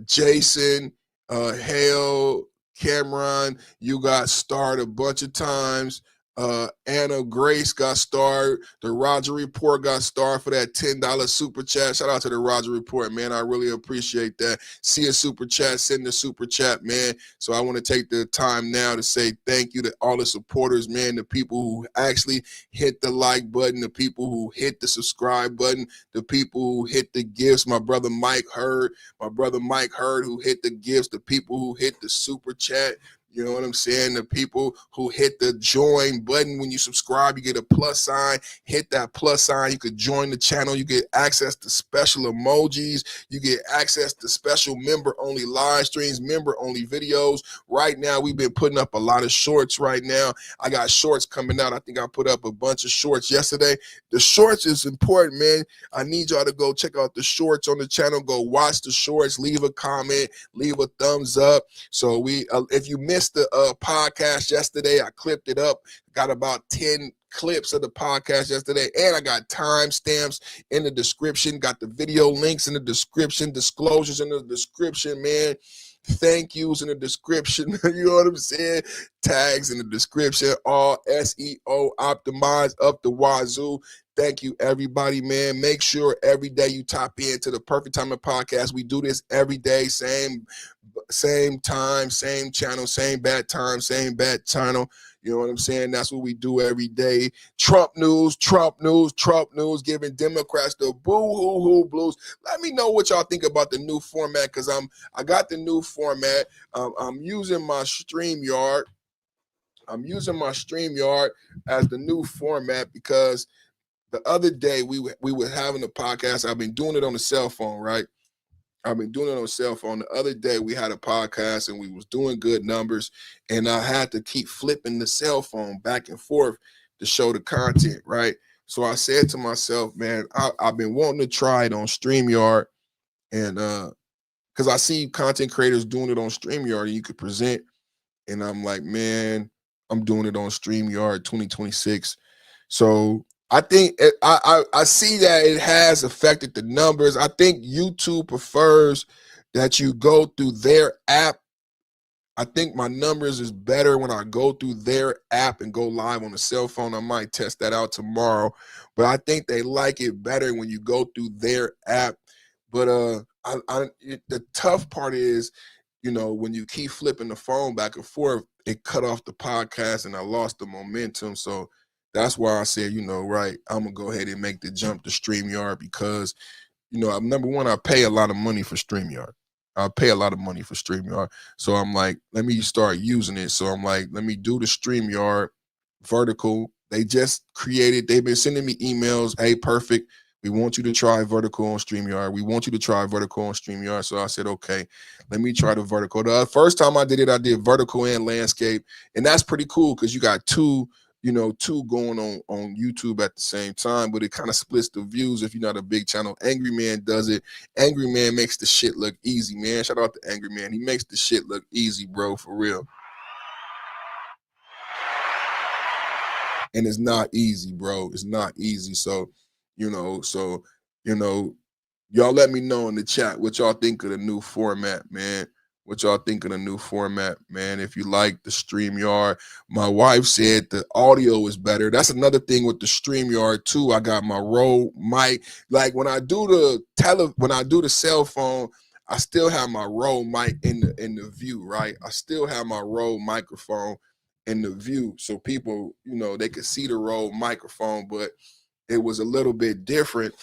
Jason, Hale, Cameron. You got starred a bunch of times. Anna Grace got starred. The Roger Report got starred for that $10 super chat. Shout out to the Roger Report, man. I really appreciate that. See a super chat, send a super chat, man. So I want to take the time now to say thank you to all the supporters, man, the people who actually hit the like button, the people who hit the subscribe button, the people who hit the gifts. My brother Mike Hurd who hit the gifts, the people who hit the super chat. You know what I'm saying? The people who hit the join button when you subscribe, you get a plus sign. Hit that plus sign. You could join the channel. You get access to special emojis. You get access to special member-only live streams, member-only videos. Right now, we've been putting up a lot of shorts right now. I got shorts coming out. I think I put up a bunch of shorts yesterday. The shorts is important, man. I need y'all to go check out the shorts on the channel. Go watch the shorts. Leave a comment. Leave a thumbs up. So if you missed the podcast yesterday, I clipped it up. Got about 10 clips of the podcast yesterday, and I got timestamps in the description. Got the video links in the description, disclosures in the description, man. Thank yous in the description. You know what I'm saying? Tags in the description. All SEO optimized up the wazoo. Thank you, everybody, man. Make sure every day you tap into the Perfect Timing Podcast. We do this every day, same time, same channel, same bad time, same bad channel. You know what I'm saying? That's what we do every day. Trump news, giving Democrats the boo-hoo-hoo blues. Let me know what y'all think about the new format, because I got the new format. I'm using my StreamYard. I'm using my StreamYard as the new format because the other day we were having a podcast. I've been doing it on the cell phone, right? I've been doing it on the cell phone. The other day we had a podcast and we was doing good numbers, and I had to keep flipping the cell phone back and forth to show the content, right? So I said to myself, man, I've been wanting to try it on StreamYard, and because I see content creators doing it on StreamYard and you could present, and I'm like, man, I'm doing it on StreamYard 2026. So I think I see that it has affected the numbers. I think YouTube prefers that you go through their app. I think my numbers is better when I go through their app and go live on a cell phone. I might test that out tomorrow, but I think they like it better when you go through their app. But the tough part is, you know, when you keep flipping the phone back and forth, it cut off the podcast and I lost the momentum. So that's why I said, you know, right, I'm going to go ahead and make the jump to StreamYard because, you know, number one, I pay a lot of money for StreamYard. I pay a lot of money for StreamYard. So I'm like, let me start using it. So I'm like, let me do the StreamYard vertical. They've been sending me emails. Hey, perfect. We want you to try vertical on StreamYard. We want you to try vertical on StreamYard. So I said, okay, let me try the vertical. The first time I did it, I did vertical and landscape. And that's pretty cool because you got two going on YouTube at the same time, but it kind of splits the views if you're not a big channel. Angry Man does it. Angry Man makes the shit look easy, man. Shout out to Angry Man. He makes the shit look easy, bro, for real. And it's not easy, bro. It's not easy. So, y'all let me know in the chat what y'all think of the new format, man. What y'all think of the new format, man? If you like the StreamYard, my wife said the audio is better. That's another thing with the StreamYard too. I got my Rode mic. Like when I do the cell phone, I still have my Rode mic in the view, right? I still have my Rode microphone in the view, so people, they could see the Rode microphone, but it was a little bit different.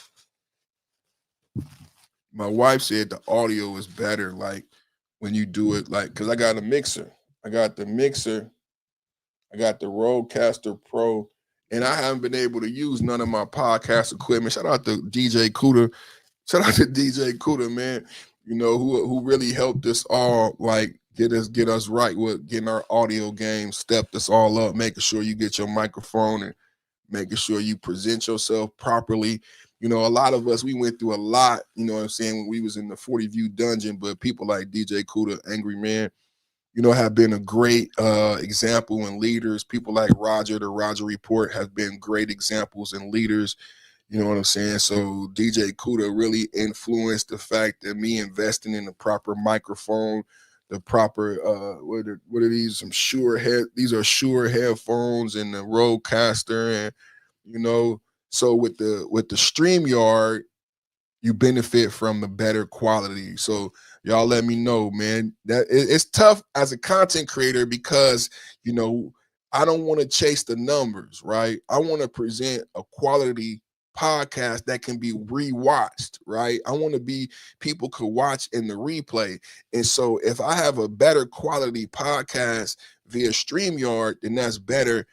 My wife said the audio is better, like when you do it, like, because I got a mixer. I got the Rodecaster Pro, and I haven't been able to use none of my podcast equipment. Shout out to DJ Cuda. Shout out to DJ Cuda, man, who really helped us all, like, get us right with getting our audio game, stepped us all up, making sure you get your microphone and making sure you present yourself properly. A lot of us, we went through a lot, you know what I'm saying, when we was in the 40 View dungeon, but people like DJ Cuda, Angry Man, have been a great example and leaders. People like Roger, the Roger Report, have been great examples and leaders. You know what I'm saying? So DJ Cuda really influenced the fact that me investing in the proper microphone, the proper what are these? These are Shure headphones and the Rodecaster, and so with the StreamYard, you benefit from the better quality. So y'all let me know, man. That it's tough as a content creator because I don't want to chase the numbers, right? I want to present a quality podcast that can be rewatched, right? I want to be people could watch in the replay. And so if I have a better quality podcast via StreamYard, then that's better,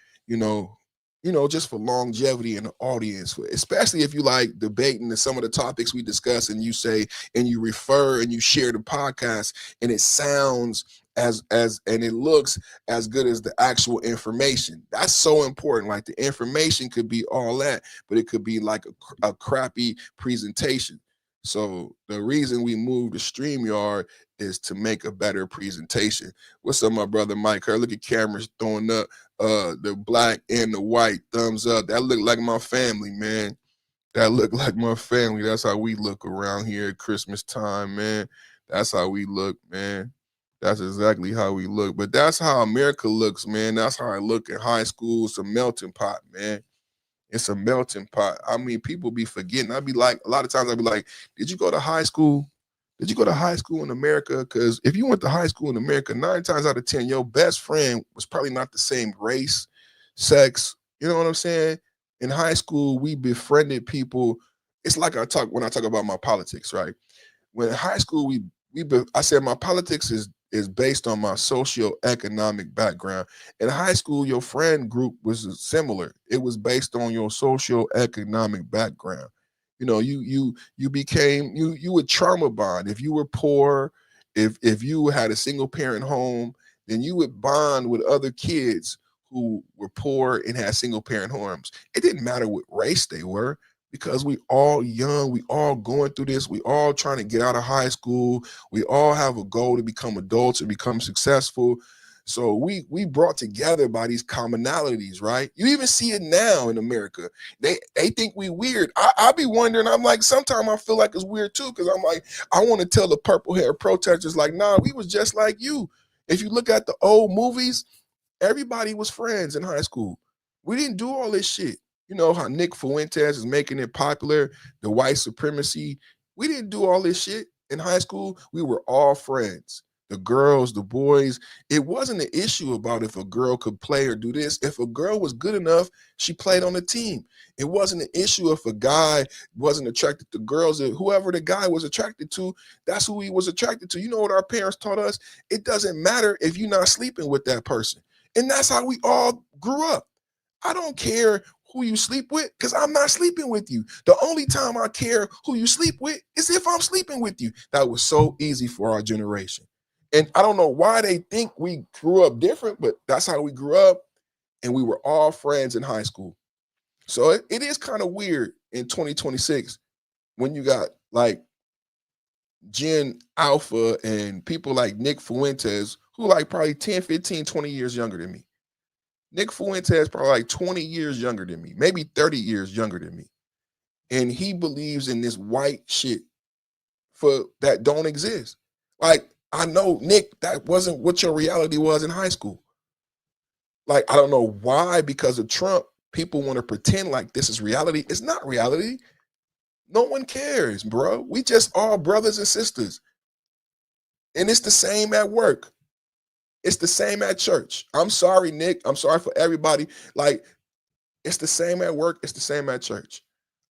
just for longevity in the audience, especially if you like debating some of the topics we discuss and you say, and you refer and you share the podcast and it sounds and it looks as good as the actual information. That's so important. Like the information could be all that, but it could be like a crappy presentation. So the reason we moved to StreamYard is to make a better presentation. What's up, my brother Mike? Look at cameras throwing up the black and the white thumbs up. That look like my family, man. That look like my family. That's how we look around here at Christmas time, man. That's how we look, man. That's exactly how we look. But that's how America looks, man. That's how I look in high school. It's a melting pot, man. It's a melting pot. I mean, people be forgetting. I'd be like, a lot of times I'd be like, did you go to high school? Did you go to high school in America? Because if you went to high school in America, 9 times out of 10, your best friend was probably not the same race, sex. You know what I'm saying? In high school, we befriended people. It's like when I talk about my politics, right? When in high school, I said my politics is based on my socioeconomic background. In high school, your friend group was similar. It was based on your socioeconomic background. You became you would trauma bond. If you were poor, if you had a single parent home, then you would bond with other kids who were poor and had single parent homes. It didn't matter what race they were, because we all young, we all going through this, we all trying to get out of high school, we all have a goal to become adults and become successful. So we brought together by these commonalities, right? You even see it now in America. They think we weird. I be wondering, I'm like, sometimes I feel like it's weird too, because I'm like, I want to tell the purple hair protesters, like, nah, we was just like you. If you look at the old movies, everybody was friends in high school. We didn't do all this shit. You know how Nick Fuentes is making it popular, the white supremacy. We didn't do all this shit in high school. We were all friends. The girls, the boys. It wasn't an issue about if a girl could play or do this. If a girl was good enough, she played on the team. It wasn't an issue if a guy wasn't attracted to girls. Whoever the guy was attracted to, that's who he was attracted to. You know what our parents taught us? It doesn't matter if you're not sleeping with that person. And that's how we all grew up. I don't care who you sleep with, because I'm not sleeping with you. The only time I care who you sleep with is if I'm sleeping with you. That was so easy for our generation. And I don't know why they think we grew up different, but that's how we grew up. And we were all friends in high school. So it is kind of weird in 2026 when you got like Gen Alpha and people like Nick Fuentes, who like probably 10, 15, 20 years younger than me. Nick Fuentes probably like 20 years younger than me, maybe 30 years younger than me. And he believes in this white shit that don't exist. Like, I know, Nick, that wasn't what your reality was in high school. Like, I don't know why, because of Trump, people want to pretend like this is reality. It's not reality. No one cares, bro. We just all brothers and sisters. And it's the same at work. It's the same at church. I'm sorry, Nick. I'm sorry for everybody. Like, it's the same at work. It's the same at church.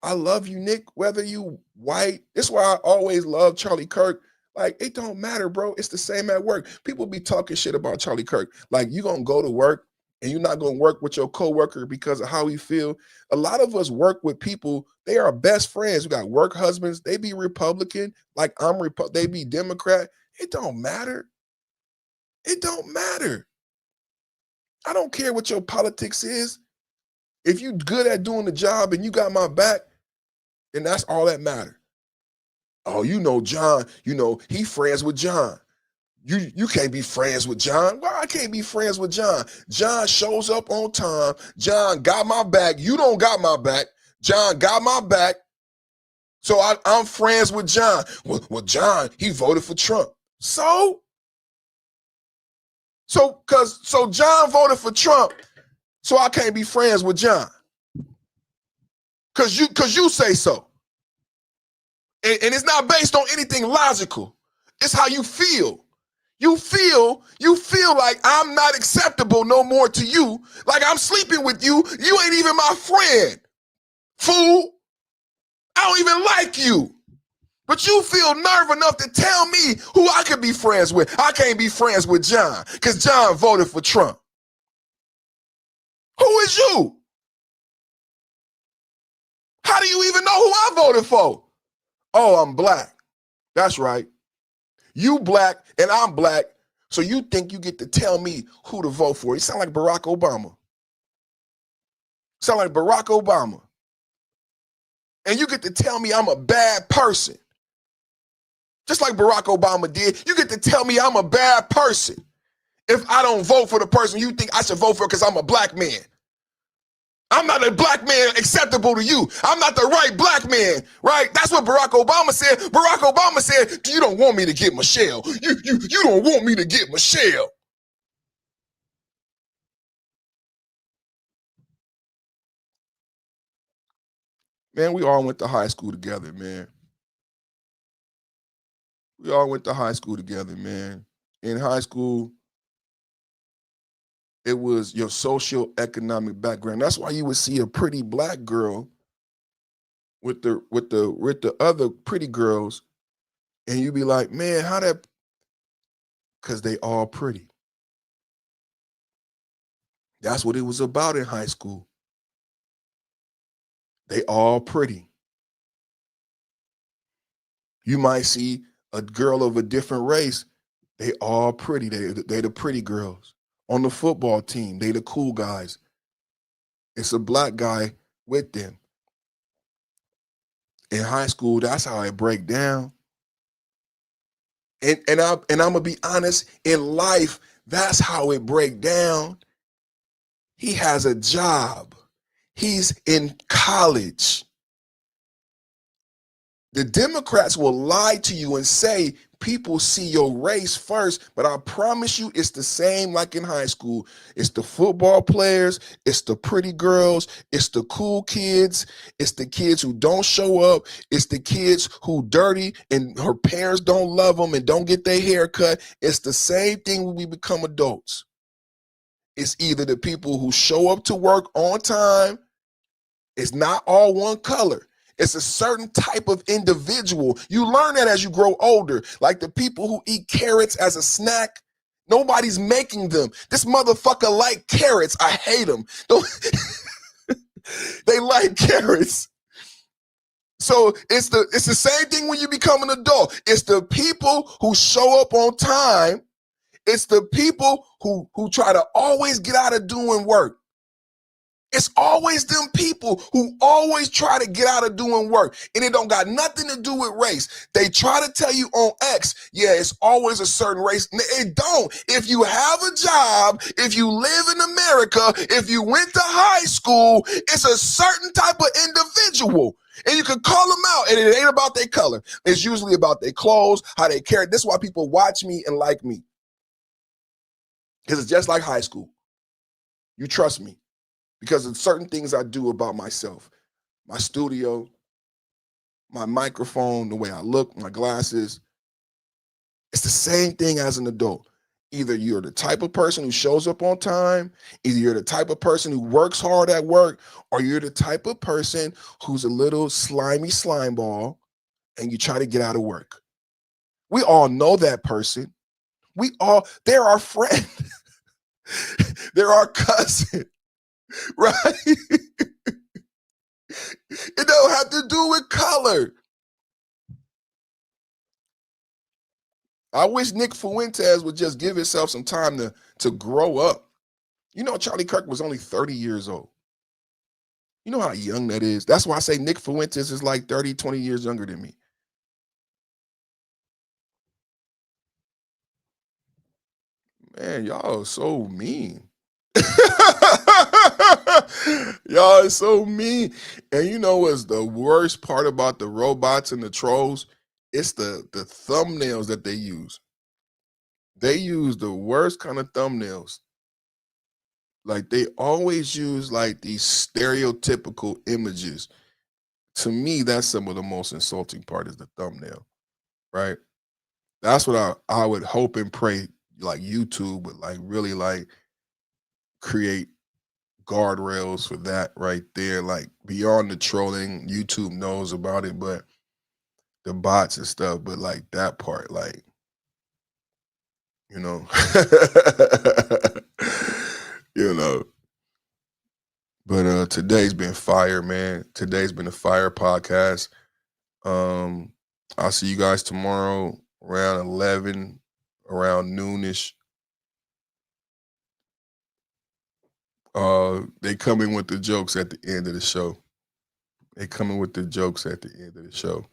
I love you, Nick, whether you white. That's why I always love Charlie Kirk. Like, it don't matter, bro. It's the same at work. People be talking shit about Charlie Kirk. Like, you going to go to work and you're not going to work with your coworker because of how he feel. A lot of us work with people. They are best friends. We got work husbands. They be Republican. Like, they be Democrat. It don't matter. It don't matter. I don't care what your politics is. If you good at doing the job and you got my back, then that's all that matters. Oh, John, he friends with John. You can't be friends with John. Why I can't be friends with John? John shows up on time. John got my back. You don't got my back. John got my back. So I'm friends with John. Well, John, he voted for Trump. So So John voted for Trump, so I can't be friends with John. Cause you say so. And it's not based on anything logical. It's how you feel. You feel like I'm not acceptable no more to you. Like I'm sleeping with you. You ain't even my friend. Fool. I don't even like you. But you feel nerve enough to tell me who I could be friends with. I can't be friends with John because John voted for Trump. Who is you? How do you even know who I voted for? Oh, I'm black. That's right. You black and I'm black. So you think you get to tell me who to vote for. You sound like Barack Obama. Sound like Barack Obama. And you get to tell me I'm a bad person. Just like Barack Obama did, you get to tell me I'm a bad person if I don't vote for the person you think I should vote for because I'm a black man. I'm not a black man acceptable to you. I'm not the right black man, right? That's what Barack Obama said. Barack Obama said, you don't want me to get Michelle. You don't want me to get Michelle. Man, we all went to high school together, man. We all went to high school together, man. In high school, it was your socioeconomic background. That's why you would see a pretty black girl with the other pretty girls, and you'd be like, man, how that? Because they all pretty. That's what it was about in high school. They all pretty. You might see a girl of a different race. They all pretty. They the pretty girls. On the football team, they the cool guys. It's a black guy with them. In high school, that's how it break down. And I'm gonna be honest, in life, that's how it break down. He has a job. He's in college. The Democrats will lie to you and say people see your race first, but I promise you it's the same like in high school. It's the football players, it's the pretty girls, it's the cool kids, it's the kids who don't show up, it's the kids who dirty and her parents don't love them and don't get their hair cut. It's the same thing when we become adults. It's either the people who show up to work on time. It's not all one color. It's a certain type of individual. You learn that as you grow older. Like the people who eat carrots as a snack, nobody's making them. This motherfucker like carrots. I hate them. They like carrots. So it's the same thing when you become an adult. It's the people who show up on time. It's the people who try to always get out of doing work. It's always them people who always try to get out of doing work, and it don't got nothing to do with race. They try to tell you on X, yeah, it's always a certain race. It don't. If you have a job, if you live in America, if you went to high school, it's a certain type of individual. And you can call them out, and it ain't about their color. It's usually about their clothes, how they carry. This is why people watch me and like me. Because it's just like high school. You trust me. Because of certain things I do about myself. My studio, my microphone, the way I look, my glasses. It's the same thing as an adult. Either you're the type of person who shows up on time, either you're the type of person who works hard at work, or you're the type of person who's a little slimy slime ball and you try to get out of work. We all know that person. They're our friend. They're our cousin. Right? It don't have to do with color. I wish Nick Fuentes would just give himself some time to grow up. You know, Charlie Kirk was only 30 years old. You know how young that is? That's why I say Nick Fuentes is like 30, 20 years younger than me. Man, y'all are so mean. Y'all are so mean. And you know what's the worst part about the robots and the trolls? It's the thumbnails that they use. They use the worst kind of thumbnails. Like they always use like these stereotypical images. To me, that's some of the most insulting part is the thumbnail, right? That's what I would hope and pray like YouTube would like really like create guardrails for that right there. Like beyond the trolling, YouTube knows about it, but the bots and stuff, but like that part, like, you know, you know. But today's been fire, man. Today's been a fire podcast. I'll see you guys tomorrow around 11, around noonish. They coming with the jokes at the end of the show. They coming with the jokes at the end of the show.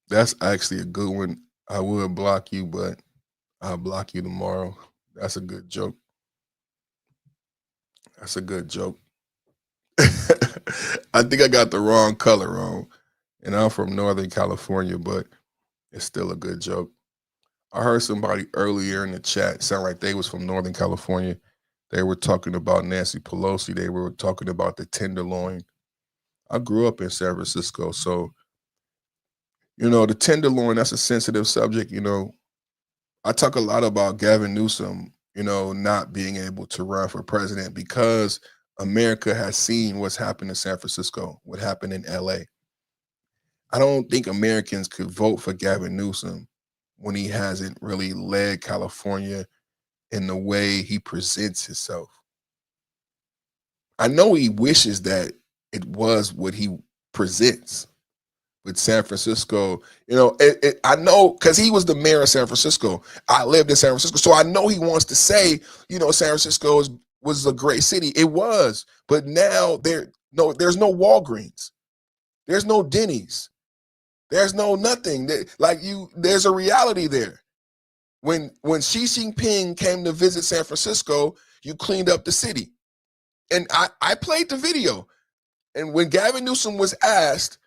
That's actually a good one. I would block you, but I'll block you tomorrow. That's a good joke. That's a good joke. I think I got the wrong color on. And I'm from Northern California, but it's still a good joke. I heard somebody earlier in the chat sound like they was from Northern California. They were talking about Nancy Pelosi. They were talking about the Tenderloin. I grew up in San Francisco, so, you know, the Tenderloin, that's a sensitive subject. You know, I talk a lot about Gavin Newsom, you know, not being able to run for president because America has seen what's happened in San Francisco, what happened in LA. I don't think Americans could vote for Gavin Newsom when he hasn't really led California in the way he presents himself. I know he wishes that it was what he presents with San Francisco. You know, I know because he was the mayor of San Francisco. I lived in San Francisco, so I know he wants to say, you know, San Francisco was a great city. It was, but now there's no Walgreens, there's no Denny's, there's no nothing. There's a reality there. When Xi Jinping came to visit San Francisco, you cleaned up the city. And I played the video. And when Gavin Newsom was asked,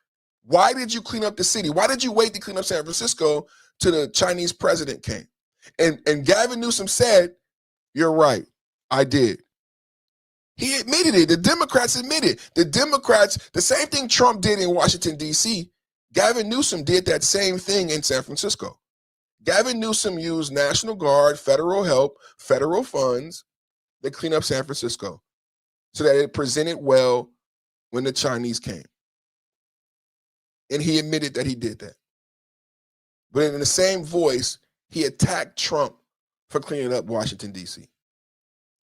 why did you clean up the city? Why did you wait to clean up San Francisco till the Chinese president came? And Gavin Newsom said, you're right, I did. He admitted it. The Democrats admitted. The Democrats, the same thing Trump did in Washington, D.C., Gavin Newsom did that same thing in San Francisco. Gavin Newsom used National Guard, federal help, federal funds to clean up San Francisco so that it presented well when the Chinese came. And he admitted that he did that. But in the same voice, he attacked Trump for cleaning up Washington, D.C.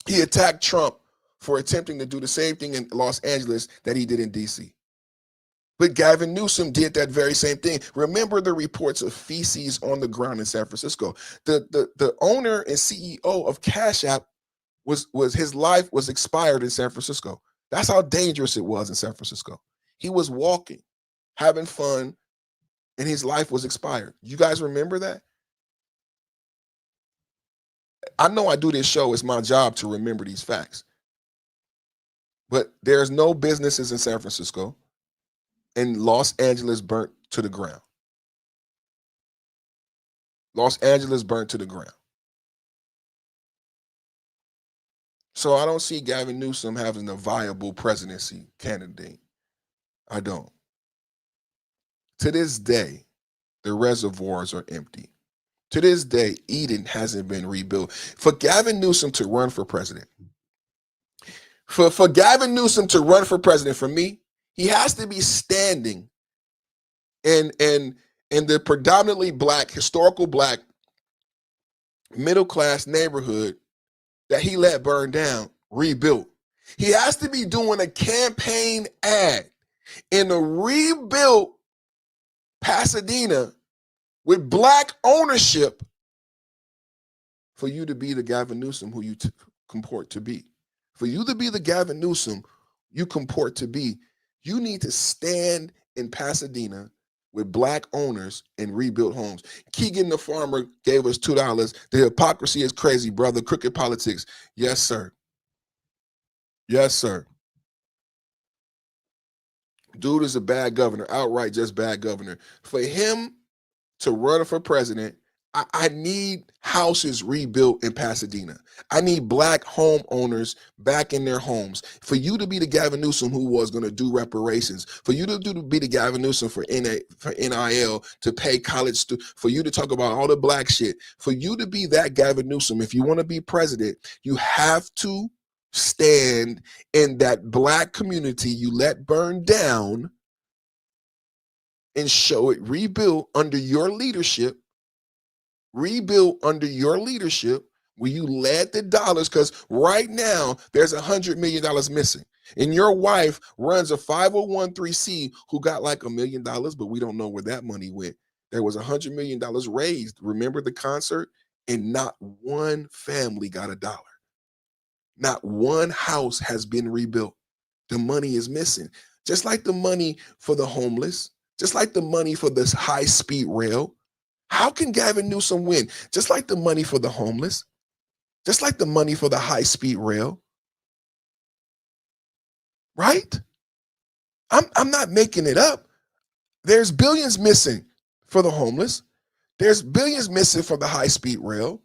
He attacked Trump for attempting to do the same thing in Los Angeles that he did in D.C. But Gavin Newsom did that very same thing. Remember the reports of feces on the ground in San Francisco. The owner and CEO of Cash App was his life was expired in San Francisco. That's how dangerous it was in San Francisco. He was walking, having fun, and his life was expired. You guys remember that? I know I do this show. It's my job to remember these facts. But there's no businesses in San Francisco, and Los Angeles burnt to the ground. Los Angeles burnt to the ground. So I don't see Gavin Newsom having a viable presidency candidate. I don't. To this day, the reservoirs are empty. To this day, Eden hasn't been rebuilt. For Gavin Newsom to run for president, for Gavin Newsom to run for president, for me, he has to be standing in the predominantly black, historical black, middle-class neighborhood that he let burn down, rebuilt. He has to be doing a campaign ad in a rebuilt Pasadena with black ownership for you to be the Gavin Newsom who you comport to be. For you to be the Gavin Newsom you comport to be, you need to stand in Pasadena with black owners and rebuild homes. Keegan the farmer gave us $2. The hypocrisy is crazy, brother. Crooked politics. Yes, sir. Yes, sir. Dude is a bad governor, outright just bad governor. For him to run for president I need houses rebuilt in Pasadena. I need black homeowners back in their homes. For you to be the Gavin Newsom who was going to do reparations, for you to be the Gavin Newsom for NIL, to pay college, for you to talk about all the black shit, for you to be that Gavin Newsom, if you want to be president, you have to stand in that black community you let burn down and show it rebuilt under your leadership. Rebuild under your leadership where you led the dollars, because right now there's $100 million missing. And your wife runs a 501c who got like $1 million, but we don't know where that money went. There was $100 million raised. Remember the concert? And not one family got $1. Not one house has been rebuilt. The money is missing. Just like the money for the homeless, just like the money for this high-speed rail. How can Gavin Newsom win? Just like the money for the homeless, just like the money for the high-speed rail, right? I'm not making it up. There's billions missing for the homeless. There's billions missing for the high-speed rail.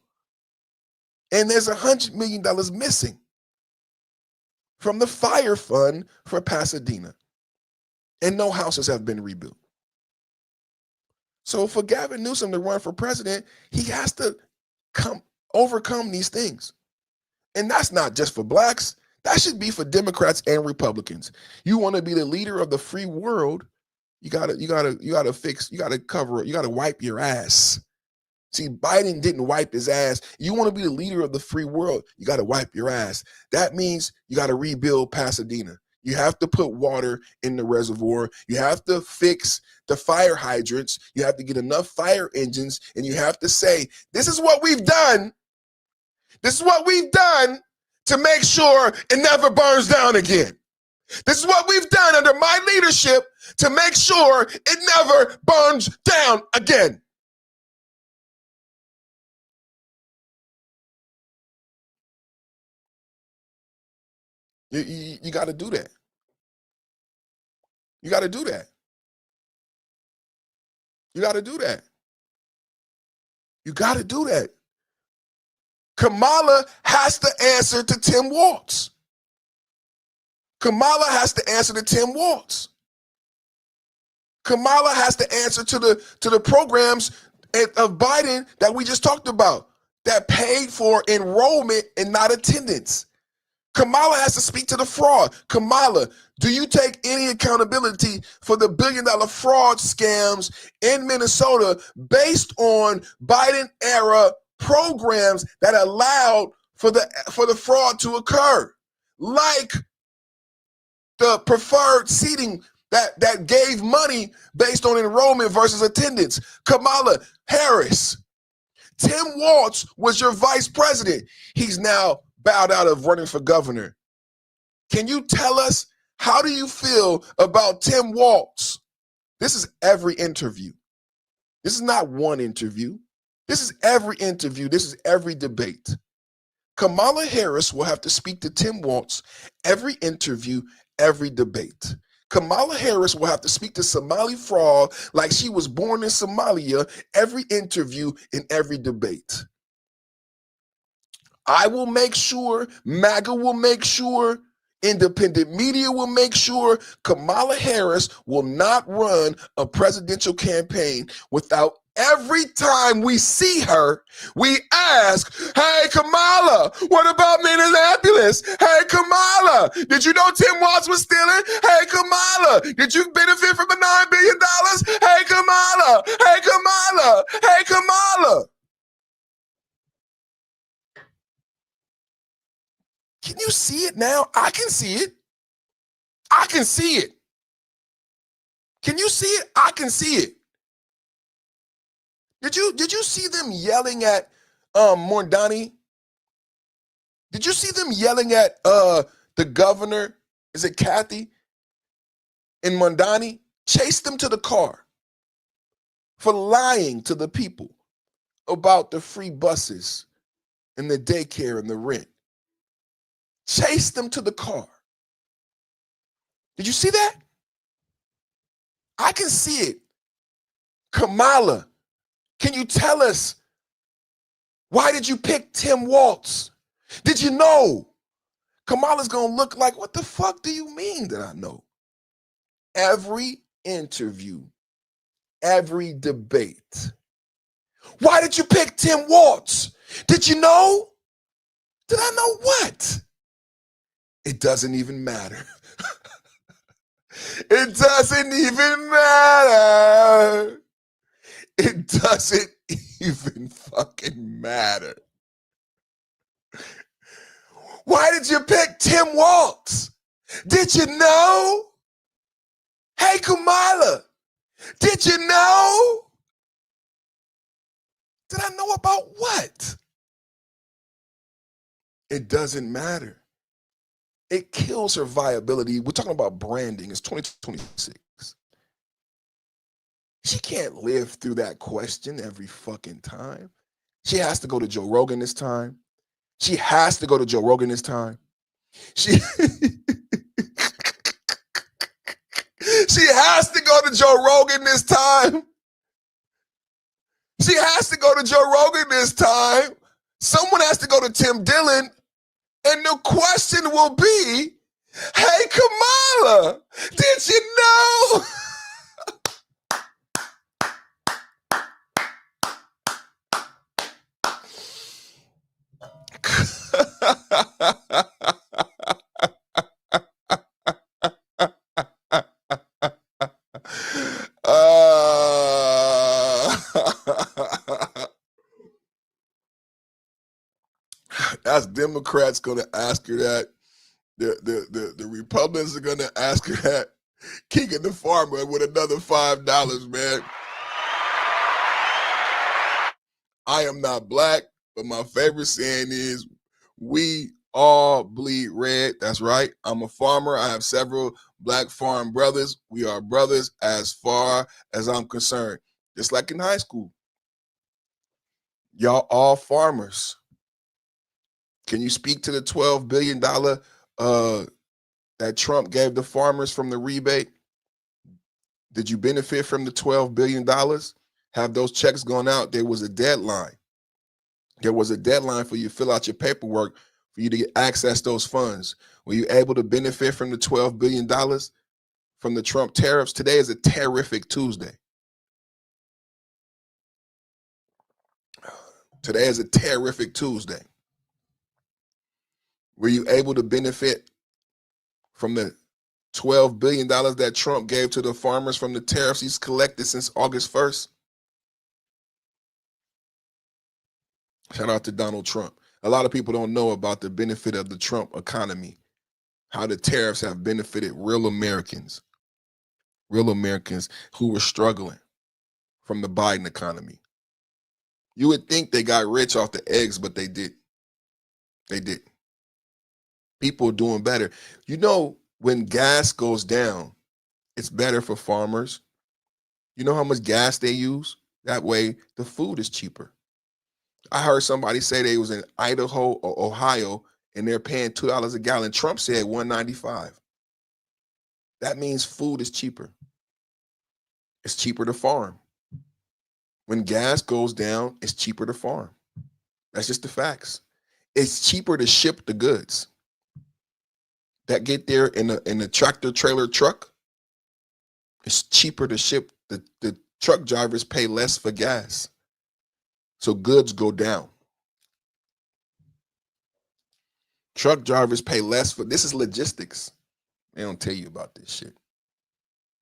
And there's $100 million missing from the fire fund for Pasadena. And no houses have been rebuilt. So for Gavin Newsom to run for president, he has to overcome these things. And that's not just for blacks. That should be for Democrats and Republicans. You want to be the leader of the free world, you gotta wipe your ass. See, Biden didn't wipe his ass. You want to be the leader of the free world, you gotta wipe your ass. That means you gotta rebuild Pasadena. You have to put water in the reservoir. You have to fix the fire hydrants. You have to get enough fire engines, and you have to say, this is what we've done. This is what we've done to make sure it never burns down again. This is what we've done under my leadership to make sure it never burns down again. You got to do that. You got to do that. You got to do that. You got to do that. Kamala has to answer to Tim Walz. Kamala has to answer to Tim Walz. Kamala has to answer to the programs of Biden that we just talked about that paid for enrollment and not attendance. Kamala has to speak to the fraud. Kamala, do you take any accountability for the billion-dollar fraud scams in Minnesota based on Biden-era programs that allowed for the fraud to occur? Like the preferred seating that gave money based on enrollment versus attendance. Kamala Harris, Tim Walz was your vice president. He's now bowed out of running for governor. Can you tell us, how do you feel about Tim Walz? This is every interview. This is not one interview. This is every interview. This is every debate. Kamala Harris will have to speak to Tim Walz every interview, every debate. Kamala Harris will have to speak to Somali fraud like she was born in Somalia every interview in every debate. I will make sure, MAGA will make sure, independent media will make sure Kamala Harris will not run a presidential campaign without every time we see her, we ask, hey, Kamala, what about Minneapolis? Hey, Kamala, did you know Tim Walz was stealing? Hey, Kamala, did you benefit from the $9 billion? Hey, Kamala, hey, Kamala, hey, Kamala. Can you see it now? I can see it. I can see it. Can you see it? I can see it. Did you see them yelling at Mondani? Did you see them yelling at the governor? Is it Kathy? And Mondani? Chased them to the car for lying to the people about the free buses and the daycare and the rent. Chased them to the car. Did you see that? I can see it. Kamala, can you tell us Why did you pick Tim Walz? Did you know Kamala's going to look like, what the fuck do you mean that I know? Every interview, every debate. Why did you pick Tim Walz? Did you know? Did I know what? It doesn't even matter. It doesn't even matter. It doesn't even fucking matter. Why did you pick Tim Walz? Did you know? Hey, Kamala, did you know? Did I know about what? It doesn't matter. It kills her viability. We're talking about branding. It's 2026. She can't live through that question every fucking time. She has to go to Joe Rogan this time. She has to go to Joe Rogan this time. She has to go to Joe Rogan this time. She has to go to Joe Rogan this time. Someone has to go to Tim Dillon. And the question will be, hey, Kamala, did you know? That's Democrats gonna ask her that. The Republicans are gonna ask her that. Kicking the farmer with another $5, man. I am not black, but my favorite saying is, we all bleed red. That's right. I'm a farmer. I have several black farm brothers. We are brothers as far as I'm concerned. Just like in high school. Y'all all farmers. Can you speak to the $12 billion that Trump gave the farmers from the rebate? Did you benefit from the $12 billion? Have those checks gone out? There was a deadline. There was a deadline for you to fill out your paperwork for you to access those funds. Were you able to benefit from the $12 billion from the Trump tariffs? Today is a terrific Tuesday. Today is a terrific Tuesday. Were you able to benefit from the $12 billion that Trump gave to the farmers from the tariffs he's collected since August 1st? Shout out to Donald Trump. A lot of people don't know about the benefit of the Trump economy, how the tariffs have benefited real Americans who were struggling from the Biden economy. You would think they got rich off the eggs, but they didn't. They didn't. People are doing better. You know, when gas goes down, it's better for farmers. You know how much gas they use? That way, the food is cheaper. I heard somebody say they was in Idaho or Ohio and they're paying $2 a gallon. Trump said $1.95. That means food is cheaper. It's cheaper to farm. When gas goes down, it's cheaper to farm. That's just the facts. It's cheaper to ship the goods that get there in a tractor trailer truck. It's cheaper to ship. The truck drivers pay less for gas. So goods go down. Truck drivers pay less for, this is logistics. They don't tell you about this shit.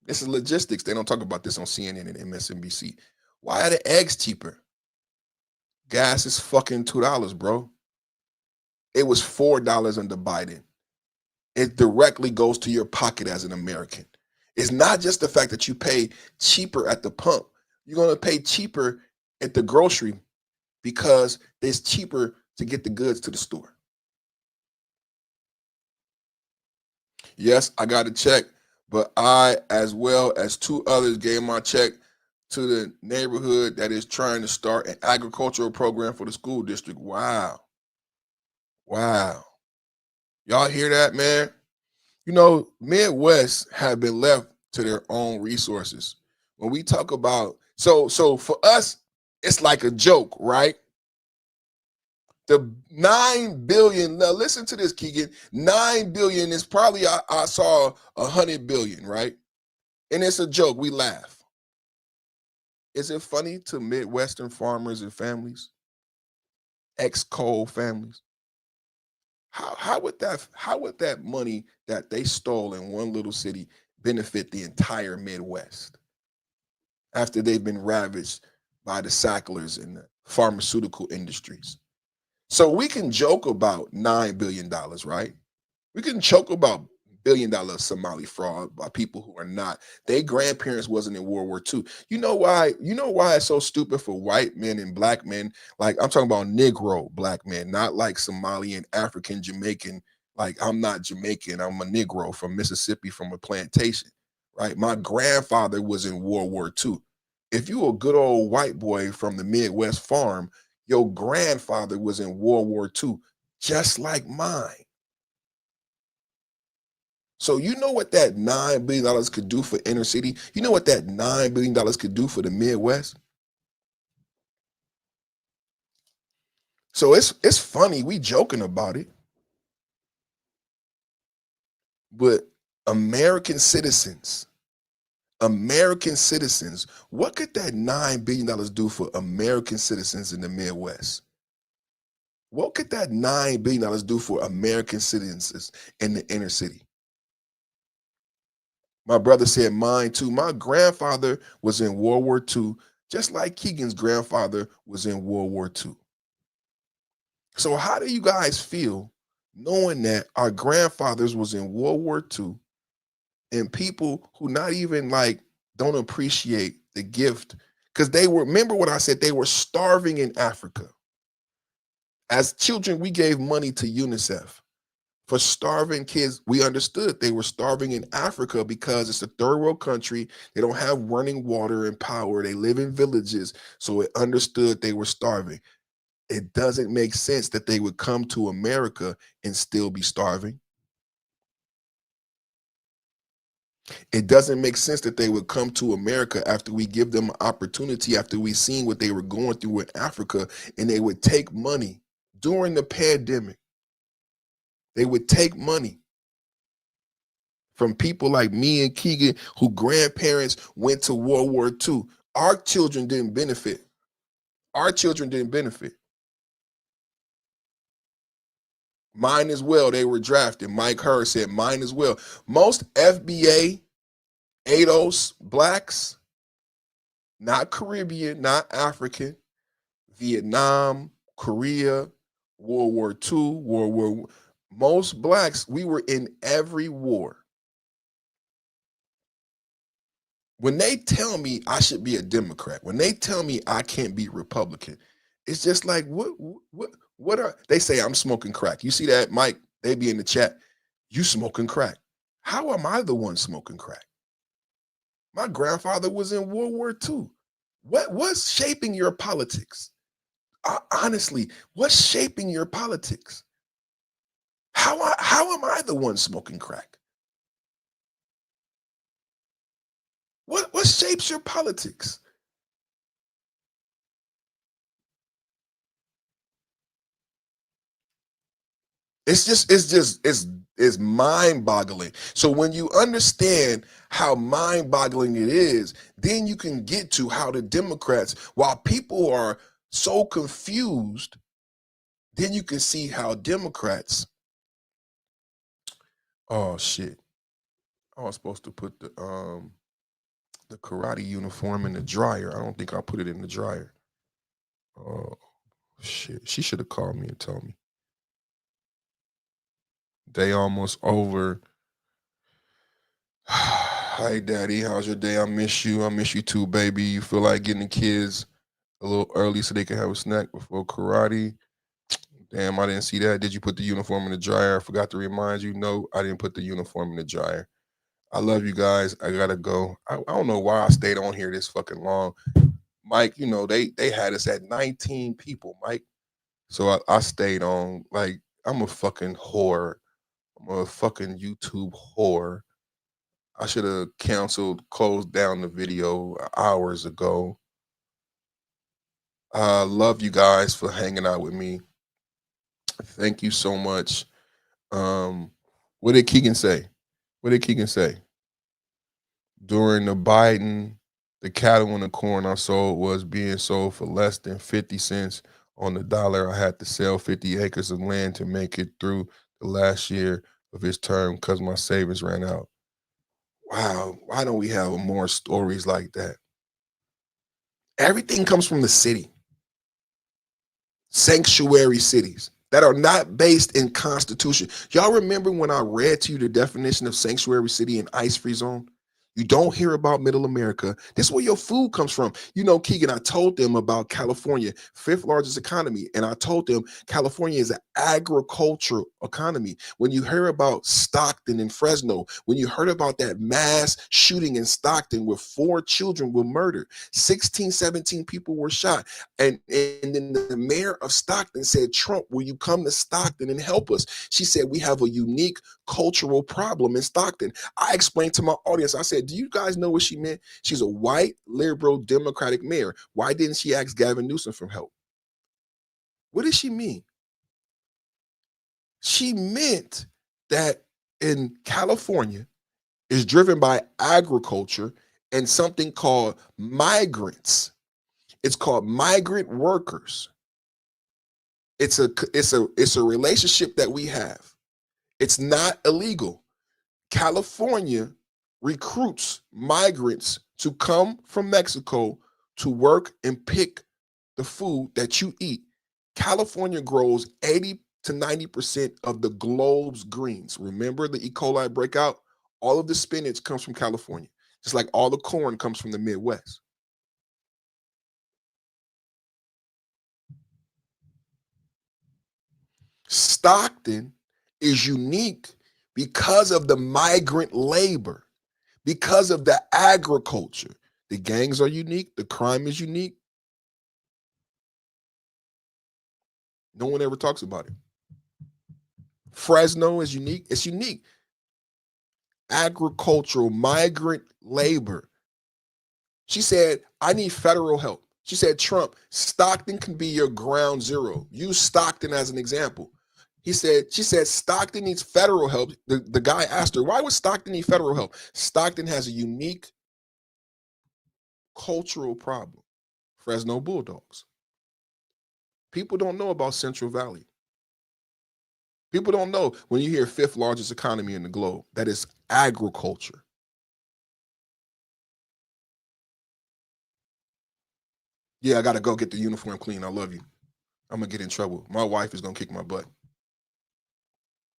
This is logistics. They don't talk about this on CNN and MSNBC. Why are the eggs cheaper? Gas is fucking $2, bro. It was $4 under Biden. It directly goes to your pocket as an American. It's not just the fact that you pay cheaper at the pump. You're going to pay cheaper at the grocery because it's cheaper to get the goods to the store. Yes, I got a check, but I, as well as two others, gave my check to the neighborhood that is trying to start an agricultural program for the school district. Wow. Wow. Y'all hear that, man? You know, Midwest have been left to their own resources. When we talk about, so for us, it's like a joke, right? The 9 billion, now listen to this, Keegan. 9 billion is probably, I saw 100 billion, right? And it's a joke, we laugh. Is it funny to Midwestern farmers and families? Ex-coal families? How would that money that they stole in one little city benefit the entire Midwest after they've been ravaged by the Sacklers and the pharmaceutical industries? So we can joke about $9 billion, right? We can joke about $1 billion Somali fraud by people who are not. Their grandparents wasn't in World War II. You know why? You know why it's so stupid for white men and black men? Like I'm talking about Negro black men, not like Somalian, African, Jamaican. Like I'm not Jamaican. I'm a Negro from Mississippi from a plantation, right? My grandfather was in World War II. If you a good old white boy from the Midwest farm, your grandfather was in World War II, just like mine. So you know what that $9 billion could do for inner city? You know what that $9 billion could do for the Midwest? So it's funny, we joking about it. But American citizens, what could that $9 billion do for American citizens in the Midwest? What could that $9 billion do for American citizens in the inner city? My brother said mine too. My grandfather was in World War II, just like Keegan's grandfather was in World War II. So how do you guys feel knowing that our grandfathers was in World War II and people who not even like don't appreciate the gift? Because they were, remember what I said, they were starving in Africa. As children, we gave money to UNICEF. For starving kids, we understood they were starving in Africa because it's a third world country. They don't have running water and power. They live in villages. So it understood they were starving. It doesn't make sense that they would come to America and still be starving. It doesn't make sense that they would come to America after we give them an opportunity, after we seen what they were going through in Africa, and they would take money during the pandemic. They would take money from people like me and Keegan, who grandparents went to World War II. Our children didn't benefit. Our children didn't benefit. Mine as well. They were drafted. Mike Hurd said mine as well. Most FBA, ADOS, blacks, not Caribbean, not African, Vietnam, Korea, World War II, most blacks, we were in every war. When they tell me I should be a Democrat, when they tell me I can't be Republican, it's just like, what are, they say I'm smoking crack. You see that, Mike? They be in the chat, you smoking crack. How am I the one smoking crack? My grandfather was in World War II. What's shaping your politics? Honestly, what's shaping your politics? How am I the one smoking crack? What shapes your politics? It's mind-boggling. So when you understand how mind-boggling it is, then you can get to how the Democrats, while people are so confused, then you can see how Democrats, oh shit. I was supposed to put the karate uniform in the dryer. I don't think I put it in the dryer. Oh shit. She should have called me and told me. Day almost over. Hi, Daddy. How's your day? I miss you. I miss you too, baby. You feel like getting the kids a little early so they can have a snack before karate? Damn, I didn't see that. Did you put the uniform in the dryer? I forgot to remind you. No, I didn't put the uniform in the dryer. I love you guys. I gotta go. I don't know why I stayed on here this fucking long. Mike, you know, they had us at 19 people, Mike. So I stayed on. Like, I'm a fucking whore. I'm a fucking YouTube whore. I should have closed down the video hours ago. I love you guys for hanging out with me. Thank you so much. What did Keegan say? What did Keegan say? During the Biden, the cattle and the corn I sold was being sold for less than 50 cents on the dollar. I had to sell 50 acres of land to make it through the last year of his term because my savings ran out. Wow, why don't we have more stories like that? Everything comes from the city. Sanctuary cities that are not based in Constitution. Y'all remember when I read to you the definition of sanctuary city and ice-free zone? You don't hear about middle America. This is where your food comes from. You know, Keegan, I told them about California, 5th largest economy. And I told them California is an agricultural economy. When you hear about Stockton and Fresno, when you heard about that mass shooting in Stockton where 4 children were murdered, 16, 17 people were shot. And then the mayor of Stockton said, Trump, will you come to Stockton and help us? She said, we have a unique cultural problem in Stockton. I explained to my audience, I said, do you guys know what she meant? She's a white, liberal, Democratic mayor. Why didn't she ask Gavin Newsom for help? What did she mean? She meant that in California is driven by agriculture and something called migrants. It's called migrant workers. It's a relationship that we have. It's not illegal. California recruits migrants to come from Mexico to work and pick the food that you eat. California grows 80 to 90% of the globe's greens. Remember the E. coli breakout? All of the spinach comes from California, just like all the corn comes from the Midwest. Stockton is unique because of the migrant labor, because of the agriculture. The gangs are unique. The crime is unique. No one ever talks about it. Fresno is unique. It's unique. Agricultural migrant labor. She said, I need federal help. She said, Trump, Stockton can be your ground zero. Use Stockton as an example. She said, Stockton needs federal help. The guy asked her, why would Stockton need federal help? Stockton has a unique cultural problem. Fresno Bulldogs. People don't know about Central Valley. People don't know when you hear 5th largest economy in the globe, that is agriculture. Yeah, I got to go get the uniform clean. I love you. I'm going to get in trouble. My wife is going to kick my butt.